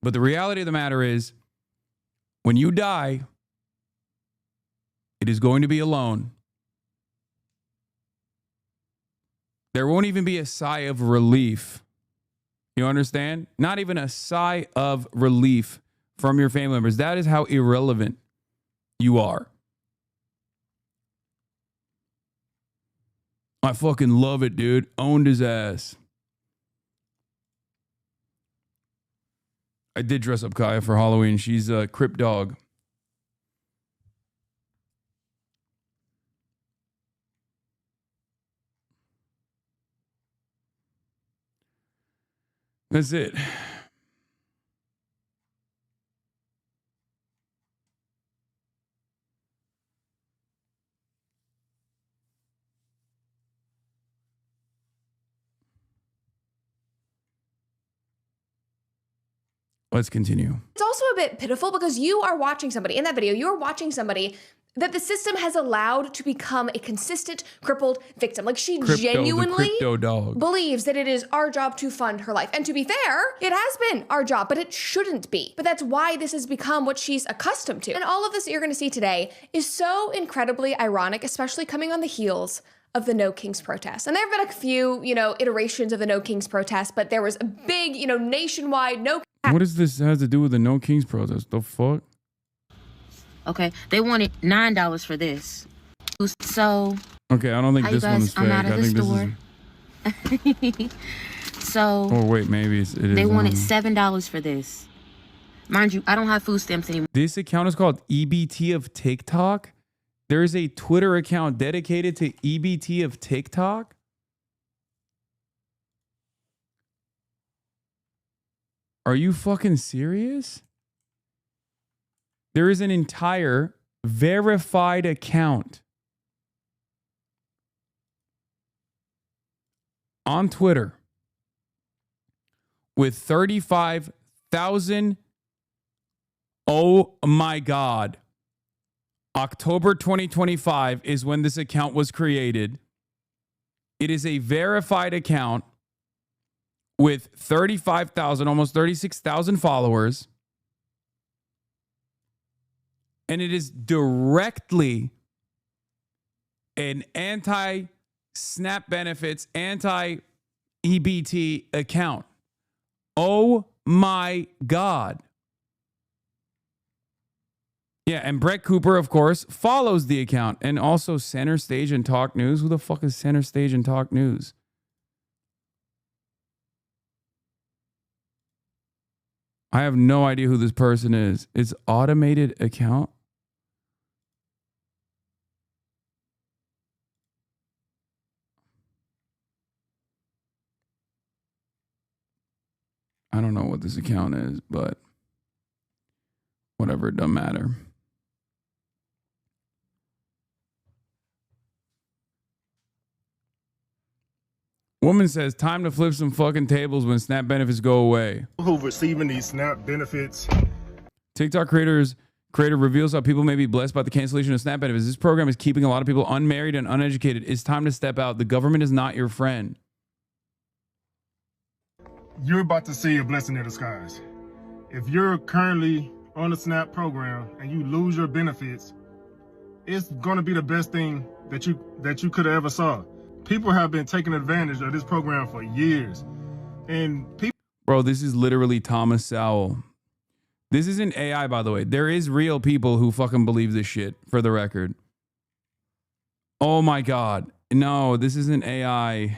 But the reality of the matter is, when you die, it is going to be alone. There won't even be a sigh of relief. You understand? Not even a sigh of relief from your family members. That is how irrelevant you are. I fucking love it, dude. Owned his ass. I did dress up Kaya for Halloween. She's a Crip dog. That's it. Let's continue. It's also a bit pitiful because you are watching somebody, in that video, you are watching somebody that the system has allowed to become a consistent crippled victim. Like, she genuinely believes that it is our job to fund her life. And to be fair, it has been our job, but it shouldn't be. But that's why this has become what she's accustomed to. And all of this that you're gonna see today is so incredibly ironic, especially coming on the heels of the No Kings protest. And there have been a few, iterations of the No Kings protest, but there was a big, nationwide no. What does this have to do with the No Kings protest? The fuck? Okay, they wanted $9 for this. So. Okay, I don't think this one is fake. I think this is. So. Oh wait, maybe it is. They wanted $7 for this. Mind you, I don't have food stamps anymore. This account is called EBT of TikTok. There is a Twitter account dedicated to EBT of TikTok. Are you fucking serious? There is an entire verified account on Twitter with 35,000. Oh my God. October 2025 is when this account was created. It is a verified account with 35,000, almost 36,000 followers. And it is directly an anti-SNAP benefits, anti-EBT account. Oh my God. Yeah, and Brett Cooper, of course, follows the account. And also Center Stage and Talk News. Who the fuck is Center Stage and Talk News? I have no idea who this person is. It's automated account. I don't know what this account is, but whatever, it doesn't matter. Woman says, time to flip some fucking tables when SNAP benefits go away. Who receiving these SNAP benefits? TikTok creator reveals how people may be blessed by the cancellation of SNAP benefits. This program is keeping a lot of people unmarried and uneducated. It's time to step out. The government is not your friend. You're about to see a blessing in disguise. If you're currently on the SNAP program and you lose your benefits, it's going to be the best thing that you could have ever saw. People have been taking advantage of this program for years. And people. Bro, this is literally Thomas Sowell. This isn't AI, by the way. There is real people who fucking believe this shit, for the record. Oh my God. No, this isn't AI.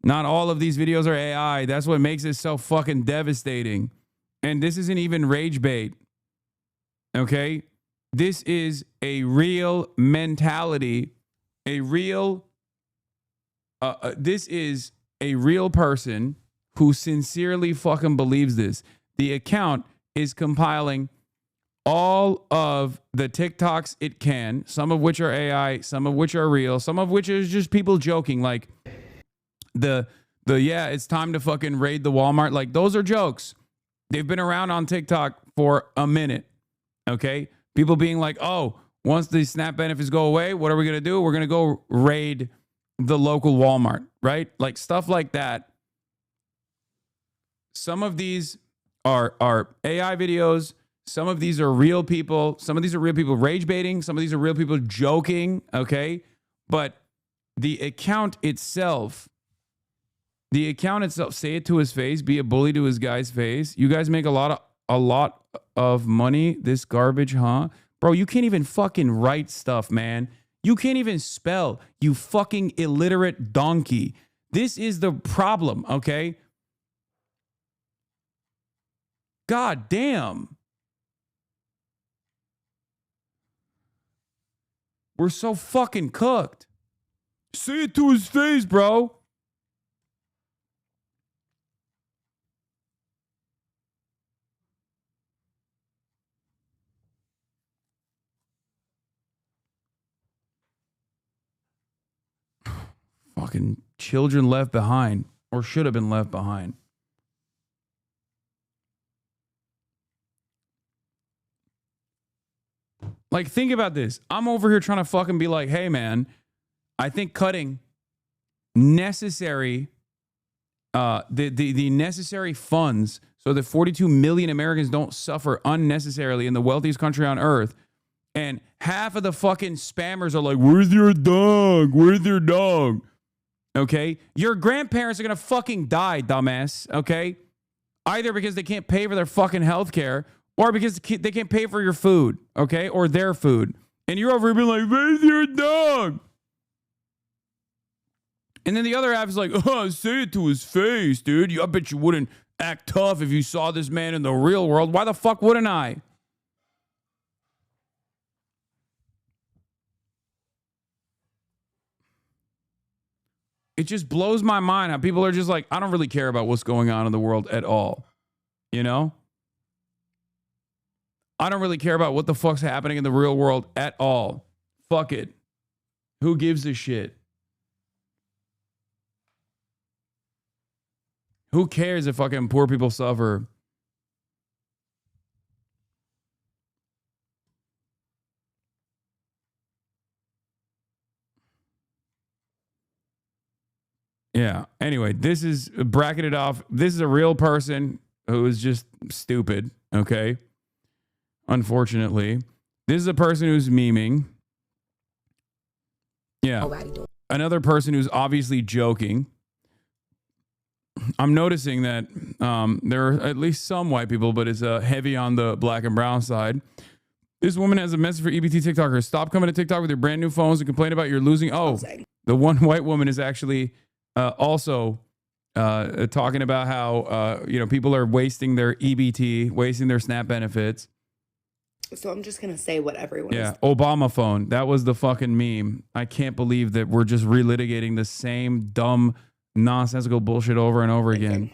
Not all of these videos are AI. That's what makes it so fucking devastating. And this isn't even rage bait. Okay? This is a real mentality, a real, this is a real person who sincerely fucking believes this. The account is compiling all of the TikToks it can, some of which are AI, some of which are real, some of which is just people joking. Like yeah, it's time to fucking raid the Walmart. Like, those are jokes. They've been around on TikTok for a minute. Okay? People being like, oh, once the SNAP benefits go away, what are we going to do? We're going to go raid the local Walmart, right? Like, stuff like that. Some of these are AI videos. Some of these are real people. Some of these are real people rage baiting. Some of these are real people joking, okay? But the account itself, say it to his face, be a bully to his guy's face. You guys make a lot of money, this garbage, huh? Bro, you can't even fucking write stuff, man. You can't even spell, you fucking illiterate donkey. This is the problem, okay? God damn. We're so fucking cooked. Say it to his face, bro. Fucking children left behind, or should have been left behind. Like, think about this. I'm over here trying to fucking be like, hey, man, I think cutting necessary, the necessary funds so that 42 million Americans don't suffer unnecessarily in the wealthiest country on earth. And half of the fucking spammers are like, where's your dog? Where's your dog? Okay? Your grandparents are going to fucking die, dumbass. Okay? Either because they can't pay for their fucking health care, or because they can't pay for your food, okay? Or their food. And you're over here being like, where's your dog? And then the other half is like, oh, say it to his face, dude. I bet you wouldn't act tough if you saw this man in the real world. Why the fuck wouldn't I? It just blows my mind how people are just like, I don't really care about what's going on in the world at all. You know? I don't really care about what the fuck's happening in the real world at all. Fuck it. Who gives a shit? Who cares if fucking poor people suffer? Yeah. Anyway, this is bracketed off. This is a real person who is just stupid. Okay. Unfortunately, this is a person who's memeing. Yeah. Another person who's obviously joking. I'm noticing that there are at least some white people, but it's heavy on the black and brown side. This woman has a message for EBT TikTokers. Stop coming to TikTok with your brand new phones and complain about your losing. Oh, the one white woman is actually also talking about how people are wasting their EBT, wasting their SNAP benefits. So I'm just going to say what everyone is. Yeah, Obama phone. That was the fucking meme. I can't believe that we're just relitigating the same dumb, nonsensical bullshit over and over again.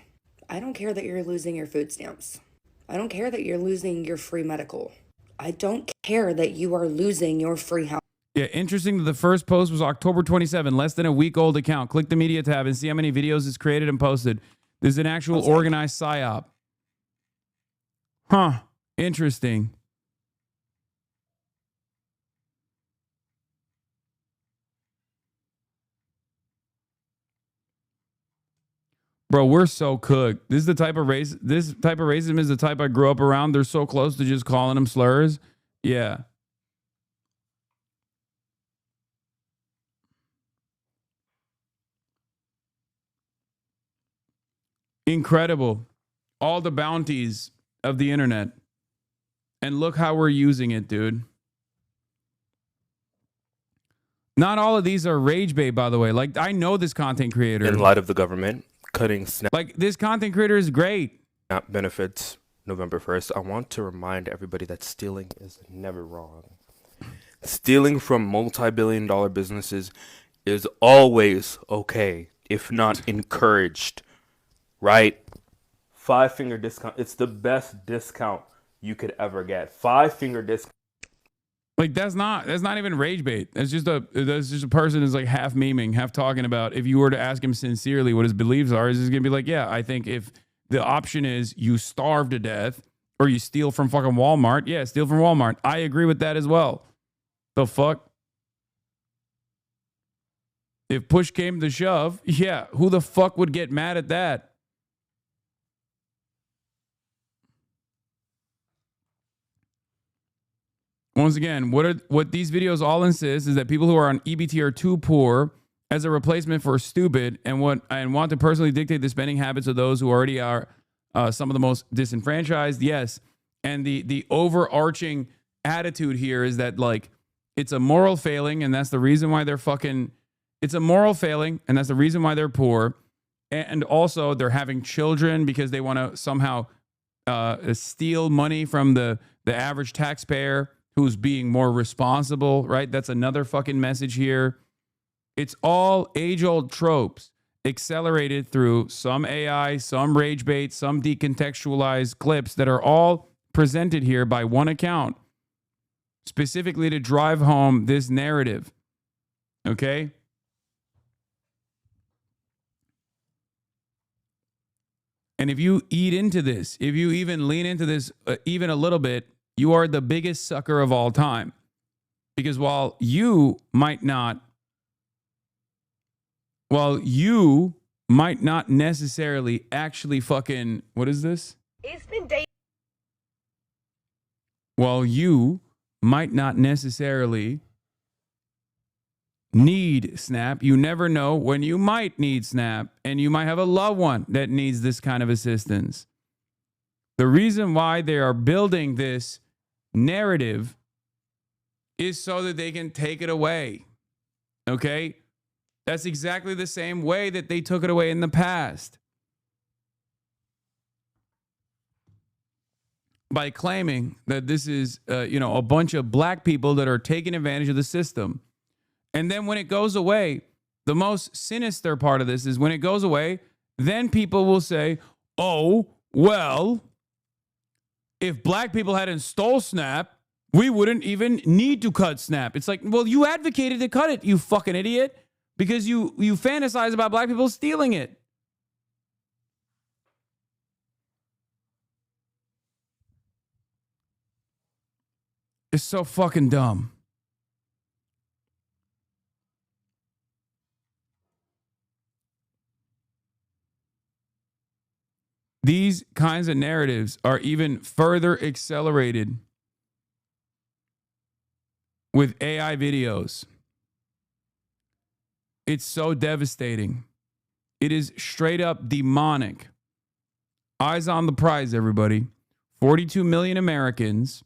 I don't care that you're losing your food stamps. I don't care that you're losing your free medical. I don't care that you are losing your free house. Yeah, interesting that the first post was October 27, less than a week old account. Click the media tab and see how many videos it's created and posted. This is an actual organized psyop. Huh. Interesting. Bro, we're so cooked. This is the type of racism is the type I grew up around. They're so close to just calling them slurs. Yeah. Incredible. All the bounties of the internet. And look how we're using it, dude. Not all of these are rage bait, by the way. Like, I know this content creator. In light of the government cutting SNAP, like, this content creator is great. Benefits November 1st, I want to remind everybody that stealing is never wrong. Stealing from multi-billion-dollar businesses is always okay, if not encouraged, right? 5-finger discount. It's the best discount you could ever get. 5-finger discount. Like, that's not even rage bait. That's just a person who's like half memeing, half talking about. If you were to ask him sincerely what his beliefs are, he's gonna be like, yeah, I think if the option is you starve to death or you steal from fucking Walmart, yeah, steal from Walmart. I agree with that as well. The fuck? If push came to shove, yeah, who the fuck would get mad at that? Once again, what these videos all insist is that people who are on EBT are too poor as a replacement for stupid and want to personally dictate the spending habits of those who already are some of the most disenfranchised. Yes. And the overarching attitude here is that, like, it's a moral failing, and that's the reason why they're fucking... It's a moral failing, and that's the reason why they're poor. And also, they're having children because they want to somehow steal money from the average taxpayer who's being more responsible, right? That's another fucking message here. It's all age-old tropes accelerated through some AI, some rage bait, some decontextualized clips that are all presented here by one account, specifically to drive home this narrative, okay? And if you eat into this, if you even lean into this even a little bit, you are the biggest sucker of all time. Because while you might not necessarily actually fucking, what is this? It's been days. While you might not necessarily need SNAP, you never know when you might need SNAP, and you might have a loved one that needs this kind of assistance. The reason why they are building this narrative is so that they can take it away. Okay? That's exactly the same way that they took it away in the past. By claiming that this is, a bunch of black people that are taking advantage of the system. And then when it goes away, the most sinister part of this is when it goes away, then people will say, oh, well, if black people hadn't stole SNAP, we wouldn't even need to cut SNAP. It's like, well, you advocated to cut it, you fucking idiot, because you fantasize about black people stealing it. It's so fucking dumb. These kinds of narratives are even further accelerated with AI videos. It's so devastating. It is straight up demonic. Eyes on the prize, everybody. 42 million Americans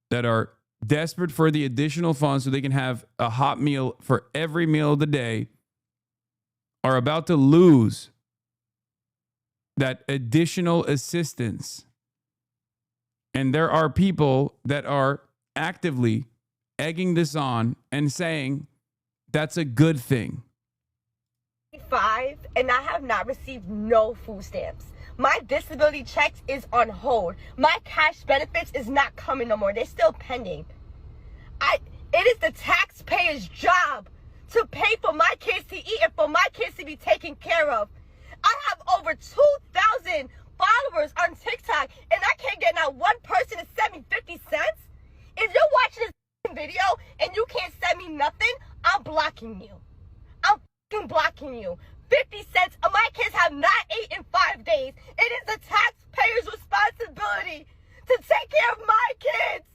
that are desperate for the additional funds so they can have a hot meal for every meal of the day are about to lose that additional assistance. And there are people that are actively egging this on and saying that's a good thing. 5 and I have not received no food stamps. My disability checks is on hold. My cash benefits is not coming no more. They're still pending. It is the taxpayer's job to pay for my kids to eat and for my kids to be taken care of. I have over 2,000 followers on TikTok, and I can't get not one person to send me 50 cents. If you're watching this video and you can't send me nothing, I'm blocking you. I'm fucking blocking you. 50 cents. My kids have not ate in 5 days. It is the taxpayer's responsibility to take care of my kids.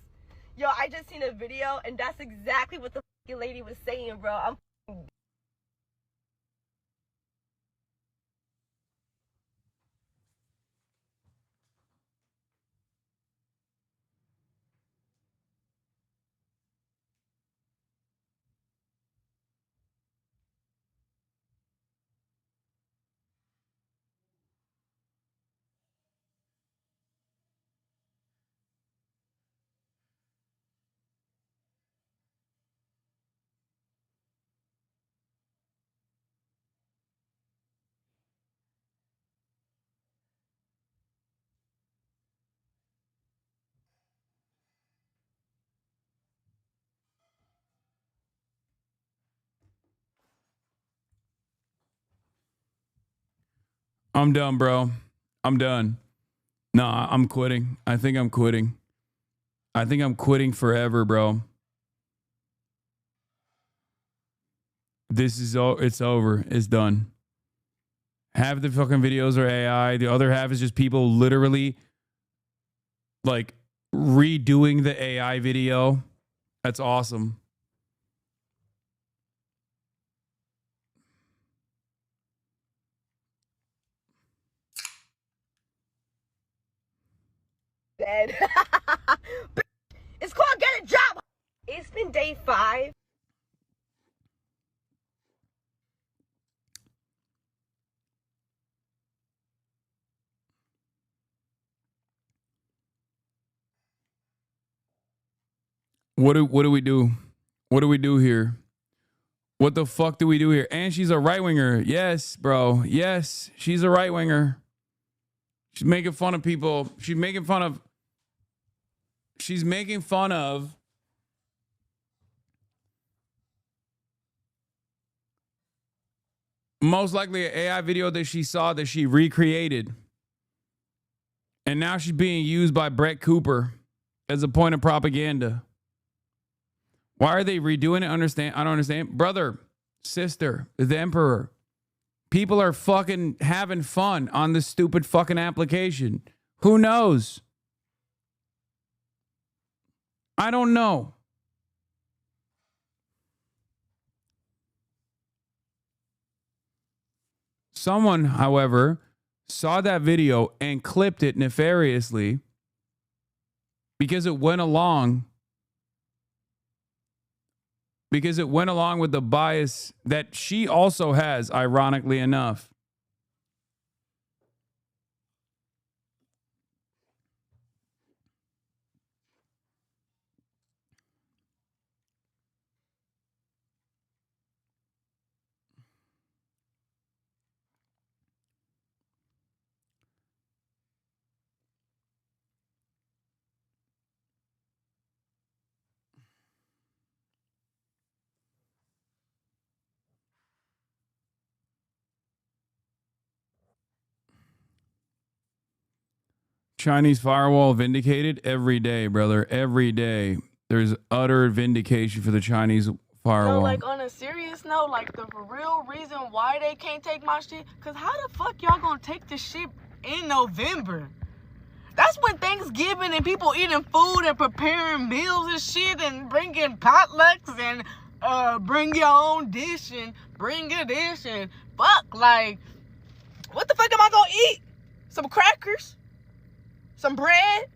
Yo, I just seen a video, and that's exactly what the fucking lady was saying, bro. I'm I'm done, bro. I'm done. Nah, I'm quitting. I think I'm quitting. I think I'm quitting forever, bro. This is it's over. It's done. Half the fucking videos are AI. The other half is just people literally like redoing the AI video. That's awesome. Dead. It's called get a job. It's been day 5. What do we do? What do we do here? What the fuck do we do here? And she's a right winger. Yes, bro. Yes, she's a right winger. She's making fun of people. She's making fun of most likely an AI video that she saw that she recreated. And now she's being used by Brett Cooper as a point of propaganda. Why are they redoing it? I don't understand. Brother, sister, the emperor. People are fucking having fun on this stupid fucking application. Who knows? I don't know. Someone, however, saw that video and clipped it nefariously because it went along with the bias that she also has, ironically enough. Chinese firewall vindicated every day, brother. Every day. There's utter vindication for the Chinese firewall. So, like, on a serious note, like, the real reason why they can't take my shit, because how the fuck y'all gonna take this shit in November? That's when Thanksgiving and people eating food and preparing meals and shit and bringing potlucks and bring your own dish and bring a dish and fuck, like, what the fuck am I gonna eat? Some crackers? Some bread?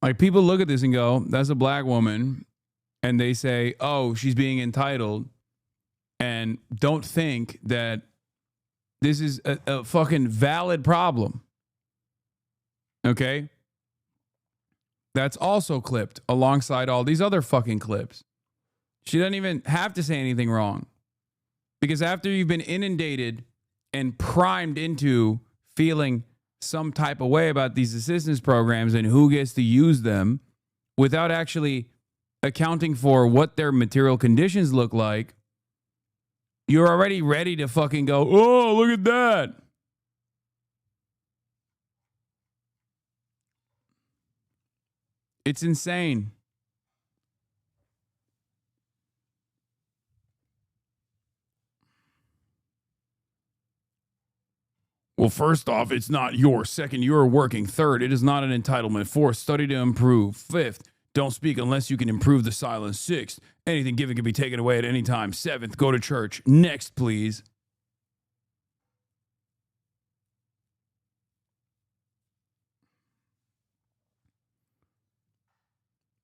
Like, people look at this and go, that's a black woman. And they say, oh, she's being entitled. And don't think that this is a fucking valid problem. Okay? That's also clipped alongside all these other fucking clips. She doesn't even have to say anything wrong. Because after you've been inundated and primed into feeling some type of way about these assistance programs and who gets to use them without actually accounting for what their material conditions look like, you're already ready to fucking go, oh, look at that. It's insane. Well, first off, it's not yours. Second, you're working. Third, it is not an entitlement. Fourth, study to improve. Fifth, don't speak unless you can improve the silence. Sixth, anything given can be taken away at any time. Seventh, go to church. Next, please.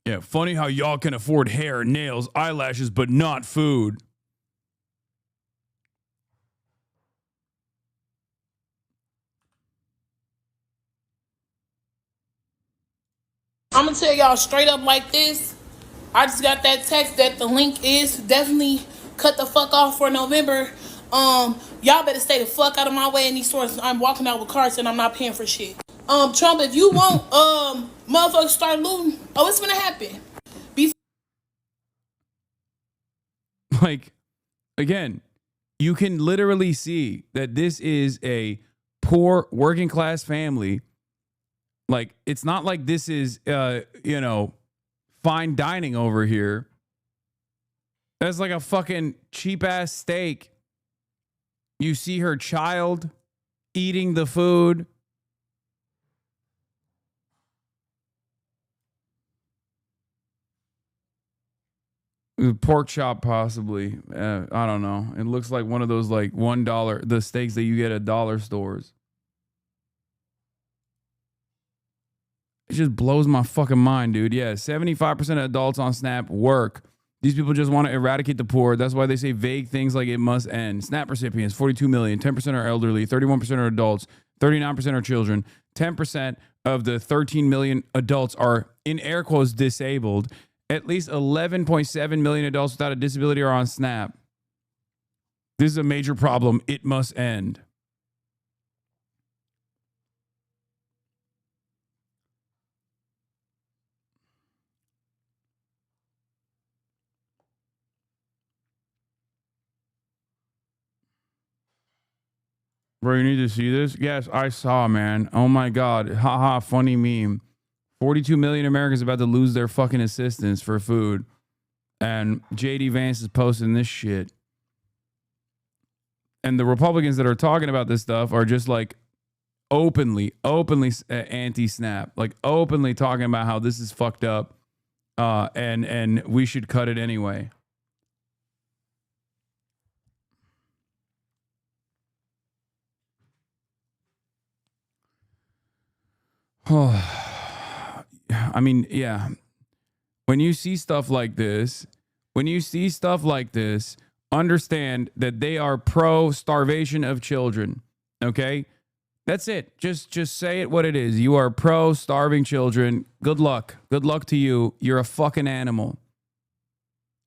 Yeah, funny how y'all can afford hair, nails, eyelashes, but not food. I'm gonna tell y'all straight up like this. I just got that text that the link is definitely cut the fuck off for November. Y'all better stay the fuck out of my way in these stores. I'm walking out with carts and I'm not paying for shit. Trump, if you want, motherfuckers start looting. Oh, it's gonna happen. Like, again, you can literally see that this is a poor working class family. Like, it's not like this is, you know, fine dining over here. That's like a fucking cheap ass steak. You see her child eating the food. Pork chop, possibly. I don't know. It looks like one of those like $1, the steaks that you get at dollar stores. It just blows my fucking mind, dude. Yeah, 75% of adults on SNAP work. These people just want to eradicate the poor. That's why they say vague things like it must end. SNAP recipients, 42 million. 10% are elderly. 31% are adults. 39% are children. 10% of the 13 million adults are, in air quotes, disabled. At least 11.7 million adults without a disability are on SNAP. This is a major problem. It must end. Bro, you need to see this? Yes, I saw, man. Oh my God. Haha, funny meme. 42 million Americans about to lose their fucking assistance for food. And JD Vance is posting this shit. And the Republicans that are talking about this stuff are just like openly anti-SNAP. Like openly talking about how this is fucked up. And we should cut it anyway. I mean, yeah. When you see stuff like this, understand that they are pro starvation of children. Okay? That's it. Just say it what it is. You are pro starving children. Good luck. Good luck to you. You're a fucking animal.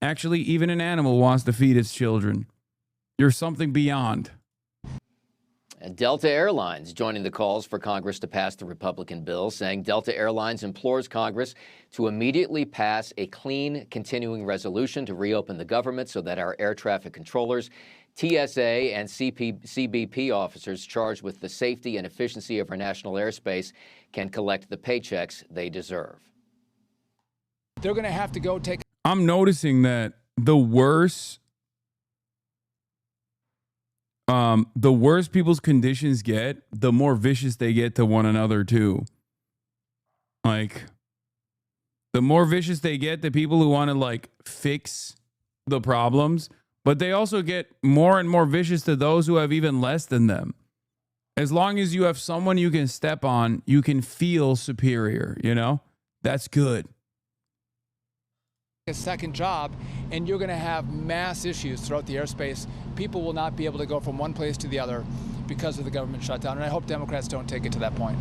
Actually, even an animal wants to feed its children. You're something beyond. And Delta Airlines joining the calls for Congress to pass the Republican bill, saying Delta Airlines implores Congress to immediately pass a clean continuing resolution to reopen the government so that our air traffic controllers, TSA, and CBP officers charged with the safety and efficiency of our national airspace can collect the paychecks they deserve. They're going to have to go take... I'm noticing that the worse people's conditions get, the more vicious they get to one another too. Like, the more vicious they get, the people who want to like fix the problems, but they also get more and more vicious to those who have even less than them. As long as you have someone you can step on, you can feel superior, you know? That's good. A second job, and you're going to have mass issues throughout the airspace. People will not be able to go from one place to the other because of the government shutdown, and I hope Democrats don't take it to that point.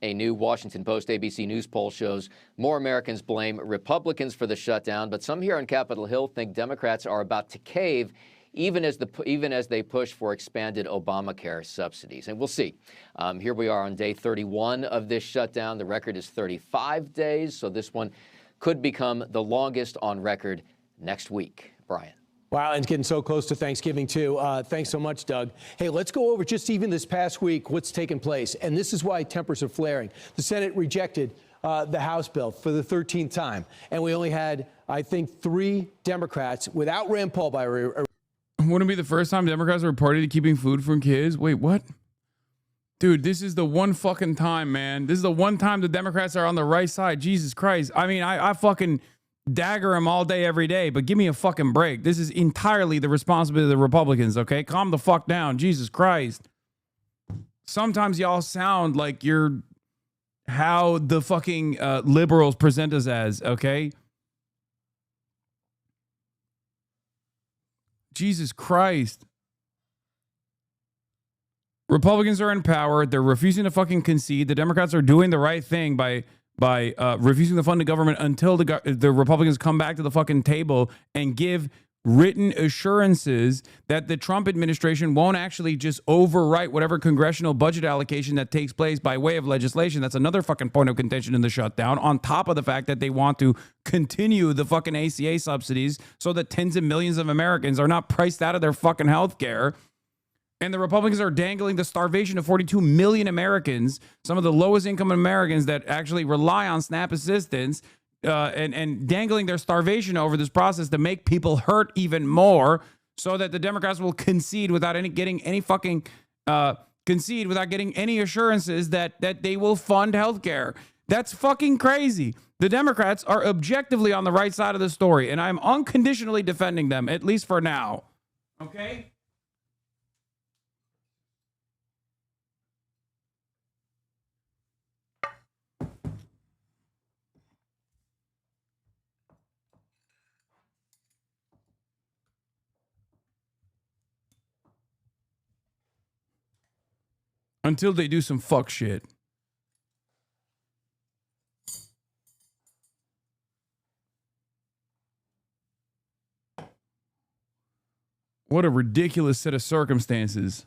A new Washington Post ABC News poll shows more Americans blame Republicans for the shutdown, but some here on Capitol Hill think Democrats are about to cave even as they push for expanded Obamacare subsidies. And we'll see. Here we are on day 31 of this shutdown. The record is 35 days, so this one could become the longest on record next week. Brian. Wow, and it's getting so close to Thanksgiving, too. Thanks so much, Doug. Hey, let's go over just even this past week what's taken place. And this is why tempers are flaring. The Senate rejected the House bill for the 13th time. And we only had, I think, 3 Democrats without Rand Paul by... Wouldn't it be the first time Democrats reported keeping food from kids? Wait, what? Dude, this is the one fucking time, man. This is the one time the Democrats are on the right side. Jesus Christ. I mean, I fucking dagger them all day, every day, but give me a fucking break. This is entirely the responsibility of the Republicans, okay? Calm the fuck down. Jesus Christ. Sometimes y'all sound like you're how the fucking liberals present us as, okay? Jesus Christ. Republicans are in power. They're refusing to fucking concede. The Democrats are doing the right thing by refusing to fund the government until the Republicans come back to the fucking table and give written assurances that the Trump administration won't actually just overwrite whatever congressional budget allocation that takes place by way of legislation. That's another fucking point of contention in the shutdown, on top of the fact that they want to continue the fucking ACA subsidies so that tens of millions of Americans are not priced out of their fucking health care. And the Republicans are dangling the starvation of 42 million Americans, some of the lowest income Americans that actually rely on SNAP assistance, and dangling their starvation over this process to make people hurt even more, so that the Democrats will concede without getting any assurances that they will fund healthcare. That's fucking crazy. The Democrats are objectively on the right side of the story, and I'm unconditionally defending them, at least for now. Okay? Until they do some fuck shit. What a ridiculous set of circumstances.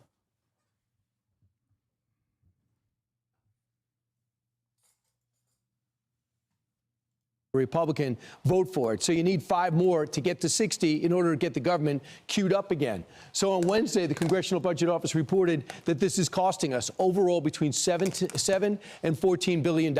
Republican, vote for it. So you need 5 more to get to 60 in order to get the government queued up again. So on Wednesday, the Congressional Budget Office reported that this is costing us overall between $7 and $14 billion.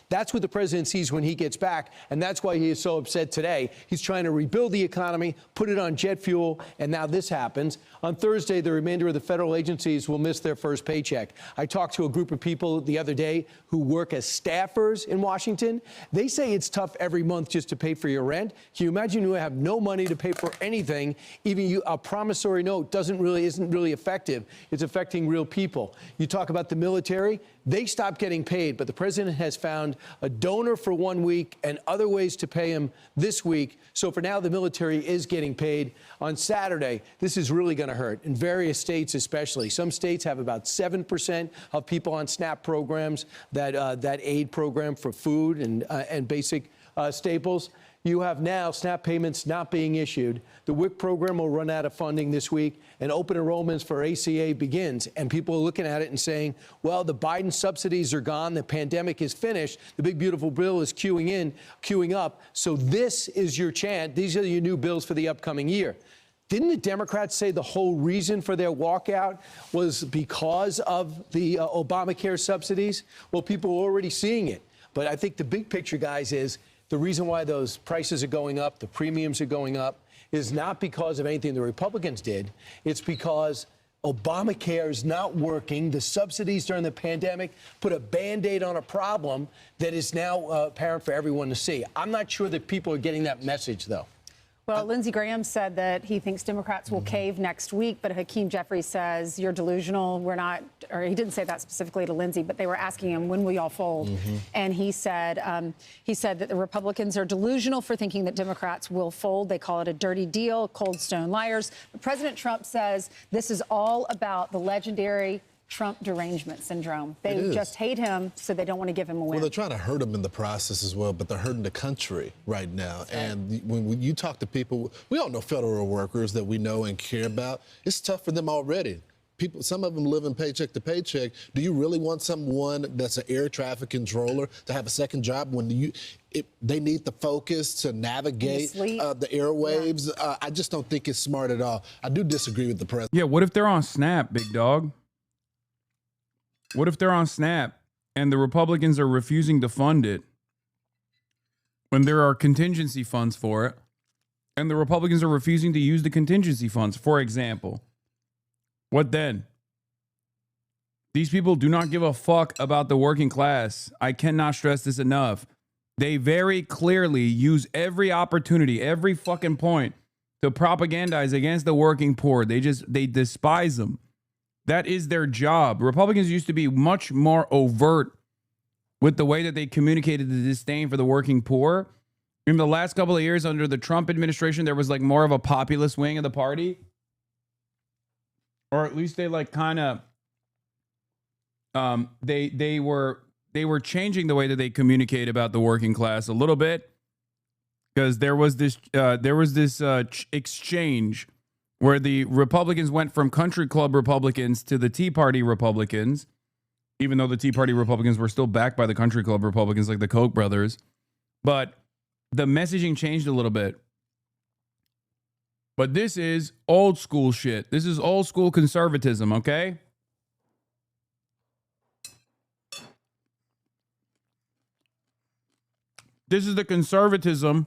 That's what the president sees when he gets back, and that's why he is so upset today. He's trying to rebuild the economy, put it on jet fuel, and now this happens. On Thursday, the remainder of the federal agencies will miss their first paycheck. I talked to a group of people the other day who work as staffers in Washington. They say it's tough every month just to pay for your rent. Can you imagine you have no money to pay for anything? Even a promissory note isn't really effective. It's affecting real people. You talk about the military, they stopped getting paid, but the president has found a donor for 1 week and other ways to pay him this week. So for now, the military is getting paid. On Saturday, this is really going to hurt in various states, especially. Some states have about 7% of people on SNAP programs, that aid program for food and basic staples. You have now SNAP payments not being issued. The WIC program will run out of funding this week, and open enrollments for ACA begins. And people are looking at it and saying, well, the Biden subsidies are gone. The pandemic is finished. The big, beautiful bill is queuing up. So this is your chance. These are your new bills for the upcoming year. Didn't the Democrats say the whole reason for their walkout was because of the Obamacare subsidies? Well, people are already seeing it. But I think the big picture, guys, is the reason why those prices are going up, the premiums are going up, is not because of anything the Republicans did. It's because Obamacare is not working. The subsidies during the pandemic put a Band-Aid on a problem that is now apparent for everyone to see. I'm not sure that people are getting that message, though. Well, Lindsey Graham said that he thinks Democrats will cave next week, but Hakeem Jeffries says you're delusional. We're not, or he didn't say that specifically to Lindsey, but they were asking him, when will y'all fold? And he said that the Republicans are delusional for thinking that Democrats will fold. They call it a dirty deal, cold stone liars. But President Trump says this is all about the legendary Trump derangement syndrome. They just hate him, so they don't want to give him a win. Well, they're trying to hurt him in the process as well, but they're hurting the country right now. And when you talk to people, we all know federal workers that we know and care about. It's tough for them already. People, some of them living paycheck to paycheck. Do you really want someone that's an air traffic controller to have a second job when they need the focus to navigate the airwaves? Yeah. I just don't think it's smart at all. I do disagree with the president. Yeah, what if they're on SNAP, big dog? What if they're on SNAP and the Republicans are refusing to fund it when there are contingency funds for it, and the Republicans are refusing to use the contingency funds, for example? What then? These people do not give a fuck about the working class. I cannot stress this enough. They very clearly use every opportunity, every fucking point to propagandize against the working poor. They despise them. That is their job. Republicans used to be much more overt with the way that they communicated the disdain for the working poor. In the last couple of years under the Trump administration, there was like more of a populist wing of the party. Or at least they like kind of they were changing the way that they communicate about the working class a little bit. because there was this exchange where the Republicans went from country club Republicans to the Tea Party Republicans, even though the Tea Party Republicans were still backed by the country club Republicans like the Koch brothers. But the messaging changed a little bit. But this is old school shit. This is old school conservatism, okay? This is the conservatism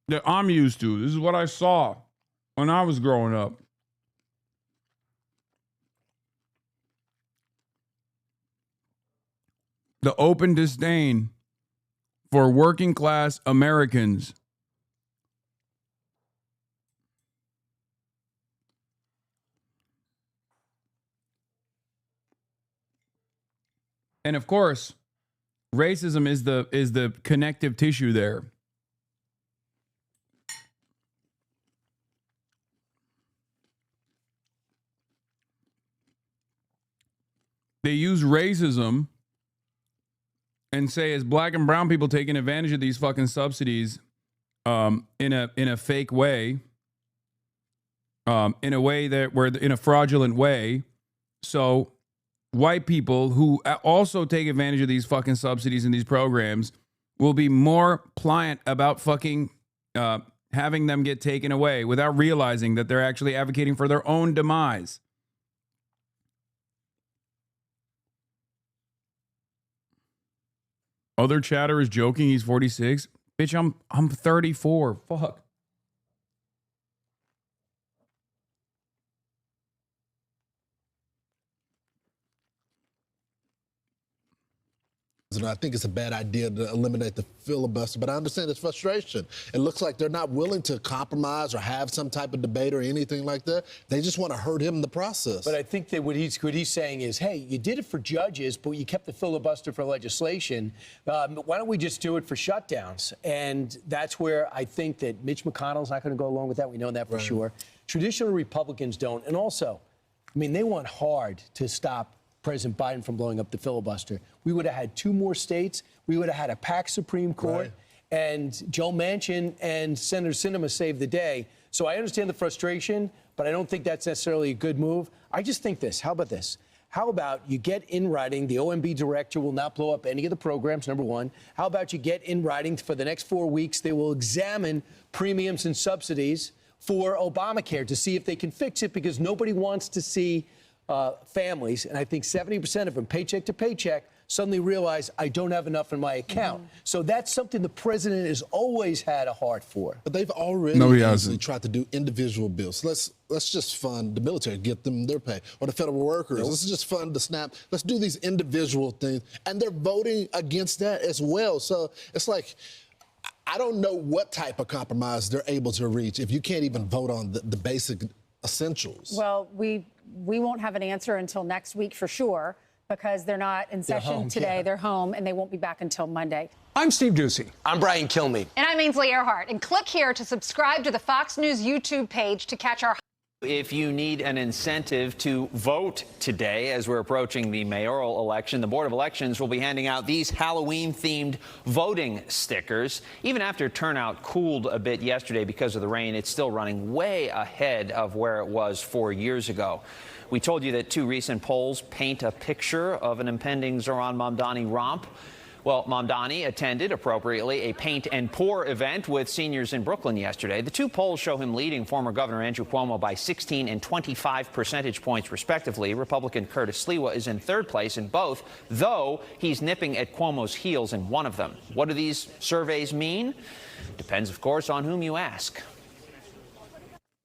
that I'm used to. This is what I saw when I was growing up. The open disdain for working class Americans. And of course, racism is the connective tissue there. They use racism and say as black and brown people taking advantage of these fucking subsidies in a fake way, in a way that where in a fraudulent way. So white people who also take advantage of these fucking subsidies and these programs will be more pliant about fucking having them get taken away without realizing that they're actually advocating for their own demise. Other chatter is joking he's 46. Bitch, I'm 34. Fuck. And I think it's a bad idea to eliminate the filibuster, but I understand his frustration. It looks like they're not willing to compromise or have some type of debate or anything like that. They just want to hurt him in the process. But I think that what he's saying is, hey, you did it for judges, but you kept the filibuster for legislation. Why don't we just do it for shutdowns? And that's where I think that Mitch McConnell's not going to go along with that. We know that for sure. Traditional Republicans don't. And also, I mean, they want hard to stop President Biden from blowing up the filibuster. We would have had 2 more states. We would have had a packed Supreme Court. Right. And Joe Manchin and Senator Sinema saved the day. So I understand the frustration, but I don't think that's necessarily a good move. I just think this. How about this? How about you get in writing, the OMB director will not blow up any of the programs, number one. How about you get in writing for the next 4 weeks, they will examine premiums and subsidies for Obamacare to see if they can fix it, because nobody wants to see families, and I think 70% of them, paycheck to paycheck, suddenly realize I don't have enough in my account. So that's something the president has always had a heart for. But they've already tried to do individual bills. Let's just fund the military, get them their pay, or the federal workers. Let's just fund the SNAP. Let's do these individual things, and they're voting against that as well. So it's like, I don't know what type of compromise they're able to reach if you can't even vote on the basic essentials. Well, we won't have an answer until next week for sure, because they're not in session today. They're home, and they won't be back until Monday. I'm Steve Ducey. I'm Brian Kilmeade. And I'm Ainsley Earhart. And click here to subscribe to the Fox News YouTube page to catch our... If you need an incentive to vote today, as we're approaching the mayoral election, the Board of Elections will be handing out these Halloween-themed voting stickers. Even after turnout cooled a bit yesterday because of the rain, it's still running way ahead of where it was 4 years ago. We told you that 2 recent polls paint a picture of an impending Zohran Mamdani romp. Well, Mamdani attended, appropriately, a paint and pour event with seniors in Brooklyn yesterday. The 2 polls show him leading former Governor Andrew Cuomo by 16 and 25 percentage points, respectively. Republican Curtis Sliwa is in 3rd place in both, though he's nipping at Cuomo's heels in one of them. What do these surveys mean? Depends, of course, on whom you ask.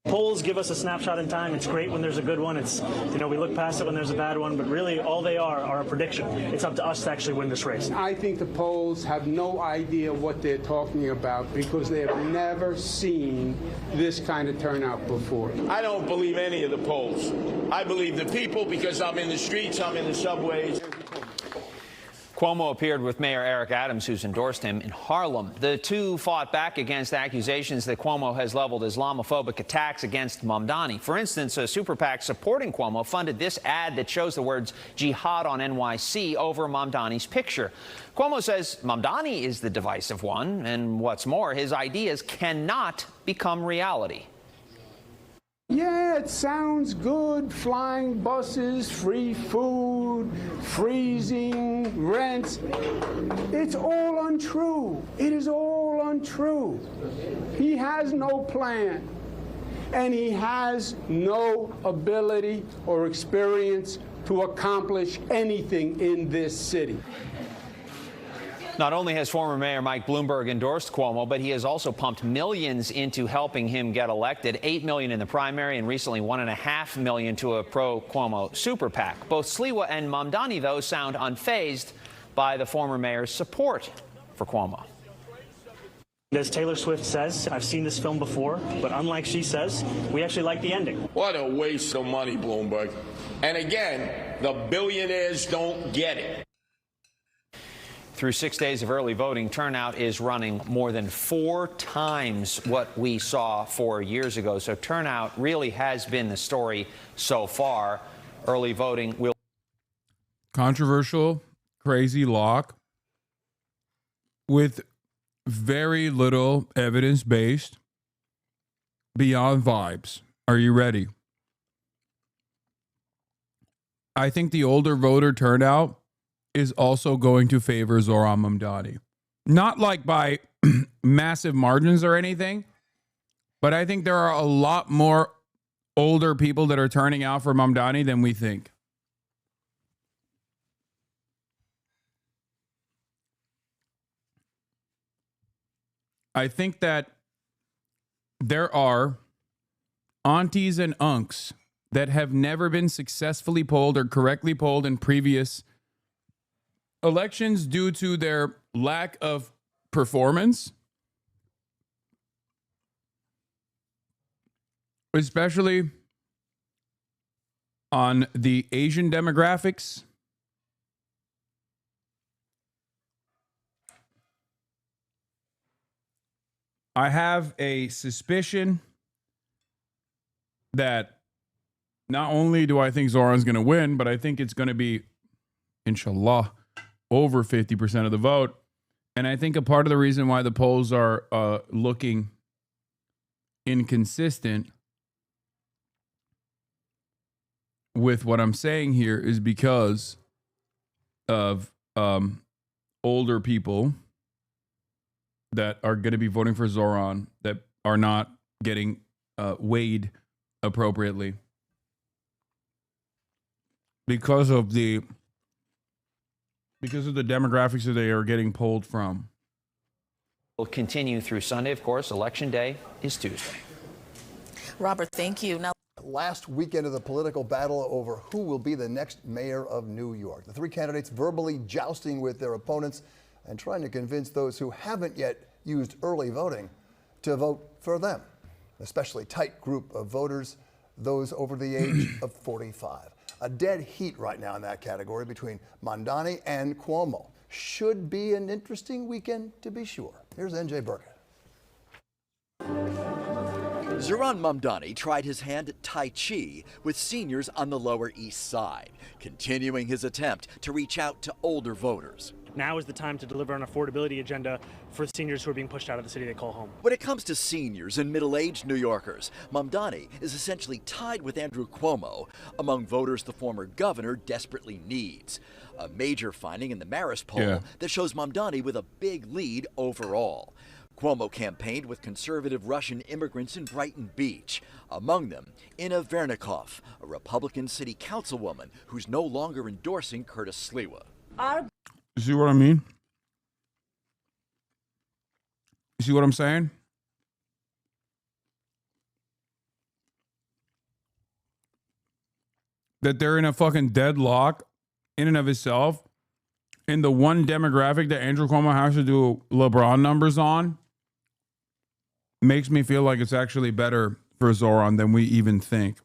Polls give us a snapshot in time. It's great when there's a good one. It's, we look past it when there's a bad one, but really all they are a prediction. It's up to us to actually win this race. I think the polls have no idea what they're talking about because they have never seen this kind of turnout before. I don't believe any of the polls. I believe the people because I'm in the streets, I'm in the subways. Cuomo appeared with Mayor Eric Adams, who's endorsed him, in Harlem. The two fought back against accusations that Cuomo has leveled Islamophobic attacks against Mamdani. For instance, a super PAC supporting Cuomo funded this ad that shows the words jihad on NYC over Mamdani's picture. Cuomo says Mamdani is the divisive one, and what's more, his ideas cannot become reality. Yeah, it sounds good. Flying buses, free food, freezing, rents. It's all untrue. It is all untrue. He has no plan, and he has no ability or experience to accomplish anything in this city. Not only has former Mayor Mike Bloomberg endorsed Cuomo, but he has also pumped millions into helping him get elected. $8 million in the primary and recently $1.5 million to a pro-Cuomo super PAC. Both Sliwa and Mamdani, though, sound unfazed by the former mayor's support for Cuomo. As Taylor Swift says, I've seen this film before, but unlike she says, we actually like the ending. What a waste of money, Bloomberg. And again, the billionaires don't get it. Through 6 days of early voting, turnout is running more than 4 times what we saw 4 years ago. So turnout really has been the story so far. Early voting will... Controversial, crazy lock with very little evidence-based, beyond vibes. Are you ready? I think the older voter turnout is also going to favor Zohran Mamdani. Not like by massive margins or anything, but I think there are a lot more older people that are turning out for Mamdani than we think. I think that there are aunties and unks that have never been successfully polled or correctly polled in previous elections due to their lack of performance, especially on the Asian demographics. I have a suspicion that not only do I think Zohran's going to win, but I think it's going to be, inshallah, over 50% of the vote. And I think a part of the reason why the polls are looking inconsistent with what I'm saying here is because of older people that are going to be voting for Zohran that are not getting weighed appropriately because of the demographics that they are getting polled from. Will continue through Sunday, of course. Election day is Tuesday. Robert, thank you. Now, last weekend of the political battle over who will be the next mayor of New York. The 3 candidates verbally jousting with their opponents and trying to convince those who haven't yet used early voting to vote for them. An especially tight group of voters, those over the age of 45. A dead heat right now in that category between Mamdani and Cuomo. Should be an interesting weekend to be sure. Here's NJ Burkett. Zohran Mamdani tried his hand at Tai Chi with seniors on the Lower East Side, continuing his attempt to reach out to older voters. Now is the time to deliver an affordability agenda for seniors who are being pushed out of the city they call home. When it comes to seniors and middle-aged New Yorkers, Mamdani is essentially tied with Andrew Cuomo among voters the former governor desperately needs. A major finding in the Marist poll that shows Mamdani with a big lead overall. Cuomo campaigned with conservative Russian immigrants in Brighton Beach, among them Inna Vernikov, a Republican city councilwoman who's no longer endorsing Curtis Sliwa. You see what I mean? You see what I'm saying? That they're in a fucking deadlock in and of itself. In the one demographic that Andrew Cuomo has to do LeBron numbers on makes me feel like it's actually better for Zohran than we even think.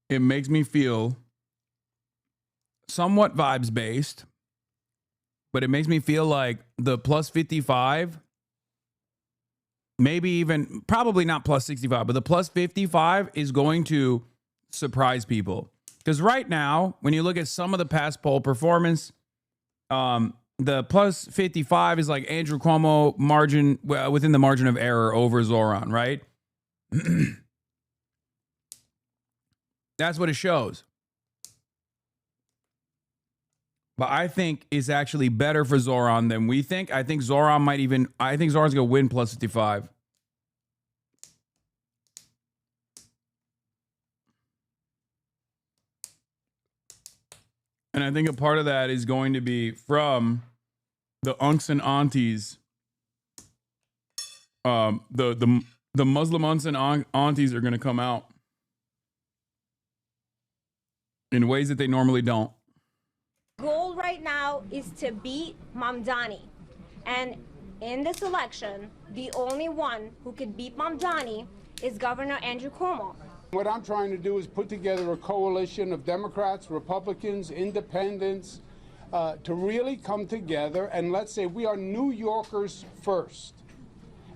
It makes me feel somewhat vibes based, but it makes me feel like the plus 55, maybe even, probably not plus 65, but the plus 55 is going to surprise people. Because right now, when you look at some of the past poll performance, the plus 55 is like Andrew Cuomo margin, within the margin of error over Zoran, right? That's what it shows. But I think it's actually better for Zoran than we think. I think Zoran's going to win plus 55. And I think a part of that is going to be from the unks and aunties. The Muslim unks and aunties are going to come out in ways that they normally don't. Goal right now is to beat Mamdani. And in this election, the only one who could beat Mamdani is Governor Andrew Cuomo. What I'm trying to do is put together a coalition of Democrats, Republicans, independents, to really come together and let's say we are New Yorkers first.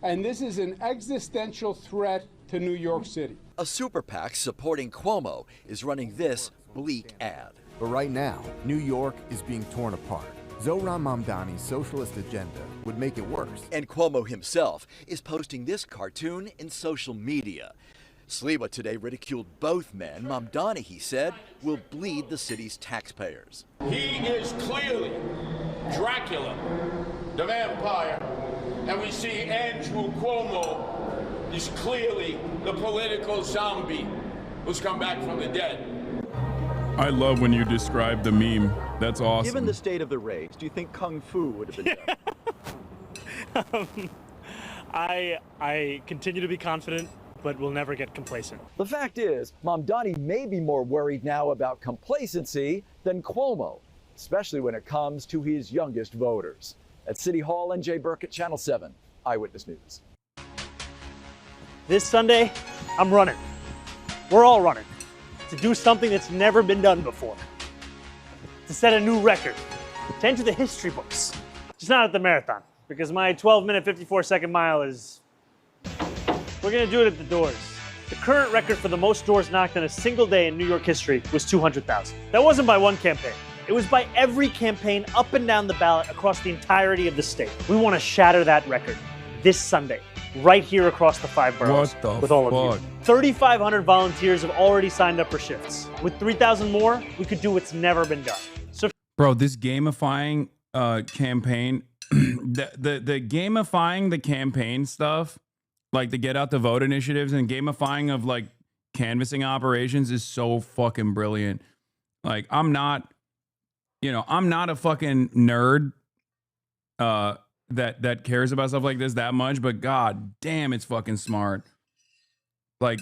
And this is an existential threat to New York City. A super PAC supporting Cuomo is running this bleak ad. But right now, New York is being torn apart. Zohran Mamdani's socialist agenda would make it worse. And Cuomo himself is posting this cartoon in social media. Sliwa today ridiculed both men. Mamdani, he said, will bleed the city's taxpayers. He is clearly Dracula, the vampire, and we see Andrew Cuomo is clearly the political zombie who's come back from the dead. I love when you describe the meme. That's awesome. Given the state of the race, do you think Kung Fu would have been done? I continue to be confident, but will never get complacent. The fact is, Mamdani may be more worried now about complacency than Cuomo, especially when it comes to his youngest voters. At City Hall, NJ Burkett, Channel 7, Eyewitness News. This Sunday, I'm running. We're all running. To do something that's never been done before. To set a new record. To enter the history books. Just not at the marathon, because my 12-minute, 54-second mile is... We're gonna do it at the doors. The current record for the most doors knocked in a single day in New York history was 200,000. That wasn't by one campaign. It was by every campaign up and down the ballot across the entirety of the state. We want to shatter that record this Sunday, right here across the 5 boroughs with all of you. 3,500 volunteers have already signed up for shifts. With 3,000 more, we could do what's never been done. So, bro, this gamifying campaign, the gamifying the campaign stuff, like the get out the vote initiatives and gamifying of like canvassing operations is so fucking brilliant. Like I'm not a fucking nerd that cares about stuff like this that much, but god damn, it's fucking smart. Like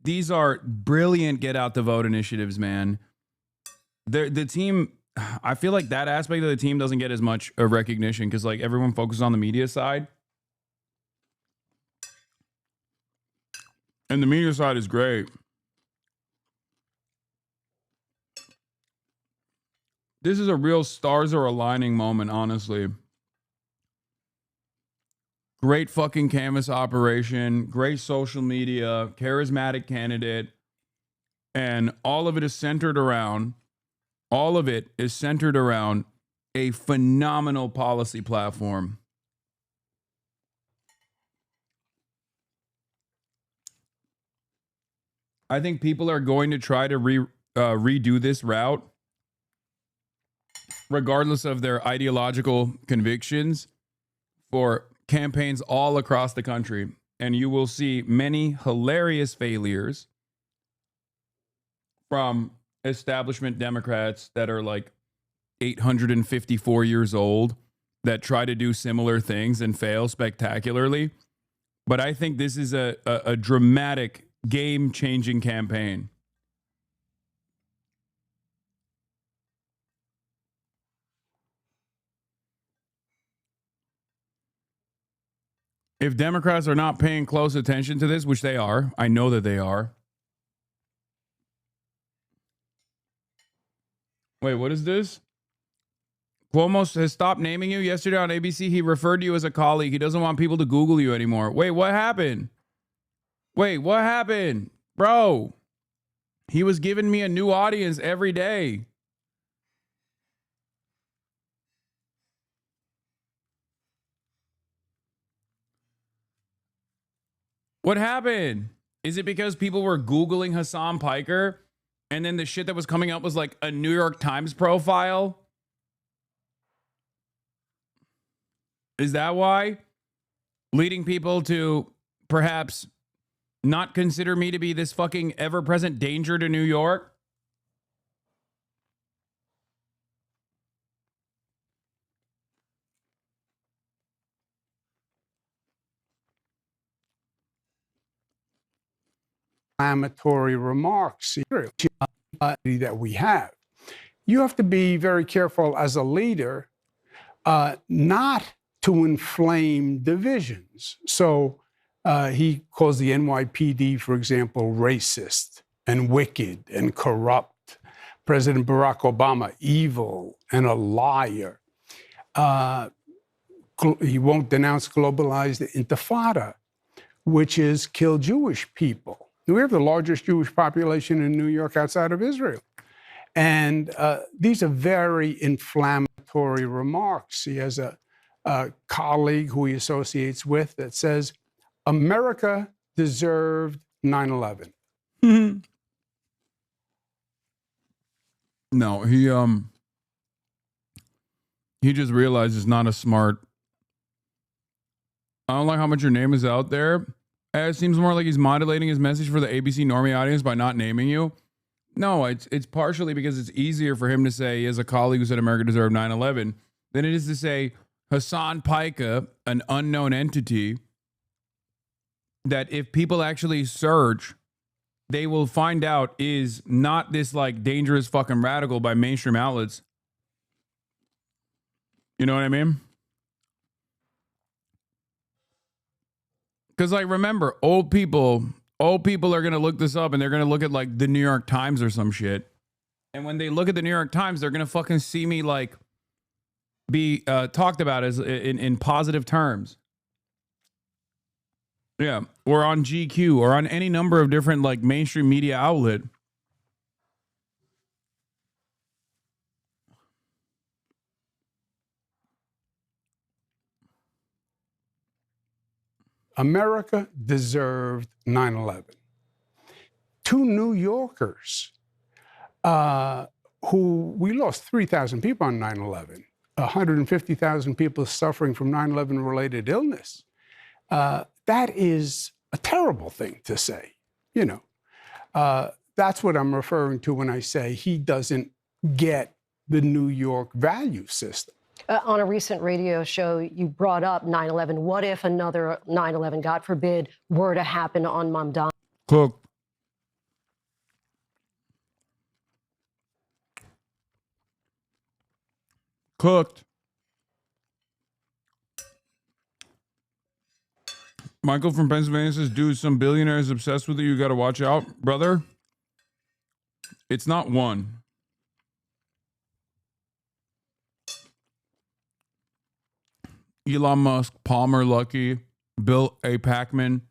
these are brilliant get out the vote initiatives, man. The team, I feel like that aspect of the team doesn't get as much recognition because like everyone focuses on the media side. And the media side is great. This is a real stars are aligning moment, honestly. Great fucking canvas operation, great social media, charismatic candidate, and all of it is centered around a phenomenal policy platform. I think people are going to try to redo this route, regardless of their ideological convictions, for campaigns all across the country. And you will see many hilarious failures from establishment Democrats that are like 854 years old that try to do similar things and fail spectacularly. But I think this is a dramatic, game-changing campaign. If Democrats are not paying close attention to this, which they are, I know that they are, Wait, what is this? Cuomo has stopped naming you. Yesterday on ABC, he referred to you as a colleague. He doesn't want people to Google you anymore. Wait, what happened? Wait, what happened? Bro, he was giving me a new audience every day. What happened? Is it because people were Googling Hasan Piker and then the shit that was coming up was like a New York Times profile? Is that why? Leading people to perhaps not consider me to be this fucking ever-present danger to New York? Inflammatory remarks that we have. You have to be very careful as a leader not to inflame divisions. So he calls the NYPD, for example, racist and wicked and corrupt. President Barack Obama, evil and a liar. He won't denounce globalized intifada, which is kill Jewish people. We have the largest Jewish population in New York outside of Israel. And these are very inflammatory remarks. He has a colleague who he associates with that says, America deserved 9/11. No, he just realized it's not a smart. I don't like how much your name is out there. It seems more like he's modulating his message for the ABC Normie audience by not naming you. No, it's partially because it's easier for him to say, as a colleague who said America deserved 9/11, than it is to say Hasan Piker, an unknown entity, that if people actually search, they will find out is not this like dangerous fucking radical by mainstream outlets. You know what I mean? Because, like, remember, old people are going to look this up and they're going to look at, like, the New York Times or some shit. And when they look at the New York Times, they're going to fucking see me, like, be talked about as in positive terms. Yeah. Or on GQ or on any number of different, like, mainstream media outlet. America deserved 9/11. Two New Yorkers who we lost 3,000 people on 9/11, 150,000 people suffering from 9/11 related illness. That is a terrible thing to say, you know. That's what I'm referring to when I say he doesn't get the New York value system. On a recent radio show, you brought up 9/11. What if another 9/11, God forbid, were to happen on Mamdani? Cook. Cooked. Michael from Pennsylvania says, dude, some billionaire is obsessed with you. You got to watch out, brother. It's not one. Elon Musk, Palmer Luckey, Bill A. Packman.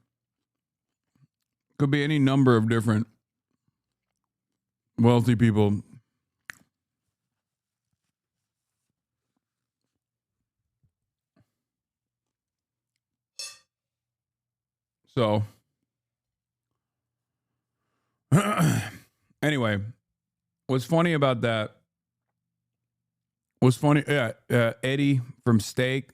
Could be any number of different wealthy people. So, anyway, what's funny about that? What's funny? Eddie from Steak.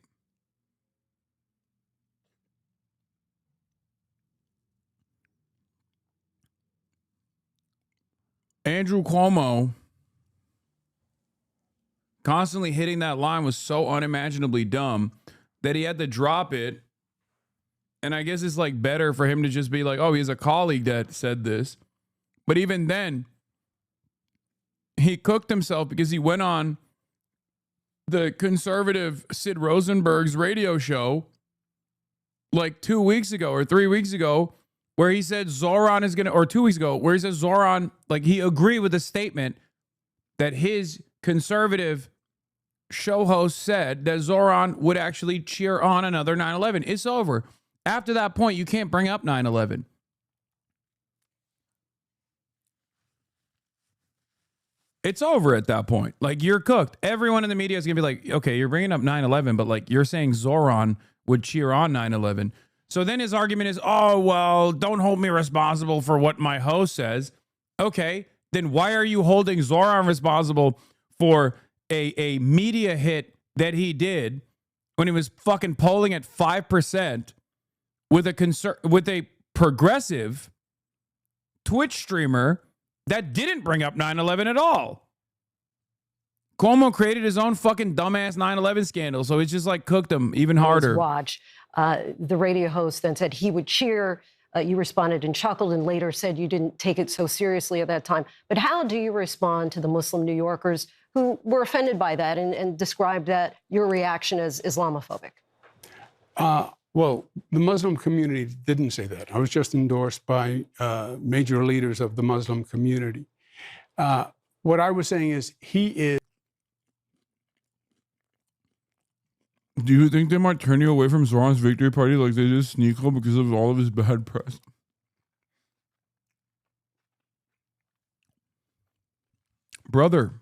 Andrew Cuomo constantly hitting that line was so unimaginably dumb that he had to drop it. And I guess it's like better for him to just be like, oh, he's a colleague that said this. But even then, he cooked himself because he went on the conservative Sid Rosenberg's radio show like 2 weeks ago or 3 weeks ago, where he said Zoran is going to, or 2 weeks ago, where he says Zoran, like he agreed with the statement that his conservative show host said that Zoran would actually cheer on another 9/11. It's over. After that point, you can't bring up 9/11. It's over at that point. Like, you're cooked. Everyone in the media is going to be like, okay, you're bringing up 9/11, but like, you're saying Zoran would cheer on 9/11. So then his argument is, oh, well, don't hold me responsible for what my host says. Okay, then why are you holding Zoran responsible for a media hit that he did when he was fucking polling at 5% with a progressive Twitch streamer that didn't bring up 9/11 at all? Cuomo created his own fucking dumbass 9/11 scandal, so it's just like cooked him even harder. Watch. The radio host then said he would cheer. You responded and chuckled, and later said you didn't take it so seriously at that time. But how do you respond to the Muslim New Yorkers who were offended by that and described that your reaction as Islamophobic? Well, the Muslim community didn't say that. I was just endorsed by major leaders of the Muslim community. What I was saying is he is. Do you think they might turn you away from Zoran's victory party like they did Sneeko because of all of his bad press? Brother.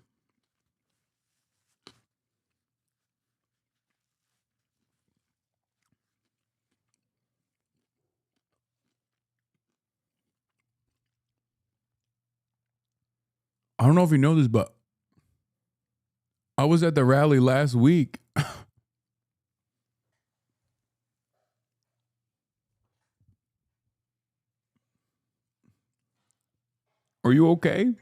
I don't know if you know this, but I was at the rally last week. Are you okay?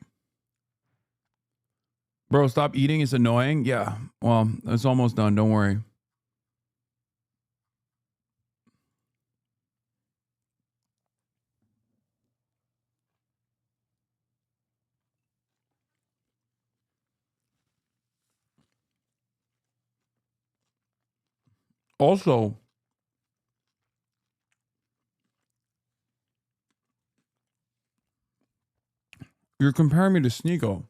Bro, stop eating. It's annoying. Yeah. Well, it's almost done. Don't worry. Also, you're comparing me to Sneeko.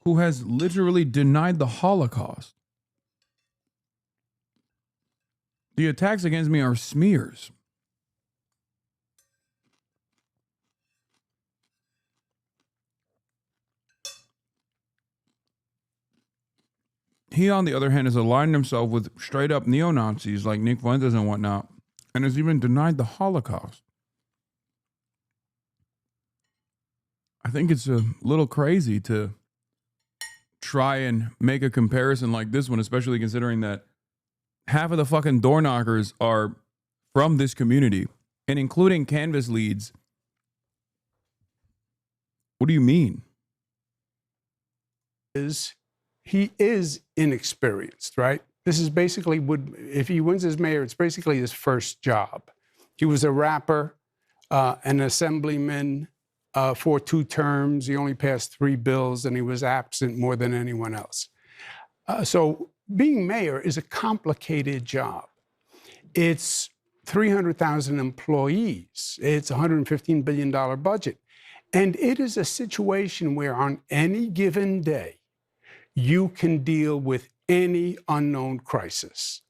Who has literally denied the Holocaust. The attacks against me are smears. He, on the other hand, has aligned himself with straight up neo-Nazis like Nick Fuentes and whatnot, and has even denied the Holocaust. I think it's a little crazy to try and make a comparison like this one, especially considering that half of the fucking door knockers are from this community, and including Canvas leads. What do you mean? He is inexperienced, right? This is basically if he wins as mayor, it's basically his first job. He was a rapper, an assemblyman for 2 terms. He only passed 3 bills, and he was absent more than anyone else. So being mayor is a complicated job. It's 300,000 employees. It's a $115 billion budget. And it is a situation where on any given day, you can deal with any unknown crisis.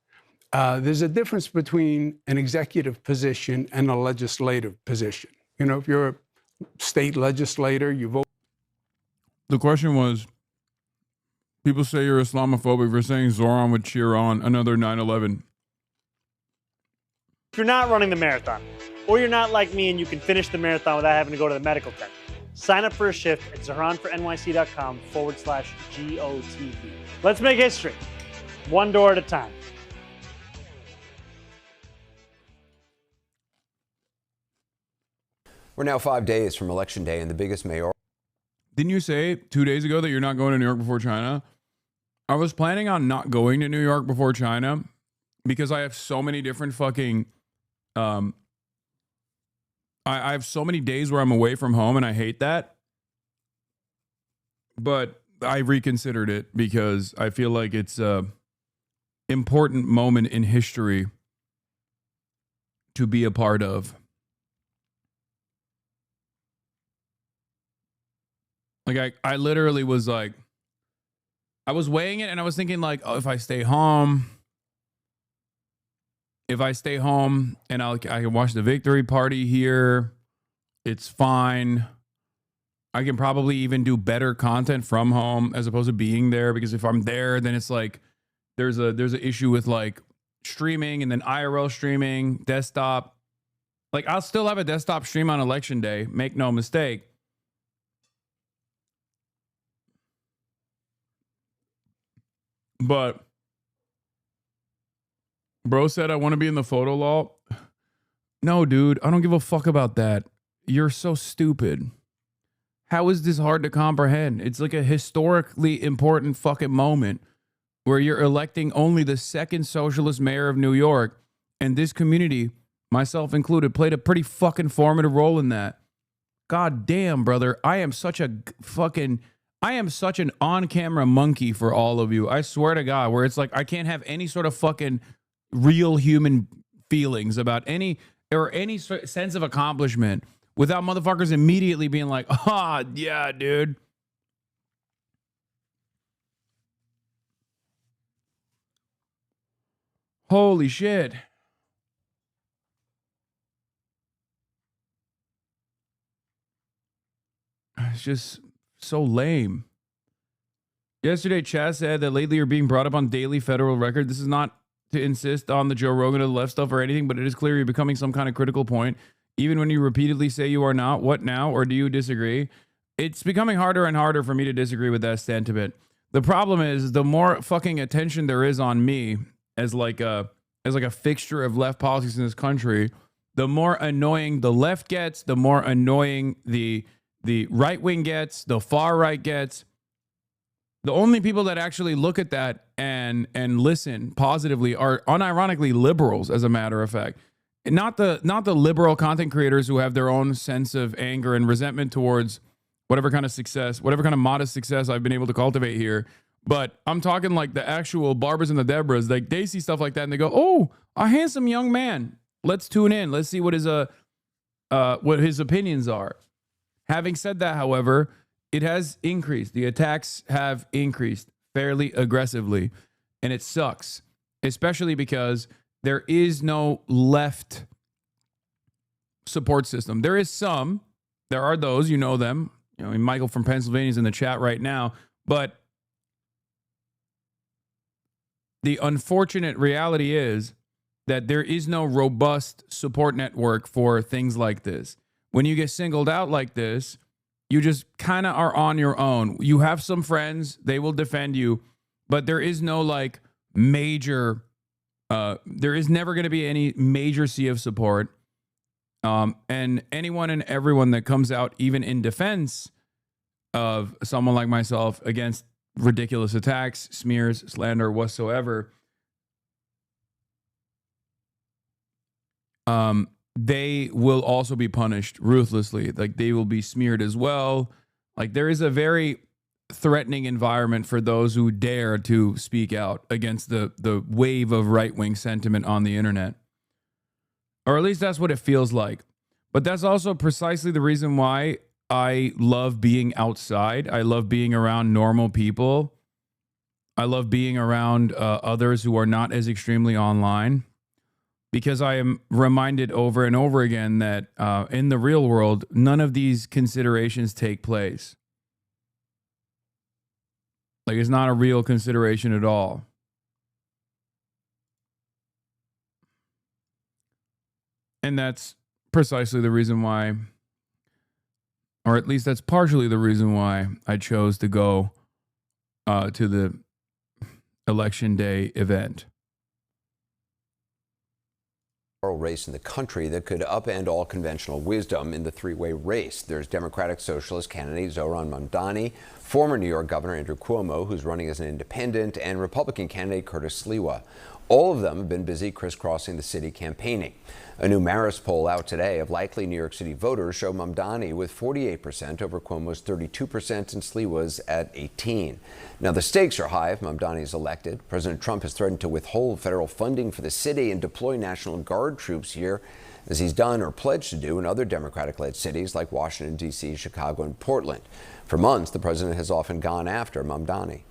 There's a difference between an executive position and a legislative position. You know, if you're a state legislator, you vote. The question was, people say you're Islamophobic for saying Zoran would cheer on another 9/11. If you're not running the marathon, or you're not like me and you can finish the marathon without having to go to the medical tent, sign up for a shift at ZahranforNYC.com/GOTV. Let's make history, one door at a time. We're now 5 days from Election Day and the biggest mayoral. Didn't you say 2 days ago that you're not going to New York before China? I was planning on not going to New York before China because I have so many different fucking... I have so many days where I'm away from home, and I hate that. But I reconsidered it because I feel like it's a important moment in history to be a part of. Like, I literally was like, I was weighing it and I was thinking like, oh, if I stay home and I can watch the victory party here, it's fine. I can probably even do better content from home as opposed to being there, because if I'm there, then it's like there's an issue with like streaming and then IRL streaming, desktop. Like, I'll still have a desktop stream on election day, make no mistake. But bro said, I want to be in the photo law. No, dude, I don't give a fuck about that. You're so stupid. How is this hard to comprehend? It's like a historically important fucking moment where you're electing only the second socialist mayor of New York. And this community, myself included, played a pretty fucking formative role in that. God damn, brother. I am such an on-camera monkey for all of you. I swear to God, where it's like I can't have any sort of fucking real human feelings about any sense of accomplishment without motherfuckers immediately being like, ah, oh, yeah, dude. Holy shit. It's just so lame. Yesterday, Chaz said that lately you're being brought up on daily federal record. This is not to insist on the Joe Rogan or the left stuff or anything, but it is clear you're becoming some kind of critical point. Even when you repeatedly say you are not, what now? Or do you disagree? It's becoming harder and harder for me to disagree with that sentiment. The problem is the more fucking attention there is on me as like a fixture of left politics in this country, the more annoying the left gets, the more annoying the right wing gets, the far right gets. The only people that actually look at that and listen positively are unironically liberals, as a matter of fact. Not the liberal content creators who have their own sense of anger and resentment towards whatever kind of success, whatever kind of modest success I've been able to cultivate here. But I'm talking like the actual Barbers and the Debras. Like, they see stuff like that and they go, oh, a handsome young man. Let's tune in. Let's see what his opinions are. Having said that, however, it has increased. The attacks have increased fairly aggressively, and it sucks, especially because there is no left support system. There is some. There are those, you know them. You know, Michael from Pennsylvania is in the chat right now. But the unfortunate reality is that there is no robust support network for things like this. When you get singled out like this, you just kind of are on your own. You have some friends, they will defend you, but there is no like major, there is never going to be any major sea of support. And anyone and everyone that comes out, even in defense of someone like myself, against ridiculous attacks, smears, slander, whatsoever, they will also be punished ruthlessly. Like, they will be smeared as well. Like, there is a very threatening environment for those who dare to speak out against the wave of right-wing sentiment on the internet. Or at least that's what it feels like. But that's also precisely the reason why I love being outside. I love being around normal people. I love being around others who are not as extremely online. Because I am reminded over and over again that in the real world, none of these considerations take place. Like, it's not a real consideration at all. And that's precisely the reason why, or at least that's partially the reason why I chose to go to the Election Day event. Race in the country that could upend all conventional wisdom in the three-way race. There's Democratic Socialist candidate Zohran Mamdani, former New York Governor Andrew Cuomo, who's running as an independent, and Republican candidate Curtis Sliwa. All of them have been busy crisscrossing the city campaigning. A new Marist poll out today of likely New York City voters show Mamdani with 48% over Cuomo's 32% and Sliwa's at 18%. Now, the stakes are high if Mamdani is elected. President Trump has threatened to withhold federal funding for the city and deploy National Guard troops here, as he's done or pledged to do in other Democratic-led cities like Washington, D.C., Chicago, and Portland. For months, the president has often gone after Mamdani.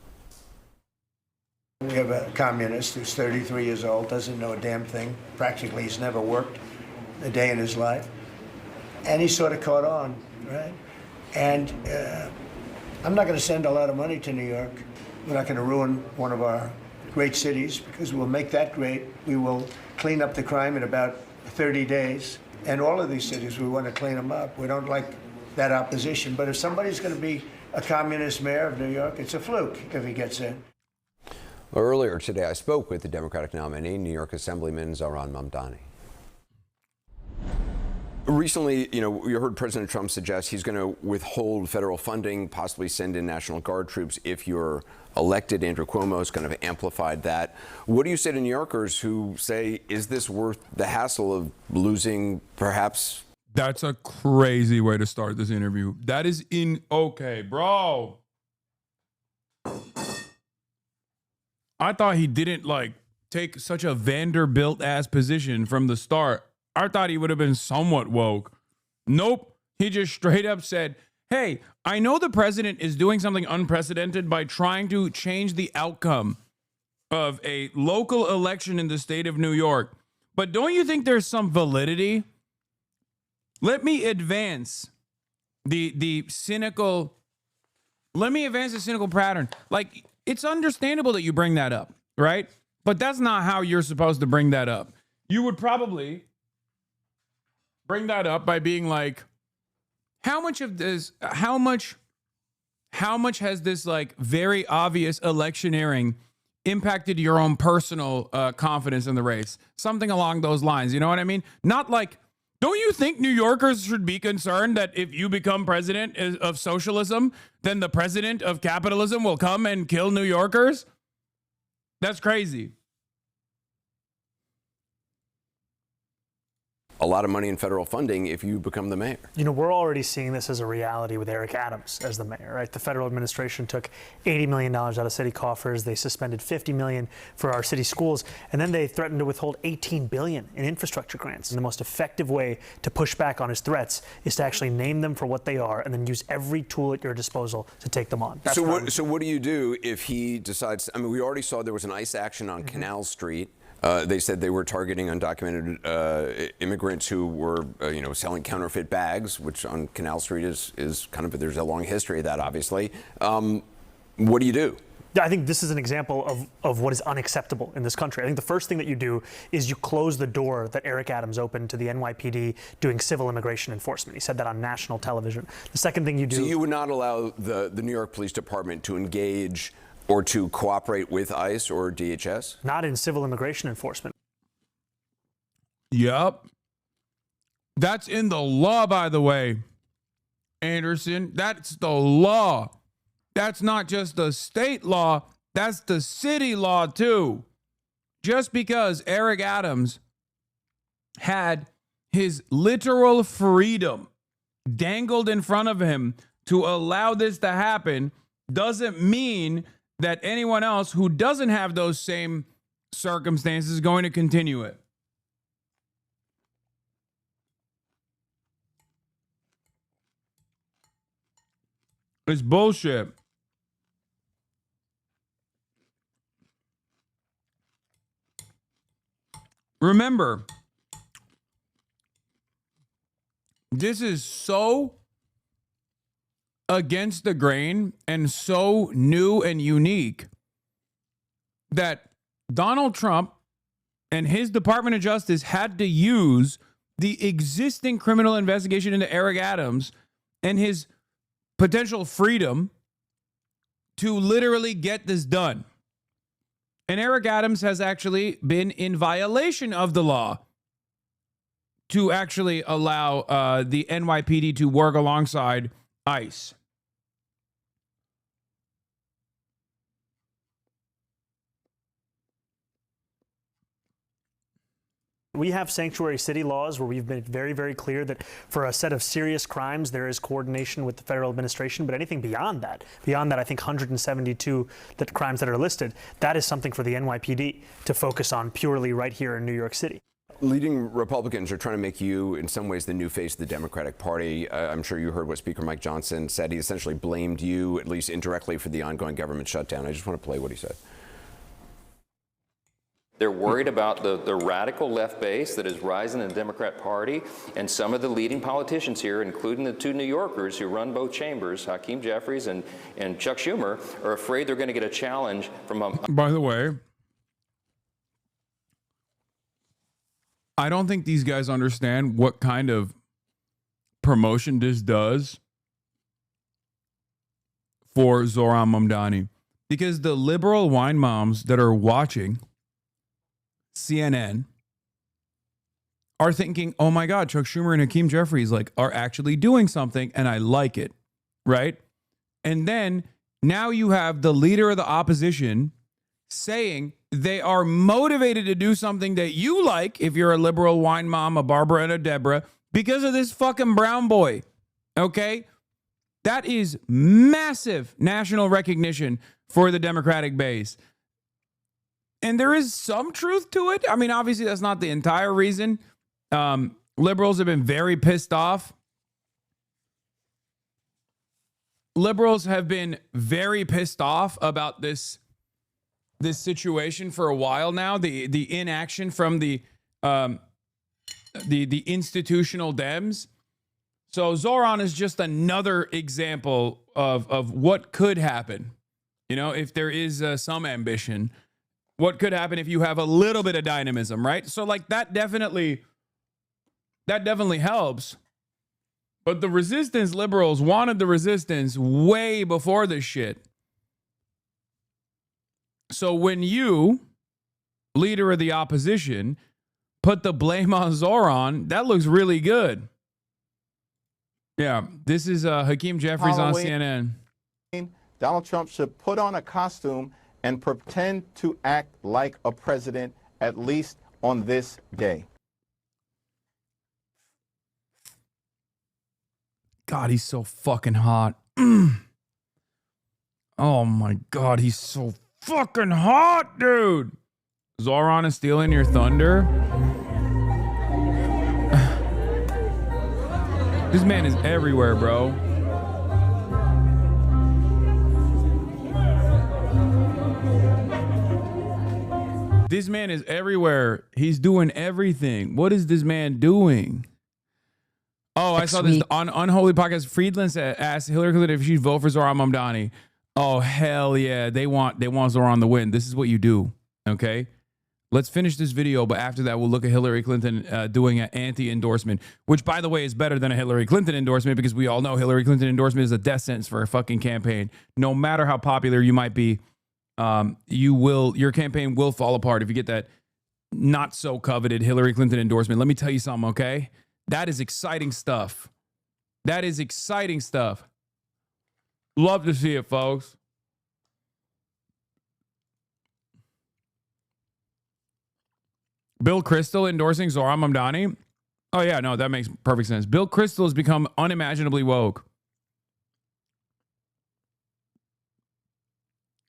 We have a communist who's 33 years old, doesn't know a damn thing. Practically, he's never worked a day in his life. And he sort of caught on, right? And I'm not going to send a lot of money to New York. We're not going to ruin one of our great cities, because we'll make that great. We will clean up the crime in about 30 days. And all of these cities, we want to clean them up. We don't like that opposition. But if somebody's going to be a communist mayor of New York, it's a fluke if he gets in. Well, earlier today, I spoke with the Democratic nominee, New York Assemblyman Zohran Mamdani. Recently, you heard President Trump suggest he's going to withhold federal funding, possibly send in National Guard troops if you're elected. Andrew Cuomo has kind of amplified that. What do you say to New Yorkers who say, is this worth the hassle of losing perhaps? That's a crazy way to start this interview. That is okay, bro. I thought he didn't take such a Vanderbilt-ass position from the start. I thought he would have been somewhat woke. Nope. He just straight up said, hey, I know the president is doing something unprecedented by trying to change the outcome of a local election in the state of New York. But don't you think there's some validity? Let me advance the cynical pattern. It's understandable that you bring that up, right? But that's not how you're supposed to bring that up. You would probably bring that up by being like, how much has this very obvious electioneering impacted your own personal confidence in the race? Something along those lines. You know what I mean? Not like, don't you think New Yorkers should be concerned that if you become president of socialism, then the president of capitalism will come and kill New Yorkers? That's crazy. A lot of money in federal funding if you become the mayor. We're already seeing this as a reality with Eric Adams as the mayor, right? The federal administration took $80 million out of city coffers. They suspended $50 million for our city schools. And then they threatened to withhold $18 billion in infrastructure grants. And the most effective way to push back on his threats is to actually name them for what they are and then use every tool at your disposal to take them on. So what do you do if he decides? I mean, we already saw there was an ICE action on Canal Street. They said they were targeting undocumented immigrants who were, selling counterfeit bags, which on Canal Street is kind of, there's a long history of that, obviously. What do you do? I think this is an example of what is unacceptable in this country. I think the first thing that you do is you close the door that Eric Adams opened to the NYPD doing civil immigration enforcement. He said that on national television. The second thing you do... So you would not allow the New York Police Department to engage or to cooperate with ICE or DHS? Not in civil immigration enforcement. Yup. That's in the law, by the way, Anderson. That's the law. That's not just the state law. That's the city law, too. Just because Eric Adams had his literal freedom dangled in front of him to allow this to happen doesn't mean that anyone else who doesn't have those same circumstances is going to continue it. It's bullshit. Remember, this is so against the grain and so new and unique that Donald Trump and his Department of Justice had to use the existing criminal investigation into Eric Adams and his potential freedom to literally get this done. And Eric Adams has actually been in violation of the law to actually allow the NYPD to work alongside ICE. We have sanctuary city laws where we've been very, very clear that for a set of serious crimes, there is coordination with the federal administration. But anything beyond that, I think 172 crimes that are listed, that is something for the NYPD to focus on purely right here in New York City. Leading Republicans are trying to make you, in some ways, the new face of the Democratic Party. I'm sure you heard what Speaker Mike Johnson said. He essentially blamed you, at least indirectly, for the ongoing government shutdown. I just want to play what he said. They're worried about the radical left base that is rising in the Democrat Party, and some of the leading politicians here, including the two New Yorkers who run both chambers, Hakeem Jeffries and Chuck Schumer, are afraid they're going to get a challenge from a... By the way, I don't think these guys understand what kind of promotion this does for Zohran Mamdani, because the liberal wine moms that are watching CNN are thinking, oh my God, Chuck Schumer and Hakeem Jeffries are actually doing something, and I like it, right? And then now you have the leader of the opposition saying they are motivated to do something that you like, if you're a liberal wine mom, a Barbara and a Deborah, because of this fucking brown boy, okay? That is massive national recognition for the Democratic base. And there is some truth to it. I mean, obviously, that's not the entire reason. Liberals have been very pissed off. Liberals have been very pissed off about this situation for a while now. The inaction from the institutional Dems. So Zohran is just another example of what could happen. You know, if there is some ambition. What could happen if you have a little bit of dynamism, right? So that definitely helps. But the resistance liberals wanted the resistance way before this shit. So when you, leader of the opposition, put the blame on Zohran, that looks really good. Yeah, this is Hakeem Jeffries on CNN. Donald Trump should put on a costume and pretend to act like a president, at least on this day. God, he's so fucking hot. Oh my God, he's so fucking hot, dude. Zohran is stealing your thunder. This man is everywhere, bro. This man is everywhere. He's doing everything. What is this man doing? Oh, I saw this on Unholy Podcast. Friedland asked Hillary Clinton if she'd vote for Zohran Mamdani. Oh, hell yeah. They want Zohran to win. This is what you do. Okay? Let's finish this video, but after that, we'll look at Hillary Clinton doing an anti-endorsement, which, by the way, is better than a Hillary Clinton endorsement, because we all know Hillary Clinton endorsement is a death sentence for a fucking campaign. No matter how popular you might be, your campaign will fall apart if you get that not so coveted Hillary Clinton endorsement. Let me tell you something, okay? That is exciting stuff. That is exciting stuff. Love to see it, folks. Bill Kristol endorsing Zohran Mamdani. Oh yeah, no, that makes perfect sense. Bill Kristol has become unimaginably woke.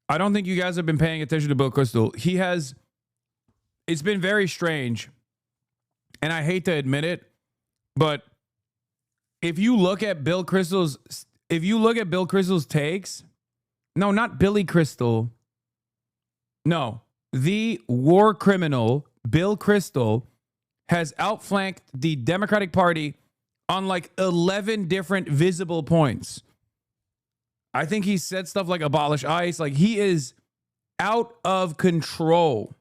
I don't think you guys have been paying attention to Bill Kristol. It's been very strange, and I hate to admit it, but if you look at Bill Kristol's takes, no, not Billy Crystal. No, the war criminal Bill Kristol has outflanked the Democratic Party on 11 different visible points. I think he said stuff like abolish ICE. He is out of control.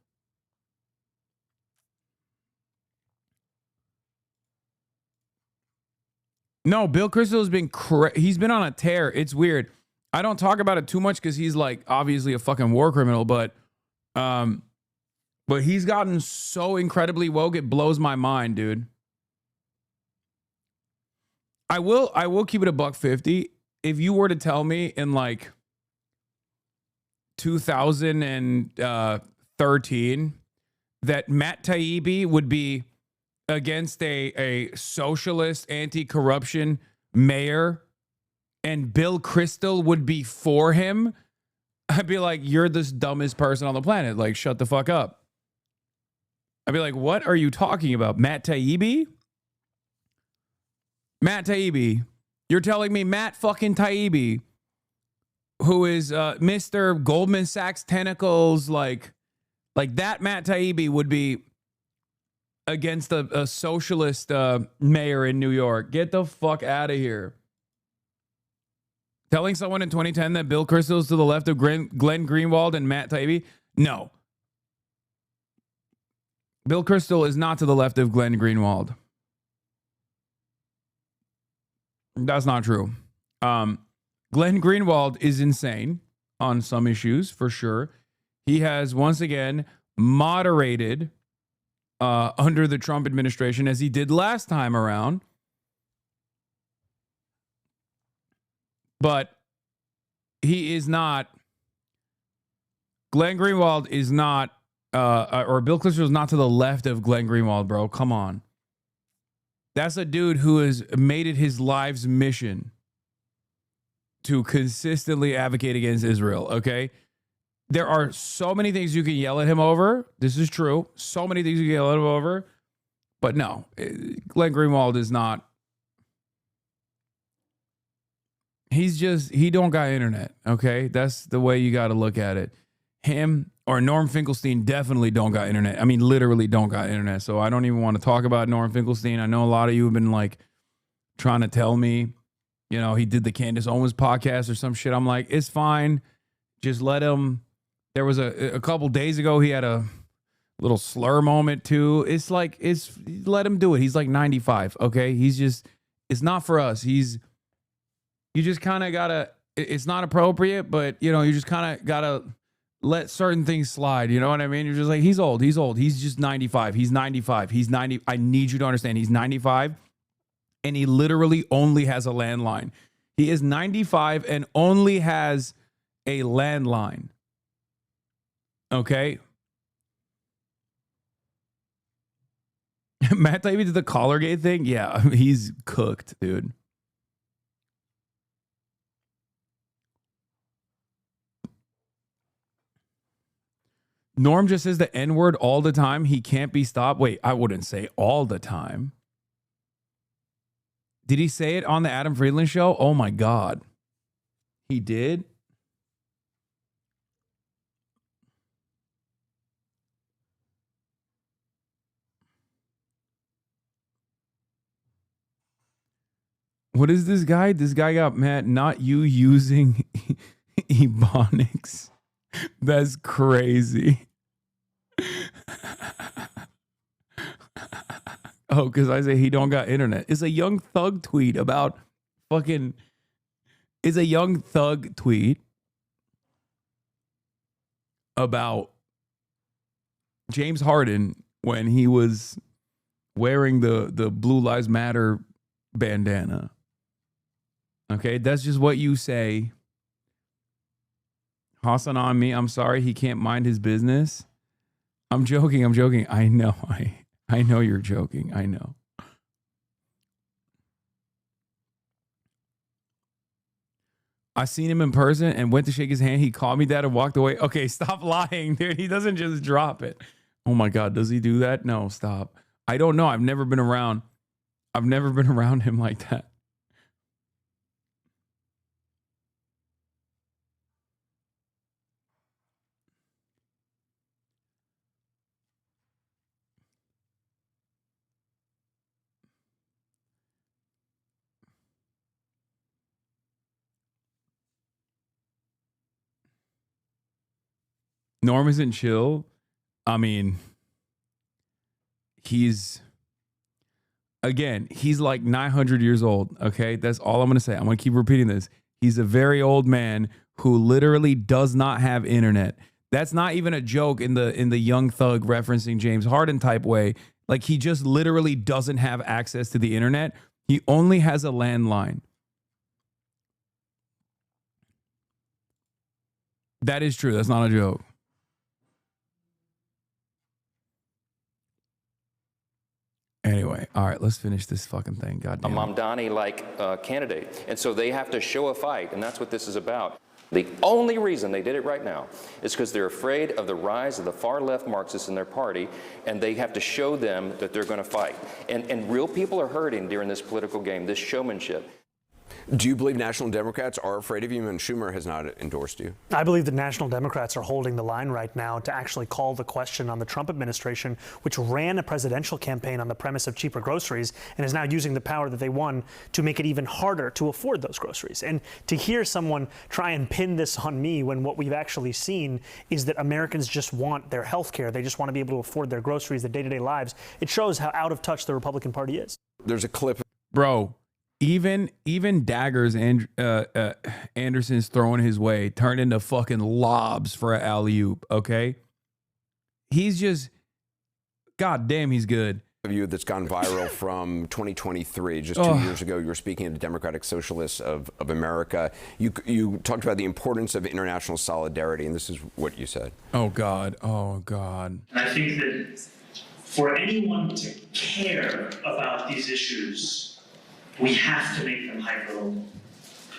No, Bill Kristol has been he's been on a tear. It's weird. I don't talk about it too much because he's obviously a fucking war criminal, but he's gotten so incredibly woke, it blows my mind, dude. I will keep it $150. If you were to tell me in 2013 that Matt Taibbi would be against a socialist anti-corruption mayor and Bill Kristol would be for him, I'd be like, you're the dumbest person on the planet. Like, shut the fuck up. I'd be like, what are you talking about? Matt Taibbi? Matt Taibbi. You're telling me Matt fucking Taibbi, who is Mr. Goldman Sachs tentacles, like that Matt Taibbi would be against a socialist mayor in New York. Get the fuck out of here. Telling someone in 2010 that Bill Kristol is to the left of Glenn Greenwald and Matt Taibbi? No. Bill Kristol is not to the left of Glenn Greenwald. That's not true. Glenn Greenwald is insane on some issues, for sure. He has, once again, moderated under the Trump administration, as he did last time around. But he is not, Glenn Greenwald is not, or Bill Kristol is not to the left of Glenn Greenwald, bro. Come on. That's a dude who has made it his life's mission to consistently advocate against Israel, okay? There are so many things you can yell at him over. This is true. So many things you can yell at him over. But no, Glenn Greenwald is not. He don't got internet, okay? That's the way you got to look at it. Him or Norm Finkelstein definitely don't got internet. I mean, literally don't got internet. So I don't even want to talk about Norm Finkelstein. I know a lot of you have been like trying to tell me, you know, he did the Candace Owens podcast or some shit. I'm like, it's fine. Just let him. There was a couple days ago, he had a little slur moment too. It's like, let him do it. He's like 95. Okay. He's just, it's not for us. You just kind of gotta, it's not appropriate, but you know, you just kind of gotta let certain things slide. You know what I mean? You're just like, he's old. He's just 95. He's 95. He's 90. I need you to understand he's 95 and he literally only has a landline. He is 95 and only has a landline. Okay. Matt Taibbi did the Collargate thing. Yeah. He's cooked, dude. Norm just says the N-word all the time. He can't be stopped. Wait, I wouldn't say all the time. Did he say it on the Adam Friedland show? Oh my God. He did? What is this guy? This guy got mad. Not you using Ebonics. That's crazy. Oh, because I say he don't got internet. It's a Young Thug tweet about fucking... It's a Young Thug tweet about James Harden when he was wearing the Blue Lives Matter bandana. Okay, that's just what you say. Hasan on me. I'm sorry he can't mind his business. I'm joking. I know. I know you're joking. I know. I seen him in person and went to shake his hand. He called me that and walked away. Okay, stop lying, dude. He doesn't just drop it. Oh my God, does he do that? No, stop. I don't know. I've never been around him like that. Norm isn't chill. I mean, he's like 900 years old. Okay, that's all I'm going to say. I'm going to keep repeating this. He's a very old man who literally does not have internet. That's not even a joke in the Young Thug referencing James Harden type way. Like, he just literally doesn't have access to the internet. He only has a landline. That is true. That's not a joke. Anyway. All right, let's finish this fucking thing. Goddamn. A Mamdani-like candidate. And so they have to show a fight, and that's what this is about. The only reason they did it right now is because they're afraid of the rise of the far-left Marxists in their party, and they have to show them that they're going to fight. And real people are hurting during this political game, this showmanship. Do you believe National Democrats are afraid of you, and Schumer has not endorsed you? I believe that National Democrats are holding the line right now to actually call the question on the Trump administration, which ran a presidential campaign on the premise of cheaper groceries and is now using the power that they won to make it even harder to afford those groceries. And to hear someone try and pin this on me when what we've actually seen is that Americans just want their health care, they just want to be able to afford their groceries, their day-to-day lives, it shows how out of touch the Republican Party is. There's a clip. Bro. Even daggers Anderson's throwing his way turned into fucking lobs for an alley-oop, okay? He's just, god damn, he's good. You that's gone viral from 2023, just 2 years ago, you were speaking to Democratic Socialists of America. You talked about the importance of international solidarity, and this is what you said. Oh, God. Oh, God. And I think that for anyone to care about these issues, we have to make them hyperlocal.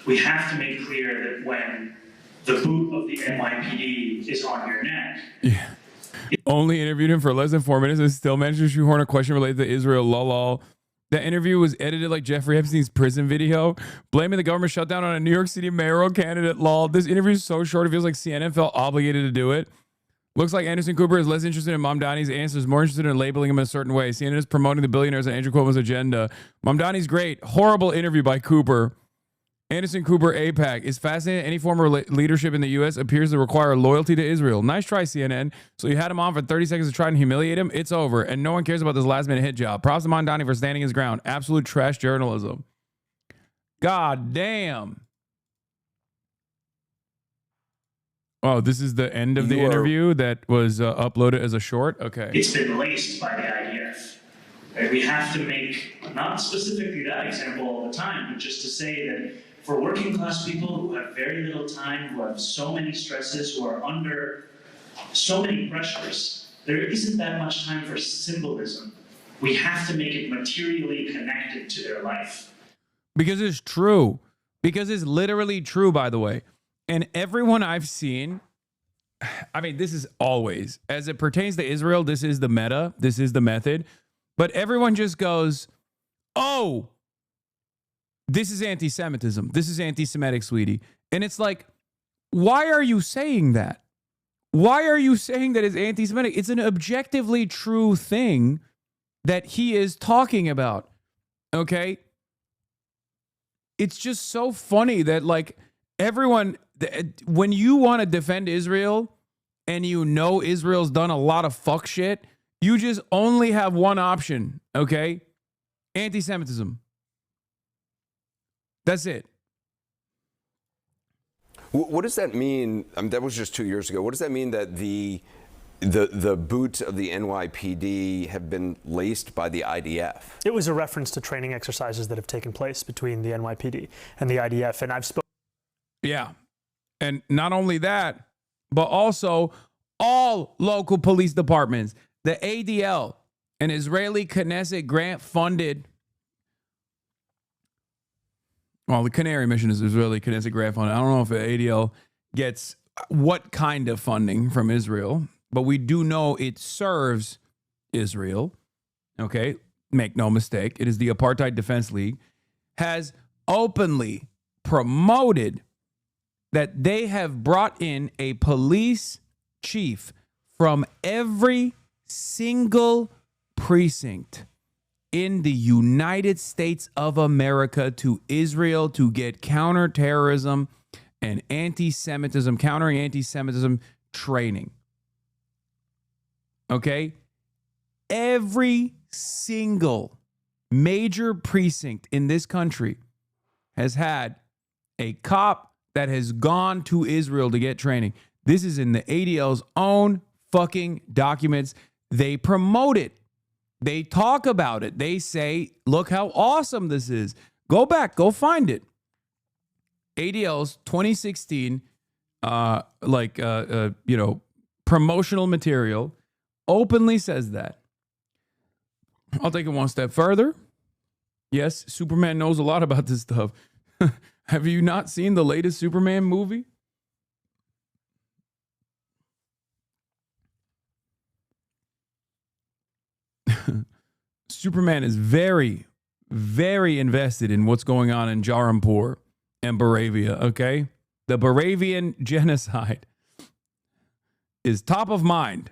We have to make clear that when the boot of the NYPD is on your neck. Yeah. Only interviewed him for less than 4 minutes and still managed to shoehorn a question related to Israel. Lol. That interview was edited like Jeffrey Epstein's prison video, blaming the government shutdown on a New York City mayoral candidate. Lol. This interview is so short, it feels like CNN felt obligated to do it. Looks like Anderson Cooper is less interested in Mamdani's answers, more interested in labeling him a certain way. CNN is promoting the billionaires and Andrew Cuomo's agenda. Mamdani's great. Horrible interview by Cooper. Anderson Cooper AIPAC is fascinating. Any form of leadership in the U.S. appears to require loyalty to Israel. Nice try, CNN. So you had him on for 30 seconds to try and humiliate him. It's over. And no one cares about this last-minute hit job. Props to Mamdani for standing his ground. Absolute trash journalism. God damn. Oh, this is the end of the interview that was uploaded as a short? Okay. It's been laced by the IDF. Right? We have to make, not specifically that example all the time, but just to say that for working class people who have very little time, who have so many stresses, who are under so many pressures, there isn't that much time for symbolism. We have to make it materially connected to their life. Because it's true. Because it's literally true, by the way. And everyone I've seen, I mean, this is always, as it pertains to Israel, this is the meta, this is the method. But everyone just goes, oh, this is anti-Semitism. This is anti-Semitic, sweetie. And it's like, why are you saying that? Why are you saying that it's anti-Semitic? It's an objectively true thing that he is talking about. Okay? It's just so funny that, like, everyone, when you want to defend Israel and you know Israel's done a lot of fuck shit, you just only have one option, okay? Anti-Semitism. That's it. What does that mean? I mean, that was just 2 years ago. What does that mean that the boots of the NYPD have been laced by the IDF? It was a reference to training exercises that have taken place between the NYPD and the IDF, and I've spoken. Yeah. And not only that, but also all local police departments, the ADL, an Israeli Knesset grant funded. Well, the Canary Mission is Israeli Knesset grant funded. I don't know if the ADL gets what kind of funding from Israel, but we do know it serves Israel. Okay. Make no mistake. It is the Apartheid Defense League, has openly promoted that they have brought in a police chief from every single precinct in the United States of America to Israel to get counterterrorism and anti-Semitism, countering anti-Semitism training. Okay? Every single major precinct in this country has had a cop that has gone to Israel to get training. This is in the ADL's own fucking documents. They promote it. They talk about it. They say, look how awesome this is. Go back, go find it. ADL's 2016, promotional material openly says that. I'll take it one step further. Yes, Superman knows a lot about this stuff. Have you not seen the latest Superman movie? Superman is very, very invested in what's going on in Jarampur and Baravia, okay? The Baravian genocide is top of mind.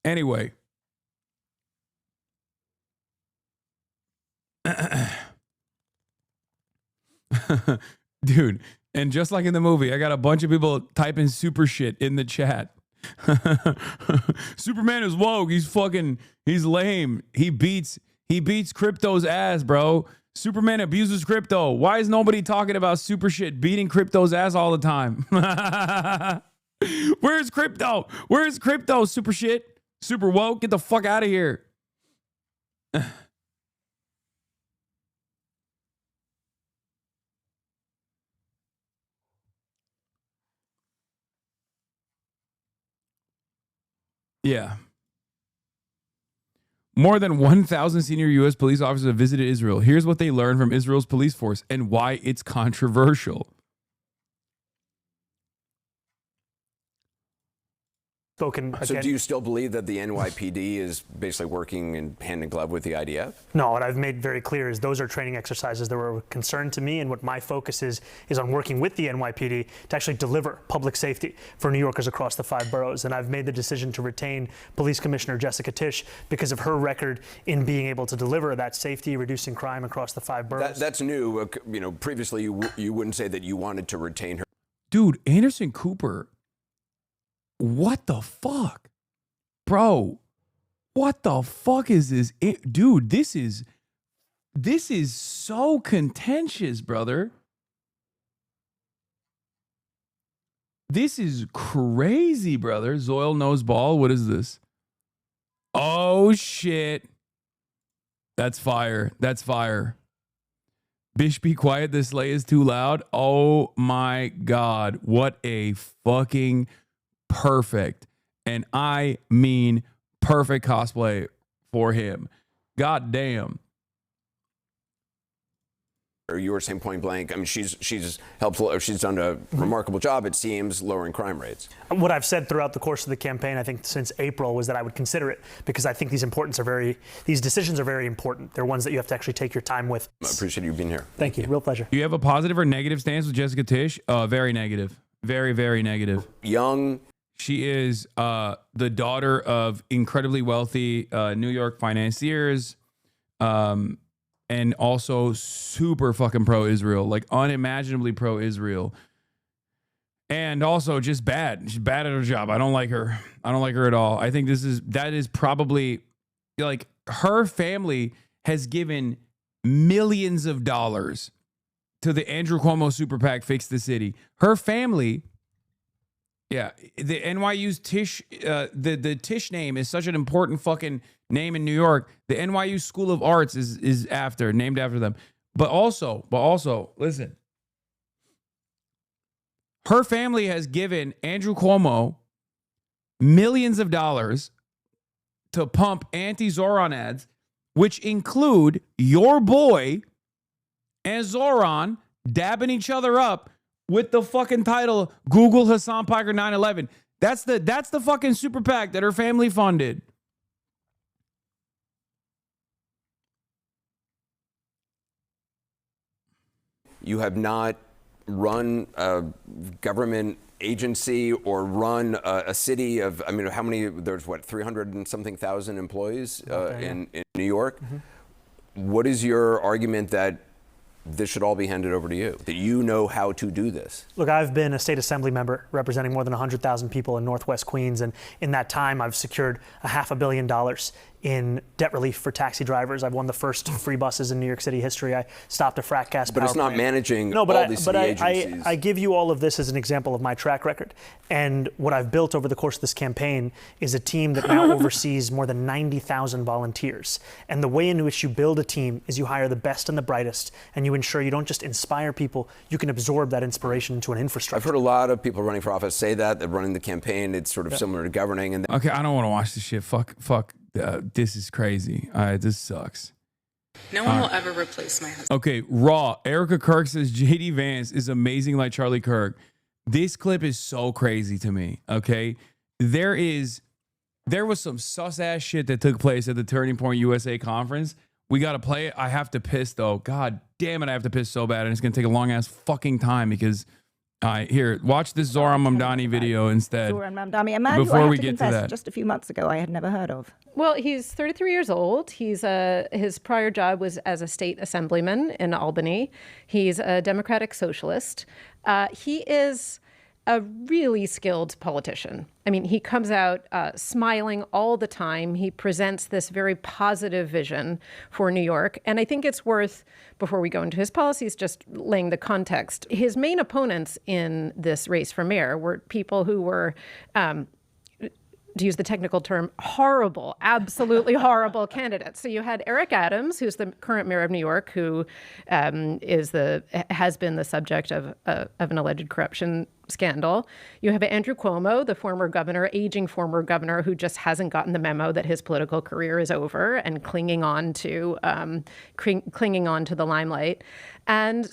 Anyway. Dude, and just like in the movie, I got a bunch of people typing super shit in the chat. Superman is woke. He's lame. He beats crypto's ass, bro. Superman abuses crypto. Why is nobody talking about super shit beating crypto's ass all the time? Where's crypto? Where's crypto, super shit? Super woke? Get the fuck out of here. Yeah. More than 1,000 senior U.S. police officers have visited Israel. Here's what they learned from Israel's police force and why it's controversial. So do you still believe that the NYPD is basically working in hand in glove with the IDF? No, what I've made very clear is those are training exercises that were of concern to me, and what my focus is on working with the NYPD to actually deliver public safety for New Yorkers across the 5 boroughs. And I've made the decision to retain Police Commissioner Jessica Tisch because of her record in being able to deliver that safety, reducing crime across the 5 boroughs. That's new. Previously you wouldn't say that you wanted to retain her. Dude, Anderson Cooper. What the fuck? Bro, what the fuck is this? Dude, this is so contentious, brother. This is crazy, brother. Zoil knows ball. What is this? Oh, shit. That's fire. That's fire. Bish, be quiet. This sleigh is too loud. Oh, my God. What a fucking perfect, and I mean perfect cosplay for him. God damn. You were saying point blank. I mean, she's helpful. She's done a remarkable job, it seems, lowering crime rates. What I've said throughout the course of the campaign, I think since April, was that I would consider it because I think these decisions are very important. They're ones that you have to actually take your time with. I appreciate you being here. Thank you. Real pleasure. Do you have a positive or negative stance with Jessica Tisch? Very negative. Very, very negative. Young. She is the daughter of incredibly wealthy New York financiers. And also super fucking pro-Israel, like unimaginably pro-Israel. And also just bad. She's bad at her job. I don't like her. I don't like her at all. I think that is probably, like, her family has given millions of dollars to the Andrew Cuomo super PAC Fix the City. Her family, yeah, the NYU's Tisch, the Tisch name is such an important fucking name in New York. The NYU School of Arts is named after them. But also, listen. Her family has given Andrew Cuomo millions of dollars to pump anti-Zoran ads, which include your boy and Zoran dabbing each other up with the fucking title Google Hasan Piker 9/11. That's the fucking super PAC that her family funded. You have not run a government agency or run a city of, I mean, how many, there's what, 300 and something thousand employees in New York? Mm-hmm. What is your argument that this should all be handed over to you, that you know how to do this? Look, I've been a state assembly member representing more than 100,000 people in Northwest Queens. And in that time, I've secured $500 million in debt relief for taxi drivers. I've won the first free buses in New York City history. I stopped a frat gas But it's not managing all these city agencies. I give you all of this as an example of my track record. And what I've built over the course of this campaign is a team that now oversees more than 90,000 volunteers. And the way in which you build a team is you hire the best and the brightest, and you ensure you don't just inspire people, you can absorb that inspiration into an infrastructure. I've heard a lot of people running for office say that running the campaign, it's sort of similar to governing. And okay, I don't want to watch this shit. Fuck this is crazy. This sucks. No one will ever replace my husband. Okay, raw. Erica Kirk says JD Vance is amazing like Charlie Kirk. This clip is so crazy to me. Okay, there was some sus ass shit that took place at the Turning Point USA conference. We got to play it. I have to piss though. God damn it, I have to piss so bad, and it's gonna take a long ass fucking time because. Here, watch this Zohran Mamdani video instead. Zohran Mamdani, a man who I have to confess just a few months ago I had never heard of. Well, he's 33 years old. He's his prior job was as a state assemblyman in Albany. He's a Democratic socialist. He is a really skilled politician. I mean, he comes out smiling all the time. He presents this very positive vision for New York. And I think it's worth, before we go into his policies, just laying the context. His main opponents in this race for mayor were people who were, to use the technical term, horrible, absolutely horrible candidates. So you had Eric Adams, who's the current mayor of New York, who has been the subject of an alleged corruption scandal. You have Andrew Cuomo, the former governor, aging former governor, who just hasn't gotten the memo that his political career is over and clinging on to the limelight. And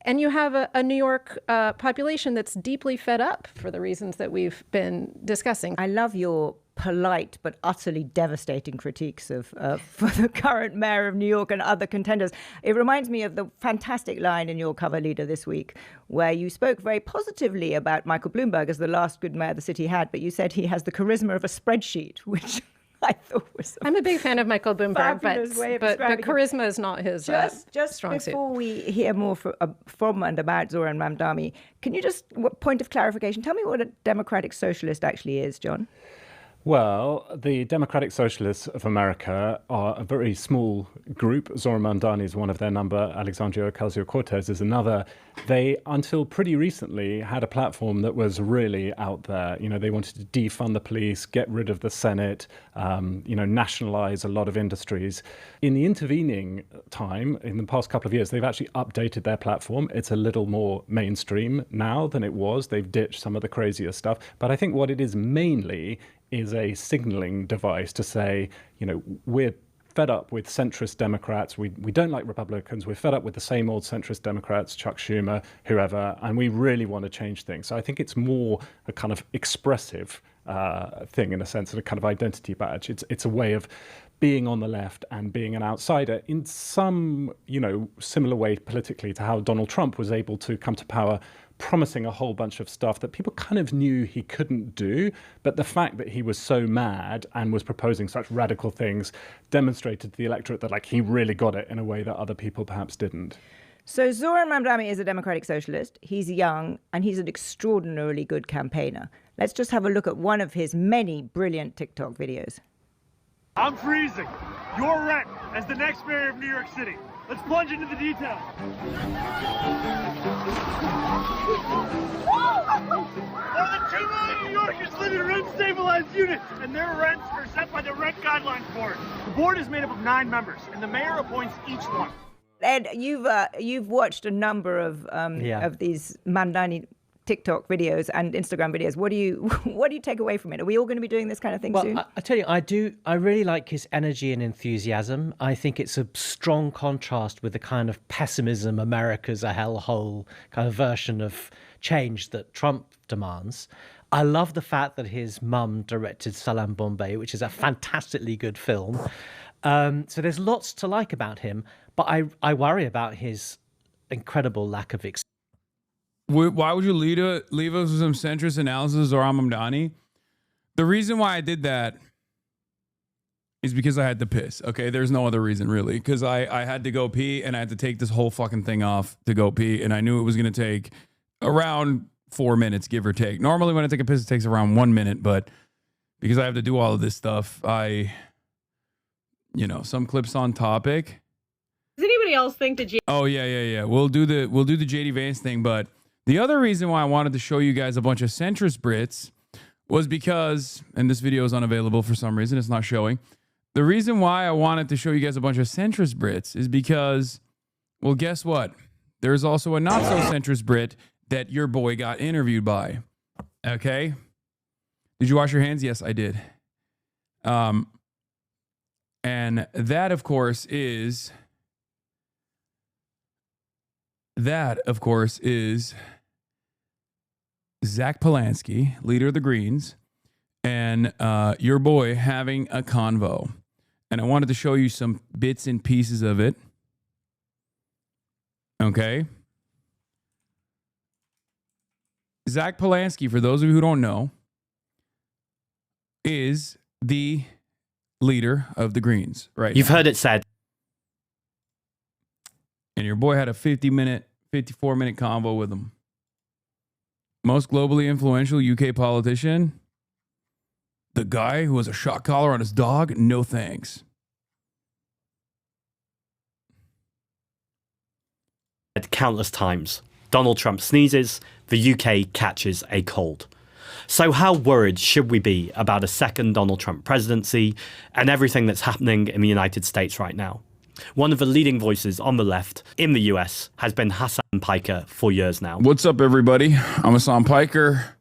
you have a New York population that's deeply fed up for the reasons that we've been discussing. I love your polite but utterly devastating critiques of for the current mayor of New York and other contenders. It reminds me of the fantastic line in your cover leader this week where you spoke very positively about Michael Bloomberg as the last good mayor the city had, but you said he has the charisma of a spreadsheet, which I thought was I'm a big fan of Michael Bloomberg, but describing charisma is not his just strong suit. Before we hear more from and about Zohran Mamdani, can you just, point of clarification, tell me what a democratic socialist actually is, John? Well, the Democratic Socialists of America are a very small group. Zohran Mamdani is one of their number. Alexandria Ocasio-Cortez is another. They, until pretty recently, had a platform that was really out there. You know, they wanted to defund the police, get rid of the Senate, nationalize a lot of industries. In the intervening time, in the past couple of years, they've actually updated their platform. It's a little more mainstream now than it was. They've ditched some of the crazier stuff. But I think what it is mainly is a signaling device to say, we're fed up with centrist Democrats. We don't like Republicans. We're fed up with the same old centrist Democrats, Chuck Schumer, whoever, and we really want to change things. So I think it's more a kind of expressive thing, in a sense, of a kind of identity badge. It's a way of being on the left and being an outsider in some, similar way politically to how Donald Trump was able to come to power, promising a whole bunch of stuff that people kind of knew he couldn't do. But the fact that he was so mad and was proposing such radical things demonstrated to the electorate that he really got it in a way that other people perhaps didn't. So Zohran Mamdani is a democratic socialist. He's young and he's an extraordinarily good campaigner. Let's just have a look at one of his many brilliant TikTok videos. I'm freezing. Your rent as the next mayor of New York City. Let's plunge into the details. More than 2 million New Yorkers live in rent-stabilized units, and their rents are set by the Rent Guidelines Board. The board is made up of 9 members, and the mayor appoints each one. Ed, you've watched a number of these Mamdani TikTok videos and Instagram videos. What do you take away from it? Are we all going to be doing this kind of thing soon? I tell you, I really like his energy and enthusiasm. I think it's a strong contrast with the kind of pessimism, America's a hellhole kind of version of change that Trump demands. I love the fact that his mum directed Salam Bombay, which is a fantastically good film. So there's lots to like about him, but I worry about his incredible lack of experience. Why would you leave us with some centrist analysis of Zohran Mamdani? The reason why I did that is because I had to piss. Okay, there's no other reason really. Because I had to go pee and I had to take this whole fucking thing off to go pee, and I knew it was gonna take around 4 minutes, give or take. Normally when I take a piss, it takes around 1 minute, but because I have to do all of this stuff, some clips on topic. Does anybody else think that Oh yeah. We'll do the JD Vance thing, but the other reason why I wanted to show you guys a bunch of centrist Brits was because, and this video is unavailable for some reason, it's not showing. The reason why I wanted to show you guys a bunch of centrist Brits is because, well, guess what? There's also a not so centrist Brit that your boy got interviewed by. Okay? Did you wash your hands? Yes, I did. And that, of course, is Zach Polanski, leader of the Greens, and your boy having a convo. And I wanted to show you some bits and pieces of it. Okay. Zach Polanski, for those of you who don't know, is the leader of the Greens, right? You've heard it said. And your boy had a 54-minute convo with him. Most globally influential UK politician. The guy who has a shock collar on his dog? No thanks. Countless times. Donald Trump sneezes, the UK catches a cold. So how worried should we be about a second Donald Trump presidency and everything that's happening in the United States right now? One of the leading voices on the left in the US has been Hasan Piker for years now. What's up, everybody? I'm Hasan Piker.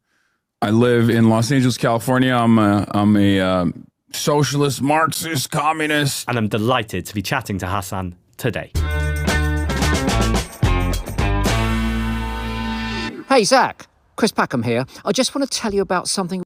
I live in Los Angeles, California. I'm a socialist, Marxist, communist. And I'm delighted to be chatting to Hasan today. Hey, Zach. Chris Packham here. I just want to tell you about something.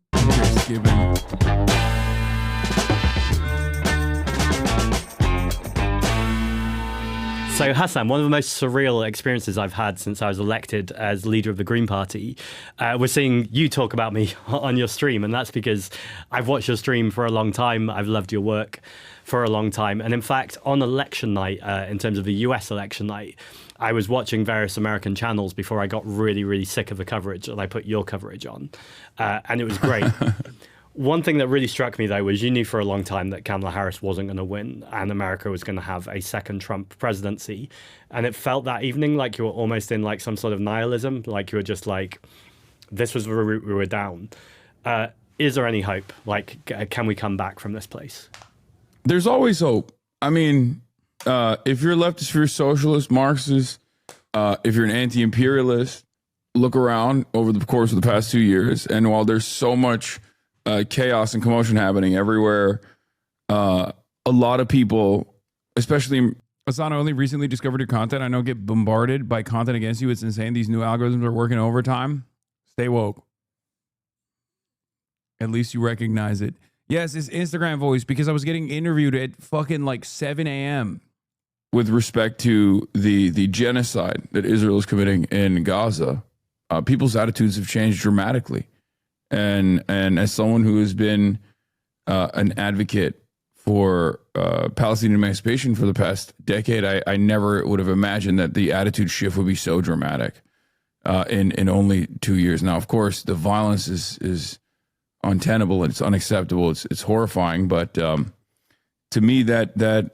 So, Hasan, one of the most surreal experiences I've had since I was elected as leader of the Green Party was seeing you talk about me on your stream. And that's because I've watched your stream for a long time. I've loved your work for a long time. And in fact, on election night, in terms of the US election night, I was watching various American channels before I got really, really sick of the coverage, and I put your coverage on. And it was great. One thing that really struck me, though, was you knew for a long time that Kamala Harris wasn't going to win and America was going to have a second Trump presidency. And it felt that evening like you were almost in like some sort of nihilism, like you were just like, this was the route we were down. Is there any hope? Like, can we come back from this place? There's always hope. I mean, if you're a leftist, if you're a socialist, Marxist, if you're an anti-imperialist, look around over the course of the past 2 years. And while there's so much chaos and commotion happening everywhere, a lot of people, especially Hasan, I only recently discovered your content. I know get bombarded by content against you. It's insane. These new algorithms are working overtime. Stay woke. At least you recognize it. Yes, it's Instagram voice, because I was getting interviewed at fucking like 7 a.m. with respect to the genocide that Israel is committing in Gaza. People's attitudes have changed dramatically. And as someone who has been an advocate for Palestinian emancipation for the past decade, I never would have imagined that the attitude shift would be so dramatic in only 2 years. Now, of course, the violence is untenable and it's unacceptable. It's horrifying. But to me, that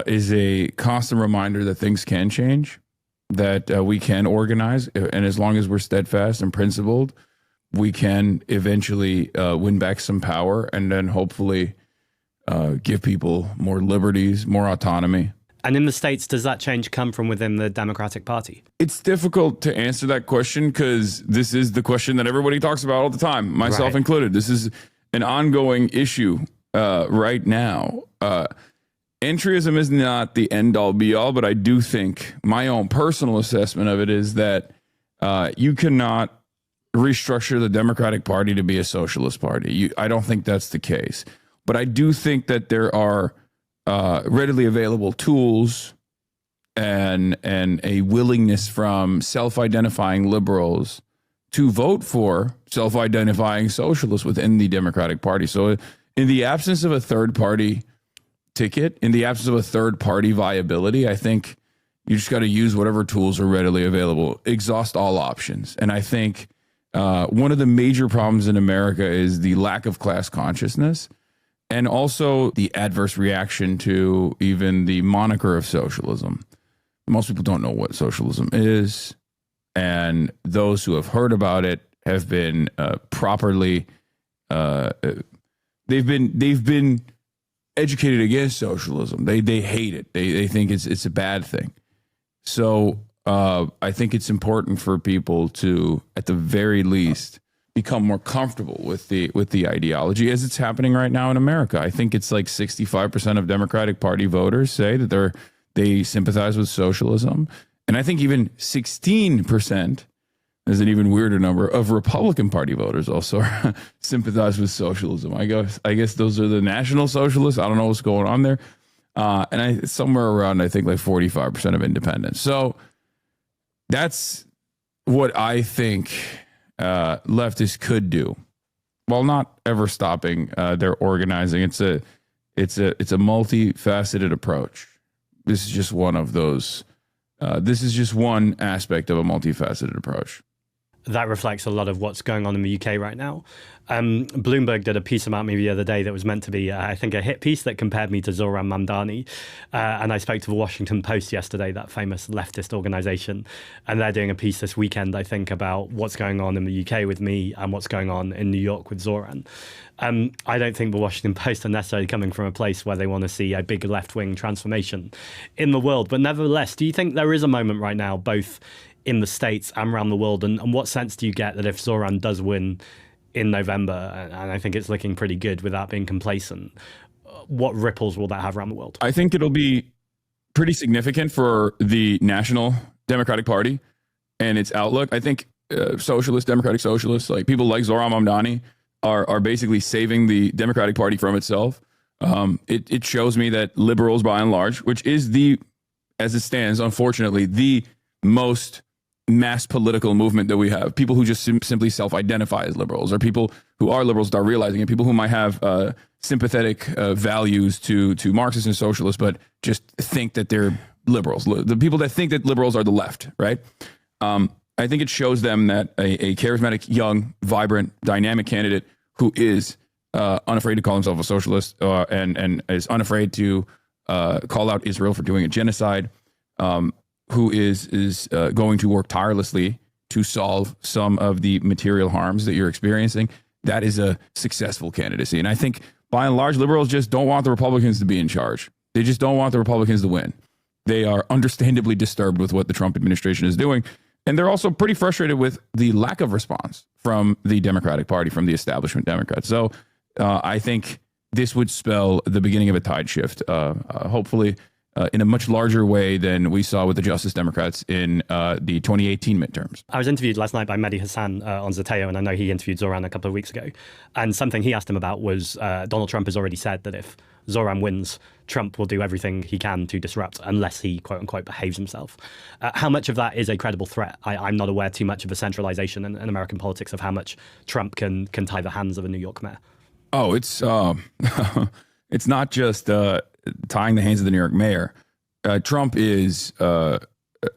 is a constant reminder that things can change, that we can organize. And as long as we're steadfast and principled, we can eventually win back some power and then hopefully give people more liberties, more autonomy. And in the States, does that change come from within the Democratic Party? It's difficult to answer that question because this is the question that everybody talks about all the time, myself included. This is an ongoing issue right now. Entryism is not the end-all, be-all, but I do think my own personal assessment of it is that you cannot restructure the Democratic Party to be a socialist party. I don't think that's the case. But I do think that there are readily available tools and a willingness from self-identifying liberals to vote for self-identifying socialists within the Democratic Party. So in the absence of a third party ticket, in the absence of a third party viability, I think you just got to use whatever tools are readily available, exhaust all options. And I think one of the major problems in America is the lack of class consciousness and also the adverse reaction to even the moniker of socialism. Most people don't know what socialism is, and those who have heard about it have been properly they've been educated against socialism. They hate it. They think it's a bad thing. So I think it's important for people to, at the very least, become more comfortable with the ideology as it's happening right now in America. I think it's like 65% of Democratic Party voters say that they sympathize with socialism. And I think even 16% is an even weirder number of Republican Party voters also sympathize with socialism. I guess those are the national socialists. I don't know what's going on there. And somewhere around, I think, like 45% of independents. So that's what I think leftists could do, while not ever stopping their organizing. It's a multifaceted approach. This is just one of those. This is just one aspect of a multifaceted approach. That reflects a lot of what's going on in the UK right now. Bloomberg did a piece about me the other day that was meant to be, I think, a hit piece that compared me to Zoran Mamdani. And I spoke to the Washington Post yesterday, that famous leftist organization. And they're doing a piece this weekend, I think, about what's going on in the UK with me and what's going on in New York with Zoran. I don't think the Washington Post are necessarily coming from a place where they want to see a big left-wing transformation in the world. But nevertheless, do you think there is a moment right now, both in the States and around the world? And what sense do you get that if Zoran does win in November, and I think it's looking pretty good without being complacent, what ripples will that have around the world? I think it'll be pretty significant for the National Democratic Party and its outlook. I think democratic socialists, like people like Zoran Mamdani, are basically saving the Democratic Party from itself. It shows me that liberals, by and large, which is as it stands, unfortunately, the most mass political movement that we have, people who just simply self-identify as liberals, or people who are liberals start realizing it, people who might have sympathetic values to Marxists and socialists, but just think that they're liberals. The people that think that liberals are the left, right? I think it shows them that a charismatic, young, vibrant, dynamic candidate who is unafraid to call himself a socialist and is unafraid to call out Israel for doing a genocide, who is going to work tirelessly to solve some of the material harms that you're experiencing, that is a successful candidacy. And I think, by and large, liberals just don't want the Republicans to be in charge. They just don't want the Republicans to win. They are understandably disturbed with what the Trump administration is doing. And they're also pretty frustrated with the lack of response from the Democratic Party, from the establishment Democrats. So I think this would spell the beginning of a tide shift, hopefully, in a much larger way than we saw with the Justice Democrats in the 2018 midterms. I was interviewed last night by Mehdi Hasan on Zateo, and I know he interviewed Zoran a couple of weeks ago. And something he asked him about was Donald Trump has already said that if Zoran wins, Trump will do everything he can to disrupt unless he, quote unquote, behaves himself. How much of that is a credible threat? I'm not aware too much of a centralization in American politics of how much Trump can tie the hands of a New York mayor. Oh, it's it's not just tying the hands of the New York mayor. Trump is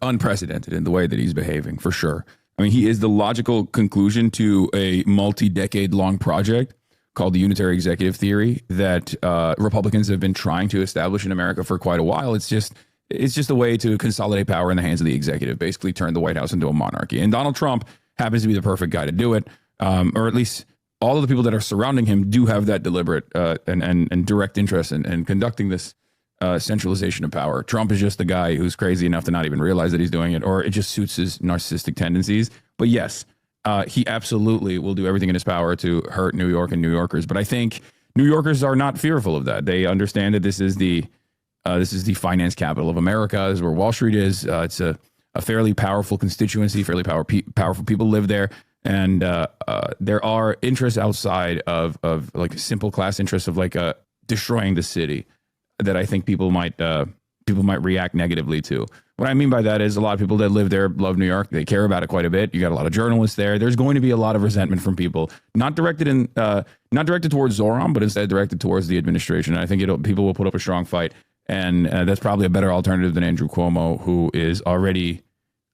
unprecedented in the way that he's behaving, for sure. I mean, he is the logical conclusion to a multi-decade long project called the unitary executive theory that Republicans have been trying to establish in America for quite a while. It's just a way to consolidate power in the hands of the executive, basically turn the White House into a monarchy. And Donald Trump happens to be the perfect guy to do it, or at least all of the people that are surrounding him do have that deliberate and direct interest in conducting this centralization of power. Trump is just the guy who's crazy enough to not even realize that he's doing it, or it just suits his narcissistic tendencies. But yes, he absolutely will do everything in his power to hurt New York and New Yorkers. But I think New Yorkers are not fearful of that. They understand that this is the finance capital of America. This is where Wall Street is. It's a fairly powerful constituency, fairly powerful people live there. And there are interests outside of like simple class interests of like destroying the city that I think people might react negatively to. What I mean by that is a lot of people that live there love New York. They care about it quite a bit. You got a lot of journalists there. There's going to be a lot of resentment from people, not directed towards Zoran, but instead directed towards the administration. And I think people will put up a strong fight, and that's probably a better alternative than Andrew Cuomo, who is already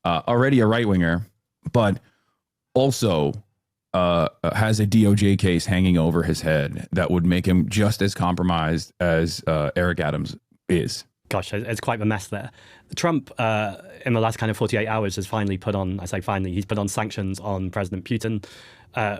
a right winger, but also has a DOJ case hanging over his head that would make him just as compromised as Eric Adams is. gosh, it's quite a mess there. Trump, in the last kind of 48 hours, has finally put on, I say finally, he's put on sanctions on President Putin.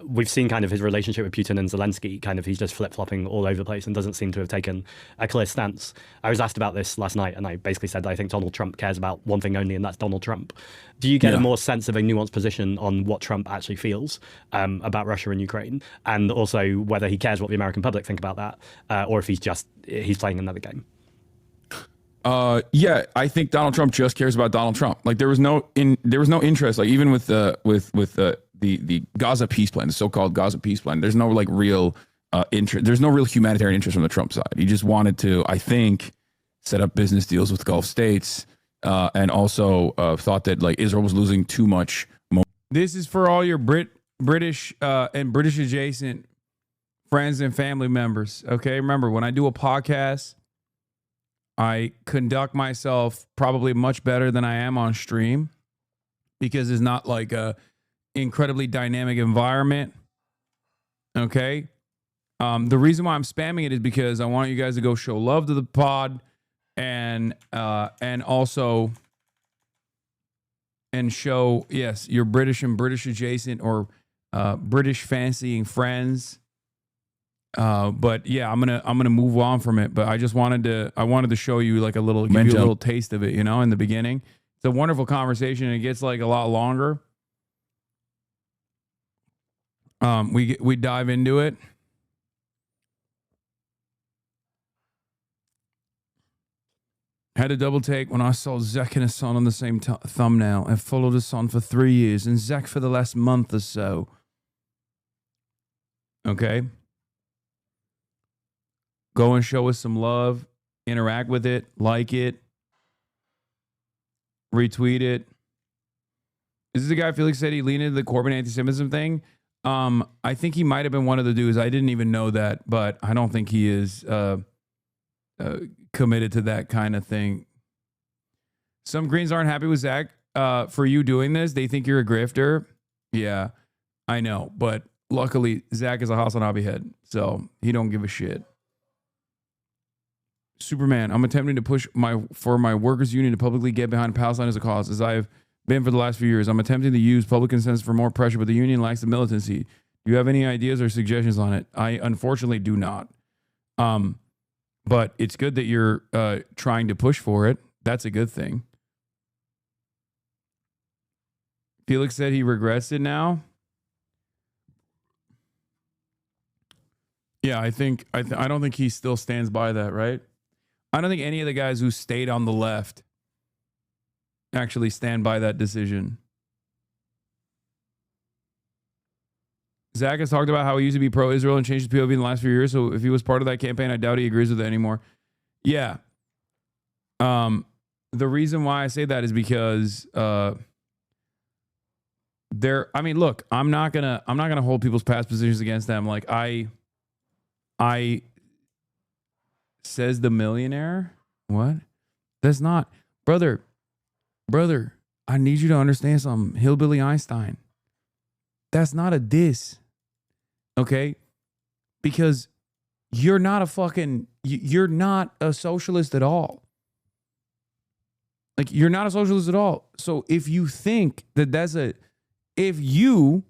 We've seen kind of his relationship with Putin and Zelensky, kind of he's just flip-flopping all over the place and doesn't seem to have taken a clear stance. I was asked about this last night, and I basically said that I think Donald Trump cares about one thing only, and that's Donald Trump. Do you get a more sense of a nuanced position on what Trump actually feels about Russia and Ukraine, and also whether he cares what the American public think about that, or if he's playing another game? Yeah, I think Donald Trump just cares about Donald Trump. Like there was no interest, like even with the Gaza peace plan, the so-called Gaza peace plan. There's no like real interest. There's no real humanitarian interest from the Trump side. He just wanted to, I think, set up business deals with Gulf states, and also thought that like Israel was losing too much. This is for all your British and British adjacent friends and family members. Okay, remember when I do a podcast, I conduct myself probably much better than I am on stream because it's not like a incredibly dynamic environment. Okay. The reason why I'm spamming it is because I want you guys to go show love to the pod and also show, yes, your British and British adjacent or British fancying friends. But yeah, I'm gonna move on from it. But I just wanted to show you like give you a little taste of it, you know, in the beginning. It's a wonderful conversation and it gets like a lot longer. We dive into it. Had a double take when I saw Zach and Hasan on the same thumbnail. I followed Hasan for 3 years and Zach for the last month or so. Okay. Go and show us some love. Interact with it. Like it. Retweet it. Is this the guy Felix said he leaned into the Corbyn anti-Semitism thing? I think he might have been one of the dudes. I didn't even know that, but I don't think he is committed to that kind of thing. Some Greens aren't happy with Zach for you doing this. They think you're a grifter. Yeah, I know. But luckily, Zach is a HasanAbi head, so he don't give a shit. Superman, I'm attempting to push for my workers' union to publicly get behind Palestine as a cause, as I've been for the last few years. I'm attempting to use public consensus for more pressure, but the union lacks the militancy. Do you have any ideas or suggestions on it? I unfortunately do not. But it's good that you're trying to push for it. That's a good thing. Felix said he regrets it now. Yeah, I don't think he still stands by that, right? I don't think any of the guys who stayed on the left actually stand by that decision. Zach has talked about how he used to be pro-Israel and changed his POV in the last few years. So if he was part of that campaign, I doubt he agrees with it anymore. Yeah. The reason why I say that is because look, I'm not gonna hold people's past positions against them. Like I says the millionaire. What? That's not, brother, I need you to understand something. Hillbilly Einstein. That's not a diss. Okay? Because you're not a socialist at all. Like, you're not a socialist at all. So if you think that if you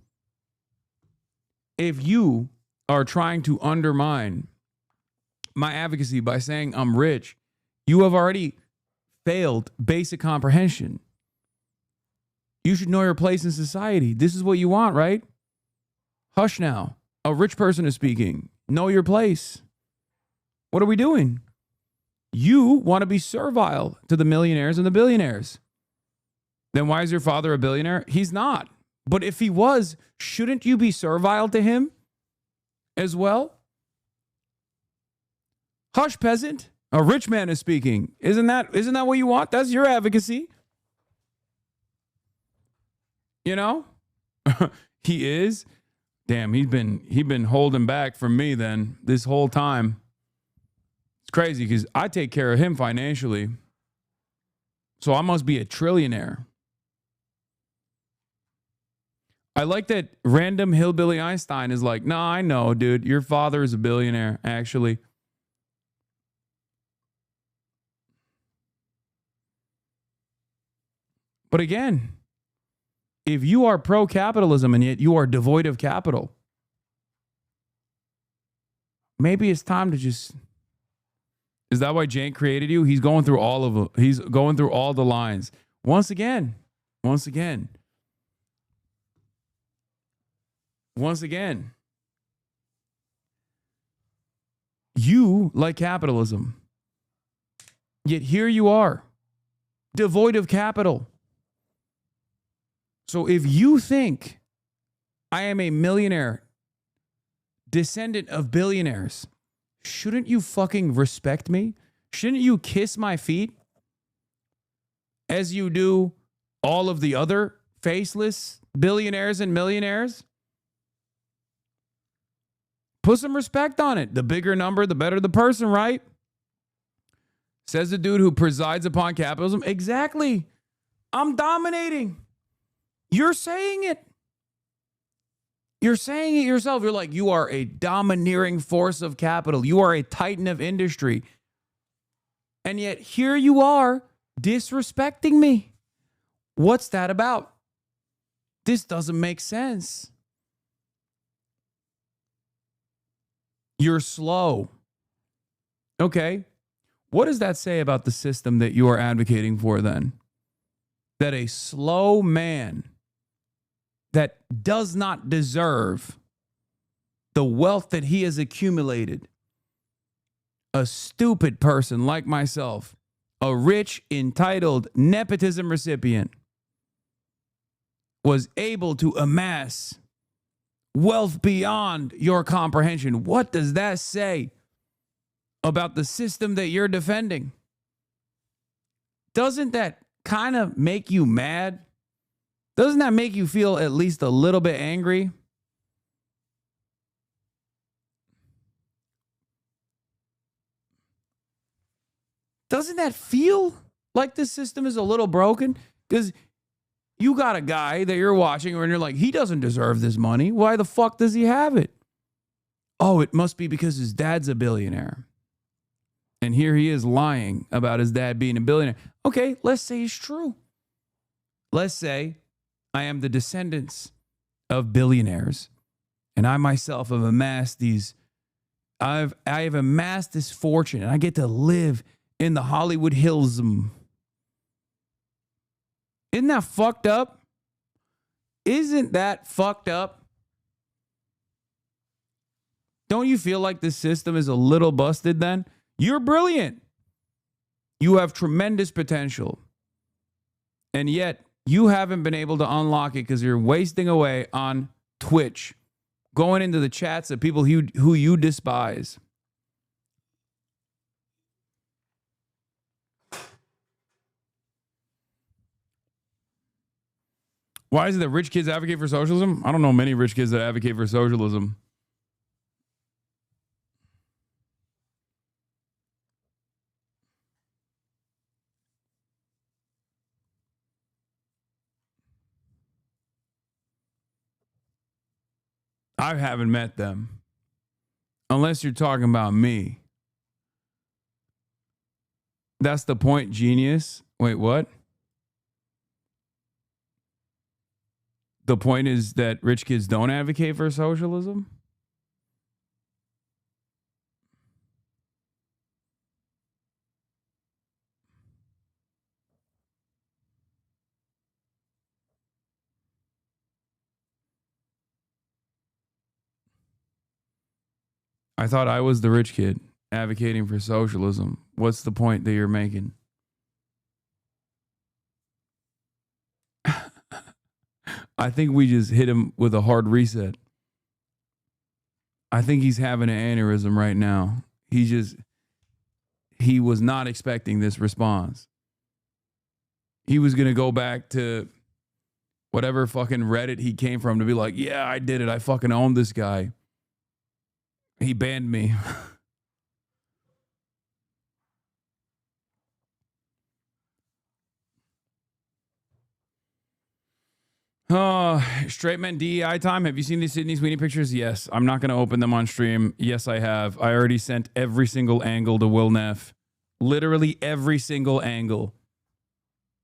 are trying to undermine my advocacy by saying I'm rich, you have already failed basic comprehension. You should know your place in society. This is what you want, right? Hush now. A rich person is speaking. Know your place. What are we doing? You want to be servile to the millionaires and the billionaires. Then why is your father a billionaire? He's not. But if he was, shouldn't you be servile to him as well? Hush, peasant. A rich man is speaking. Isn't that what you want? That's your advocacy. You know? He is. Damn, he's been holding back from me then this whole time. It's crazy because I take care of him financially. So I must be a trillionaire. I like that random hillbilly Einstein is like, nah, I know, dude. Your father is a billionaire, actually. But again, if you are pro-capitalism and yet you are devoid of capital, maybe it's time to just... Is that why Cenk created you? He's going through all of them. He's going through all the lines. Once again, you like capitalism. Yet here you are, devoid of capital. So if you think I am a millionaire, descendant of billionaires, shouldn't you fucking respect me? Shouldn't you kiss my feet as you do all of the other faceless billionaires and millionaires? Put some respect on it. The bigger number, the better the person, right? Says the dude who presides upon capitalism. Exactly. I'm dominating. You're saying it. You're saying it yourself. You're like, you are a domineering force of capital. You are a titan of industry. And yet here you are disrespecting me. What's that about? This doesn't make sense. You're slow. Okay. What does that say about the system that you are advocating for then? That a slow man that does not deserve the wealth that he has accumulated, a stupid person like myself, a rich, entitled nepotism recipient, was able to amass wealth beyond your comprehension. What does that say about the system that you're defending? Doesn't that kind of make you mad? Doesn't that make you feel at least a little bit angry? Doesn't that feel like this system is a little broken? Because you got a guy that you're watching and you're like, he doesn't deserve this money. Why the fuck does he have it? Oh, it must be because his dad's a billionaire. And here he is lying about his dad being a billionaire. Okay, let's say it's true. Let's say I am the descendants of billionaires, and I myself have amassed these. I have amassed this fortune, and I get to live in the Hollywood Hills. Isn't that fucked up? Isn't that fucked up? Don't you feel like this system is a little busted then? You're brilliant. You have tremendous potential. And yet, you haven't been able to unlock it because you're wasting away on Twitch, going into the chats of people who you despise. Why is it that rich kids advocate for socialism? I don't know many rich kids that advocate for socialism. I haven't met them. Unless you're talking about me. That's the point, genius. Wait, what? The point is that rich kids don't advocate for socialism? I thought I was the rich kid advocating for socialism. What's the point that you're making? I think we just hit him with a hard reset. I think he's having an aneurysm right now. He was not expecting this response. He was going to go back to whatever fucking Reddit he came from to be like, yeah, I did it. I fucking owned this guy. He banned me. Oh, straight men DEI time. Have you seen these Sydney Sweeney pictures? Yes. I'm not going to open them on stream. Yes, I have. I already sent every single angle to Will Neff. Literally every single angle.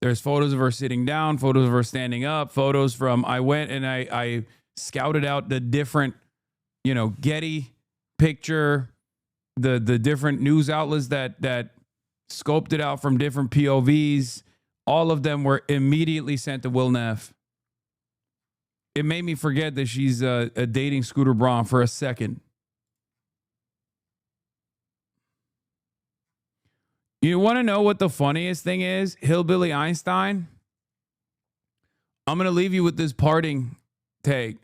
There's photos of her sitting down, photos of her standing up, photos from, I went and I scouted out the different, Getty picture, the different news outlets that scoped it out from different POVs. All of them were immediately sent to Will Neff. It made me forget that she's dating Scooter Braun for a second. You want to know what the funniest thing is? Hillbilly Einstein? I'm going to leave you with this parting take.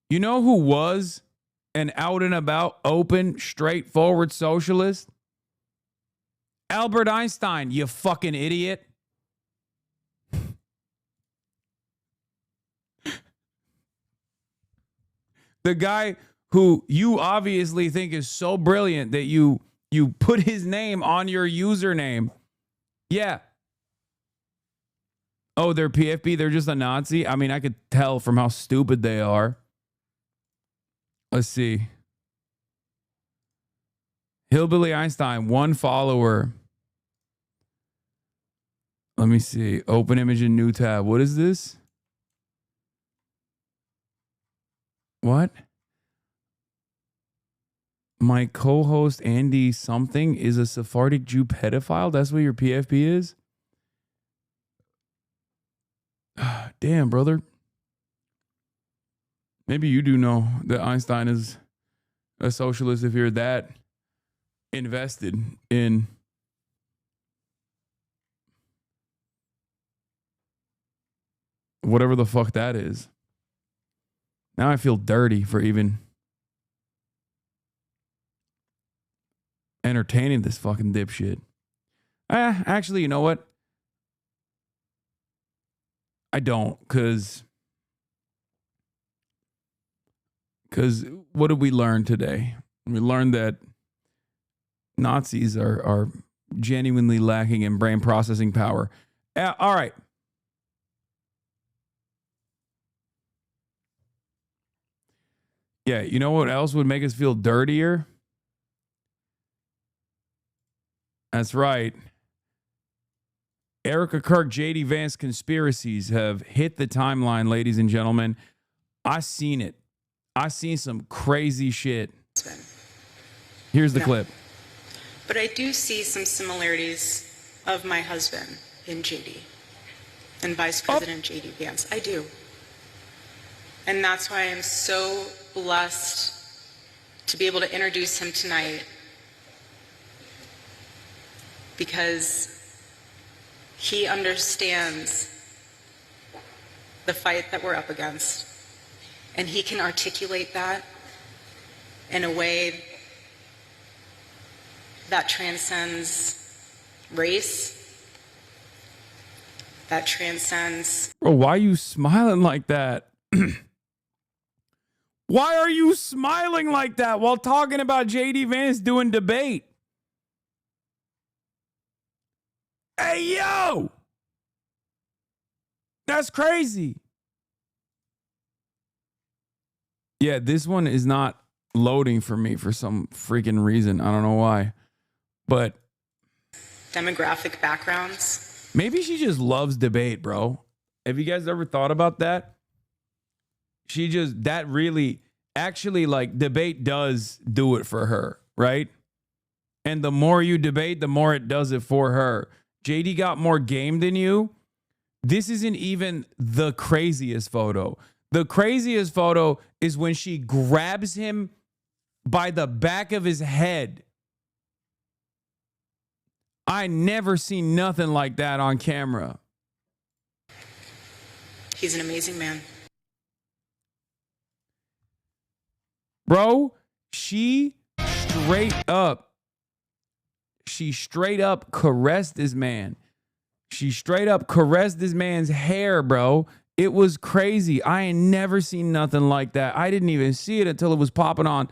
You know who was an out and about, open, straightforward socialist? Albert Einstein, you fucking idiot. The guy who you obviously think is so brilliant that you put his name on your username. Yeah. Oh, they're PFP. They're just a Nazi. I mean, I could tell from how stupid they are. Let's see. Hillbilly Einstein, 1 follower. Let me see. Open image in new tab. What is this? What? My co-host Andy something is a Sephardic Jew pedophile? That's what your PFP is? Damn, brother. Maybe you do know that Einstein is a socialist if you're that invested in whatever the fuck that is. Now I feel dirty for even entertaining this fucking dipshit. Actually, you know what? I don't, because what did we learn today? We learned that Nazis are genuinely lacking in brain processing power. All right. Yeah, you know what else would make us feel dirtier? That's right. Erica Kirk, JD Vance conspiracies have hit the timeline, ladies and gentlemen. I seen it. I seen some crazy shit. Here's the clip. But I do see some similarities of my husband in JD and Vice President JD Vance. I do. And that's why I'm so blessed to be able to introduce him tonight, because he understands the fight that we're up against, and he can articulate that in a way that transcends race, that transcends... Bro, why are you smiling like that? Why are you smiling like that while talking about JD Vance doing debate? Hey, yo! That's crazy. Yeah, this one is not loading for me for some freaking reason. I don't know why. But demographic backgrounds. Maybe she just loves debate, bro. Have you guys ever thought about that? She just, that really, actually, like, debate does do it for her, right? And the more you debate, the more it does it for her. JD got more game than you. This isn't even the craziest photo. The craziest photo is when she grabs him by the back of his head. I never seen nothing like that on camera. He's an amazing man. Bro, she straight up caressed this man. She straight up caressed this man's hair, bro. It was crazy. I ain't never seen nothing like that. I didn't even see it until it was popping on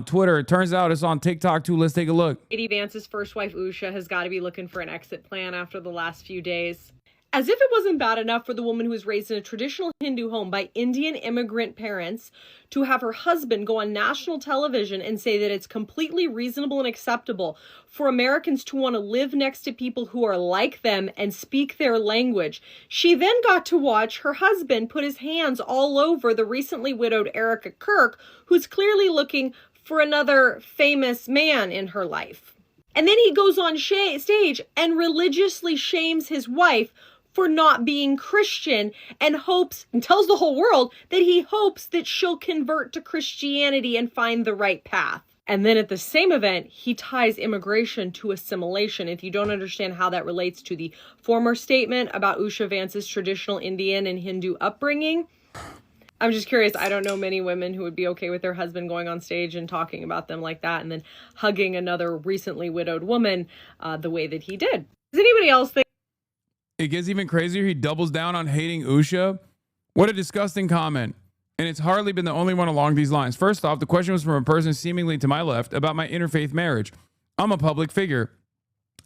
Twitter. It turns out it's on TikTok too. Let's take a look. JD Vance's first wife, Usha, has got to be looking for an exit plan after the last few days. As if it wasn't bad enough for the woman who was raised in a traditional Hindu home by Indian immigrant parents to have her husband go on national television and say that it's completely reasonable and acceptable for Americans to want to live next to people who are like them and speak their language. She then got to watch her husband put his hands all over the recently widowed Erica Kirk, who's clearly looking for another famous man in her life. And then he goes on stage and religiously shames his wife for not being Christian and hopes and tells the whole world that he hopes that she'll convert to Christianity and find the right path. And then at the same event, he ties immigration to assimilation. If you don't understand how that relates to the former statement about Usha Vance's traditional Indian and Hindu upbringing, I'm just curious. I don't know many women who would be okay with their husband going on stage and talking about them like that and then hugging another recently widowed woman the way that he did. Does anybody else think? It gets even crazier. He doubles down on hating Usha. What a disgusting comment. And it's hardly been the only one along these lines. First off, the question was from a person seemingly to my left about my interfaith marriage. I'm a public figure,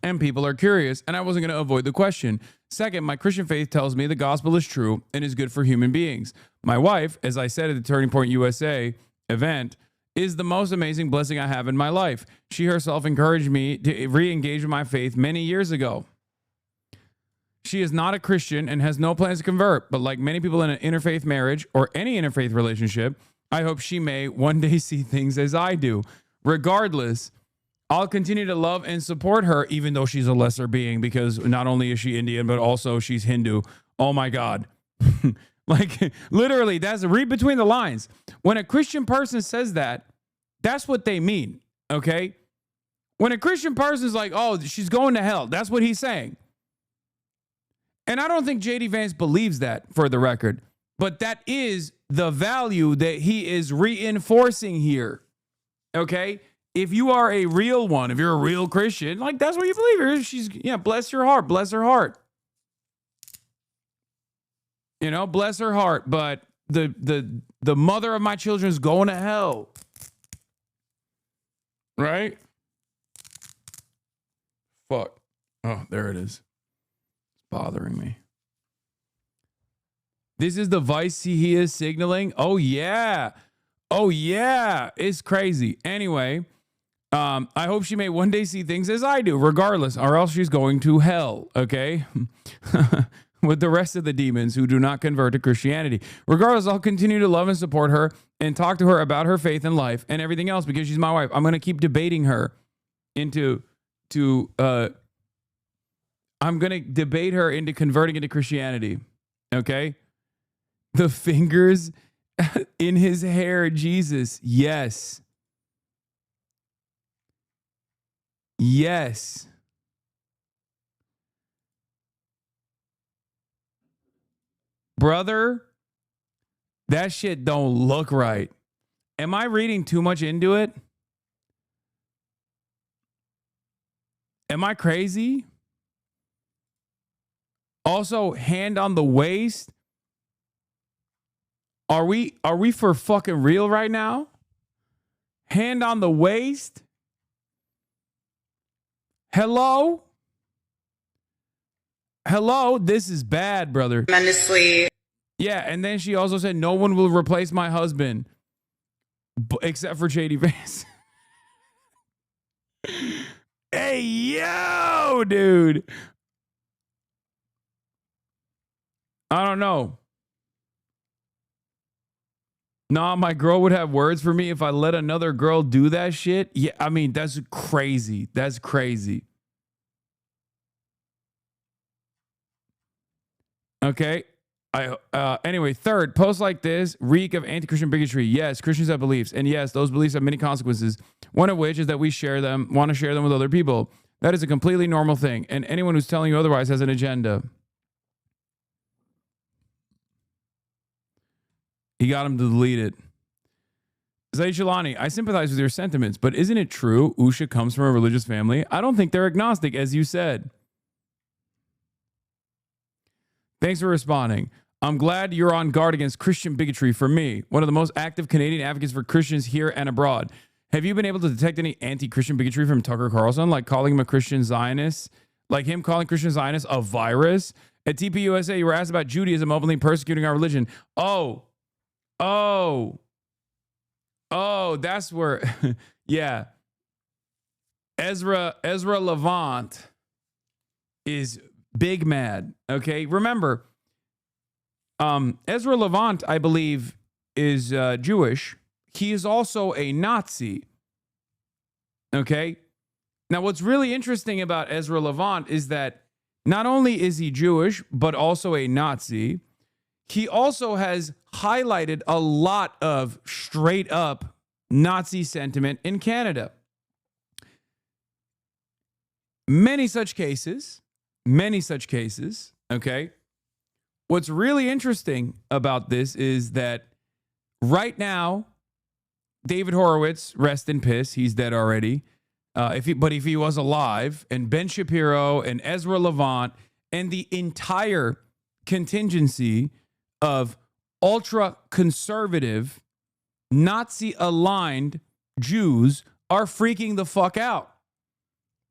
and people are curious, and I wasn't going to avoid the question. Second, my Christian faith tells me the gospel is true and is good for human beings. My wife, as I said at the Turning Point USA event, is the most amazing blessing I have in my life. She herself encouraged me to re-engage with my faith many years ago. She is not a Christian and has no plans to convert, but like many people in an interfaith marriage or any interfaith relationship, I hope she may one day see things as I do. Regardless, I'll continue to love and support her, even though she's a lesser being, because not only is she Indian, but also she's Hindu. Oh my God. Like, literally, that's read between the lines. When a Christian person says that, that's what they mean, okay? When a Christian person is like, oh, she's going to hell, that's what he's saying. And I don't think J.D. Vance believes that, for the record. But that is the value that he is reinforcing here. Okay? If you are a real one, if you're a real Christian, like that's what you believe. She's, yeah, bless your heart. Bless her heart. You know, bless her heart. But the mother of my children is going to hell. Right? Fuck. Oh, there it is. Bothering me. This is the vice he is signaling. Oh yeah. Oh yeah. It's crazy. Anyway, I hope she may one day see things as I do, regardless, or else she's going to hell, okay? With the rest of the demons who do not convert to Christianity. Regardless, I'll continue to love and support her and talk to her about her faith and life and everything else because she's my wife. I'm going to keep debating her I'm going to debate her into converting into Christianity. Okay? The fingers in his hair, Jesus. Yes. Yes. Brother, that shit don't look right. Am I reading too much into it? Am I crazy? Also, hand on the waist. Are we for fucking real right now? Hand on the waist? Hello? Hello? This is bad, brother. Tremendously. Yeah, and then she also said, no one will replace my husband. Except for J.D. Vance. Hey, yo, dude. I don't know. Nah, my girl would have words for me if I let another girl do that shit. Yeah, I mean, that's crazy. That's crazy. Okay. Anyway, third, posts like this reek of anti-Christian bigotry. Yes, Christians have beliefs. And yes, those beliefs have many consequences. One of which is that we want to share them with other people. That is a completely normal thing. And anyone who's telling you otherwise has an agenda. He got him to delete it. Zaid Shalani, I sympathize with your sentiments, but isn't it true Usha comes from a religious family? I don't think they're agnostic, as you said. Thanks for responding. I'm glad you're on guard against Christian bigotry for me, one of the most active Canadian advocates for Christians here and abroad. Have you been able to detect any anti-Christian bigotry from Tucker Carlson, like calling him a Christian Zionist, like him calling Christian Zionists a virus At TPUSA, you were asked about Judaism openly persecuting our religion. Oh, that's where, yeah. Ezra Levant is big mad. Okay, remember, Ezra Levant, I believe, is Jewish. He is also a Nazi. Okay, now what's really interesting about Ezra Levant is that not only is he Jewish, but also a Nazi. He also has highlighted a lot of straight up Nazi sentiment in Canada. Many such cases, okay? What's really interesting about this is that right now, David Horowitz, rest in piss, he's dead already. If he was alive, and Ben Shapiro and Ezra Levant and the entire contingency of ultra-conservative, Nazi-aligned Jews are freaking the fuck out.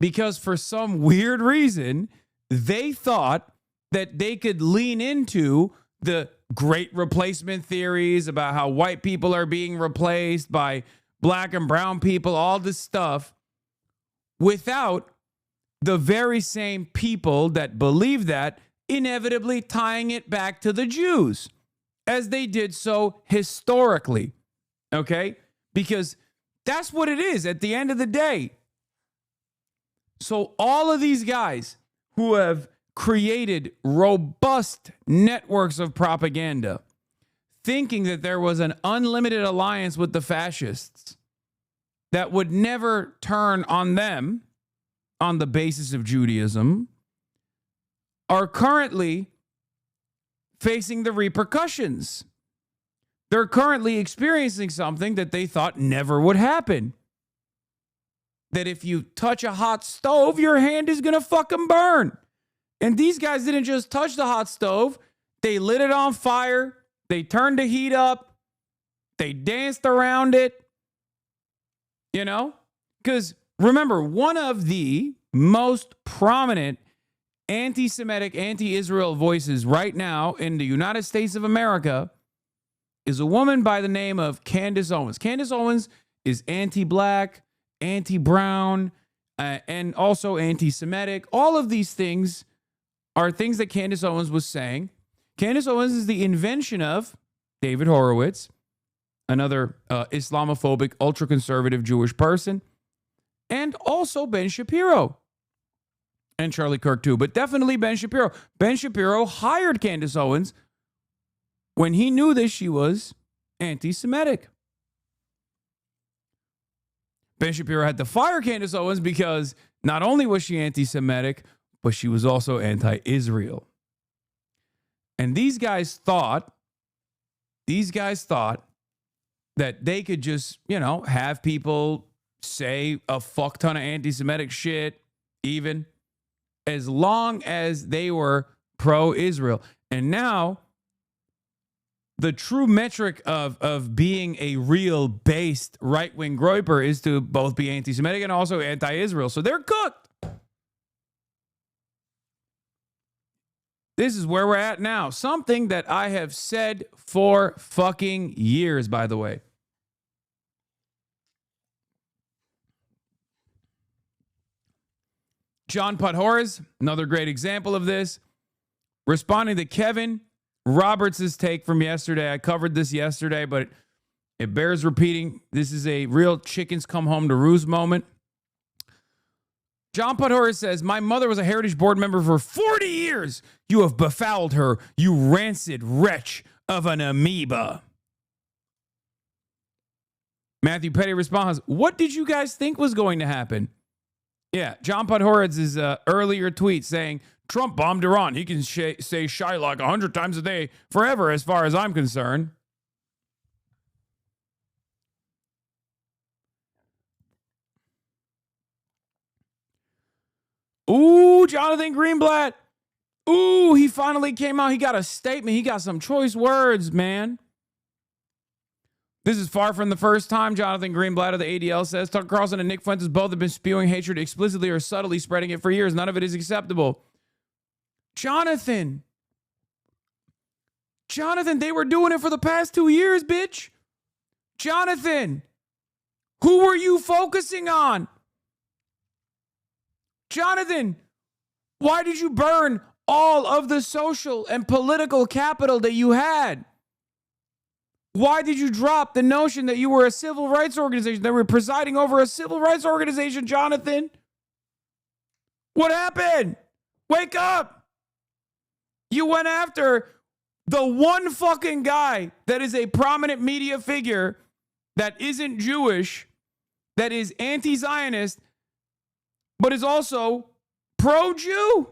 Because for some weird reason, they thought that they could lean into the great replacement theories about how white people are being replaced by black and brown people, all this stuff, without the very same people that believe that inevitably tying it back to the Jews, as they did so historically, okay? Because that's what it is at the end of the day. So all of these guys who have created robust networks of propaganda, thinking that there was an unlimited alliance with the fascists that would never turn on them on the basis of Judaism, are currently facing the repercussions. They're currently experiencing something that they thought never would happen. That if you touch a hot stove, your hand is going to fucking burn. And these guys didn't just touch the hot stove. They lit it on fire. They turned the heat up. They danced around it. You know? Because remember, one of the most prominent anti-Semitic, anti-Israel voices right now in the United States of America is a woman by the name of Candace Owens. Candace Owens is anti-black, anti-brown, and also anti-Semitic. All of these things are things that Candace Owens was saying. Candace Owens is the invention of David Horowitz, another Islamophobic, ultra-conservative Jewish person, and also Ben Shapiro. And Charlie Kirk too, but definitely Ben Shapiro. Ben Shapiro hired Candace Owens when he knew that she was anti-Semitic. Ben Shapiro had to fire Candace Owens because not only was she anti-Semitic, but she was also anti-Israel. And these guys thought that they could just, have people say a fuck ton of anti-Semitic shit, even as long as they were pro-Israel. And now, the true metric of being a real based right-wing groyper is to both be anti-Semitic and also anti-Israel. So they're cooked. This is where we're at now. Something that I have said for fucking years, by the way. John Podhoretz, another great example of this, responding to Kevin Roberts' take from yesterday. I covered this yesterday, but it bears repeating. This is a real chickens come home to roost moment. John Podhoretz says, my mother was a Heritage Board member for 40 years. You have befouled her, you rancid wretch of an amoeba. Matthew Petty responds, what did you guys think was going to happen? Yeah, John Podhoretz's earlier tweet saying, Trump bombed Iran. He can say Shylock 100 times a day forever as far as I'm concerned. Ooh, Jonathan Greenblatt. Ooh, he finally came out. He got a statement. He got some choice words, man. This is far from the first time, Jonathan Greenblatt of the ADL says. Tucker Carlson and Nick Fuentes both have been spewing hatred explicitly or subtly spreading it for years. None of it is acceptable. Jonathan, Jonathan, they were doing it for the past 2 years, bitch. Jonathan, who were you focusing on? Jonathan, why did you burn all of the social and political capital that you had? Why did you drop the notion that you were a civil rights organization, that were presiding over a civil rights organization, Jonathan? What happened? Wake up. You went after the one fucking guy that is a prominent media figure that isn't Jewish, that is anti-Zionist, but is also pro-Jew.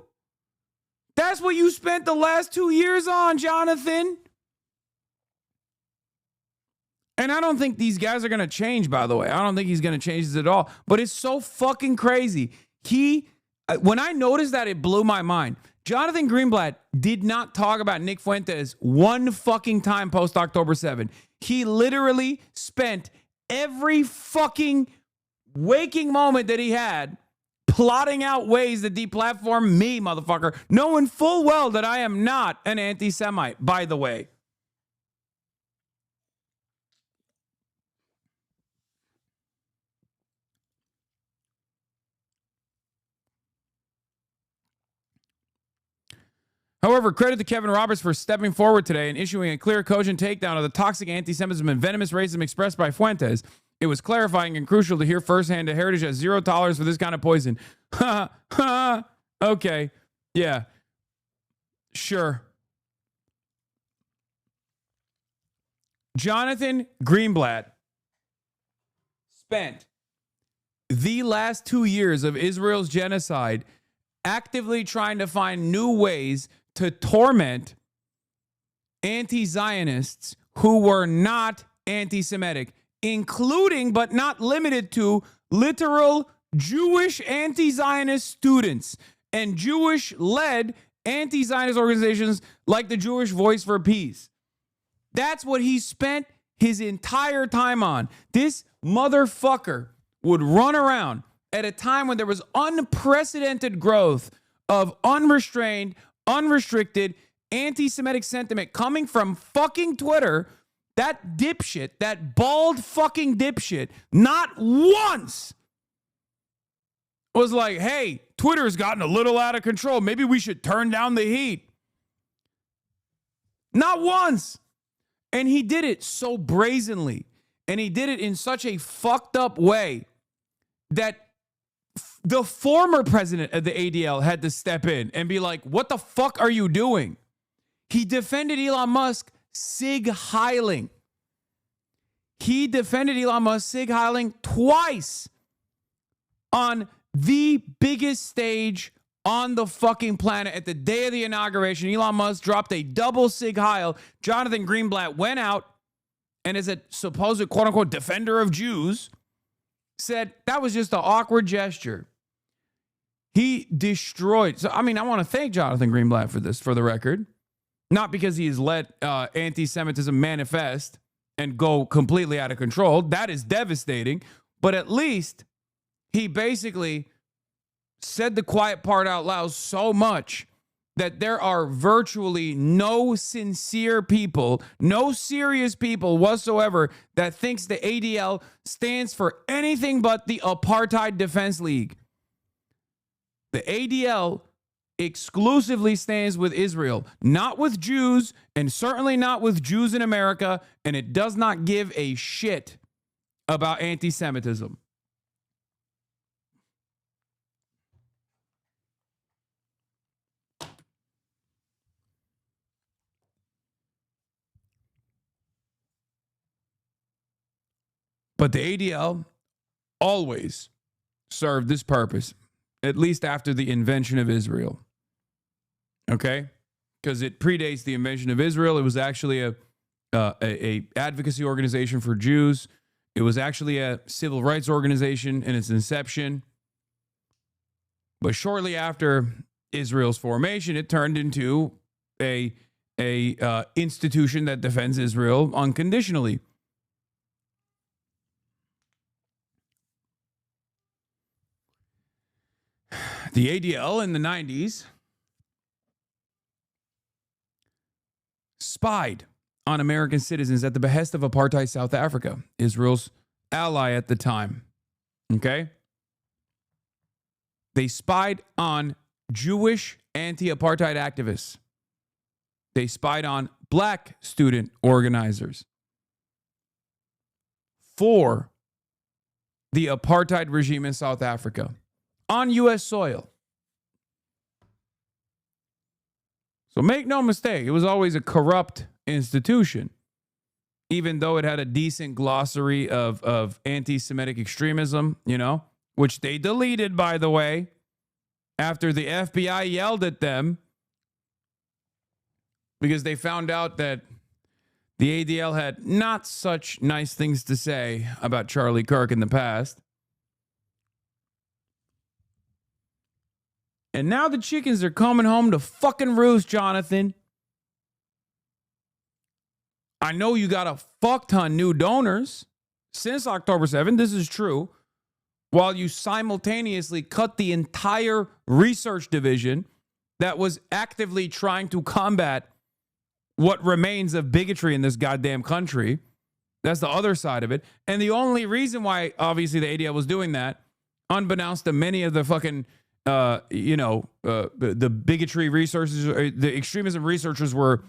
That's what you spent the last 2 years on, Jonathan. And I don't think these guys are going to change, by the way. I don't think he's going to change this at all. But it's so fucking crazy. When I noticed that, it blew my mind. Jonathan Greenblatt did not talk about Nick Fuentes one fucking time post October 7. He literally spent every fucking waking moment that he had plotting out ways to deplatform me, motherfucker, knowing full well that I am not an anti-Semite, by the way. However, credit to Kevin Roberts for stepping forward today and issuing a clear, cogent takedown of the toxic anti-Semitism and venomous racism expressed by Fuentes. It was clarifying and crucial to hear firsthand that Heritage has zero tolerance for this kind of poison. Ha, ha, okay, yeah, sure. Jonathan Greenblatt spent the last 2 years of Israel's genocide actively trying to find new ways to torment anti-Zionists who were not anti-Semitic, including but not limited to literal Jewish anti-Zionist students and Jewish-led anti-Zionist organizations like the Jewish Voice for Peace. That's what he spent his entire time on. This motherfucker would run around at a time when there was unprecedented growth of unrestrained, unrestricted anti-Semitic sentiment coming from fucking Twitter. That dipshit, that bald fucking dipshit, not once was like, hey, Twitter's gotten a little out of control. Maybe we should turn down the heat. Not once. And he did it so brazenly. And he did it in such a fucked up way that the former president of the ADL had to step in and be like, what the fuck are you doing? He defended Elon Musk sig heiling. He defended Elon Musk sig heiling twice on the biggest stage on the fucking planet. At the day of the inauguration, Elon Musk dropped a double sig heil. Jonathan Greenblatt went out and, as a supposed quote unquote defender of Jews, said that was just an awkward gesture. He destroyed. So, I mean, I want to thank Jonathan Greenblatt for this, for the record. Not because he has let anti-Semitism manifest and go completely out of control. That is devastating. But at least he basically said the quiet part out loud so much that there are virtually no sincere people, no serious people whatsoever that thinks the ADL stands for anything but the Apartheid Defense League. The ADL exclusively stands with Israel, not with Jews, and certainly not with Jews in America, and it does not give a shit about anti-Semitism. But the ADL always served this purpose, at least after the invention of Israel. Okay? Because it predates the invention of Israel. It was actually a advocacy organization for Jews. It was actually a civil rights organization in its inception. But shortly after Israel's formation, it turned into a institution that defends Israel unconditionally. The ADL in the 90s spied on American citizens at the behest of apartheid South Africa, Israel's ally at the time. Okay? They spied on Jewish anti-apartheid activists. They spied on black student organizers for the apartheid regime in South Africa on U.S. soil. So make no mistake, it was always a corrupt institution, even though it had a decent glossary of anti-Semitic extremism, you know, which they deleted, by the way, after the FBI yelled at them because they found out that the ADL had not such nice things to say about Charlie Kirk in the past. And now the chickens are coming home to fucking roost, Jonathan. I know you got a fuck ton new donors since October 7th. This is true. While you simultaneously cut the entire research division that was actively trying to combat what remains of bigotry in this goddamn country. That's the other side of it. And the only reason why, obviously, the ADL was doing that, unbeknownst to many of the fucking, the bigotry researchers, the extremism researchers were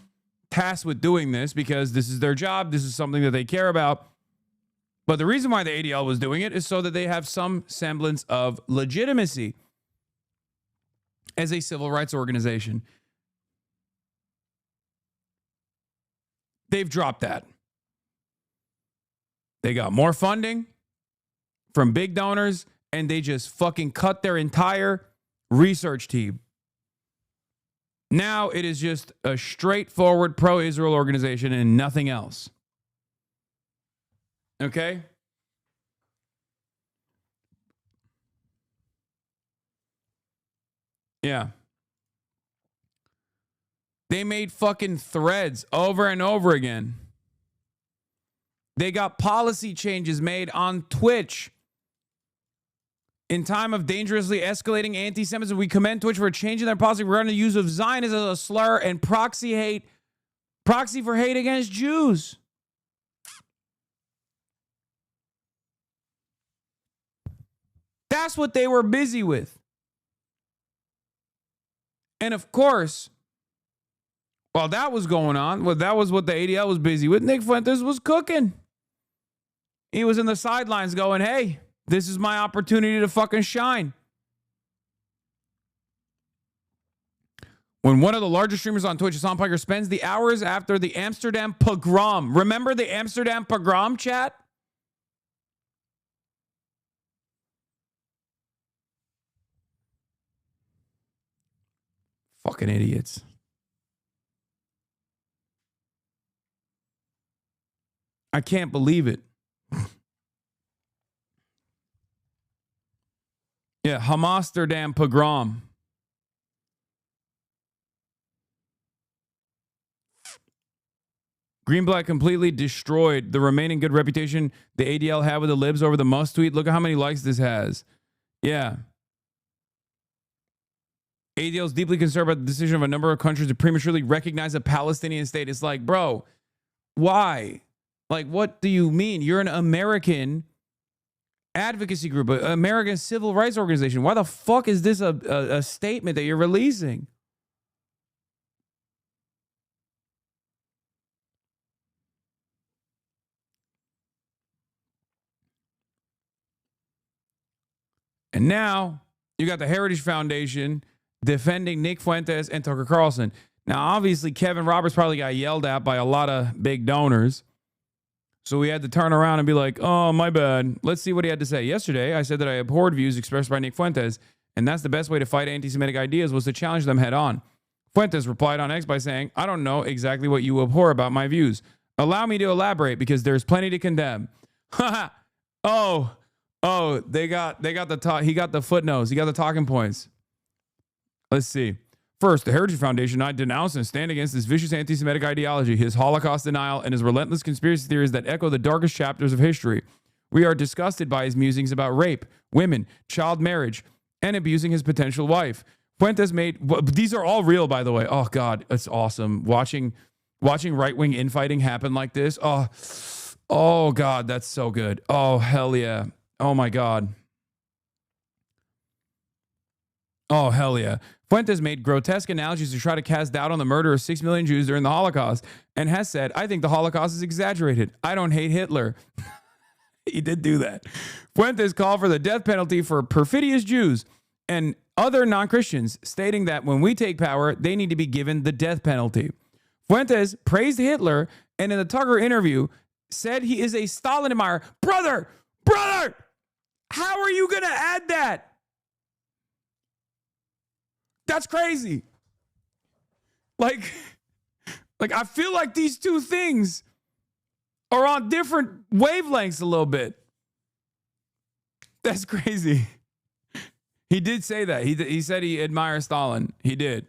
tasked with doing this because this is their job. This is something that they care about. But the reason why the ADL was doing it is so that they have some semblance of legitimacy as a civil rights organization. They've dropped that. They got more funding from big donors, and they just fucking cut their entire research team. Now it is just a straightforward pro-Israel organization and nothing else. Okay? Yeah. They made fucking threads over and over again. They got policy changes made on Twitch. In time of dangerously escalating anti-Semitism, we commend Twitch for changing their policy regarding the use of Zionism as a slur and proxy for hate against Jews. That's what they were busy with. And of course, while that was going on, that was what the ADL was busy with, Nick Fuentes was cooking. He was in the sidelines going, hey, this is my opportunity to fucking shine. When one of the largest streamers on Twitch, Hasan Piker, spends the hours after the Amsterdam pogrom. Remember the Amsterdam pogrom, chat? Fucking idiots. I can't believe it. Yeah, Hamasterdam pogrom. Greenblatt completely destroyed the remaining good reputation the ADL had with the libs over the must tweet. Look at how many likes this has. Yeah. ADL is deeply concerned about the decision of a number of countries to prematurely recognize a Palestinian state. It's like, bro, why? Like, what do you mean? You're an American advocacy group, an American civil rights organization. Why the fuck is this a statement that you're releasing? And now you got the Heritage Foundation defending Nick Fuentes and Tucker Carlson. Now, obviously, Kevin Roberts probably got yelled at by a lot of big donors. So we had to turn around and be like, oh, my bad. Let's see what he had to say. Yesterday, I said that I abhorred views expressed by Nick Fuentes, and that's the best way to fight anti-Semitic ideas was to challenge them head on. Fuentes replied on X by saying, I don't know exactly what you abhor about my views. Allow me to elaborate because there's plenty to condemn. Oh, they got the talk. He got the footnotes. He got the talking points. Let's see. First, the Heritage Foundation and I denounce and stand against this vicious anti-Semitic ideology, his Holocaust denial, and his relentless conspiracy theories that echo the darkest chapters of history. We are disgusted by his musings about rape, women, child marriage, and abusing his potential wife. Fuentes made... These are all real, by the way. Oh, God, it's awesome. Watching Watching right-wing infighting happen like this. Oh God, that's so good. Oh, hell yeah. Oh my God. Oh, hell yeah. Fuentes made grotesque analogies to try to cast doubt on the murder of 6 million Jews during the Holocaust and has said, I think the Holocaust is exaggerated. I don't hate Hitler. He did do that. Fuentes called for the death penalty for perfidious Jews and other non-Christians, stating that when we take power, they need to be given the death penalty. Fuentes praised Hitler and in the Tucker interview said he is a Stalin admirer. Brother, how are you going to add that? That's crazy. Like I feel like these two things are on different wavelengths a little bit. That's crazy. He did say that. He said he admires Stalin. He did.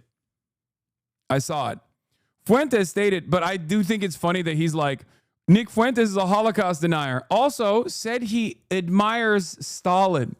I saw it. Fuentes stated, but I do think it's funny that he's like, Nick Fuentes is a Holocaust denier. Also said he admires Stalin.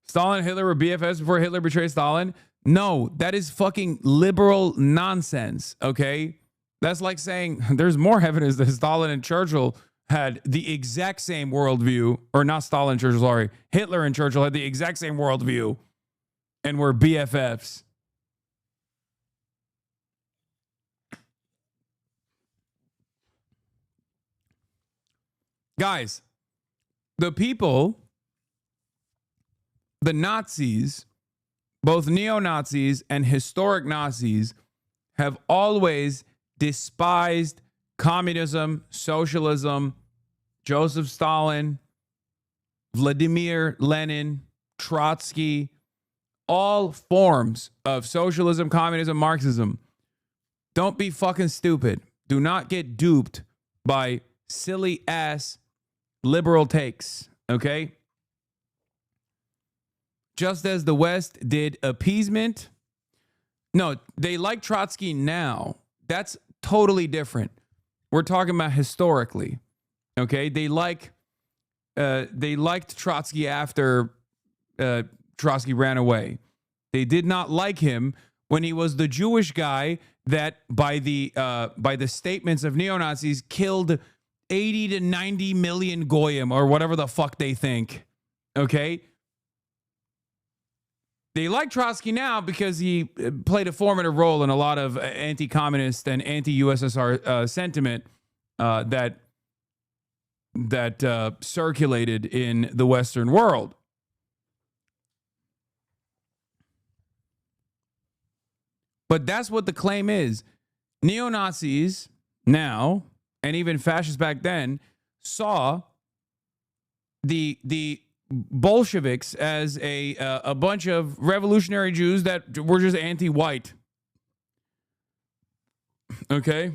Stalin and Hitler were BFFs before Hitler betrayed Stalin? No, that is fucking liberal nonsense, okay? That's like saying there's more evidence that Stalin and Churchill had the exact same worldview, or not Stalin and Churchill, sorry. Hitler and Churchill had the exact same worldview and were BFFs. Guys, the people, the Nazis, both neo-Nazis and historic Nazis, have always despised communism, socialism, Joseph Stalin, Vladimir Lenin, Trotsky, all forms of socialism, communism, Marxism. Don't be fucking stupid. Do not get duped by silly ass liberal takes, okay? Just as the West did appeasement. No, they like Trotsky now. That's totally different. We're talking about historically, okay? They liked Trotsky after Trotsky ran away. They did not like him when he was the Jewish guy that, by the statements of neo-Nazis, killed 80 to 90 million goyim or whatever the fuck they think, okay? They like Trotsky now because he played a formative role in a lot of anti-communist and anti-USSR sentiment that circulated in the Western world. But that's what the claim is. Neo-Nazis now, and even fascists back then, saw the Bolsheviks as a bunch of revolutionary Jews that were just anti-white. Okay?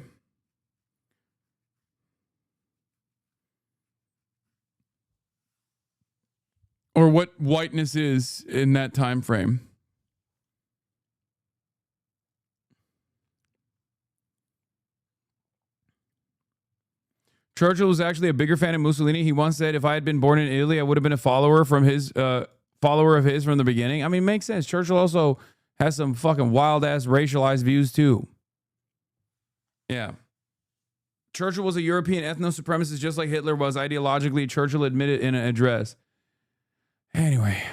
Or what whiteness is in that time frame. Churchill was actually a bigger fan of Mussolini. He once said, if I had been born in Italy, I would have been a follower of his from the beginning. I mean, makes sense. Churchill also has some fucking wild-ass racialized views, too. Yeah. Churchill was a European ethno-supremacist just like Hitler was ideologically. Churchill admitted in an address. Anyway.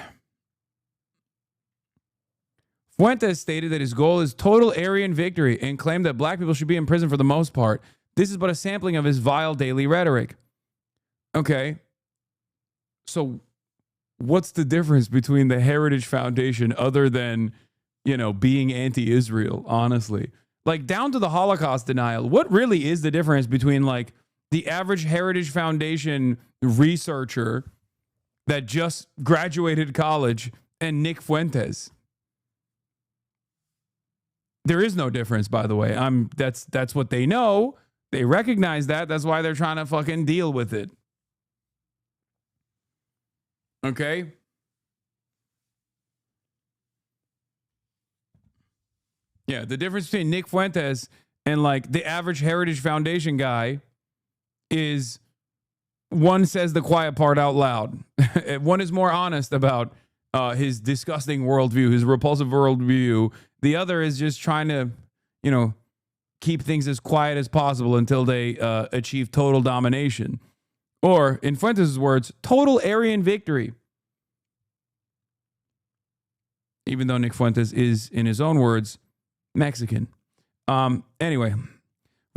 Fuentes stated that his goal is total Aryan victory and claimed that black people should be in prison for the most part. This is but a sampling of his vile daily rhetoric. Okay. So what's the difference between the Heritage Foundation other than, being anti-Israel, honestly? Like, down to the Holocaust denial, what really is the difference between, like, the average Heritage Foundation researcher that just graduated college and Nick Fuentes? There is no difference, by the way. That's what they know. They recognize that. That's why they're trying to fucking deal with it. Okay? Yeah, the difference between Nick Fuentes and like the average Heritage Foundation guy is one says the quiet part out loud. One is more honest about his disgusting worldview, his repulsive worldview. The other is just trying to, keep things as quiet as possible until they achieve total domination. Or, in Fuentes' words, total Aryan victory. Even though Nick Fuentes is, in his own words, Mexican. Anyway,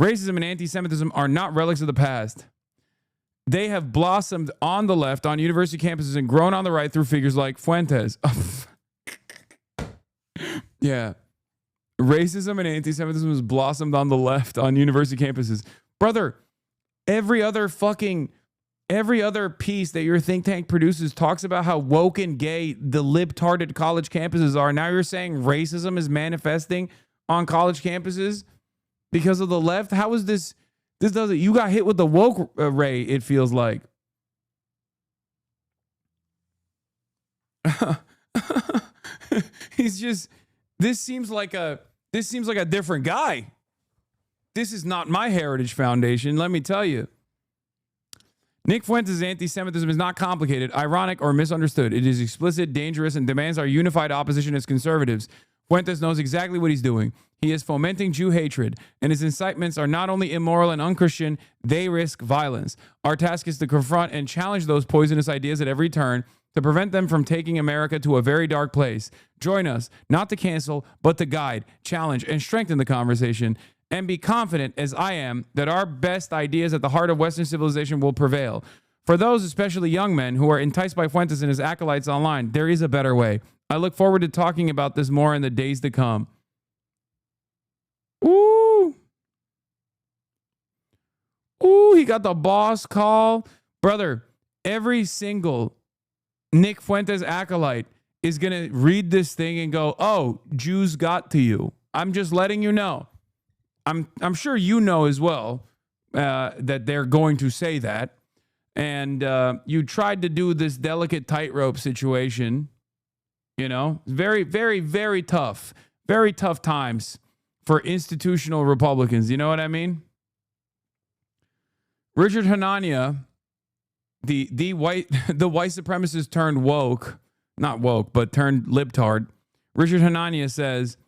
racism and anti-Semitism are not relics of the past. They have blossomed on the left, on university campuses, and grown on the right through figures like Fuentes. Yeah. Racism and anti-Semitism has blossomed on the left, on university campuses. Brother, every other piece that your think tank produces talks about how woke and gay the libtarded college campuses are. Now you're saying racism is manifesting on college campuses because of the left? How is this? This doesn't. You got hit with the woke ray, it feels like. He's just. This seems like a different guy. This is not my Heritage Foundation, let me tell you. Nick Fuentes' anti-Semitism is not complicated, ironic, or misunderstood. It is explicit, dangerous, and demands our unified opposition as conservatives. Fuentes knows exactly what he's doing. He is fomenting Jew hatred, and his incitements are not only immoral and unchristian, they risk violence. Our task is to confront and challenge those poisonous ideas at every turn, to prevent them from taking America to a very dark place. Join us, not to cancel, but to guide, challenge, and strengthen the conversation. And be confident, as I am, that our best ideas at the heart of Western civilization will prevail. For those, especially young men, who are enticed by Fuentes and his acolytes online, there is a better way. I look forward to talking about this more in the days to come. Ooh. Ooh, he got the boss call. Brother, every single Nick Fuentes acolyte is going to read this thing and go, oh, Jews got to you. I'm just letting you know. I'm sure you know as well that they're going to say that. And you tried to do this delicate tightrope situation. Very, very, very tough. Very tough times for institutional Republicans. You know what I mean? Richard Hanania, the white supremacist turned woke, not woke, but turned libtard. Richard Hanania says,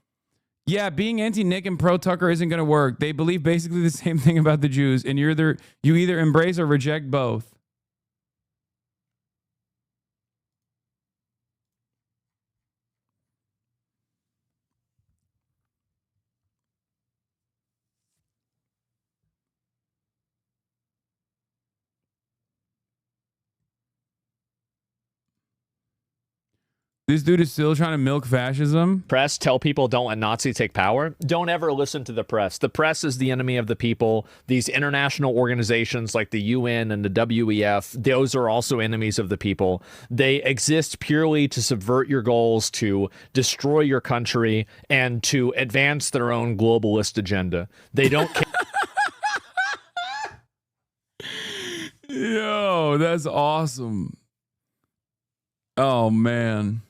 yeah, being anti-Nick and pro-Tucker isn't going to work. They believe basically the same thing about the Jews, and you either embrace or reject both. This dude is still trying to milk fascism. Press tell people don't let Nazis take power. Don't ever listen to the press. The press is the enemy of the people. These international organizations like the UN and the WEF, those are also enemies of the people. They exist purely to subvert your goals, to destroy your country, and to advance their own globalist agenda. They don't care. Yo, that's awesome. Oh, man.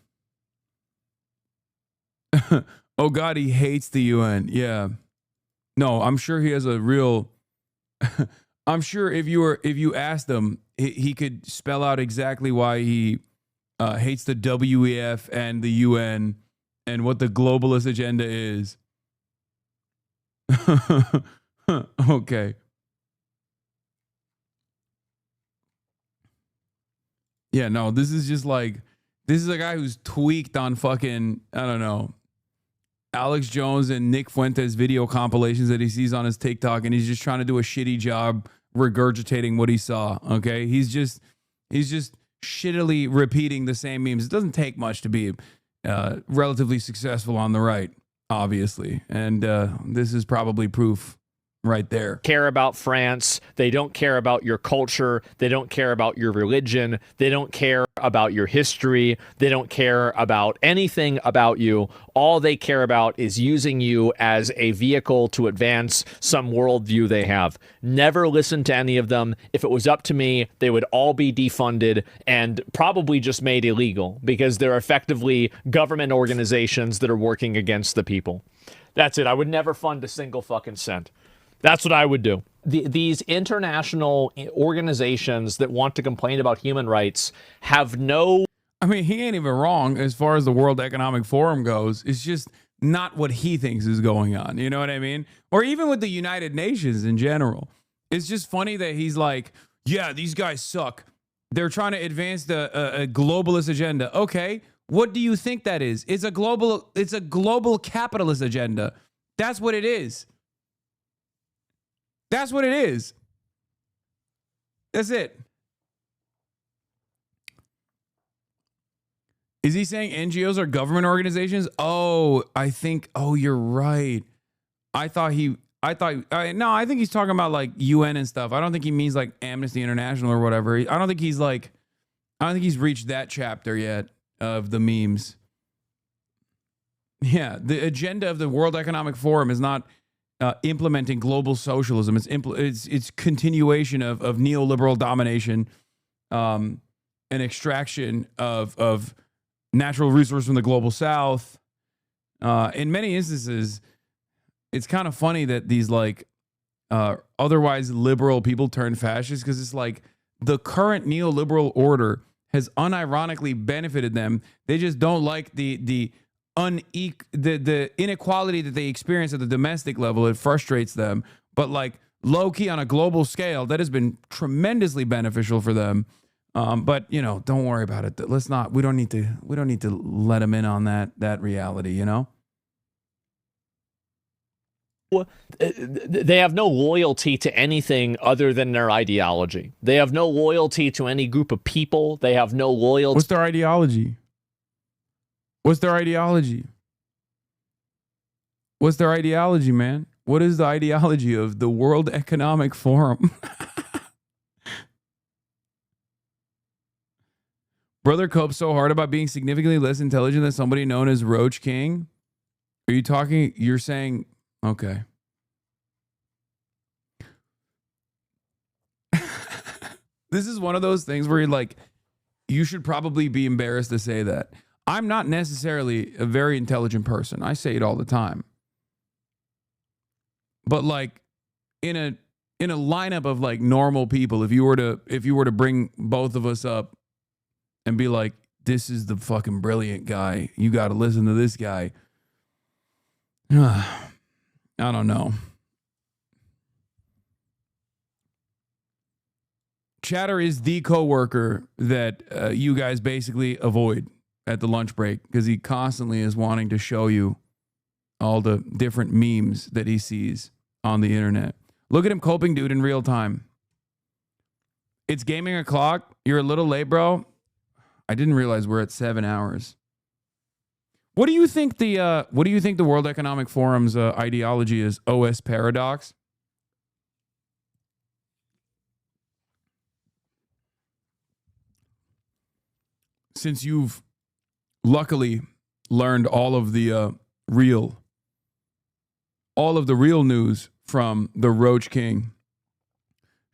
Oh God, he hates the UN. Yeah. No, I'm sure he has a real I'm sure if you asked him, he could spell out exactly why he hates the WEF and the UN and what the globalist agenda is. Okay. Yeah, no, this is a guy who's tweaked on fucking, I don't know, Alex Jones and Nick Fuentes video compilations that he sees on his TikTok, and he's just trying to do a shitty job regurgitating what he saw. Okay, he's just shittily repeating the same memes. It doesn't take much to be relatively successful on the right, obviously, and this is probably proof right there. Care about France. They don't care about your culture. They don't care about your religion. They don't care about your history. They don't care about anything about you. All they care about is using you as a vehicle to advance some worldview they have. Never listen to any of them. If it was up to me, they would all be defunded and probably just made illegal because they're effectively government organizations that are working against the people. That's it. I would never fund a single fucking cent. That's what I would do. these international organizations that want to complain about human rights have no... I mean, he ain't even wrong as far as the World Economic Forum goes. It's just not what he thinks is going on. You know what I mean? Or even with the United Nations in general. It's just funny that he's like, yeah, these guys suck. They're trying to advance a globalist agenda. Okay, what do you think that is? It's a global capitalist agenda. That's what it is. That's what it is. That's it. Is he saying NGOs are government organizations? Oh, I think, oh, you're right. I think he's talking about like UN and stuff. I don't think he means like Amnesty International or whatever. I don't think he's reached that chapter yet of the memes. Yeah, the agenda of the World Economic Forum is not implementing global socialism. It's continuation of neoliberal domination, and extraction of natural resources from the global south. In many instances, it's kind of funny that these like otherwise liberal people turn fascist, because it's like the current neoliberal order has unironically benefited them. They just don't like the inequality that they experience at the domestic level. It frustrates them. But like low key on a global scale, that has been tremendously beneficial for them. But you know, don't worry about it. We don't need to let them in on that reality, you know? They have no loyalty to anything other than their ideology. They have no loyalty to any group of people. They have no loyalty. What's their ideology? What's their ideology? What's their ideology, man? What is the ideology of the World Economic Forum? Brother copes so hard about being significantly less intelligent than somebody known as Roach King. You're saying, okay. This is one of those things where you're like, you should probably be embarrassed to say that. I'm not necessarily a very intelligent person. I say it all the time. But like in a lineup of like normal people, if you were to bring both of us up and be like, this is the fucking brilliant guy, you got to listen to this guy. I don't know. Chatter is the coworker that you guys basically avoid at the lunch break, because he constantly is wanting to show you all the different memes that he sees on the internet. Look at him coping, dude, in real time. It's gaming o'clock. You're a little late, bro. I didn't realize we're at 7 hours. What do you think the World Economic Forum's ideology is? OS paradox? Since you've luckily learned all of the real news from the Roach King,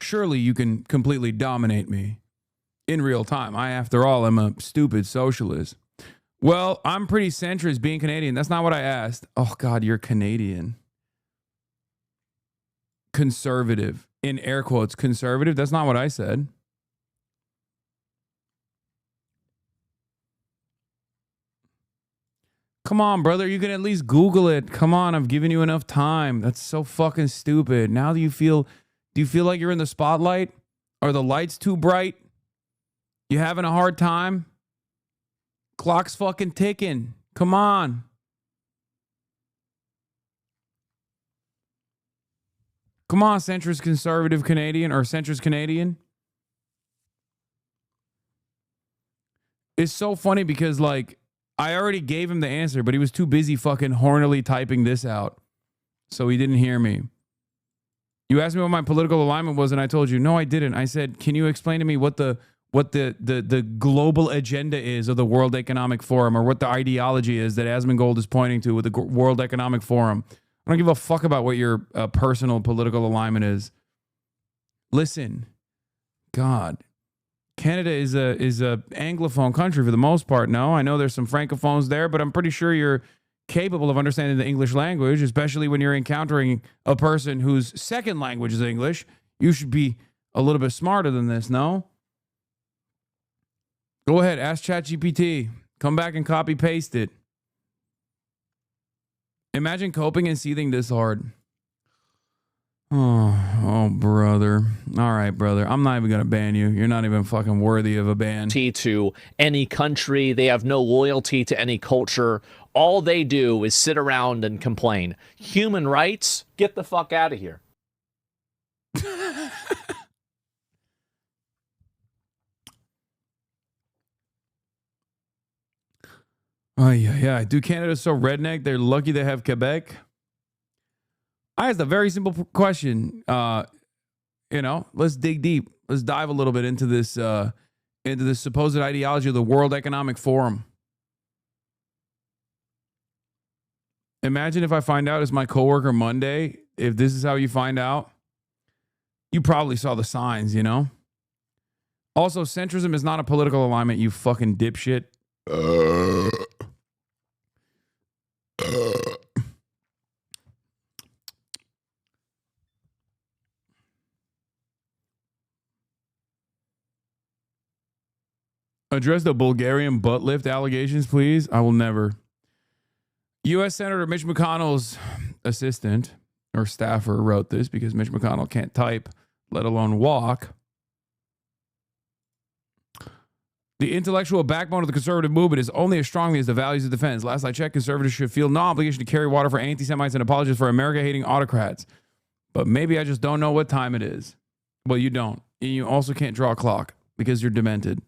surely you can completely dominate me in real time. I, after all, am a stupid socialist. Well, I'm pretty centrist being Canadian. That's not what I asked. Oh, God, you're Canadian. Conservative. In air quotes, conservative. That's not what I said. Come on, brother. You can at least Google it. Come on, I've given you enough time. That's so fucking stupid. Now do you feel like you're in the spotlight? Are the lights too bright? You having a hard time? Clock's fucking ticking. Come on. Come on, centrist conservative Canadian or centrist Canadian. It's so funny because like I already gave him the answer, but he was too busy fucking hornily typing this out. So he didn't hear me. You asked me what my political alignment was, and I told you, no, I didn't. I said, can you explain to me what the global agenda is of the World Economic Forum, or what the ideology is that Asmongold is pointing to with the World Economic Forum? I don't give a fuck about what your personal political alignment is. Listen, God. Canada is a Anglophone country for the most part. No, I know there's some Francophones there, but I'm pretty sure you're capable of understanding the English language, especially when you're encountering a person whose second language is English. You should be a little bit smarter than this, no? Go ahead, ask ChatGPT. Come back and copy paste it. Imagine coping and seething this hard. Oh, brother. All right, brother. I'm not even going to ban you. You're not even fucking worthy of a ban. To any country. They have no loyalty to any culture. All they do is sit around and complain. Human rights? Get the fuck out of here. Oh, yeah. Dude, Canada's so redneck, they're lucky they have Quebec. I asked a very simple question. Let's dig deep. Let's dive a little bit into this supposed ideology of the World Economic Forum. Imagine if I find out it's my coworker Monday. If this is how you find out, you probably saw the signs, you know? Also, centrism is not a political alignment, you fucking dipshit. Address the Bulgarian butt lift allegations, please. I will never. U.S. Senator Mitch McConnell's assistant or staffer wrote this because Mitch McConnell can't type, let alone walk. The intellectual backbone of the conservative movement is only as strongly as the values it defends. Last I checked, conservatives should feel no obligation to carry water for anti-Semites and apologists for America-hating autocrats. But maybe I just don't know what time it is. Well, you don't. And you also can't draw a clock because you're demented.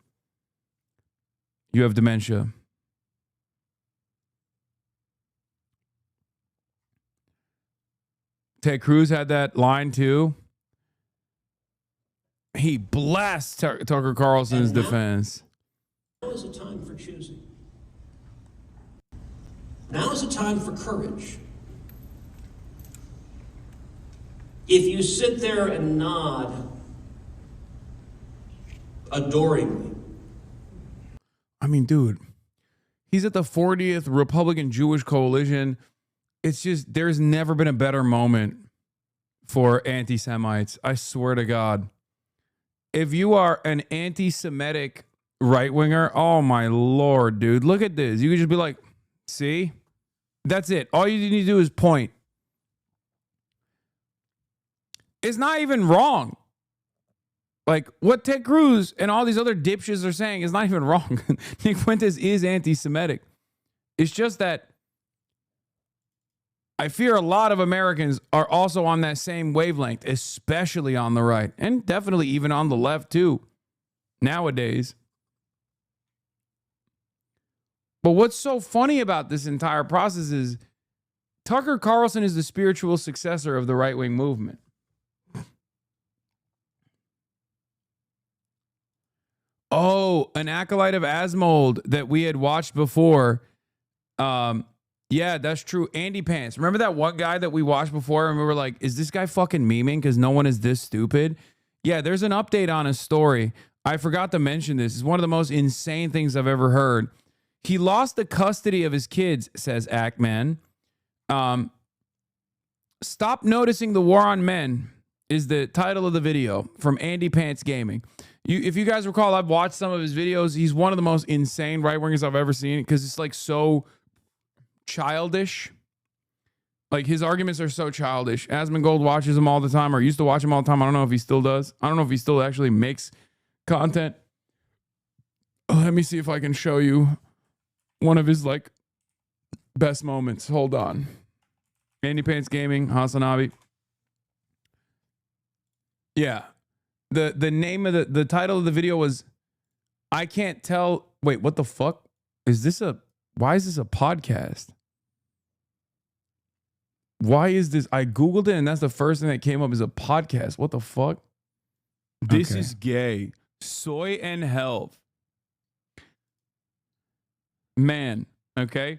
You have dementia. Ted Cruz had that line too. He blasts Tucker Carlson's defense. Now is a time for choosing. Now is a time for courage. If you sit there and nod adoringly. I mean, dude, he's at the 40th Republican Jewish Coalition. It's just, there's never been a better moment for anti-Semites. I swear to God. If you are an anti-Semitic right-winger, oh my Lord, dude, look at this. You could just be like, see? That's it. All you need to do is point. It's not even wrong. Like, what Ted Cruz and all these other dipshits are saying is not even wrong. Nick Fuentes is anti-Semitic. It's just that I fear a lot of Americans are also on that same wavelength, especially on the right, and definitely even on the left too, nowadays. But what's so funny about this entire process is Tucker Carlson is the spiritual successor of the right-wing movement. Oh, an acolyte of Asmold that we had watched before. Yeah, that's true. Andy Pants. Remember that one guy that we watched before and we were like, is this guy fucking memeing because no one is this stupid? Yeah, there's an update on his story. I forgot to mention this. It's one of the most insane things I've ever heard. He lost the custody of his kids, says Ackman. Stop Noticing the War on Men is the title of the video from Andy Pants Gaming. If you guys recall, I've watched some of his videos. He's one of the most insane right-wingers I've ever seen because it's like so childish. Like his arguments are so childish. Asmongold watches him all the time or used to watch him all the time. I don't know if he still does. I don't know if he still actually makes content. Let me see if I can show you one of his like best moments. Hold on. Andy Pants Gaming, HasanAbi. Yeah. The name of the title of the video was I Can't Tell. Wait, what the fuck? Why is this a podcast? Why is this? I Googled it and that's the first thing that came up is a podcast. What the fuck? This is gay. Soy and health. Man, okay?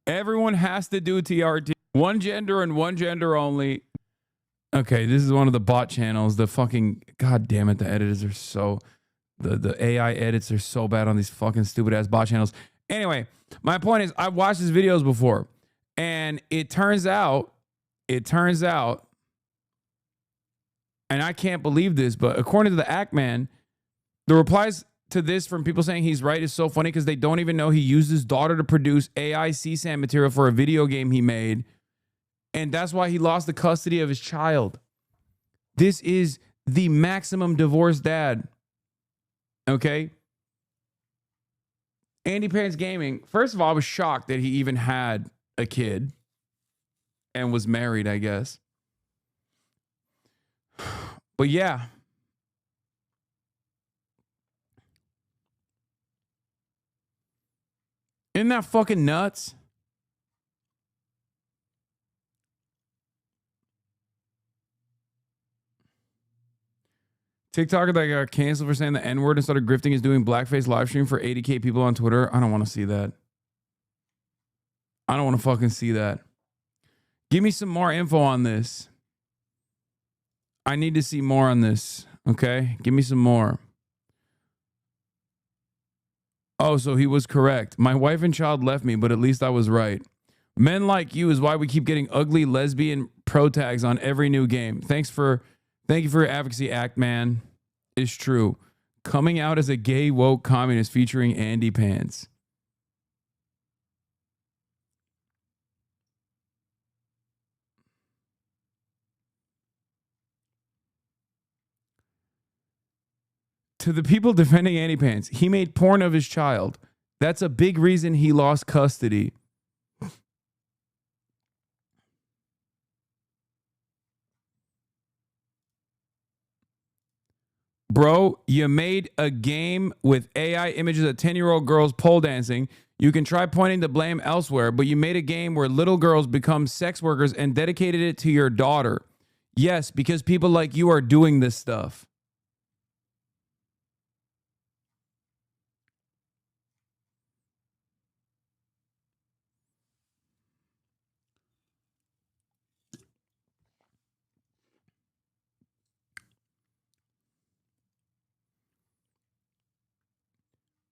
Everyone has to do TRT. One gender and one gender only. Okay, this is one of the bot channels. The fucking, god damn it, the editors are so, the AI edits are so bad on these fucking stupid ass bot channels. Anyway, My point is, I've watched his videos before, and it turns out, and I can't believe this, but according to the Act Man, the replies to this from people saying he's right is so funny because they don't even know he used his daughter to produce AI CSAM material for a video game he made, and that's why he lost the custody of his child. This is the maximum divorced dad. Okay? Andy Pants Gaming, first of all, I was shocked that he even had a kid and was married, I guess. But yeah. Isn't that fucking nuts? TikToker that got canceled for saying the N-word and started grifting is doing blackface live stream for 80K people on Twitter. I don't want to see that. I don't want to fucking see that. Give me some more info on this. I need to see more on this. Okay? Give me some more. Oh, so he was correct. My wife and child left me, but at least I was right. Men like you is why we keep getting ugly lesbian pro tags on every new game. Thank you for your advocacy, Act Man. It's true. Coming out as a gay woke communist featuring Andy Pants. To the people defending Andy Pants, he made porn of his child. That's a big reason he lost custody. Bro, you made a game with AI images of 10-year-old girls pole dancing. You can try pointing the blame elsewhere, but you made a game where little girls become sex workers and dedicated it to your daughter. Yes, because people like you are doing this stuff.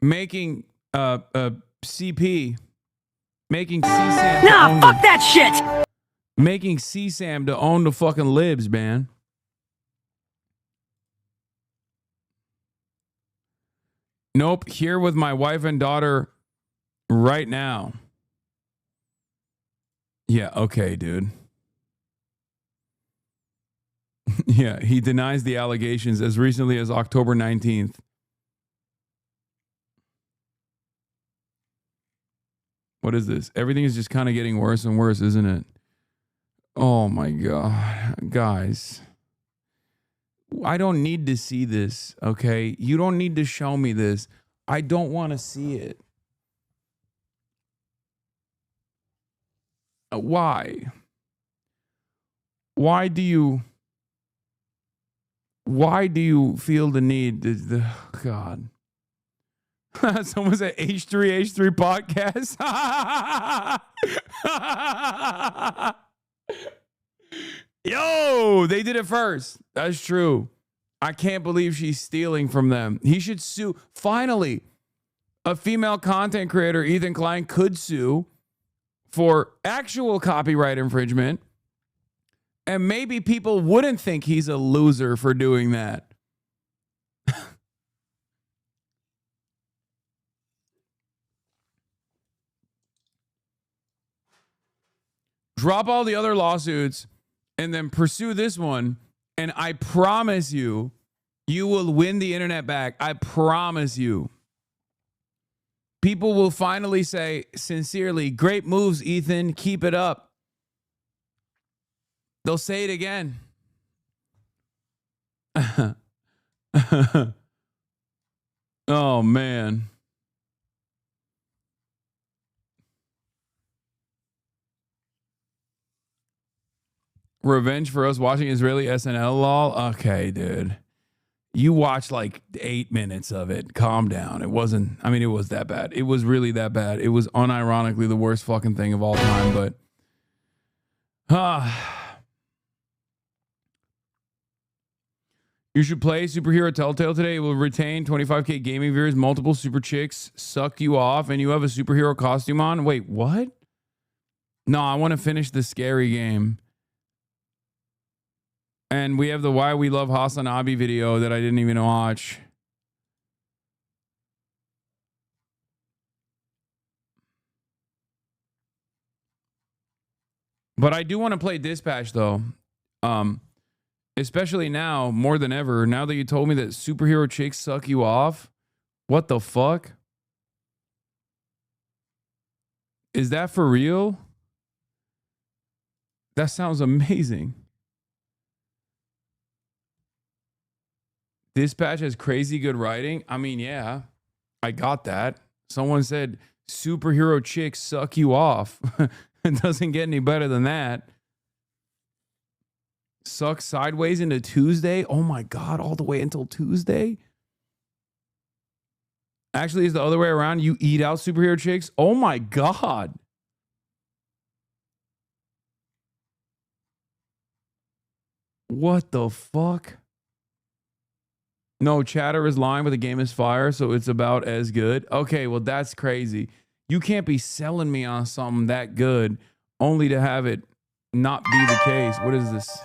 Making CP, making CSAM. Nah, fuck that shit. Making CSAM to own the fucking libs, man. Nope, here with my wife and daughter right now. Yeah, okay, dude. Yeah, he denies the allegations as recently as October 19th. What is this? Everything is just kind of getting worse and worse, isn't it? Oh my God. Guys. I don't need to see this, okay? You don't need to show me this. I don't want to see it. Why? Why do you feel the need to, God. Someone said H3 podcast. Yo, they did it first. That's true. I can't believe she's stealing from them. He should sue. Finally, a female content creator, Ethan Klein, could sue for actual copyright infringement. And maybe people wouldn't think he's a loser for doing that. Drop all the other lawsuits and then pursue this one. And I promise you, you will win the internet back. I promise you. People will finally say, sincerely, great moves, Ethan. Keep it up. They'll say it again. Oh, man. Revenge for us watching Israeli SNL lol. Okay, dude. You watched like 8 minutes of it. Calm down. It wasn't, I mean, it was that bad. It was really that bad. It was unironically the worst fucking thing of all time, but You should play Superhero Telltale today. It will retain 25K gaming viewers, multiple super chicks suck you off, and you have a superhero costume on. Wait, what? No, I want to finish the scary game. And we have the Why We Love HasanAbi video that I didn't even watch. But I do want to play Dispatch, though. Especially now, more than ever, now that you told me that superhero chicks suck you off. What the fuck? Is that for real? That sounds amazing. Dispatch has crazy good writing. I mean, yeah, I got that. Someone said superhero chicks suck you off. It doesn't get any better than that. Suck sideways into Tuesday. Oh my God, all the way until Tuesday? Actually, it's the other way around. You eat out superhero chicks. Oh my God. What the fuck? No, chatter is lying, but the game is fire, so it's about as good. Okay, well, that's crazy. You can't be selling me on something that good only to have it not be the case. What is this?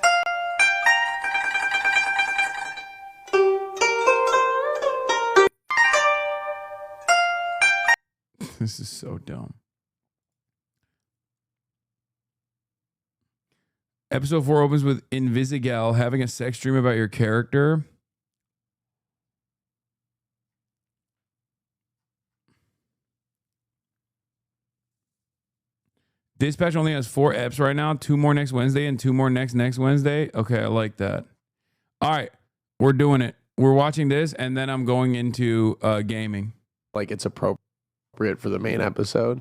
This is so dumb. Episode 4 opens with Invisigal having a sex dream about your character. Dispatch only has 4 eps right now. 2 more next Wednesday and 2 more next Wednesday. Okay, I like that. All right, we're doing it. We're watching this, and then I'm going into gaming. Like it's appropriate for the main episode.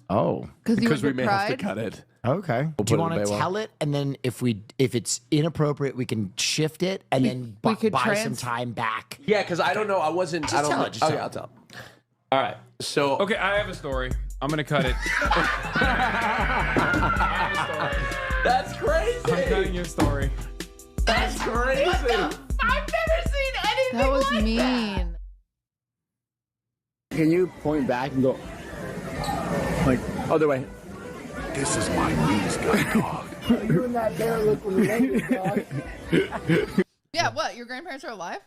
Oh, because we may have to cut it. Okay. We'll Do you put it want in to Baywell. tell it, and then if it's inappropriate, we can shift it, and then buy some time back? Yeah, because I don't know. I wasn't. I don't tell know. it, just Okay, tell I'll it. tell. All right. So Okay, I have a story. I'm going to cut it. that's crazy. I'm cutting your story. That's crazy. I've never seen anything That was like mean. that. Can you point back and go like other way? This is my knees, dog. You and that bear look related, dog. Yeah, what? Your grandparents are alive?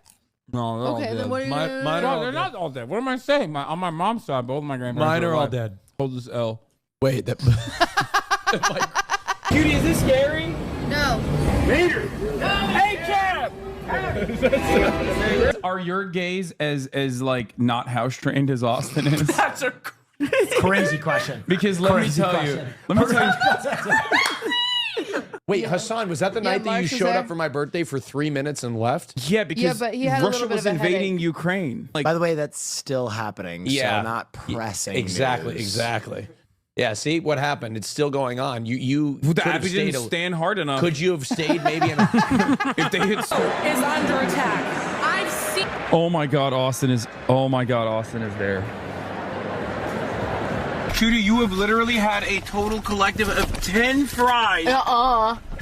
No, they're all Okay, dead. then what are you gonna do? No, they're not all dead. What am I saying? On my mom's side, both of my grandparents Mine are all alive. dead. Hold this L. Wait, that. Cutie, is this scary? No. Mater. Hey, Cap. Are your gays as like not house trained as Austin is? That's a Crazy question. Because let me tell you. Wait, Hasan, was that the night that you Mark was showed there. up for my birthday for 3 minutes and left? Yeah, because but he had a Russia little bit was of a invading headache. Ukraine. Like, By the way, that's still happening. Yeah. So not pressing. Exactly, news. exactly. Yeah, see what happened? It's still going on. You the could have Abbey stayed didn't stand hard enough. Could you have stayed maybe in if they had? Is under attack. I've seen. Oh my God, Austin is. Oh my God, Austin is there. Cutie, you have literally had a total collective of 10 fries.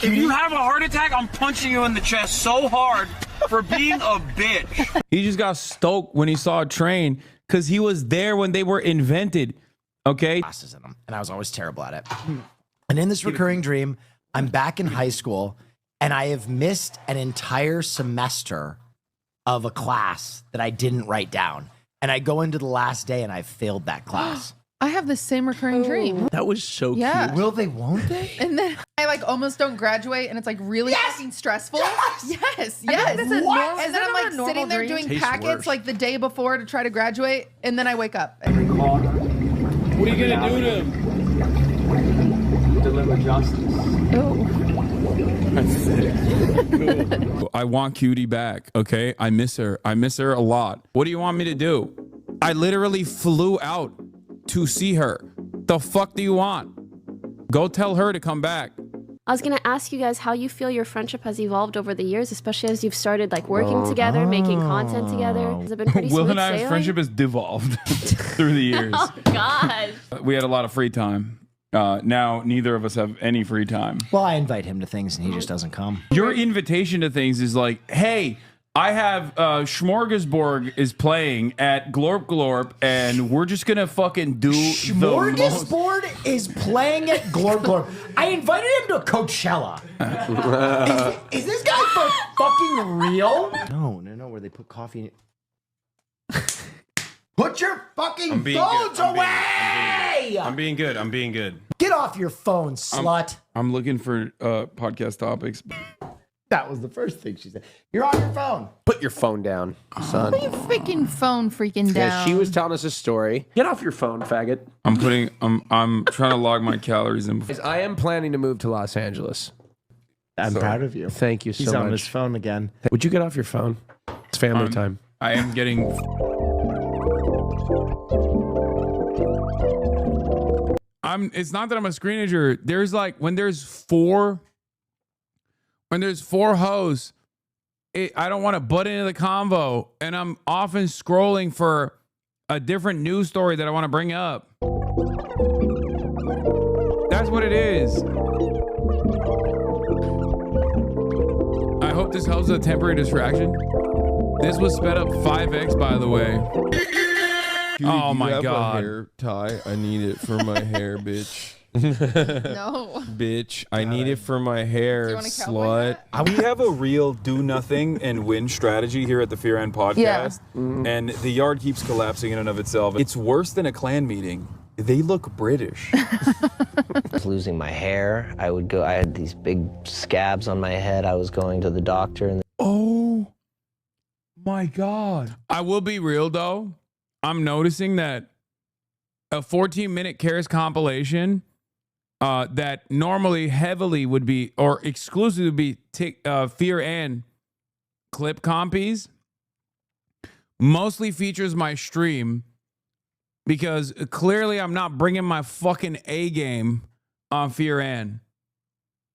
If you have a heart attack, I'm punching you in the chest so hard for being a bitch. He just got stoked when he saw a train because he was there when they were invented. Okay. Classes in them, and I was always terrible at it. And in this recurring dream, I'm back in high school, and I have missed an entire semester of a class that I didn't write down. And I go into the last day, and I've failed that class. I have the same recurring dream. That was so Yeah. cute. Will they? Won't they? And then I like almost don't graduate, and it's like really fucking stressful. Yes, yes. That's a normal- And then I'm like normal sitting there dream? doing Tastes packets worse. like the day before to try to graduate, and then I wake up. What are you gonna do to him? Deliver justice. I want Cutie back. Okay. I miss her. I miss her a lot. What do you want me to do? I literally flew out to see her. The fuck do you want? Go tell her to come back. I was gonna ask you guys how you feel your friendship has evolved over the years, especially as you've started like working together, making content together. Has it been pretty Will smooth and I's sailing? friendship has devolved through the years. Oh God. We had a lot of free time. Now neither of us have any free time. Well, I invite him to things, and he just doesn't come. Your invitation to things is like, hey, I have Smorgasbord is playing at Glorp Glorp, and we're just gonna fucking do Smorgasbord is playing at Glorp Glorp. I invited him to Coachella. is this guy for fucking real? No, where they put coffee in it. Put your fucking phones away! I'm being good. Get off your phone, slut. I'm looking for podcast topics. That was the first thing she said. You're on your phone. Put your phone down, son. Put your freaking phone freaking down. Yeah, she was telling us a story. Get off your phone, faggot. I'm trying to log my calories in. I am planning to move to Los Angeles. I'm proud of you. Thank you so much. He's on his phone again. Would you get off your phone? It's family time. I am getting... It's not that I'm a screenager. There's like, when there's four hoes, I don't want to butt into the convo, and I'm often scrolling for a different news story that I want to bring up. That's what it is. I hope this helps a temporary distraction. This was sped up 5x, by the way. Oh my God. A hair tie? I need it for my hair, bitch. No. Bitch, I need it for my hair, slut. We have a real do nothing and win strategy here at the Fear End podcast. Yeah. And the yard keeps collapsing in and of itself. It's worse than a Klan meeting. They look British. Losing my hair. I had these big scabs on my head. I was going to the doctor. And oh my God. I will be real though. I'm noticing that a 14-minute Cares compilation that normally heavily would be, or exclusively would be Fear and clip compies, mostly features my stream because clearly I'm not bringing my fucking A game on Fear and.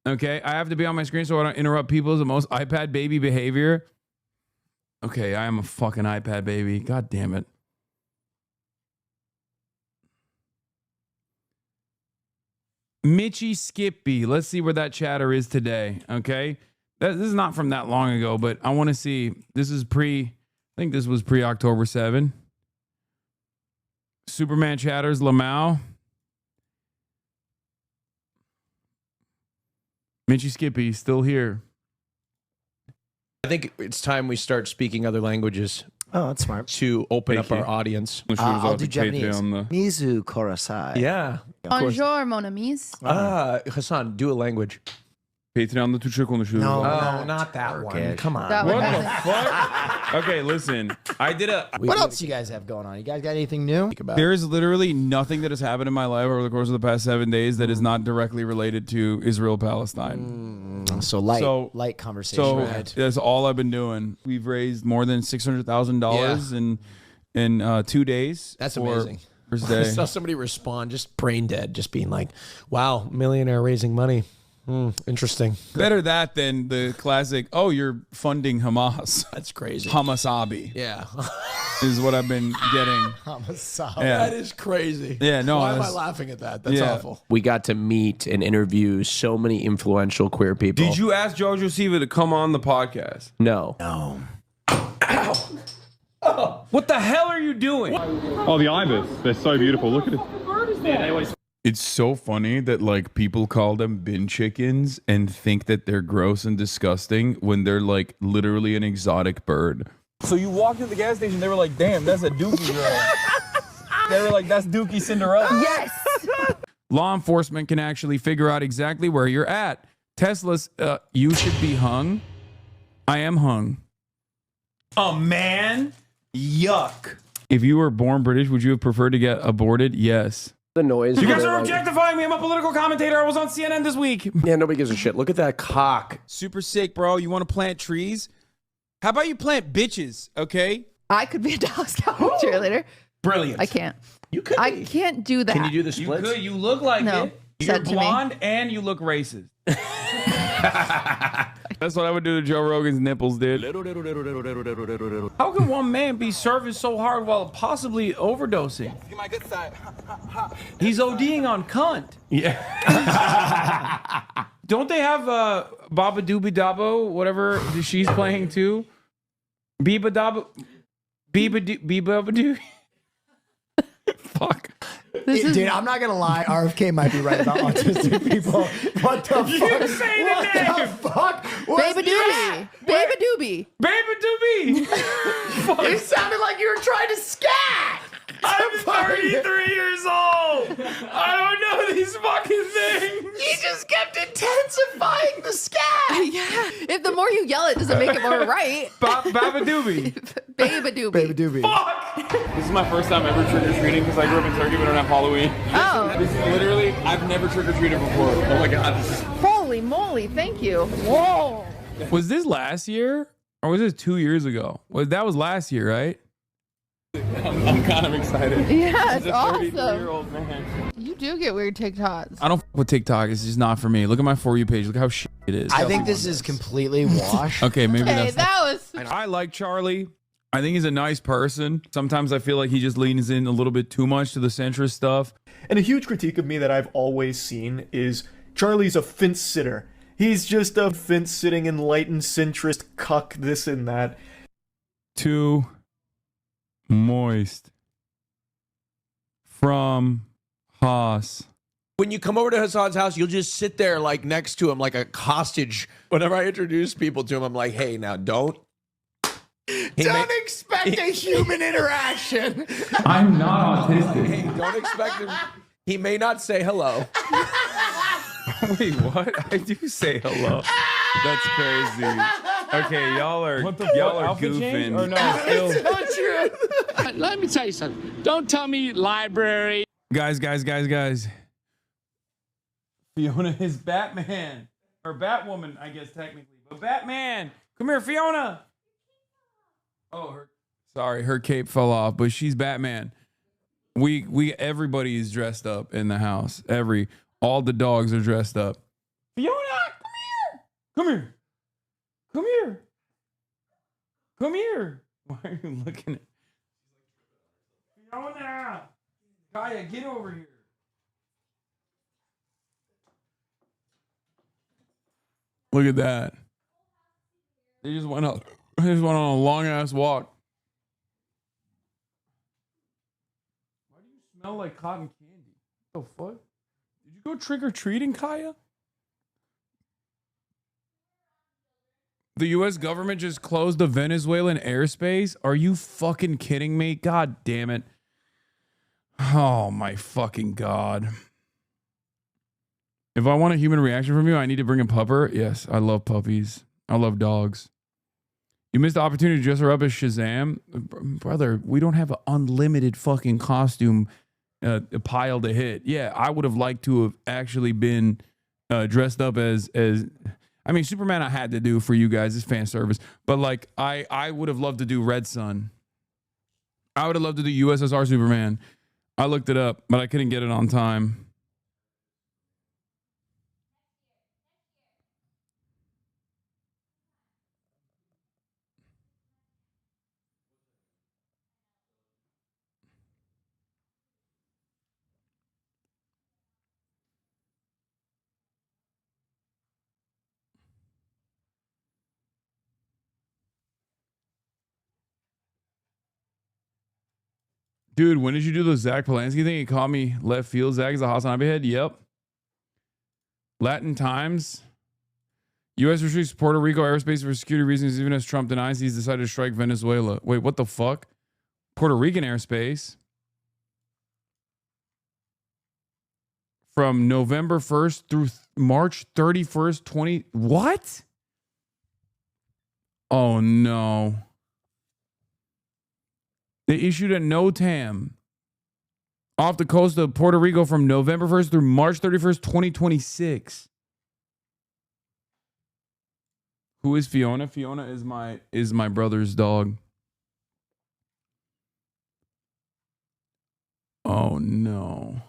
Okay, I have to be on my screen so I don't interrupt people's the most iPad baby behavior. Okay, I am a fucking iPad baby. God damn it. Mitchy Skippy. Let's see where that chatter is today. Okay. This is not from that long ago, but I want to see. This is I think this was pre-October 7. Superman chatters, Lamau. Mitchy Skippy, still here. I think it's time we start speaking other languages. Oh, that's smart. To open up our audience. I'll do Japanese. Mizu Korasai. Yeah. Bonjour, mon amis. Hasan, do a language. Patreon the two No, not that one. Come on. That What one the fuck? Okay, listen. I did What else you guys have going on? You guys got anything new? There is literally nothing that has happened in my life over the course of the past 7 days that is not directly related to Israel-Palestine. So light conversation. So right? that's all I've been doing. We've raised more than $600,000 in 2 days. That's for amazing. First I day. saw somebody respond, just brain dead, just being like, wow, millionaire raising money. Interesting. Better that than the classic, oh, you're funding Hamas. That's crazy. HamasAbi. Yeah. Is what I've been getting. HamasAbi. Yeah. That is crazy. Yeah, no. Why am I laughing at that? That's awful. We got to meet and interview so many influential queer people. Did you ask Jojo Siva to come on the podcast? No. No. Ow. Oh, what the hell are you doing? Oh, the ibis. They're so beautiful. Look at it. It's so funny that like people call them bin chickens and think that they're gross and disgusting when they're like literally an exotic bird. So you walked into the gas station, they were like, damn, that's a Dookie girl. They were like, that's Dookie Cinderella. Yes. Law enforcement can actually figure out exactly where you're at. Tesla's, you should be hung. I am hung. Oh, man. Yuck. If you were born British, would you have preferred to get aborted? Yes. The noise. You guys are objectifying me. I'm a political commentator. I was on CNN this week. Yeah, nobody gives a shit. Look at that cock. Super sick, bro. You want to plant trees? How about you plant bitches, okay? I could be a Dallas Cowboy cheerleader. Brilliant. I can't. You could. I can't do that. Can you do the splits? You could. You look like No. it. You're Said to me. blonde and you look racist. That's what I would do to Joe Rogan's nipples, dude. How can one man be serving so hard while possibly overdosing? He's ODing on cunt. Yeah. Don't they have Baba Doobie Dabo, whatever she's playing too? Beeba-doo. Fuck. Dude, I'm not gonna lie. RFK might be right about autistic people. What the fuck? You say the name. What the fuck? Baby Doobie. Baby Doobie. Baby Doobie. You sounded like you were trying to scat. I'm 33 years old. I don't know these fucking things. You just kept intensifying the scat. Yeah. If the more you yell it, doesn't make it more right. Baba Doobie. Baby Doobie. Baby Doobie. Fuck. This is my first time ever trick-or-treating because I grew up in Turkey. We don't have Halloween. Oh. This is literally, I've never trick-or-treated before. Oh my God, this is... Holy moly. Thank you. Whoa. Was this last year or was this 2 years ago? That was last year, right? I'm kind of excited. Yeah, This it's is a awesome. 33-year-old man. You do get weird TikToks. I don't f with TikTok. It's just not for me. Look at my For You page. Look how shit it is. I think this is completely washed. Okay, maybe Okay, that's... that was... I like Charlie. I think he's a nice person. Sometimes I feel like he just leans in a little bit too much to the centrist stuff. And a huge critique of me that I've always seen is Charlie's a fence sitter. He's just a fence-sitting, enlightened, centrist cuck, this and that. Too moist. From Haas. When you come over to Hasan's house, you'll just sit there like next to him like a hostage. Whenever I introduce people to him, I'm like, hey, now don't expect a human interaction. I'm not autistic. Hey, don't expect him. He may not say hello. Wait, what? I do say hello. That's crazy. Okay, y'all are goofing. Or no, It's not true. Let me tell you something. Don't tell me library. Guys. Fiona is Batman. Or Batwoman, I guess, technically. But Batman! Come here, Fiona! Oh, her cape fell off, but she's Batman. Everybody is dressed up in the house. All the dogs are dressed up. Fiona, come here. Come here. Why are you looking at Fiona? Kaya, get over here. Look at that. They just went on a long ass walk. Why do you smell like cotton candy? What the fuck? Did you go trick or treating, Kaya? The U.S. government just closed the Venezuelan airspace? Are you fucking kidding me? God damn it. Oh my fucking God. If I want a human reaction from you, I need to bring a pupper. Yes, I love puppies. I love dogs. You missed the opportunity to dress her up as Shazam. Brother, we don't have an unlimited fucking costume pile to hit. Yeah, I would have liked to have actually been dressed up as I mean, Superman I had to do for you guys. It's fan service. But like, I would have loved to do Red Sun. I would have loved to do USSR Superman. I looked it up, but I couldn't get it on time. Dude, when did you do the Zach Polanski thing? He called me left field. Zach is a HasanAbi head. Yep. Latin Times. U.S. restricts Puerto Rico airspace for security reasons, even as Trump denies he's decided to strike Venezuela. Wait, what the fuck? Puerto Rican airspace. From November 1st through March 31st, 20... What? Oh, no. They issued a NOTAM off the coast of Puerto Rico from November 1st through March 31st, 2026. Who is Fiona? Fiona is my brother's dog. Oh no.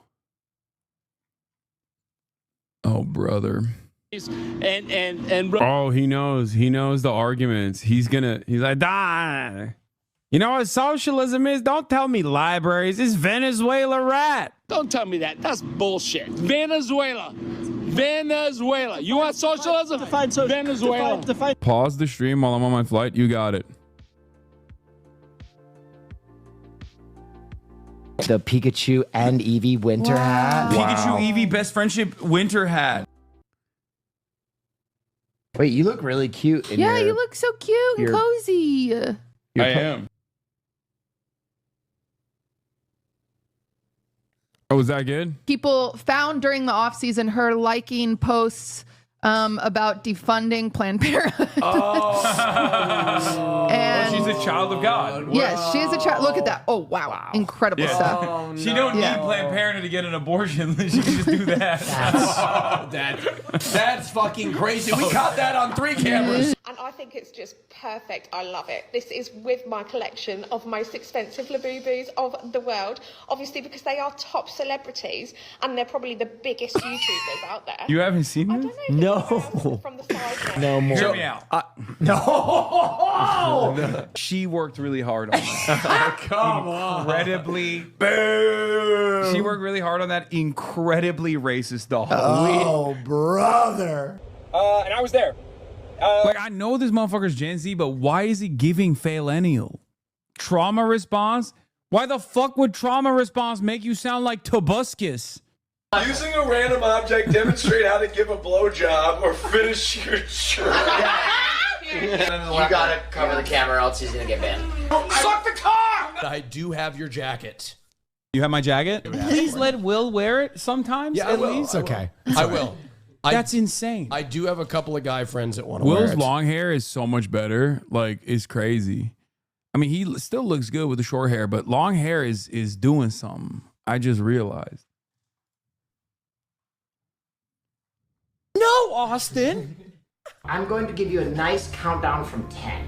Oh brother. And oh, he knows the arguments. He's like, die. You know what socialism is? Don't tell me libraries. It's Venezuela rat. don't tell me that. That's bullshit. Venezuela. You want socialism? Venezuela. Pause the stream while I'm on my flight. You got it. The Pikachu and Eevee winter hat. Pikachu Eevee best friendship winter hat. Wait, you look really cute. In Yeah, your, you look so cute and cozy. I am. Oh, was that good? People found during the off season her liking posts about defunding Planned Parenthood. And she's a child of God. yes, she is a child. Look at that. Oh wow, incredible stuff. She don't need Planned Parenthood to get an abortion. She can just do that. That's fucking crazy. We caught that on 3 cameras. And I think it's just perfect. I love it. This is with my collection of most expensive Labubus of the world. Obviously, because they are top celebrities and they're probably the biggest YouTubers out there. You haven't seen this? No. No more. Hear me out. No. She worked really hard on that. Come on. Incredibly. Boo. She worked really hard on that incredibly racist doll. Oh, brother. And I was there. Like, I know this motherfucker's Gen Z, but why is he giving Faillennial? Trauma response? Why the fuck would trauma response make you sound like Tobuscus? Using a random object, demonstrate how to give a blowjob or finish your shirt. You gotta cover the camera, else he's gonna get banned. Suck the car! I do have your jacket. You have my jacket? Please let Will wear it sometimes. Yeah, at I will. least. It's okay. I will. That's insane. I do have a couple of guy friends that want to wear Will's it. long hair is so much better. Like, it's crazy. I mean, he still looks good with the short hair, but long hair is doing something. I just realized. No, Austin! I'm going to give you a nice countdown from 10,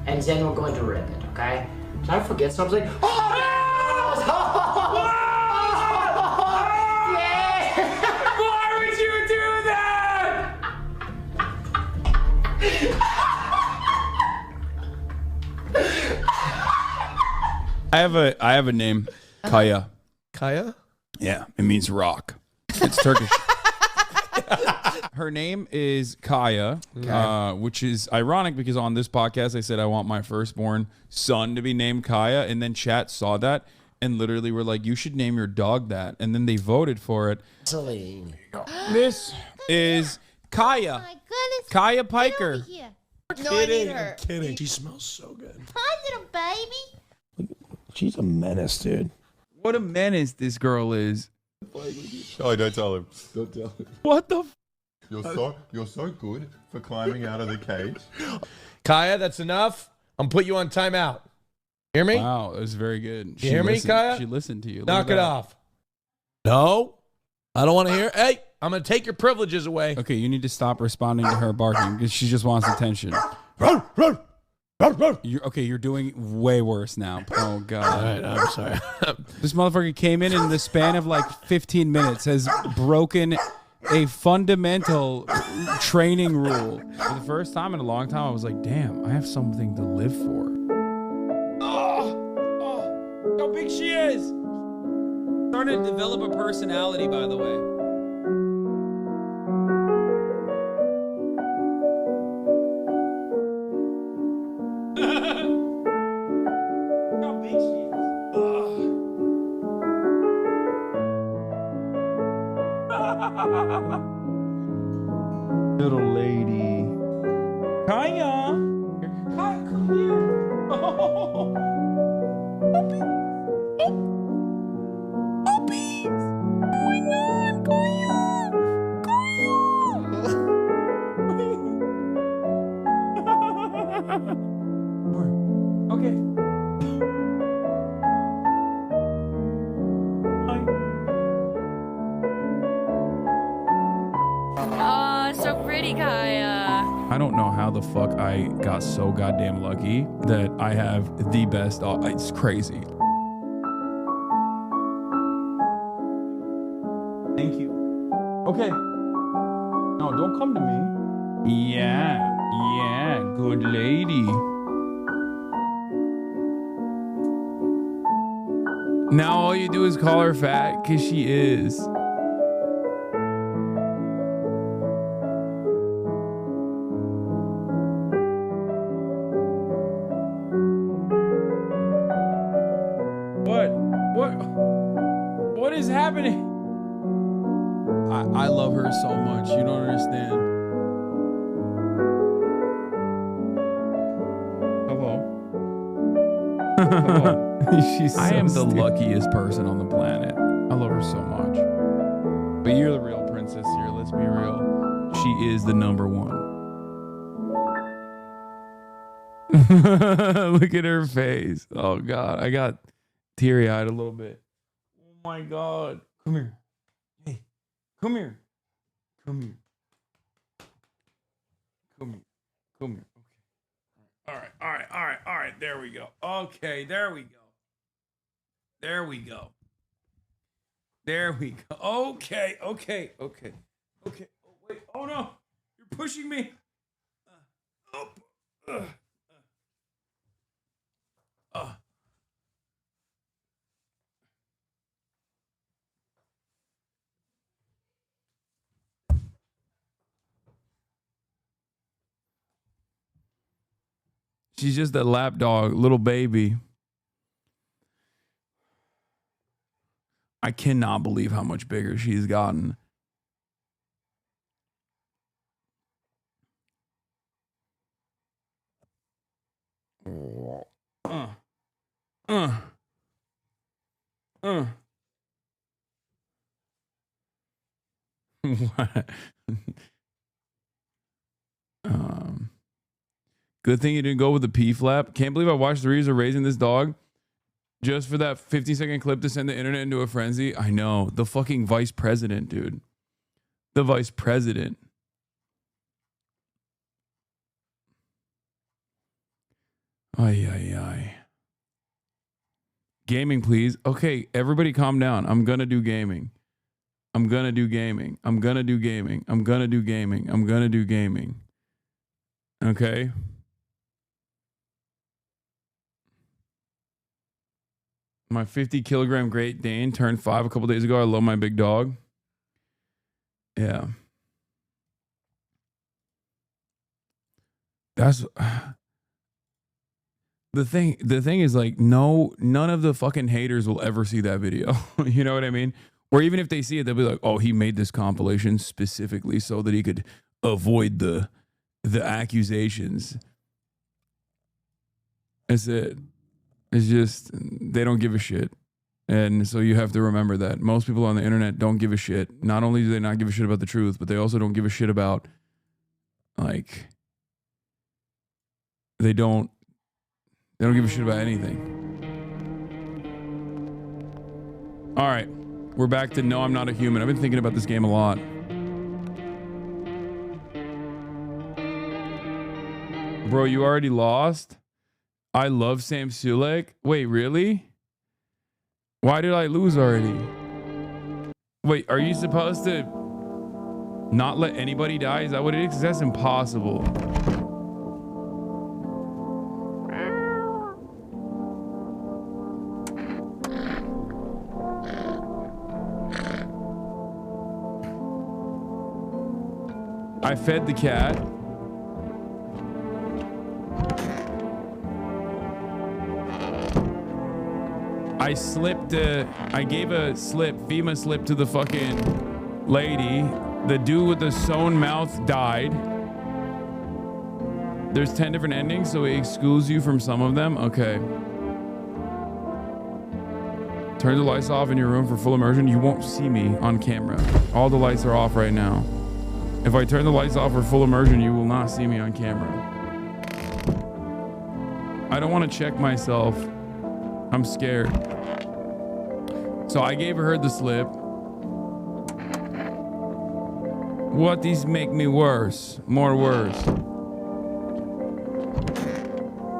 and then we're going to rip it, okay? Did I forget something? Oh, Why would you do that? I have a name. Kaya. Kaya? Yeah, it means rock. It's Turkish. Her name is Kaya, which is ironic because on this podcast I said I want my firstborn son to be named Kaya, and then chat saw that and literally were like, you should name your dog that, and then they voted for it. Celine. This is Kaya. My goodness. Kaya Piker. No, I need her. Kidding. She smells so good. Hi, little baby. She's a menace, dude. What a menace this girl is. Oh, don't tell him. Don't tell him. What the? You're so good for climbing out of the cage. Kaya, that's enough. I'm put you on timeout. Hear me? Wow, that was very good. You hear me, Kaya? She listened to you. Knock it off. No, I don't want to hear. Hey, I'm going to take your privileges away. Okay, you need to stop responding to her barking because she just wants attention. You're doing way worse now. Oh, God. All right, I'm sorry. This motherfucker came in the span of like 15 minutes, has broken a fundamental training rule. For the first time in a long time, I was like, damn, I have something to live for. Oh, how big she is. Starting to develop a personality, by the way. How big she is. Little lady. Kaya. Kaya, come here. Oh. Okay. Oh, so pretty, Kaya. I don't know how the fuck I got so goddamn lucky that I have the best. It's crazy. Thank you. Okay. No, don't come to me. Yeah, good lady. Now all you do is call her fat because she is. What? happening? I love her so much. You don't understand. Hello. She's I am the luckiest person on the planet. I love her so much. But you're the real princess here. Let's be real. She is the number one. Look at her face. Oh God, I got teary-eyed a little bit. Oh my God. Come here. Hey, come here. Come here. Come here. Come here. Okay. All right. There we go. Okay, there we go. There we go. There we go. Okay. Oh, wait. Oh, no. You're pushing me. She's just a lap dog, little baby. I cannot believe how much bigger she's gotten. What? Good thing you didn't go with the P flap. Can't believe I watched the reason of raising this dog just for that 15-second clip to send the internet into a frenzy. I know. The fucking vice president, dude. The vice president. Ay. Gaming, please. Okay, everybody calm down. I'm gonna do gaming. I'm gonna do gaming. Okay? My 50-kilogram Great Dane turned 5 a couple days ago. I love my big dog. Yeah. That's the thing is like, none of the fucking haters will ever see that video. You know what I mean? Or even if they see it, they'll be like, oh, he made this compilation specifically so that he could avoid the accusations. That's it. It's just, they don't give a shit. And so you have to remember that. Most people on the internet don't give a shit. Not only do they not give a shit about the truth, but they also don't give a shit about, like, they don't give a shit about anything. All right. We're back to No, I'm Not a Human. I've been thinking about this game a lot. Bro, you already lost? I love Sam Sulek. Wait, really? Why did I lose already? Wait, are you supposed to not let anybody die? Is that what it is? 'Cause that's impossible. I fed the cat. I slipped, I gave a FEMA slip to the fucking lady. The dude with the sewn mouth died. There's 10 different endings, so it excludes you from some of them. Okay. Turn the lights off in your room for full immersion. You won't see me on camera. All the lights are off right now. If I turn the lights off for full immersion, you will not see me on camera. I don't want to check myself. I'm scared. So I gave her the slip. What? These make me worse. More worse.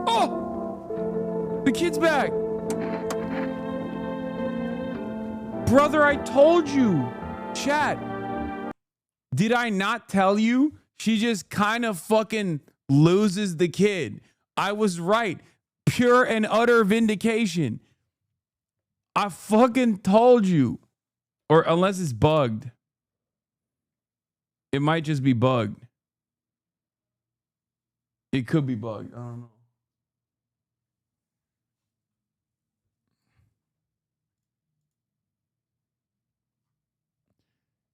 Oh! The kid's back! Brother, I told you! Chat. Did I not tell you? She just kind of fucking loses the kid. I was right. Pure and utter vindication. I fucking told you. Or unless it's bugged. It might just be bugged. It could be bugged. I don't know.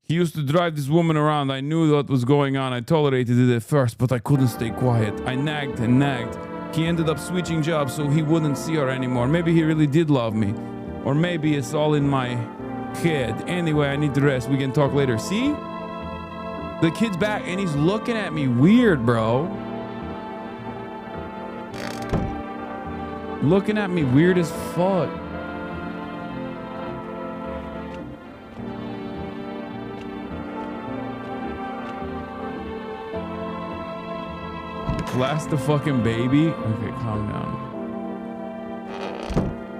He used to drive this woman around. I knew what was going on. I tolerated it at first, but I couldn't stay quiet. I nagged and nagged. He ended up switching jobs so he wouldn't see her anymore. Maybe he really did love me. Or maybe it's all in my head. Anyway, I need to rest. We can talk later. See? The kid's back and he's looking at me weird, bro. Looking at me weird as fuck. Blast the fucking baby. Okay, calm down.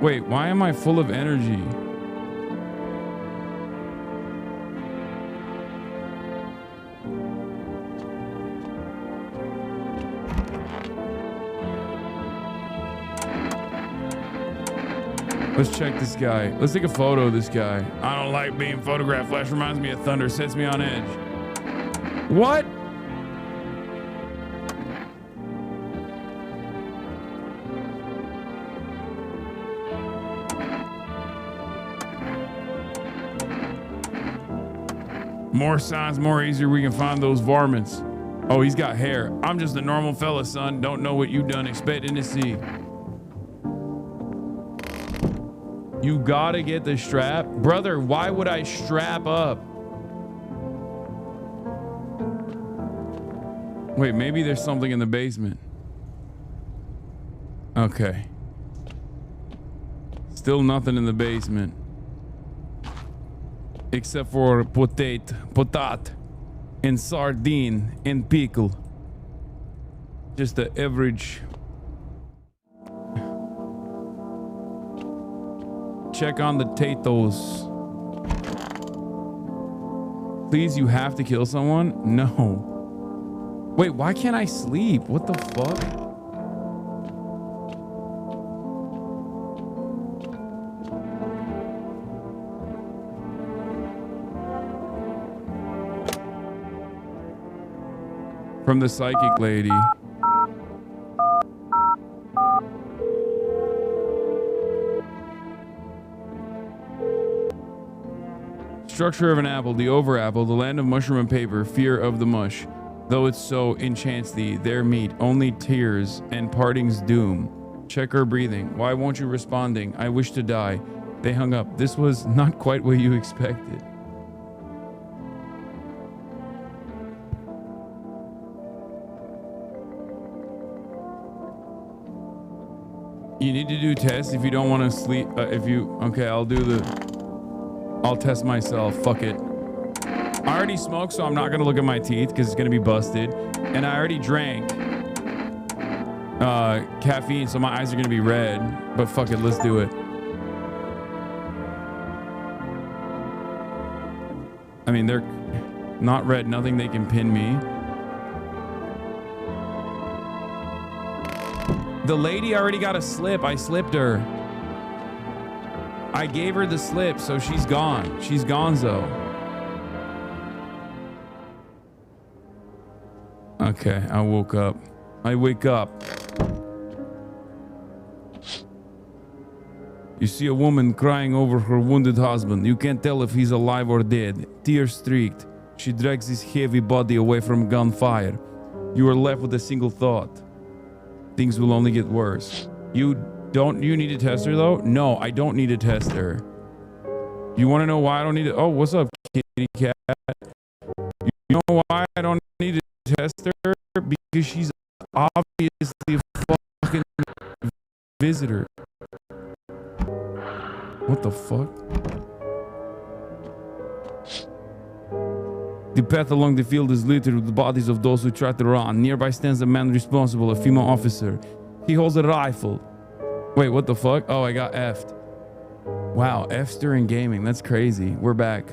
Wait, why am I full of energy? Let's check this guy. Let's take a photo of this guy. I don't like being photographed. Flash reminds me of thunder, sets me on edge. What? More signs, more easier we can find those varmints. Oh, he's got hair. I'm just a normal fella, son. Don't know what you done, expecting to see. You gotta get the strap. Brother, why would I strap up? Wait, maybe there's something in the basement. Okay. Still nothing in the basement. Except for potat, and sardine, and pickle. Just the average. Check on the potatoes. Please, you have to kill someone? No. Wait, why can't I sleep? What the fuck? From the psychic lady. Structure of an apple, the over apple, the land of mushroom and paper, fear of the mush. Though it's so enchants thee, their meat, only tears and parting's doom. Check her breathing. Why won't you responding? I wish to die. They hung up. This was not quite what you expected. You need to do tests if you don't want to sleep. Okay, I'll test myself. Fuck it. I already smoked, so I'm not going to look at my teeth because it's going to be busted. And I already drank caffeine, so my eyes are going to be red. But fuck it, let's do it. I mean, they're not red. Nothing they can pin me. The lady already got a slip. I slipped her. I gave her the slip, so she's gone. She's gonzo. Okay, I woke up. I wake up. You see a woman crying over her wounded husband. You can't tell if he's alive or dead. Tears streaked. She drags his heavy body away from gunfire. You are left with a single thought. Things will only get worse. You need to test her though? No, I don't need to test her. You want to know why I don't need to? Oh, what's up, kitty cat? You know why I don't need to test her? Because she's obviously a fucking visitor. What the fuck? The path along the field is littered with the bodies of those who tried to run. Nearby stands a man responsible, a female officer. He holds a rifle. Wait, what the fuck? Oh, I got F'd. Wow, F's during gaming. That's crazy. We're back.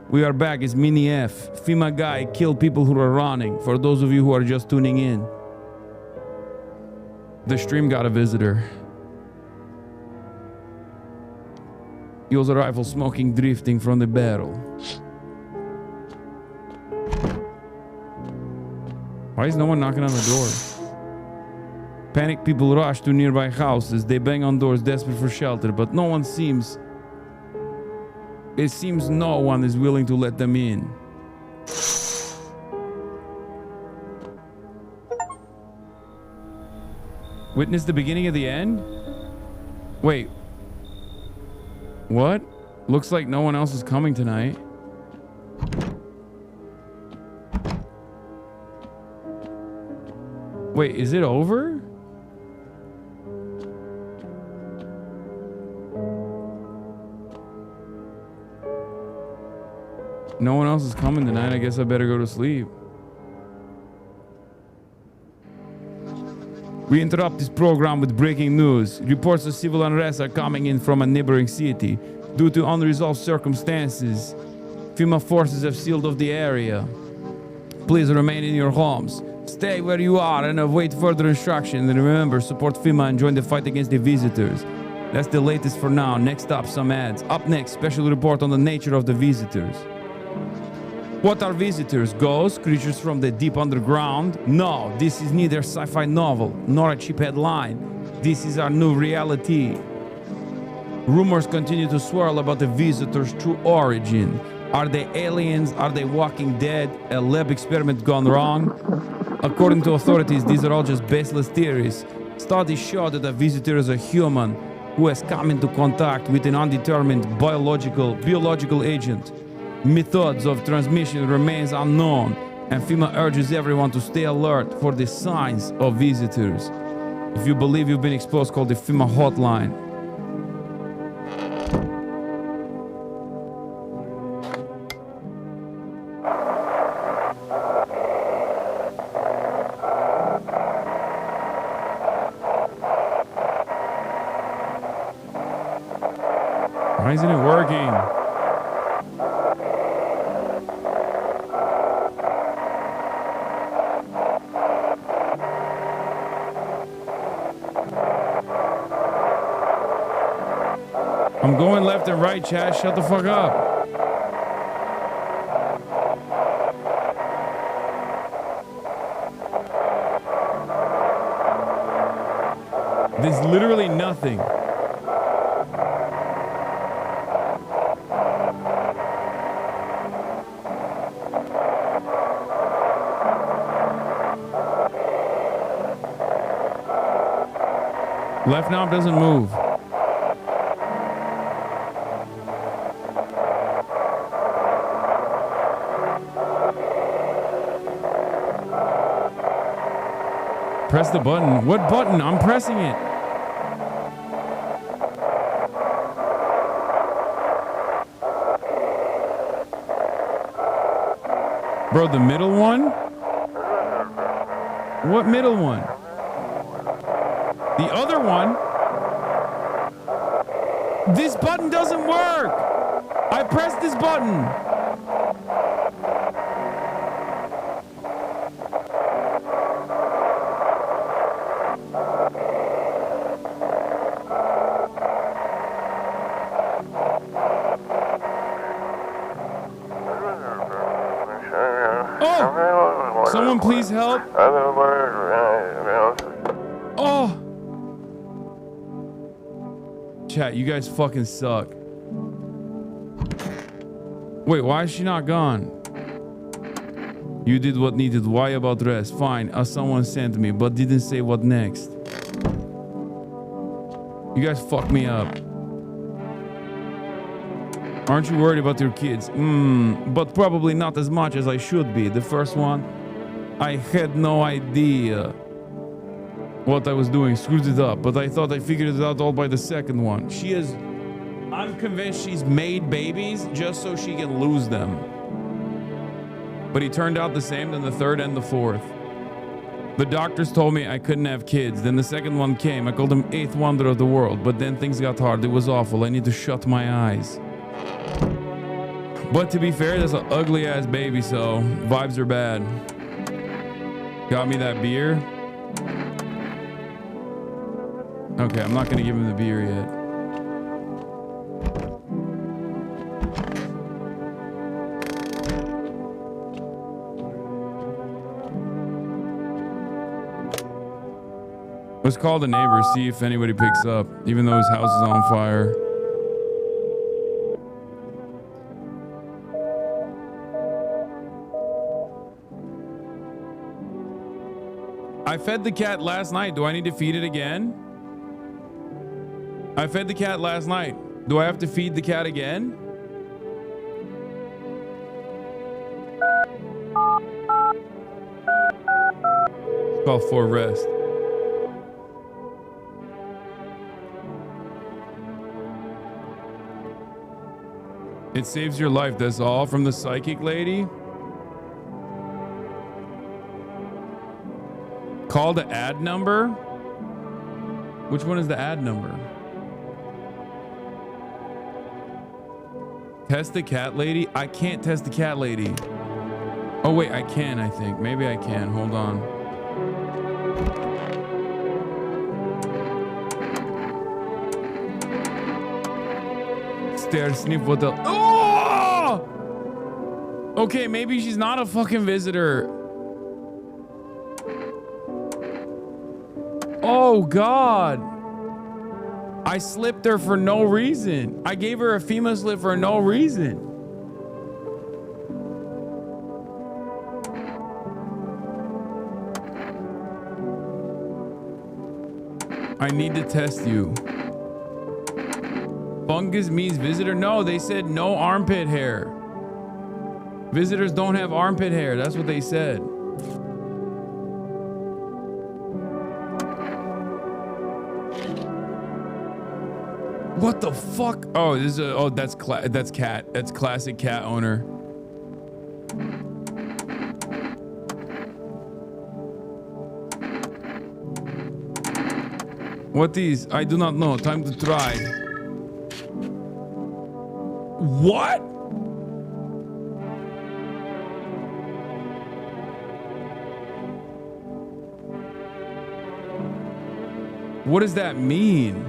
We are back. It's Mini F. FEMA guy killed people who are running. For those of you who are just tuning in. The stream got a visitor. He holds a rifle, smoking, drifting from the barrel. Why is no one knocking on the door? Panicked people rush to nearby houses. They bang on doors, desperate for shelter, but no one seems it seems no one is willing to let them in. Witness the beginning of the end? Wait. What? Looks like no one else is coming tonight. Wait, is it over? No one else is coming tonight. I guess I better go to sleep. We interrupt this program with breaking news. Reports of civil unrest are coming in from a neighboring city. Due to unresolved circumstances, FEMA forces have sealed off the area. Please remain in your homes. Stay where you are and await further instruction. And remember, support FEMA and join the fight against the visitors. That's the latest for now. Next up, some ads. Up next, special report on the nature of the visitors. What are visitors? Ghosts? Creatures from the deep underground? No, this is neither a sci-fi novel nor a cheap headline. This is our new reality. Rumors continue to swirl about the visitors' true origin. Are they aliens? Are they walking dead? A lab experiment gone wrong? According to authorities, these are all just baseless theories. Studies show that a visitor is a human who has come into contact with an undetermined biological agent. Methods of transmission remains unknown, and FEMA urges everyone to stay alert for the signs of visitors. If you believe you've been exposed, call the FEMA hotline. Why isn't it working? I'm going left and right, chat. Shut the fuck up. There's literally nothing. Left knob doesn't move. Press the button. What button? I'm pressing it. Bro, the middle one? What middle one? The other one? This button doesn't work. I pressed this button. Oh! Someone please help. Oh! Chat, you guys fucking suck. Wait, why is she not gone? You did what needed. Why about rest? Fine, someone sent me, but didn't say what next. You guys fucked me up. Aren't you worried about your kids? But probably not as much as I should be. The first one, I had no idea what I was doing. Screwed it up, but I thought I figured it out all by the second one. I'm convinced she's made babies just so she can lose them. But he turned out the same than the third and the fourth. The doctors told me I couldn't have kids. Then the second one came. I called him eighth wonder of the world. But then things got hard. It was awful. I need to shut my eyes. But to be fair, that's an ugly ass baby, so vibes are bad. Got me that beer. Okay, I'm not gonna give him the beer yet. Let's call the neighbor, see if anybody picks up, even though his house is on fire. I fed the cat last night. Do I need to feed it again? I fed the cat last night. Do I have to feed the cat again? Call for rest. It saves your life. That's all from the psychic lady. Call the ad number. Which one is the ad number? Test the cat lady. I can't test the cat lady. Oh wait, I can, I think. Maybe I can. Hold on. Stare, sniff, what the... Oh! Okay, maybe she's not a fucking visitor. Oh God. I slipped her for no reason. I gave her a FEMA slip for no reason. I need to test you. Fungus means visitor? No, they said no armpit hair. Visitors don't have armpit hair. That's what they said. What the fuck? Oh, this is a, that's cat. That's classic cat owner. What is? I do not know. Time to try. What? What does that mean?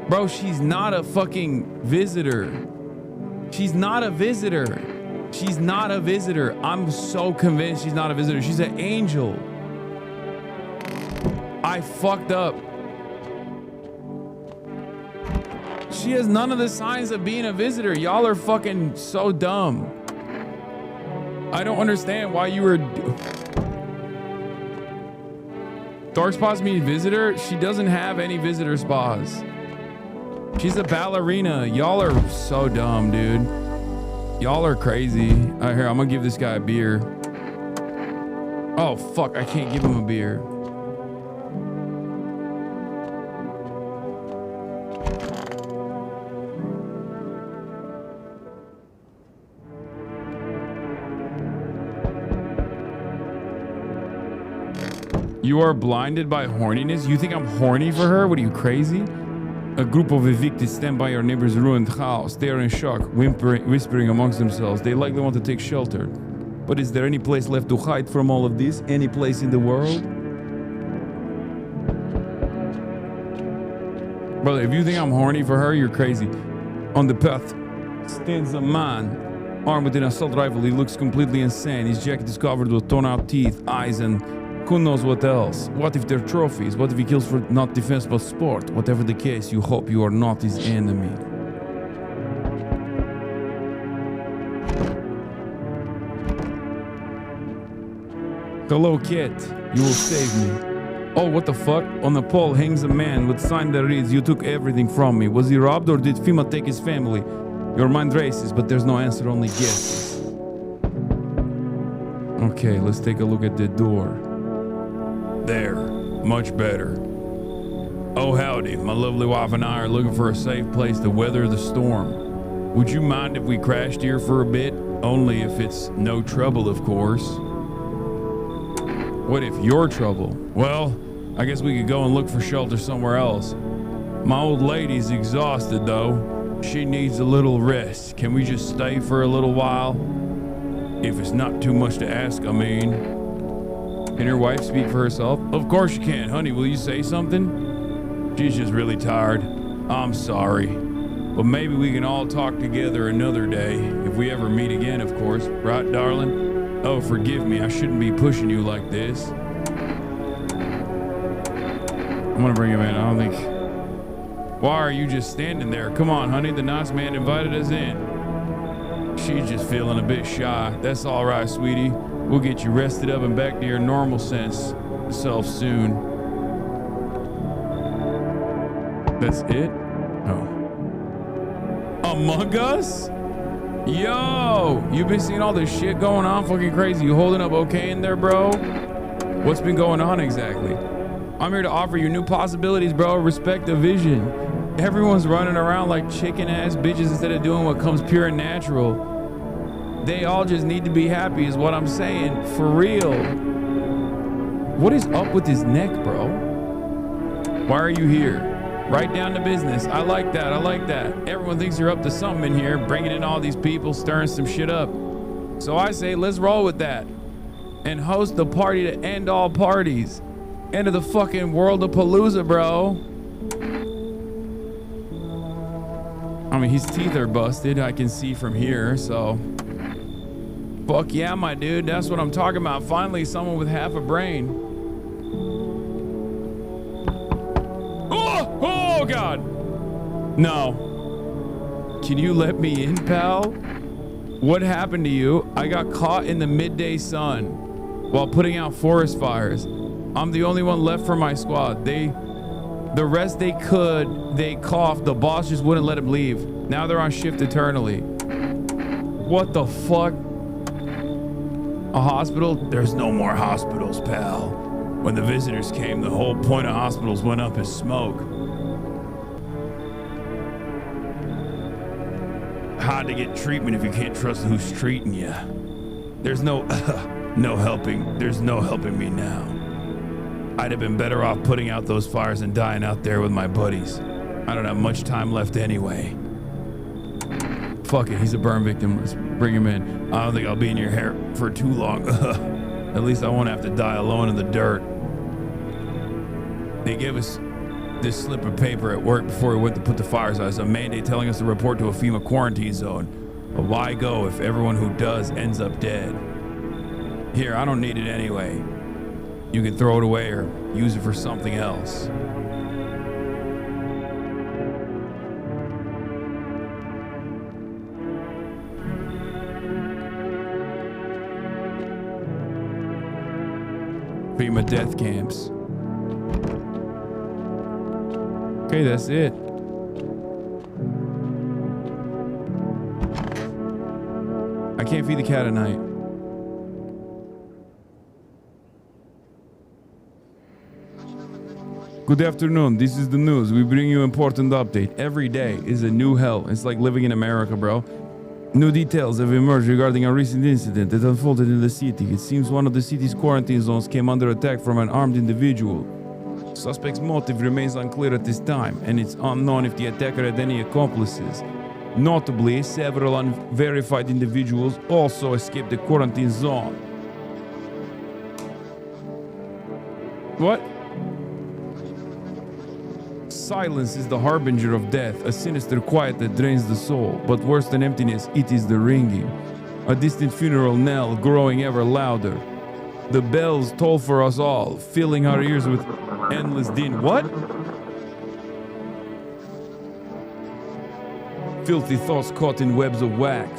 Bro, she's not a fucking visitor. She's not a visitor. She's not a visitor. I'm so convinced she's not a visitor. She's an angel. I fucked up. She has none of the signs of being a visitor. Y'all are fucking so dumb. I don't understand why you were... Dark spots mean visitor? She doesn't have any visitor spots. She's a ballerina. Y'all are so dumb, dude. Y'all are crazy. All right, here, I'm gonna give this guy a beer. Oh, fuck, I can't give him a beer. You are blinded by horniness? You think I'm horny for her? What are you, crazy? A group of evicted stand by your neighbor's ruined house. They are in shock, whispering amongst themselves. They likely want to take shelter. But is there any place left to hide from all of this? Any place in the world? Brother, if you think I'm horny for her, you're crazy. On the path stands a man, armed with an assault rifle. He looks completely insane. His jacket is covered with torn-out teeth, eyes, and who knows what else? What if they're trophies? What if he kills for not defense but sport? Whatever the case, you hope you are not his enemy. Hello, kid. You will save me. Oh, what the fuck? On the pole hangs a man with sign that reads, "You took everything from me." Was he robbed or did FEMA take his family? Your mind races, but there's no answer, only guesses. Okay, let's take a look at the door. There, much better. Oh, howdy. My lovely wife and I are looking for a safe place to weather the storm. Would you mind if we crashed here for a bit? Only if it's no trouble, of course. What if you're trouble? Well, I guess we could go and look for shelter somewhere else. My old lady's exhausted, though. She needs a little rest. Can we just stay for a little while? If it's not too much to ask, I mean. Can your wife speak for herself? Of course you can. Honey, will you say something? She's just really tired. I'm sorry. But maybe we can all talk together another day. If we ever meet again, of course. Right, darling? Oh, forgive me. I shouldn't be pushing you like this. I'm gonna bring him in. I don't think... Why are you just standing there? Come on, honey. The nice man invited us in. She's just feeling a bit shy. That's all right, sweetie. We'll get you rested up and back to your normal sense self soon. That's it? Oh. Among Us? Yo, you've been seeing all this shit going on? Fucking crazy. You holding up okay in there, bro? What's been going on exactly? I'm here to offer you new possibilities, bro. Respect the vision. Everyone's running around like chicken ass bitches instead of doing what comes pure and natural. They all just need to be happy is what I'm saying. For real. What is up with his neck, bro? Why are you here? Right down to business. I like that. I like that. Everyone thinks you're up to something in here, bringing in all these people, stirring some shit up. So I say, let's roll with that and host the party to end all parties. End of the fucking world of Palooza, bro. I mean, his teeth are busted. I can see from here, so. Fuck yeah, my dude. That's what I'm talking about. Finally, someone with half a brain. Oh, God. No. Can you let me in, pal? What happened to you? I got caught in the midday sun while putting out forest fires. I'm the only one left from my squad. The rest they coughed. The boss just wouldn't let him leave. Now they're on shift eternally. What the fuck? A hospital? There's no more hospitals, pal. When the visitors came, the whole point of hospitals went up in smoke. Hard to get treatment if you can't trust who's treating you. There's no helping. There's no helping me now. I'd have been better off putting out those fires and dying out there with my buddies. I don't have much time left anyway. Fuck it, he's a burn victim. Let's bring him in. I don't think I'll be in your hair for too long. At least I won't have to die alone in the dirt. They gave us this slip of paper at work before we went to put the fires out. It's a mandate telling us to report to a FEMA quarantine zone. But why go if everyone who does ends up dead? Here, I don't need it anyway. You can throw it away or use it for something else. FEMA death camps. Okay, that's it. I can't feed the cat at night. Good afternoon. This is the news. We bring you important update. Every day is a new hell. It's like living in America, bro. New details have emerged regarding a recent incident that unfolded in the city. It seems one of the city's quarantine zones came under attack from an armed individual. Suspect's motive remains unclear at this time, and it's unknown if the attacker had any accomplices. Notably, several unverified individuals also escaped the quarantine zone. What? Silence is the harbinger of death, a sinister quiet that drains the soul. But worse than emptiness, it is the ringing. A distant funeral knell growing ever louder. The bells toll for us all, filling our ears with endless din. What? Filthy thoughts caught in webs of wax.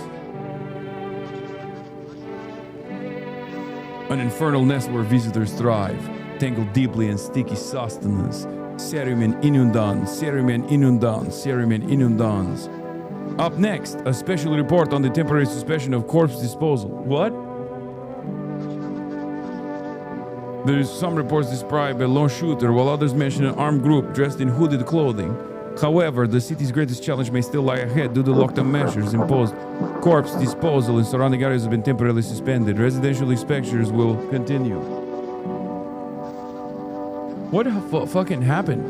An infernal nest where visitors thrive, tangled deeply in sticky sustenance. Cerumen inundans, cerumen inundans, cerumen inundans. Up next, a special report on the temporary suspension of corpse disposal. What? There is some reports describe a lone shooter, while others mention an armed group dressed in hooded clothing. However, the city's greatest challenge may still lie ahead due to lockdown measures imposed. Corpse disposal in surrounding areas have been temporarily suspended. Residential inspections will continue. What fucking happened?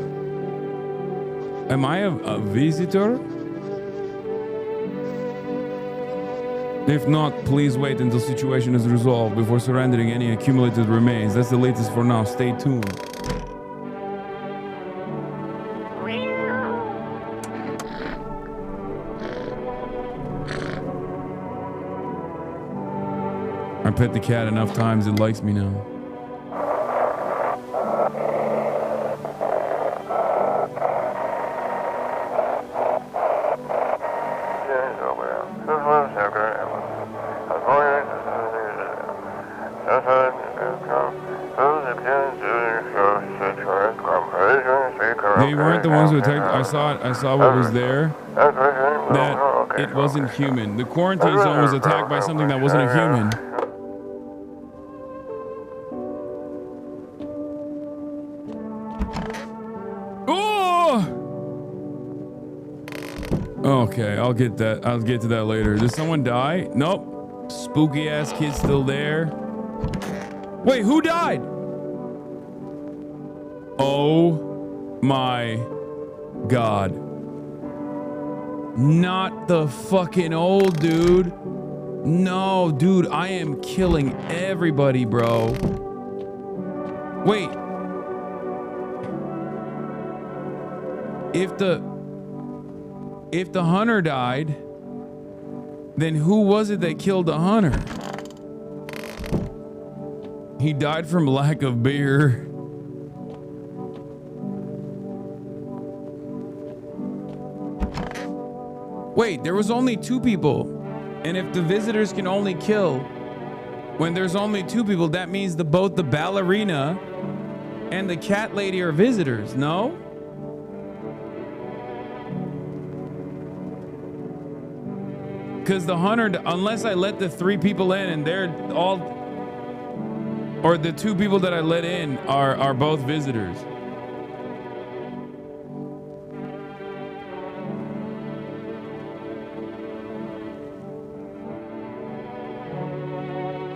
Am I a visitor? If not, please wait until situation is resolved before surrendering any accumulated remains. That's the latest for now. Stay tuned. I pet the cat enough times, it likes me now. They weren't the ones who attacked. I saw what was there. That it wasn't human. The quarantine zone was attacked by something that wasn't a human. Oh! Okay, I'll get that. I'll get to that later. Did someone die? Nope. Spooky ass kid still there. Wait, who died? Oh my God. Not the fucking old dude. No, dude, I am killing everybody, bro. Wait. If the hunter died, then who was it that killed the hunter? He died from lack of beer. Wait, there was only 2 people. And if the visitors can only kill when there's only 2 people, that means both the ballerina and the cat lady are visitors, no? Because the hunter, unless I let the 3 people in and they're all, or the 2 people that I let in are both visitors.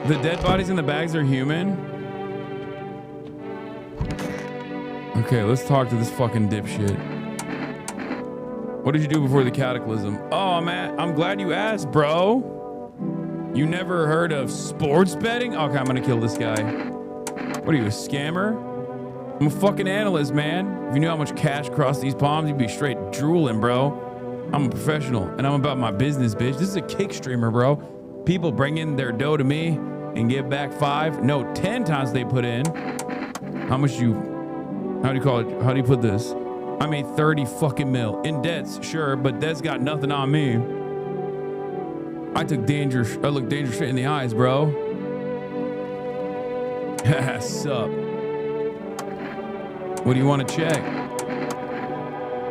The dead bodies in the bags are human? Okay, let's talk to this fucking dipshit. What did you do before the cataclysm? Oh, man, I'm glad you asked, bro. You never heard of sports betting? Okay, I'm gonna kill this guy. What are you, a scammer? I'm a fucking analyst, man. If you knew how much cash crossed these palms, you'd be straight drooling, bro. I'm a professional, and I'm about my business, bitch. This is a kick streamer, bro. People bring in their dough to me and give back 5, no, 10 times they put in. How much how do you call it? How do you put this? I made 30 fucking mil in debts, sure, but debts got nothing on me. I looked danger straight in the eyes, bro. Sup? What do you want to check?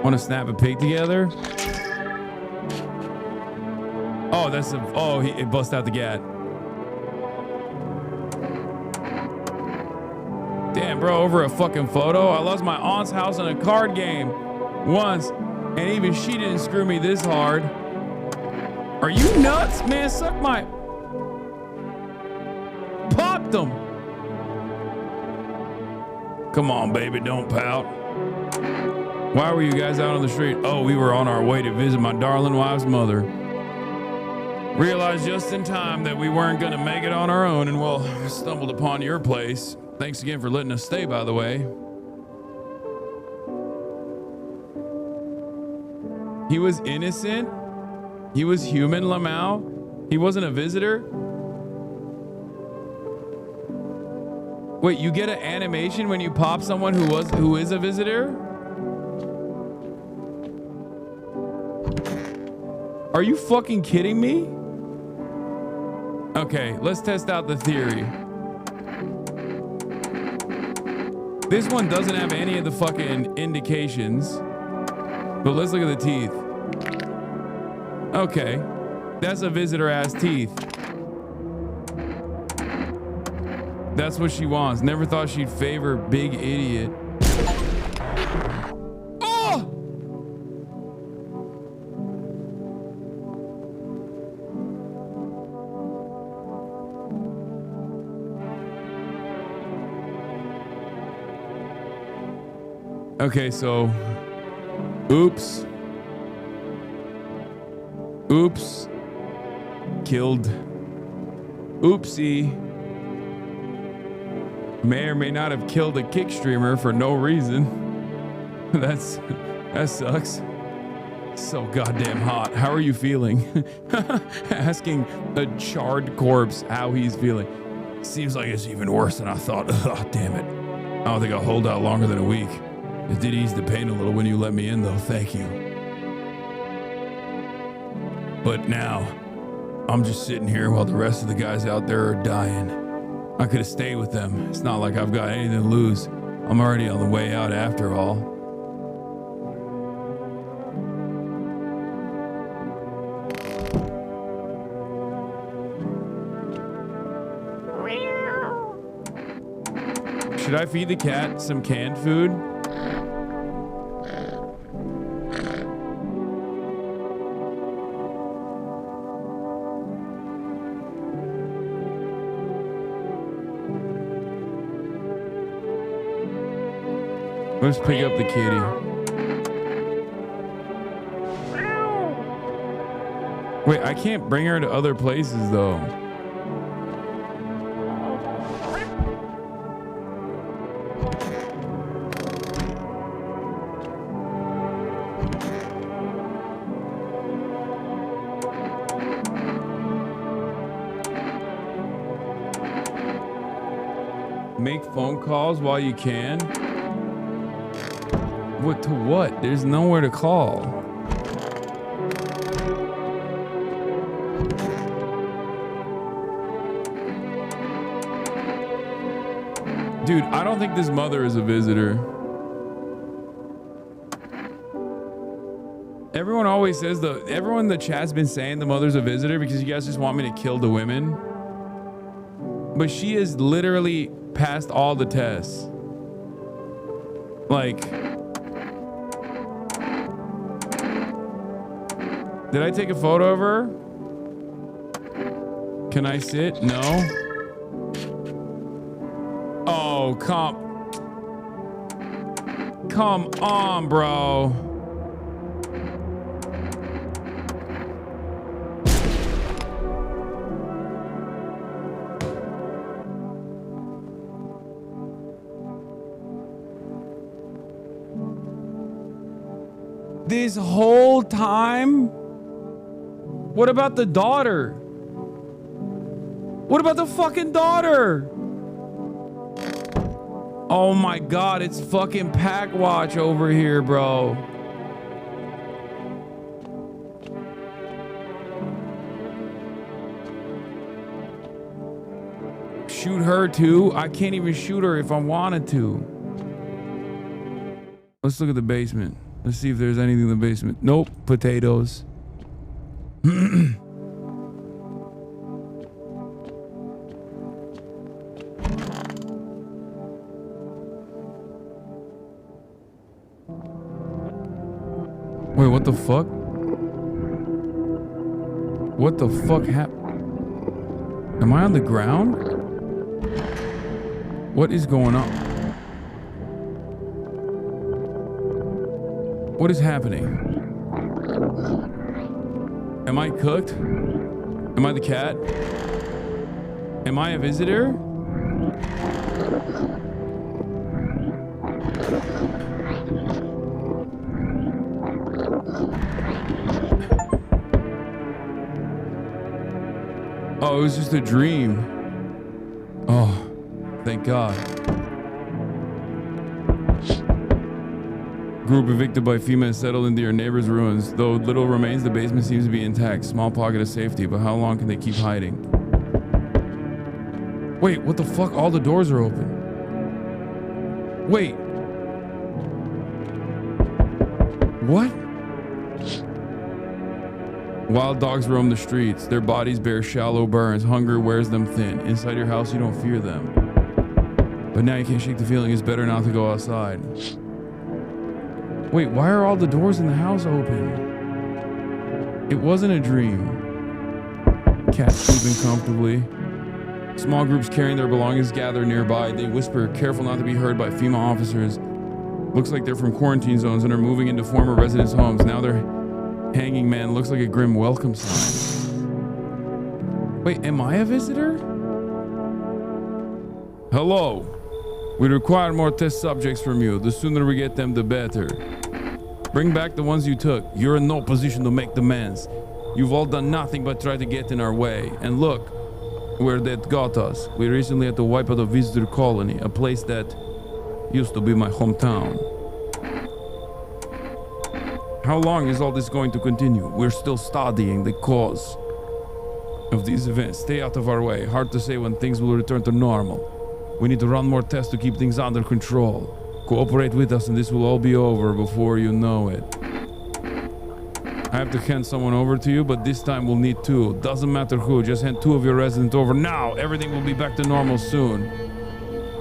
Want to snap a pig together? Oh, that's it bust out the gat. Damn, bro, over a fucking photo? I lost my aunt's house in a card game once, and even she didn't screw me this hard. Are you nuts, man? Suck my... Popped them. Come on, baby, don't pout. Why were you guys out on the street? Oh, we were on our way to visit my darling wife's mother. Realized just in time that we weren't gonna make it on our own, and well, stumbled upon your place. Thanks again for letting us stay, by the way. He was innocent? He was human, Lamau? He wasn't a visitor? Wait, you get an animation when you pop someone who is a visitor? Are you fucking kidding me? Okay, let's test out the theory. This one doesn't have any of the fucking indications, but let's look at the teeth. Okay, that's a visitor ass teeth. That's what she wants. Never thought she'd favor big idiot. Oh! Okay, so oops. Oops. Killed. Oopsie. May or may not have killed a kick streamer for no reason. That sucks. So goddamn hot. How are you feeling? Asking a charred corpse how he's feeling. Seems like it's even worse than I thought. Oh, damn it. I don't think I'll hold out longer than a week. It did ease the pain a little when you let me in, though. Thank you. But now, I'm just sitting here while the rest of the guys out there are dying. I could have stayed with them. It's not like I've got anything to lose. I'm already on the way out after all. Should I feed the cat some canned food? Let's pick up the kitty. Wait, I can't bring her to other places though. Make phone calls while you can. What to what? There's nowhere to call. Dude, I don't think this mother is a visitor. Everyone always says everyone in the chat's been saying the mother's a visitor because you guys just want me to kill the women. But she is literally passed all the tests. Like, did I take a photo of her? Can I sit? No. Oh, come on, bro. This whole time? What about the daughter? What about the fucking daughter? Oh my God, it's fucking Pack Watch over here, bro. Shoot her too? I can't even shoot her if I wanted to. Let's look at the basement. Let's see if there's anything in the basement. Nope, potatoes. Wait, what the fuck? What the fuck happened? Am I on the ground? What is going on? What is happening? Am I cooked? Am I the cat? Am I a visitor? Oh, it was just a dream. Oh, thank God. Group evicted by FEMA is settled into your neighbor's ruins. Though little remains, the basement seems to be intact. Small pocket of safety, but how long can they keep hiding? Wait, what the fuck? All the doors are open. Wait. What? Wild dogs roam the streets. Their bodies bear shallow burns. Hunger wears them thin. Inside your house, you don't fear them. But now you can't shake the feeling it's better not to go outside. Wait, why are all the doors in the house open? It wasn't a dream. Cats sleeping comfortably. Small groups carrying their belongings gather nearby. They whisper, careful not to be heard by FEMA officers. Looks like they're from quarantine zones and are moving into former residents' homes. Now they're hanging man looks like a grim welcome sign. Wait, am I a visitor? Hello. We require more test subjects from you. The sooner we get them, the better. Bring back the ones you took. You're in no position to make demands. You've all done nothing but try to get in our way. And look where that got us. We recently had to wipe out a visitor colony, a place that used to be my hometown. How long is all this going to continue? We're still studying the cause of these events. Stay out of our way. Hard to say when things will return to normal. We need to run more tests to keep things under control. Cooperate with us and this will all be over before you know it. I have to hand someone over to you, but this time we'll need 2. Doesn't matter who, just hand 2 of your residents over now. Everything will be back to normal soon.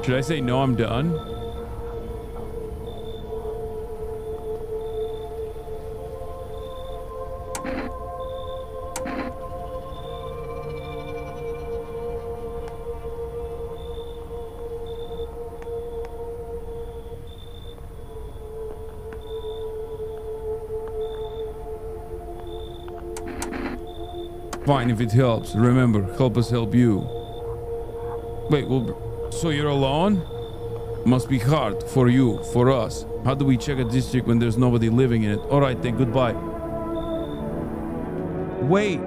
Should I say no, I'm done? Fine, if it helps. Remember, help us help you. Wait, well, so you're alone? Must be hard for you, for us. How do we check a district when there's nobody living in it? All right, then, goodbye. Wait.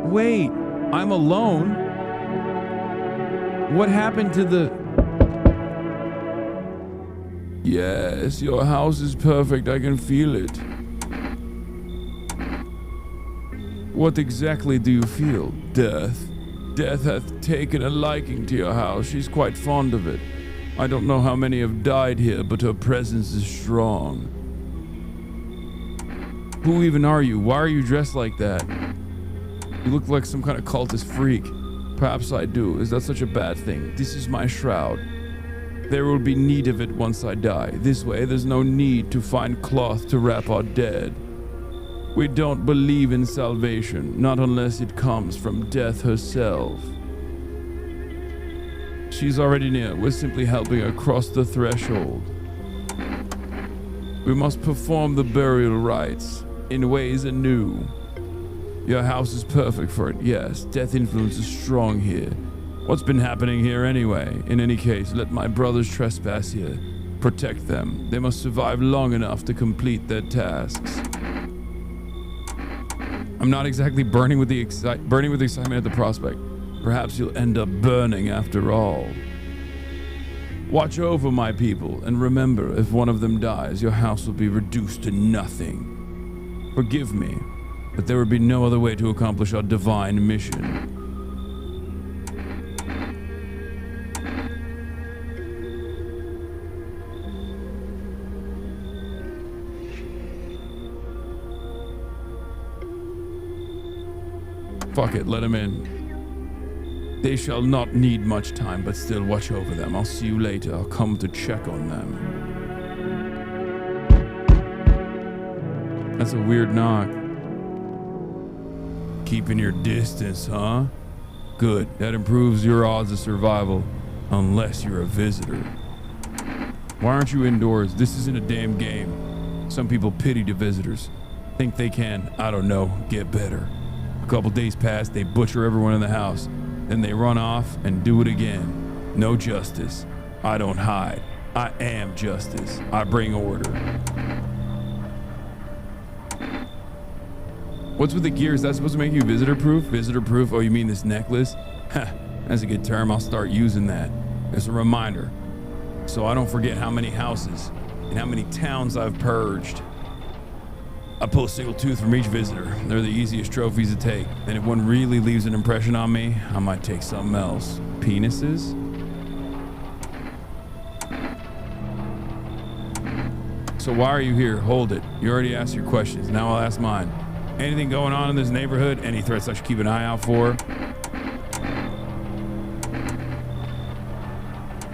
Wait, I'm alone? What happened to the... Yes, your house is perfect. I can feel it. What exactly do you feel? Death. Death hath taken a liking to your house. She's quite fond of it. I don't know how many have died here, but her presence is strong. Who even are you? Why are you dressed like that? You look like some kind of cultist freak. Perhaps I do. Is that such a bad thing? This is my shroud. There will be need of it once I die. This way, there's no need to find cloth to wrap our dead. We don't believe in salvation, not unless it comes from death herself. She's already near. We're simply helping her cross the threshold. We must perform the burial rites in ways anew. Your house is perfect for it, yes. Death influence is strong here. What's been happening here anyway? In any case, let my brothers trespass here. Protect them. They must survive long enough to complete their tasks. I'm not exactly burning with excitement at the prospect. Perhaps you'll end up burning after all. Watch over my people, and remember, if one of them dies, your house will be reduced to nothing. Forgive me, but there would be no other way to accomplish our divine mission. Fuck it, let him in. They shall not need much time, but still watch over them. I'll see you later. I'll come to check on them. That's a weird knock. Keeping your distance, huh? Good. That improves your odds of survival, unless you're a visitor. Why aren't you indoors? This isn't a damn game. Some people pity the visitors. Think they can, I don't know, get better. A couple days pass, they butcher everyone in the house. Then they run off and do it again. No justice. I don't hide. I am justice. I bring order. What's with the gear? Is that supposed to make you visitor proof? Visitor proof? Oh, you mean this necklace? Ha, that's a good term. I'll start using that. It's a reminder. So I don't forget how many houses and how many towns I've purged. I pull a single tooth from each visitor. They're the easiest trophies to take. And if one really leaves an impression on me, I might take something else. Penises? So why are you here? Hold it. You already asked your questions. Now I'll ask mine. Anything going on in this neighborhood? Any threats I should keep an eye out for?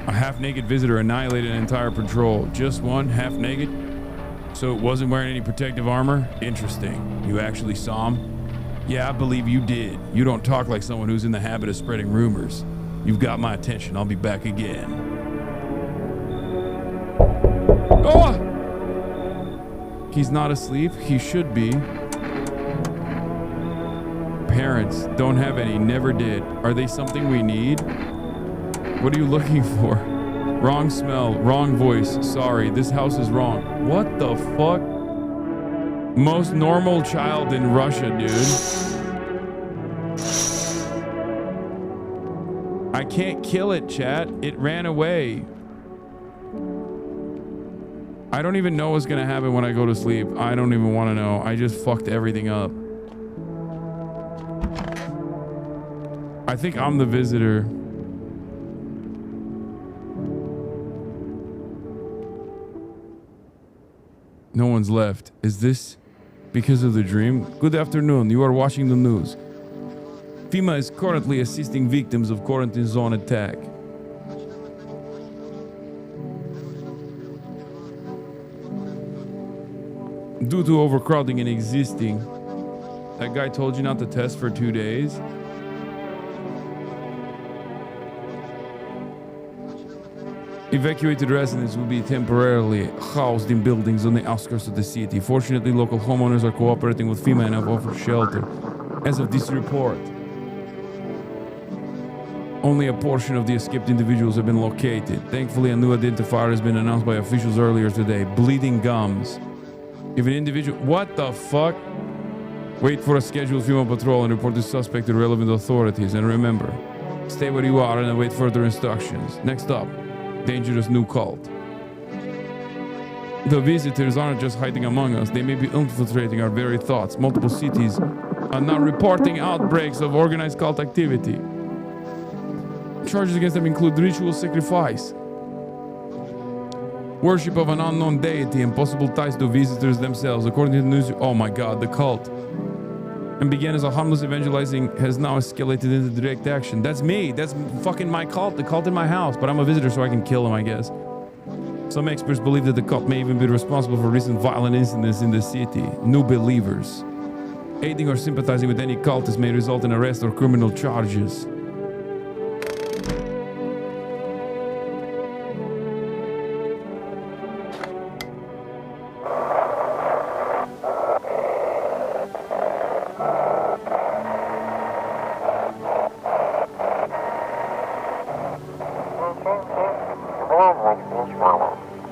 A half-naked visitor annihilated an entire patrol. Just one, half-naked? So it wasn't wearing any protective armor? Interesting. You actually saw him? Yeah, I believe you did. You don't talk like someone who's in the habit of spreading rumors. You've got my attention. I'll be back again. Oh! He's not asleep. He should be. Parents, don't have any, never did. Are they something we need? What are you looking for? Wrong smell, wrong voice. Sorry, this house is wrong. What the fuck? Most normal child in Russia, dude. I can't kill it, chat. It ran away. I don't even know what's gonna happen when I go to sleep. I don't even want to know. I just fucked everything up. I think I'm the visitor. No one's left. Is this because of the dream? Good afternoon. You are watching the news. FEMA is currently assisting victims of quarantine zone attack. Due to overcrowding and existing. That guy told you not to test for 2 days. Evacuated residents will be temporarily housed in buildings on the outskirts of the city. Fortunately, local homeowners are cooperating with FEMA and have offered shelter. As of this report, only a portion of the escaped individuals have been located. Thankfully, a new identifier has been announced by officials earlier today. Bleeding gums. If an individual... What the fuck? Wait for a scheduled FEMA patrol and report the suspect to relevant authorities. And remember, stay where you are and await further instructions. Next up, dangerous new cult. The visitors aren't just hiding among us. They may be infiltrating our very thoughts. Multiple cities are now reporting outbreaks of organized cult activity. Charges against them include ritual sacrifice, worship of an unknown deity, and possible ties to visitors themselves. According to the news, oh my god, the cult, and began as a harmless evangelizing, has now escalated into direct action. That's me. That's fucking my cult. The cult in my house. But I'm a visitor, so I can kill him, I guess. Some experts believe that the cult may even be responsible for recent violent incidents in the city. New believers aiding or sympathizing with any cultist may result in arrest or criminal charges.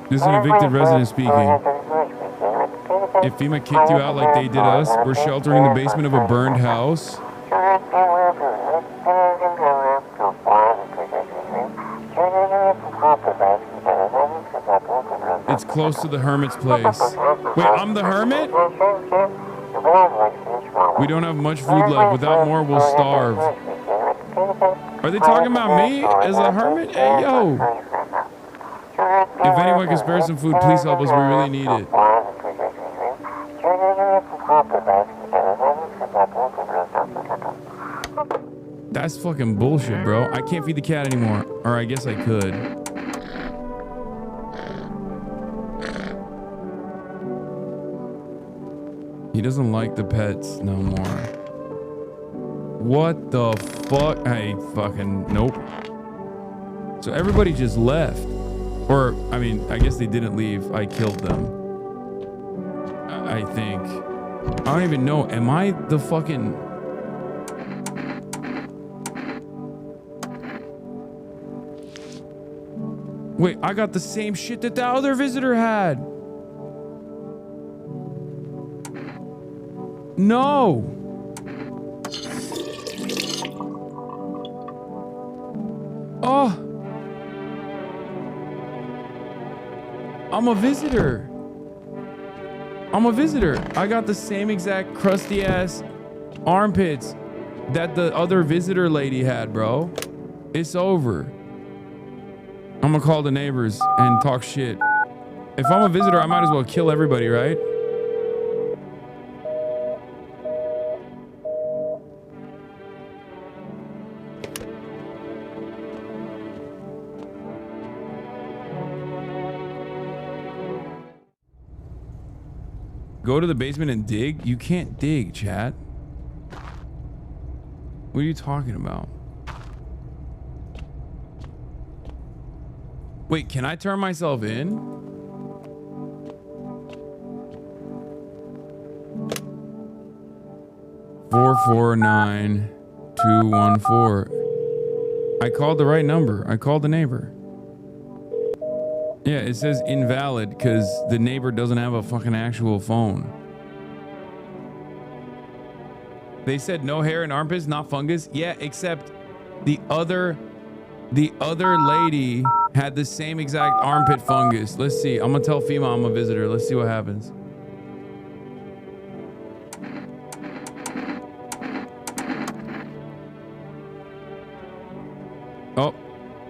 This is an evicted resident speaking. If FEMA kicked you out like they did us, we're sheltering in the basement of a burned house. It's close to the hermit's place. Wait, I'm the hermit? We don't have much food left. Without more, we'll starve. Are they talking about me as a hermit? Hey, yo. If anyone can spare some food, please help us. We really need it. That's fucking bullshit, bro. I can't feed the cat anymore. Or I guess I could. He doesn't like the pets no more. What the fuck? Hey, fucking nope. So everybody just left. Or, I mean, I guess they didn't leave. I killed them. I think. I don't even know. Am I the fucking... Wait, I got the same shit that the other visitor had. No. Oh. I'm a visitor. I'm a visitor. I got the same exact crusty ass armpits that the other visitor lady had, bro. It's over. I'm gonna call the neighbors and talk shit. If I'm a visitor, I might as well kill everybody, right? Go to the basement and dig? You can't dig, chat. What are you talking about? Wait, can I turn myself in? (449-214). I called the right number. I called the neighbor. Yeah, it says invalid because the neighbor doesn't have a fucking actual phone. They said no hair and armpits, not fungus. Yeah, except the other lady had the same exact armpit fungus. Let's see. I'm gonna tell FEMA I'm a visitor. Let's see what happens.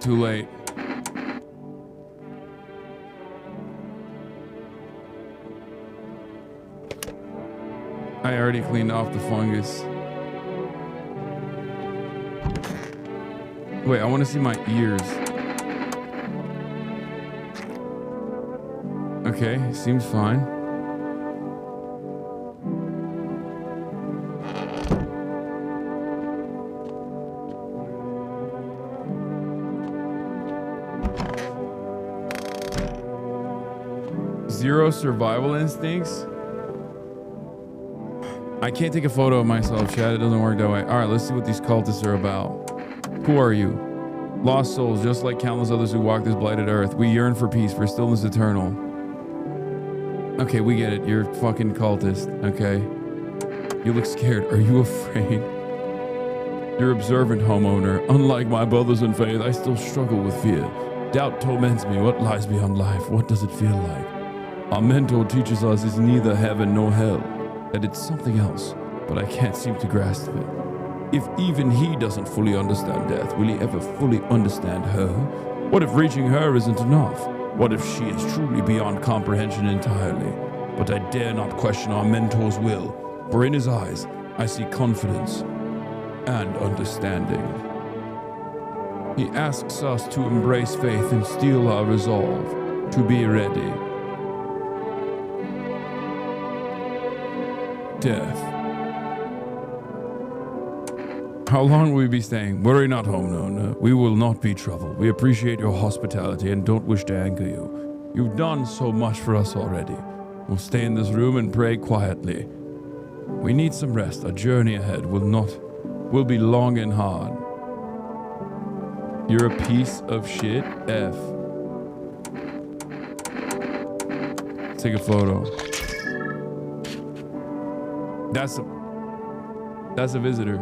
too late. I already cleaned off the fungus. Wait, I want to see my ears. Okay, seems fine. Zero survival instincts? I can't take a photo of myself, Chad. It doesn't work that way. All right, let's see what these cultists are about. Who are you? Lost souls, just like countless others who walk this blighted earth. We yearn for peace, for stillness eternal. Okay, we get it. You're a fucking cultist, okay? You look scared. Are you afraid? You're observant, homeowner. Unlike my brothers in faith, I still struggle with fear. Doubt torments me. What lies beyond life? What does it feel like? Our mentor teaches us it's neither heaven nor hell, that it's something else, but I can't seem to grasp it. If even he doesn't fully understand death, will he ever fully understand her? What if reaching her isn't enough? What if she is truly beyond comprehension entirely? But I dare not question our mentor's will, for in his eyes, I see confidence and understanding. He asks us to embrace faith and steel our resolve, to be ready. Death. How long will we be staying? Worry not, homeowner. We will not be troubled. We appreciate your hospitality and don't wish to anger you. You've done so much for us already. We'll stay in this room and pray quietly. We need some rest. Our journey ahead will be long and hard. You're a piece of shit, F. Let's take a photo. That's a visitor.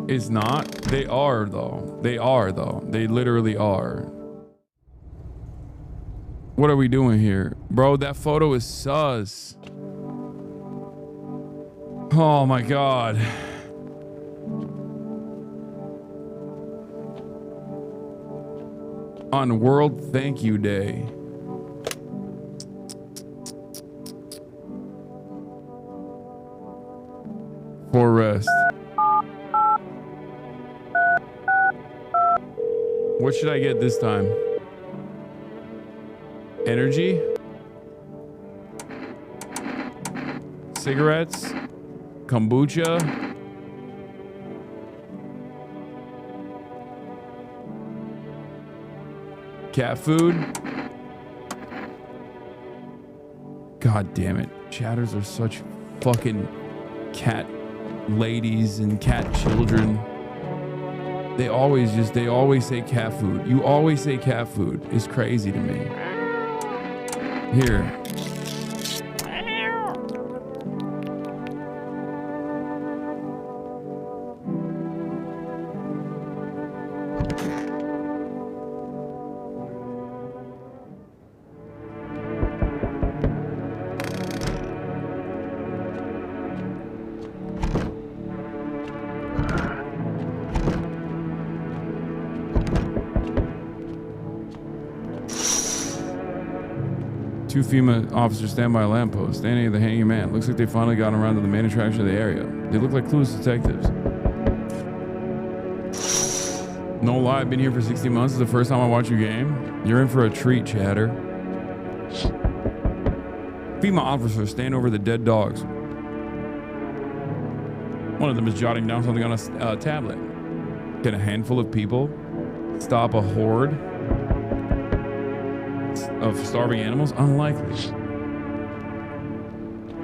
It's not. They are though. They are though. They literally are. What are we doing here? Bro, that photo is sus. Oh my God. On World Thank You Day. For rest. What should I get this time? Energy? Cigarettes? Kombucha? Cat food? God damn it. Chatters are such fucking cat ladies and cat children. They always say cat food. You always say cat food. It's crazy to me. Here. Two FEMA officers stand by a lamppost, standing at the hanging man. Looks like they finally got around to the main attraction of the area. They look like clueless detectives. No lie, I've been here for 60 months. It's the first time I watch your game. You're in for a treat, Chatter. FEMA officers stand over the dead dogs. One of them is jotting down something on a tablet. Can a handful of people stop a horde of starving animals? Unlikely.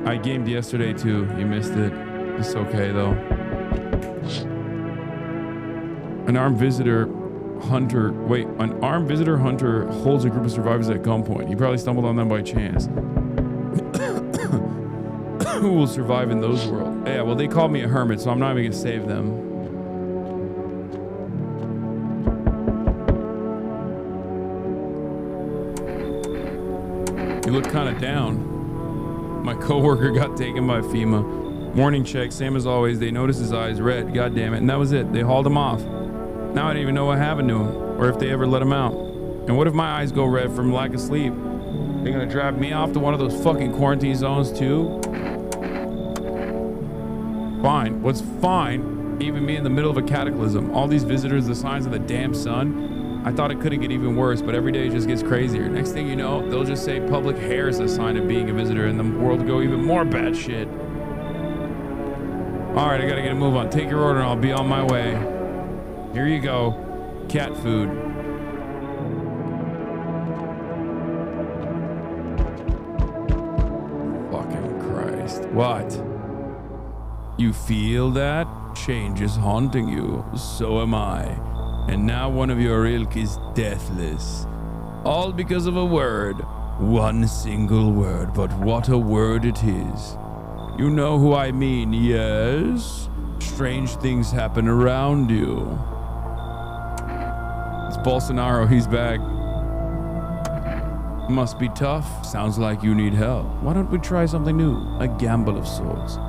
I gamed yesterday too. You missed it. It's okay though. An armed visitor hunter holds a group of survivors at gunpoint. He probably stumbled on them by chance. Who will survive in those worlds? Yeah, well, they called me a hermit, so I'm not even gonna save them. You look kind of down. My coworker got taken by FEMA. Morning check, same as always. They noticed his eyes red. God damn it. And that was it. They hauled him off. Now I don't even know what happened to him or if they ever let him out. And what if my eyes go red from lack of sleep? They're gonna drive me off to one of those fucking quarantine zones too? Fine. What's fine? Even me in the middle of a cataclysm. All these visitors, the signs of the damn sun. I thought it couldn't get even worse, but every day it just gets crazier. Next thing you know, they'll just say public hair is a sign of being a visitor and the world will go even more bad shit. All right, I gotta get a move on. Take your order and I'll be on my way. Here you go. Cat food. Fucking Christ. What? You feel that? Change is haunting you. So am I. And now one of your ilk is deathless. All because of a word. One single word, but what a word it is. You know who I mean, yes? Strange things happen around you. It's Bolsonaro, he's back. Must be tough. Sounds like you need help. Why don't we try something new? A gamble of sorts.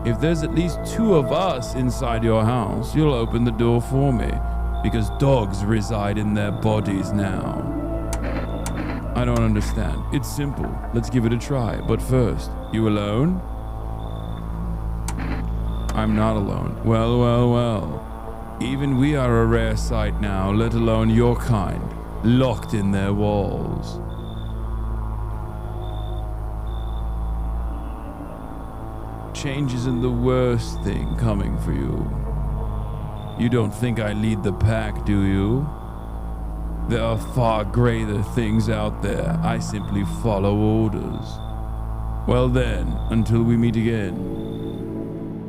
If there's at least 2 of us inside your house, you'll open the door for me. Because dogs reside in their bodies now. I don't understand. It's simple. Let's give it a try. But first, you alone? I'm not alone. Well, well, well. Even we are a rare sight now, let alone your kind, locked in their walls. Change isn't the worst thing coming for you. You don't think I lead the pack, do you? There are far greater things out there. I simply follow orders. Well then, until we meet again.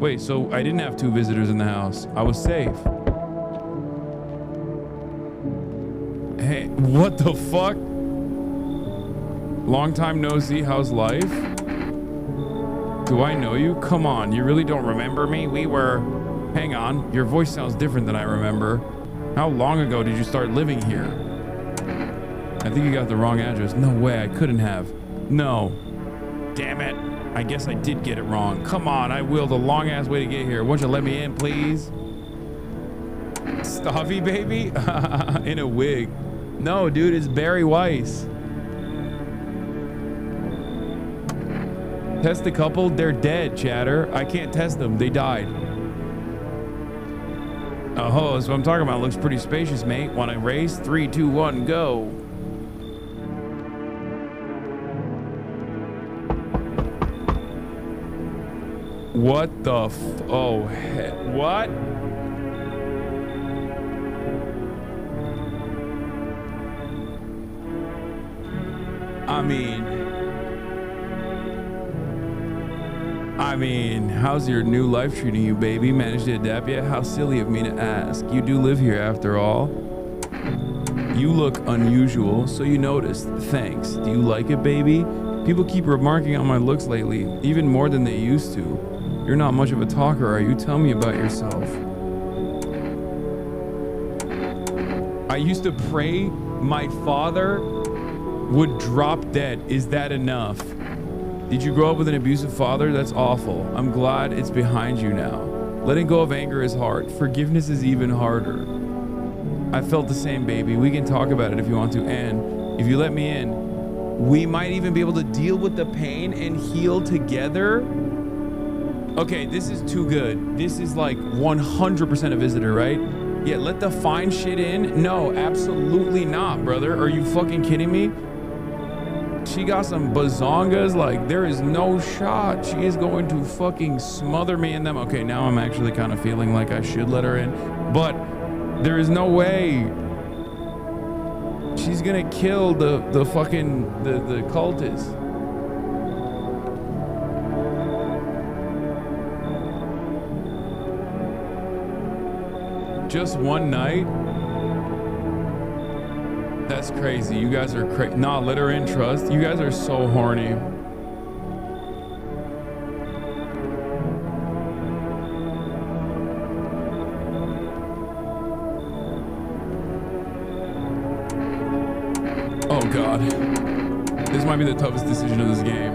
Wait, so I didn't have 2 visitors in the house. I was safe. Hey, what the fuck? Long time no see, how's life? Do I know you? Come on, you really don't remember me? We were... Hang on, your voice sounds different than I remember. How long ago did you start living here? I think you got the wrong address. No way, I couldn't have. No. Damn it. I guess I did get it wrong. Come on, I willed a long ass way to get here. Won't you let me in, please? Stavi, baby? In a wig. No, dude, it's Barry Weiss. Test the couple, they're dead, chatter. I can't test them, they died. Oh, that's what I'm talking about. Looks pretty spacious, mate. Want to race? 3, 2, 1, go. What the oh, what? I mean, how's your new life treating you, baby? Managed to adapt yet? How silly of me to ask. You do live here after all. You look unusual, so you noticed. Thanks. Do you like it, baby? People keep remarking on my looks lately, even more than they used to. You're not much of a talker, are you? Tell me about yourself. I used to pray my father would drop dead. Is that enough? Did you grow up with an abusive father? That's awful. I'm glad it's behind you now. Letting go of anger is hard. Forgiveness is even harder. I felt the same, baby. We can talk about it if you want to. And if you let me in, we might even be able to deal with the pain and heal together. Okay, this is too good. This is like 100% a visitor, right? Yeah, let the fine shit in? No, absolutely not, brother. Are you fucking kidding me? She got some bazongas, like there is no shot. She is going to fucking smother me in them. Okay, now I'm actually kind of feeling like I should let her in, but there is no way. She's gonna kill the fucking the cultist. Just one night? That's crazy. You guys are crazy. Nah, let her in, trust. You guys are so horny. Oh God. This might be the toughest decision of this game.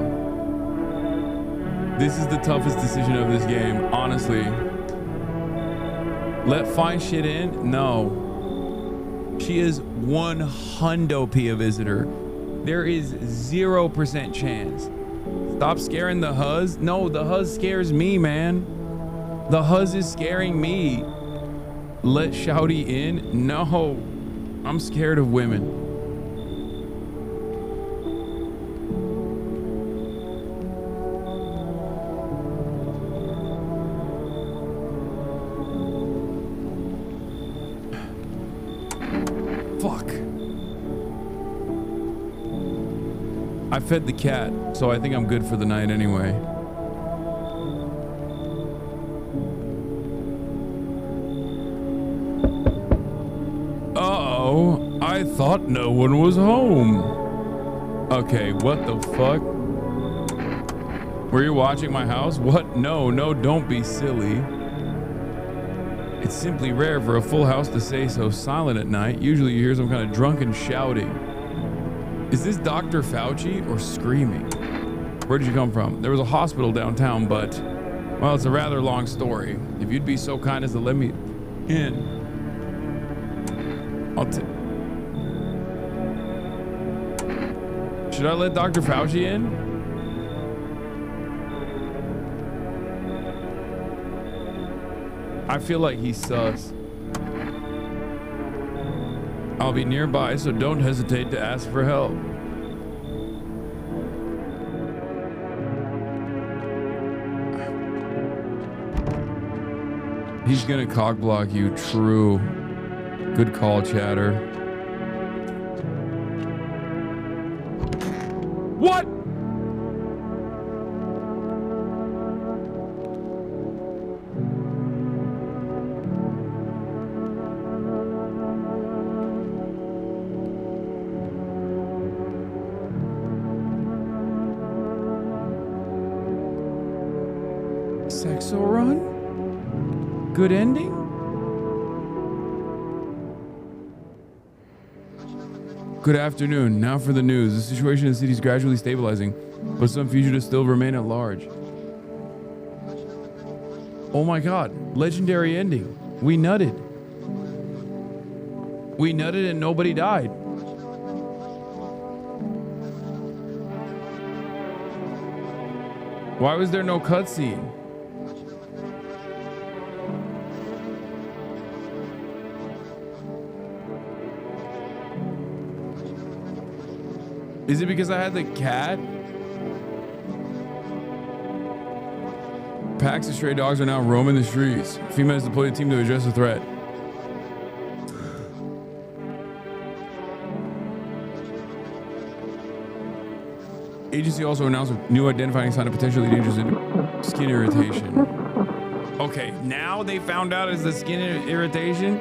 This is the toughest decision of this game, honestly. Let fine shit in? No. She is 100p a visitor. There is 0% chance. Stop scaring the huzz. No, the huzz scares me, man. The huzz is scaring me. Let Shouty in? No. I'm scared of women. I fed the cat, so I think I'm good for the night anyway. Uh-oh, I thought no one was home. Okay, what the fuck? Were you watching my house? What? No, don't be silly. It's simply rare for a full house to stay so silent at night. Usually you hear some kind of drunken shouting. Is this Dr. Fauci or screaming? Where did you come from? There was a hospital downtown, but, well, it's a rather long story. If you'd be so kind as to let me in, Should I let Dr. Fauci in? I feel like he's sus. I'll be nearby, so don't hesitate to ask for help. He's gonna cock block you, true. Good call, chatter. What? Sexo run? Good ending? Good afternoon. Now for the news. The situation in the city is gradually stabilizing, but some fugitives still remain at large. Oh my god. Legendary ending. We nutted. We nutted and nobody died. Why was there no cutscene? Is it because I had the cat? Packs of stray dogs are now roaming the streets. FEMA has deployed a team to address the threat. Agency also announced a new identifying sign of potentially dangerous skin irritation. Okay, now they found out it's the skin irritation?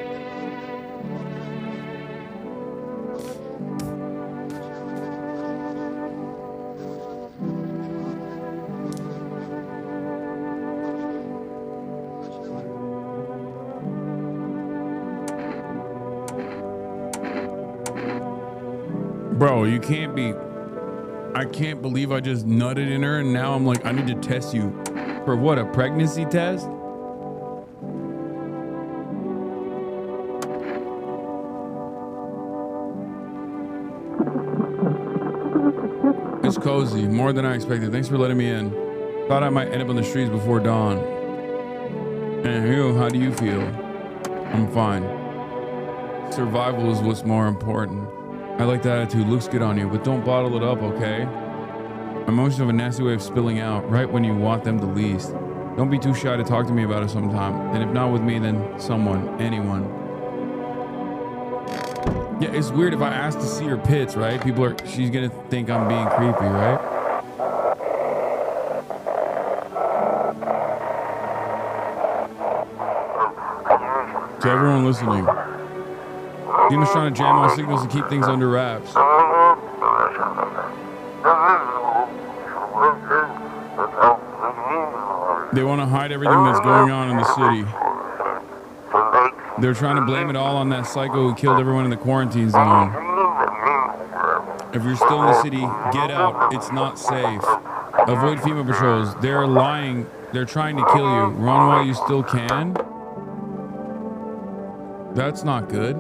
Bro, you can't be... I can't believe I just nutted in her and now I'm like, I need to test you. For what, a pregnancy test? It's cozy, more than I expected. Thanks for letting me in. Thought I might end up on the streets before dawn. And you, how do you feel? I'm fine. Survival is what's more important. I like that attitude, looks good on you, but don't bottle it up, okay? Emotions have a nasty way of spilling out right when you want them the least. Don't be too shy to talk to me about it sometime. And if not with me, then someone, anyone. Yeah, it's weird if I ask to see her pits, right? She's gonna think I'm being creepy, right? To everyone listening, Demon's trying to jam all signals to keep things under wraps. They want to hide everything that's going on in the city. They're trying to blame it all on that psycho who killed everyone in the quarantine zone. If you're still in the city, get out. It's not safe. Avoid female patrols. They're lying. They're trying to kill you. Run while you still can. That's not good.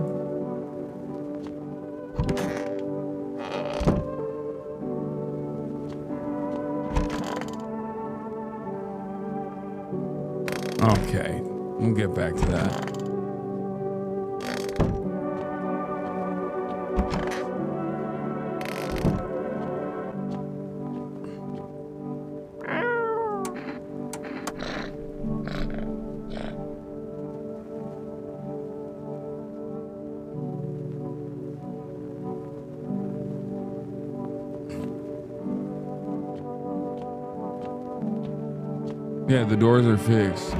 Okay, we'll get back to that. Yeah, the doors are fixed.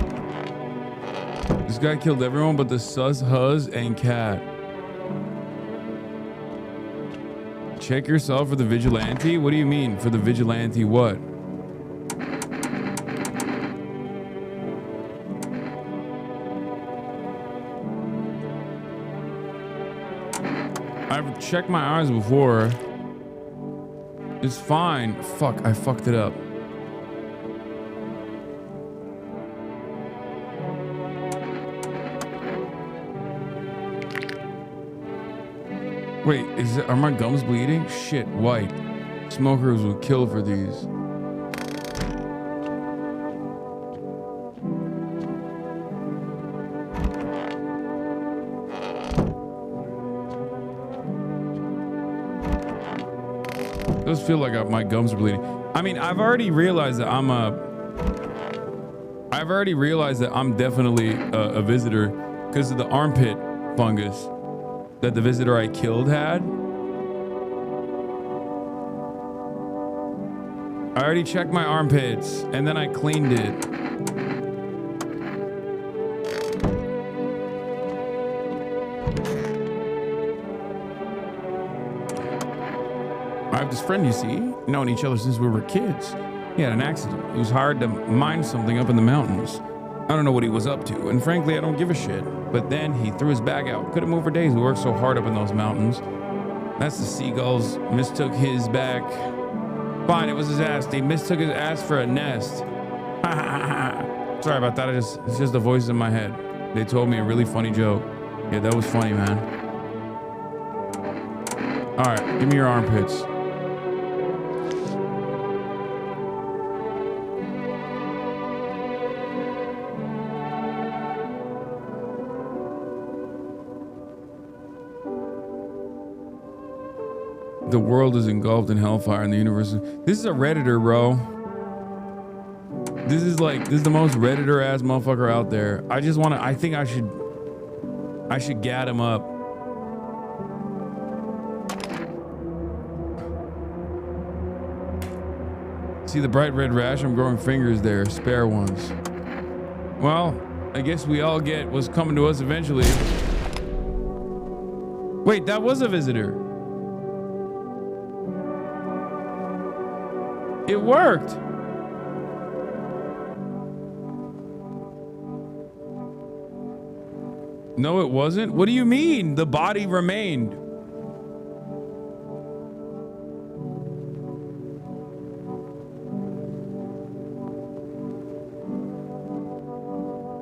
This guy killed everyone but the sus, huz, and cat. Check yourself for the vigilante? What do you mean for the vigilante what? I've checked my eyes before. It's fine. Fuck, I fucked it up. Wait, are my gums bleeding? Shit, white. Smokers would kill for these. It does feel like my gums are bleeding. I mean, I've already realized that I'm definitely a visitor because of the armpit fungus that the visitor I killed had. I already checked my armpits and then I cleaned it. I have this friend, you see, known each other since we were kids. He had an accident. He was hired to mine something up in the mountains. I don't know what he was up to, and frankly, I don't give a shit. But then he threw his bag out. Couldn't move for days. We worked so hard up in those mountains. That's the seagulls. Mistook his bag. Fine, it was his ass. They mistook his ass for a nest. Sorry about that. It's just the voices in my head. They told me a really funny joke. Yeah, that was funny, man. All right, give me your armpits. The world is engulfed in hellfire and the universe. This is a Redditor, bro. This is the most Redditor ass motherfucker out there. I think I should gat him up. See the bright red rash? I'm growing fingers there, spare ones. Well, I guess we all get what's coming to us eventually. Wait, that was a visitor. It worked. No, it wasn't. What do you mean? The body remained.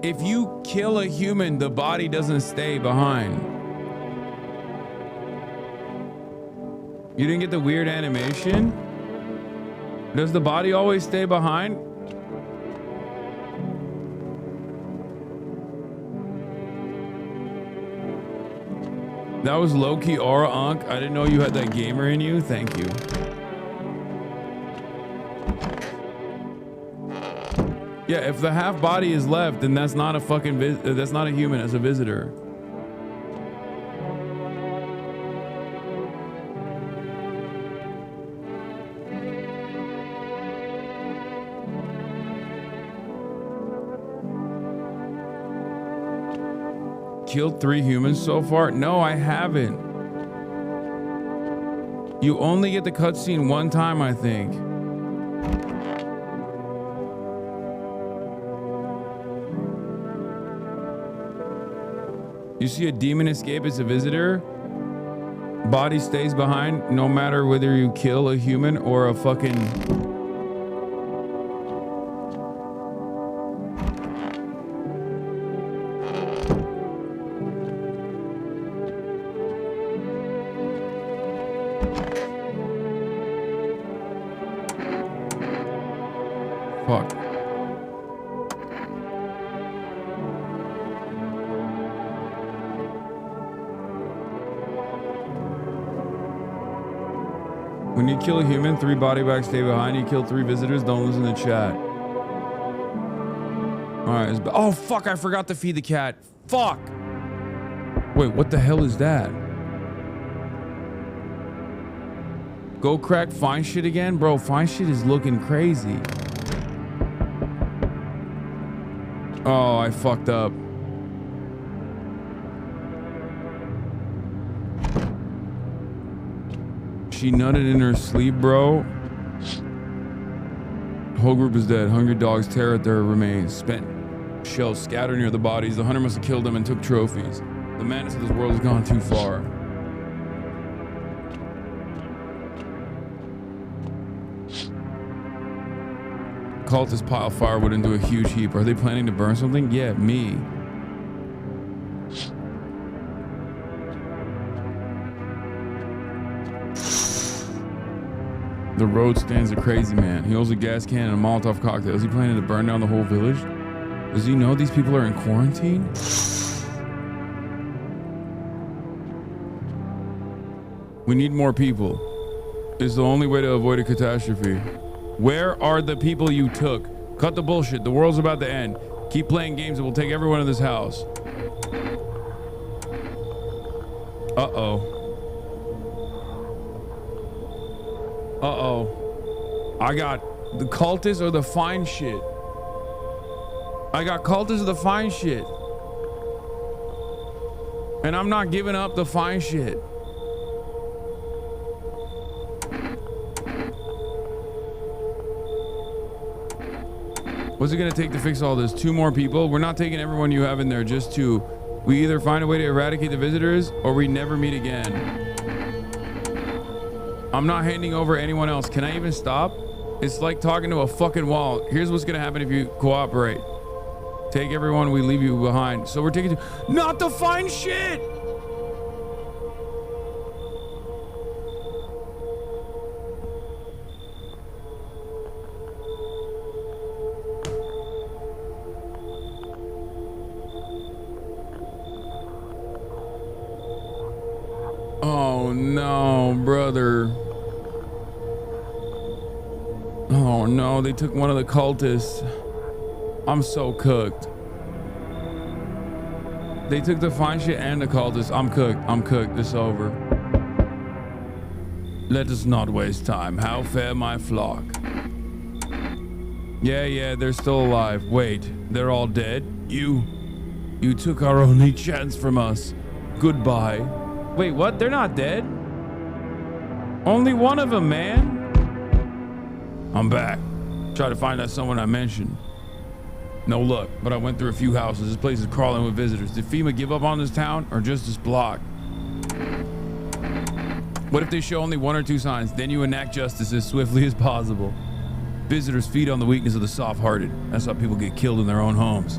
If you kill a human, the body doesn't stay behind. You didn't get the weird animation? Does the body always stay behind? That was low-key aura unk. I didn't know you had that gamer in you. Thank you. Yeah, if the half body is left, then that's not a fucking that's not a human, it's a visitor. Killed 3 humans so far? No, I haven't. You only get the cutscene one time, I think. You see a demon escape as a visitor? Body stays behind no matter whether you kill a human or a fucking... Fuck. When you kill a human, 3 body bags stay behind. You kill 3 visitors, don't listen to chat. Alright, oh fuck, I forgot to feed the cat. Fuck! Wait, what the hell is that? Go crack find shit again? Bro, find shit is looking crazy. Oh, I fucked up. She nutted in her sleep, bro. Whole group is dead. Hungry dogs tear at their remains. Spent shells scatter near the bodies. The hunter must have killed them and took trophies. The madness of this world has gone too far. Cultists pile firewood into a huge heap. Are they planning to burn something? Yeah, me. The road stands a crazy man. He holds a gas can and a Molotov cocktail. Is he planning to burn down the whole village? Does he know these people are in quarantine? We need more people. It's the only way to avoid a catastrophe. Where are the people you took? Cut the bullshit. The world's about to end. Keep playing games and we'll take everyone in this house. Uh-oh. Uh-oh. I got the cultists or the fine shit. I got cultists or the fine shit. And I'm not giving up the fine shit. What's it gonna take to fix all this? 2 more people? We're not taking everyone you have in there, just 2. We either find a way to eradicate the visitors or we never meet again. I'm not handing over anyone else. Can I even stop? It's like talking to a fucking wall. Here's what's gonna happen if you cooperate. Take everyone, we leave you behind. So we're taking not the fine shit! Oh no, brother. Oh no, they took one of the cultists. I'm so cooked. They took the fine shit and the cultists. I'm cooked. I'm cooked. It's over. Let us not waste time. How fare my flock? Yeah, they're still alive. Wait, they're all dead? You took our only chance from us. Goodbye. Wait, what? They're not dead? Only one of them, man. I'm back. Try to find out someone I mentioned. No luck, but I went through a few houses. This place is crawling with visitors. Did FEMA give up on this town or just this block? What if they show only 1 or 2 signs? Then you enact justice as swiftly as possible. Visitors feed on the weakness of the soft-hearted. That's how people get killed in their own homes.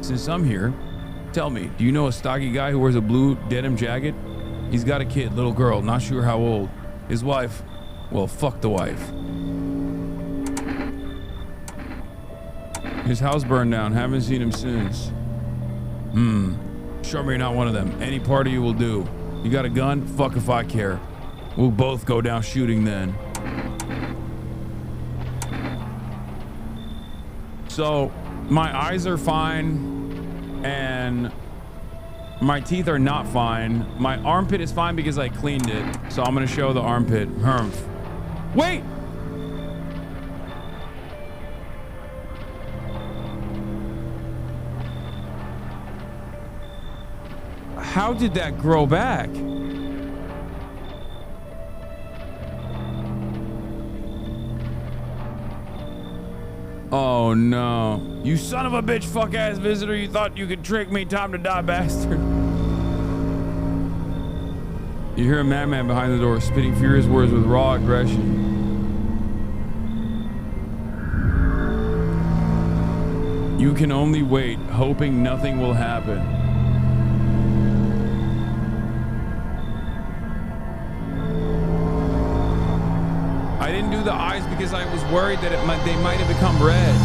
Since I'm here, tell me, do you know a stocky guy who wears a blue denim jacket? He's got a kid, little girl, not sure how old. His wife, well, fuck the wife. His house burned down, haven't seen him since. Show me you're not one of them. Any part of you will do. You got a gun? Fuck if I care. We'll both go down shooting then. So, my eyes are fine, and my teeth are not fine. My armpit is fine because I cleaned it. So I'm gonna show the armpit. Humph. Wait! How did that grow back? Oh no. You son of a bitch, fuck ass visitor. You thought you could trick me. Time to die, bastard. You hear a madman behind the door spitting furious words with raw aggression. You can only wait, hoping nothing will happen. I didn't do the eyes because I was worried that they might have become red.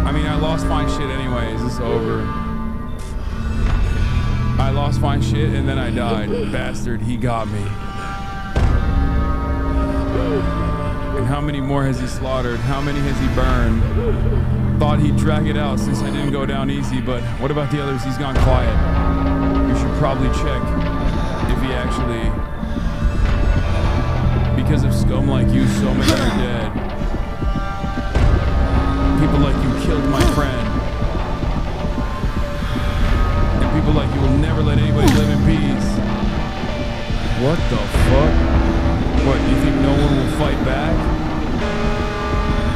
I mean, I lost fine shit anyways. It's over. I lost fine shit and then I died. Bastard, he got me. And how many more has he slaughtered? How many has he burned? Thought he'd drag it out since I didn't go down easy, but what about the others? He's gone quiet. You should probably check if he actually... Because of scum like you, so many are dead. People like you killed my friend. And people like you will never let anybody live in peace. What the fuck? What, you think no one will fight back?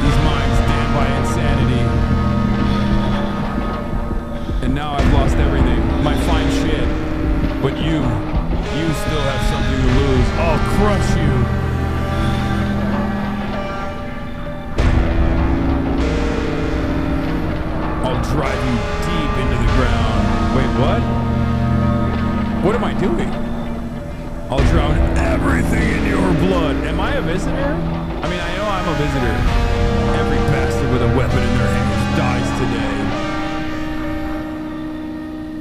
These minds stand by insanity. And now I've lost everything. My fine shit. But you still have something to lose. I'll crush you. I'll drive you deep into the ground. Wait, what? What am I doing? I'll drown everything in your blood. Am I a visitor? I mean, I know I'm a visitor. Every bastard with a weapon in their hands dies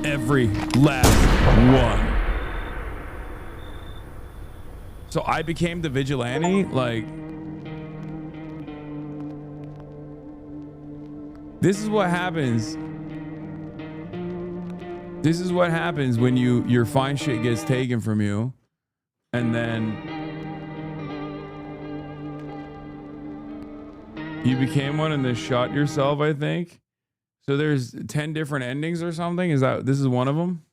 today. Every last one. So I became the vigilante? Like... This is what happens. This is what happens when your fine shit gets taken from you. And then you became one and then shot yourself, I think. So there's 10 different endings or something. This is one of them?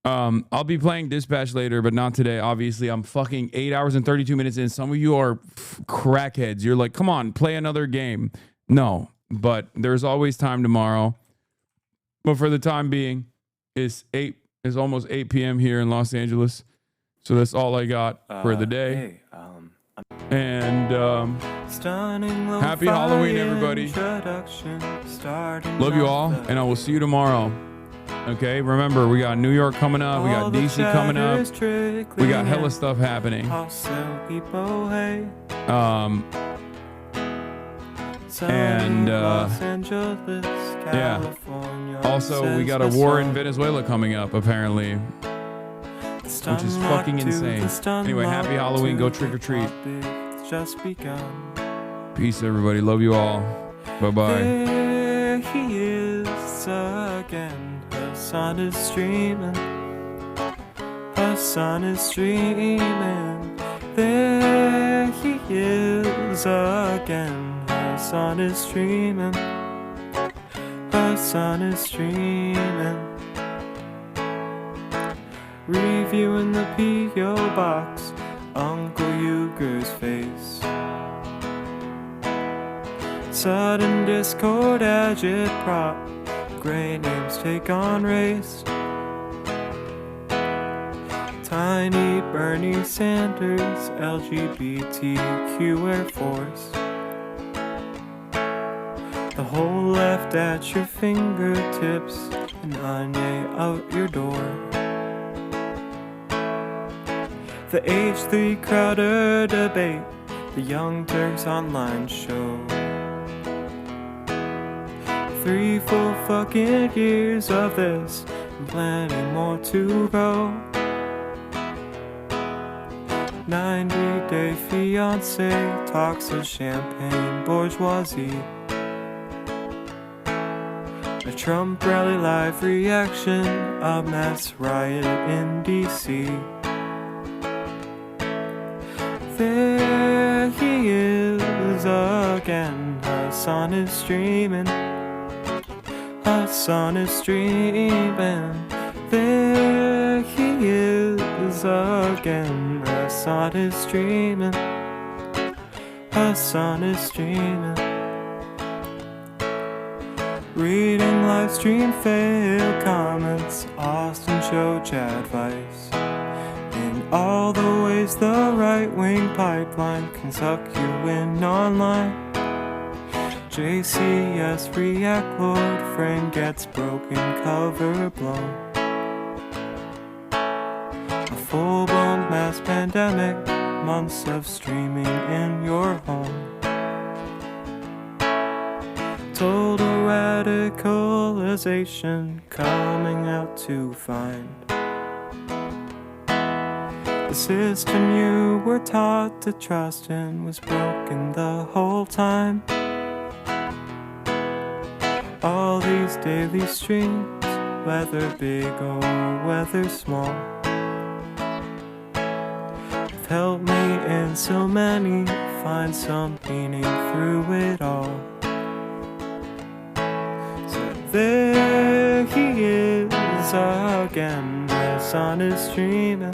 I'll be playing Dispatch later, but not today. Obviously, I'm fucking 8 hours and 32 minutes in. Some of you are crackheads. You're like, come on, play another game. No, but there's always time tomorrow. But for the time being, it's almost 8 p.m. here in Los Angeles. So that's all I got for the day. And happy Halloween, everybody. Love you all, and I will see you tomorrow. Okay, remember, we got New York coming up, we got DC coming up, we got hella stuff happening. Yeah. Also, we got a war in Venezuela coming up, apparently. Which is fucking insane. Anyway, happy Halloween. Go trick or treat. Peace, everybody. Love you all. Bye-bye. There he is again. Hasan is streaming. Hasan is streaming. There he is again. Hasan is streaming. Hasan is streaming. Reviewing the P.O. box, Uncle Euchre's face. Sudden discord agitprop, gray names take on race. Tiny Bernie Sanders, LGBTQ Air Force. The whole left at your fingertips, and Anye out your door. The H3 Crowder debate, the Young Turks online show. 3 full fucking years of this, and plenty more to go. 90-day fiance, talks of champagne bourgeoisie. A Trump rally live reaction, a mass riot in DC. There he is again. Hasan is streaming. Hasan is streaming. There he is again. Hasan is streaming. Hasan is streaming. Reading live stream fail comments, Austin show chat advice. In all the ways the right-wing pipeline can suck you in online. JCS react lord frame gets broken cover blown. A full-blown mass pandemic, months of streaming in your home. Total radicalization coming out to find the system you were taught to trust in was broken the whole time. All these daily streams, whether big or whether small, have helped me and so many find some meaning through it all. There he is again, the sun is streaming,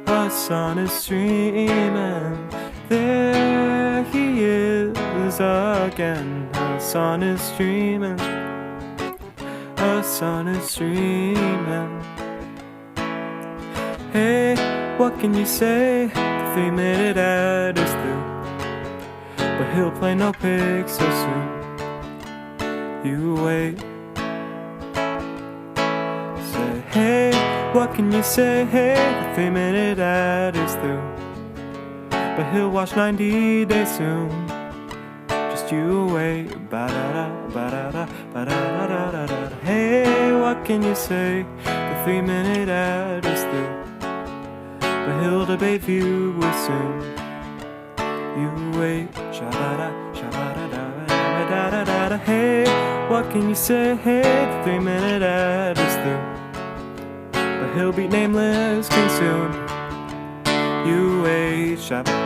the sun is streaming. There he is again, the sun is streaming, the sun is streaming. Hey, what can you say? The 3-minute ad is through, but he'll play no pigs so soon. You wait. Say, hey, what can you say? Hey, the 3-minute ad is through, but he'll watch 90 Days soon. Just you wait. Ba-da-da, ba-da-da, ba-da-da-da-da-da. Hey, what can you say? The 3-minute ad is through, but he'll debate view with soon. You wait. Sha-ba-da, sha-ba-da-da-ba-da-da-da-da. Hey, what can you say? Hey, the 3-minute ad is through, but he'll be nameless king soon. You wait. Sha-ba.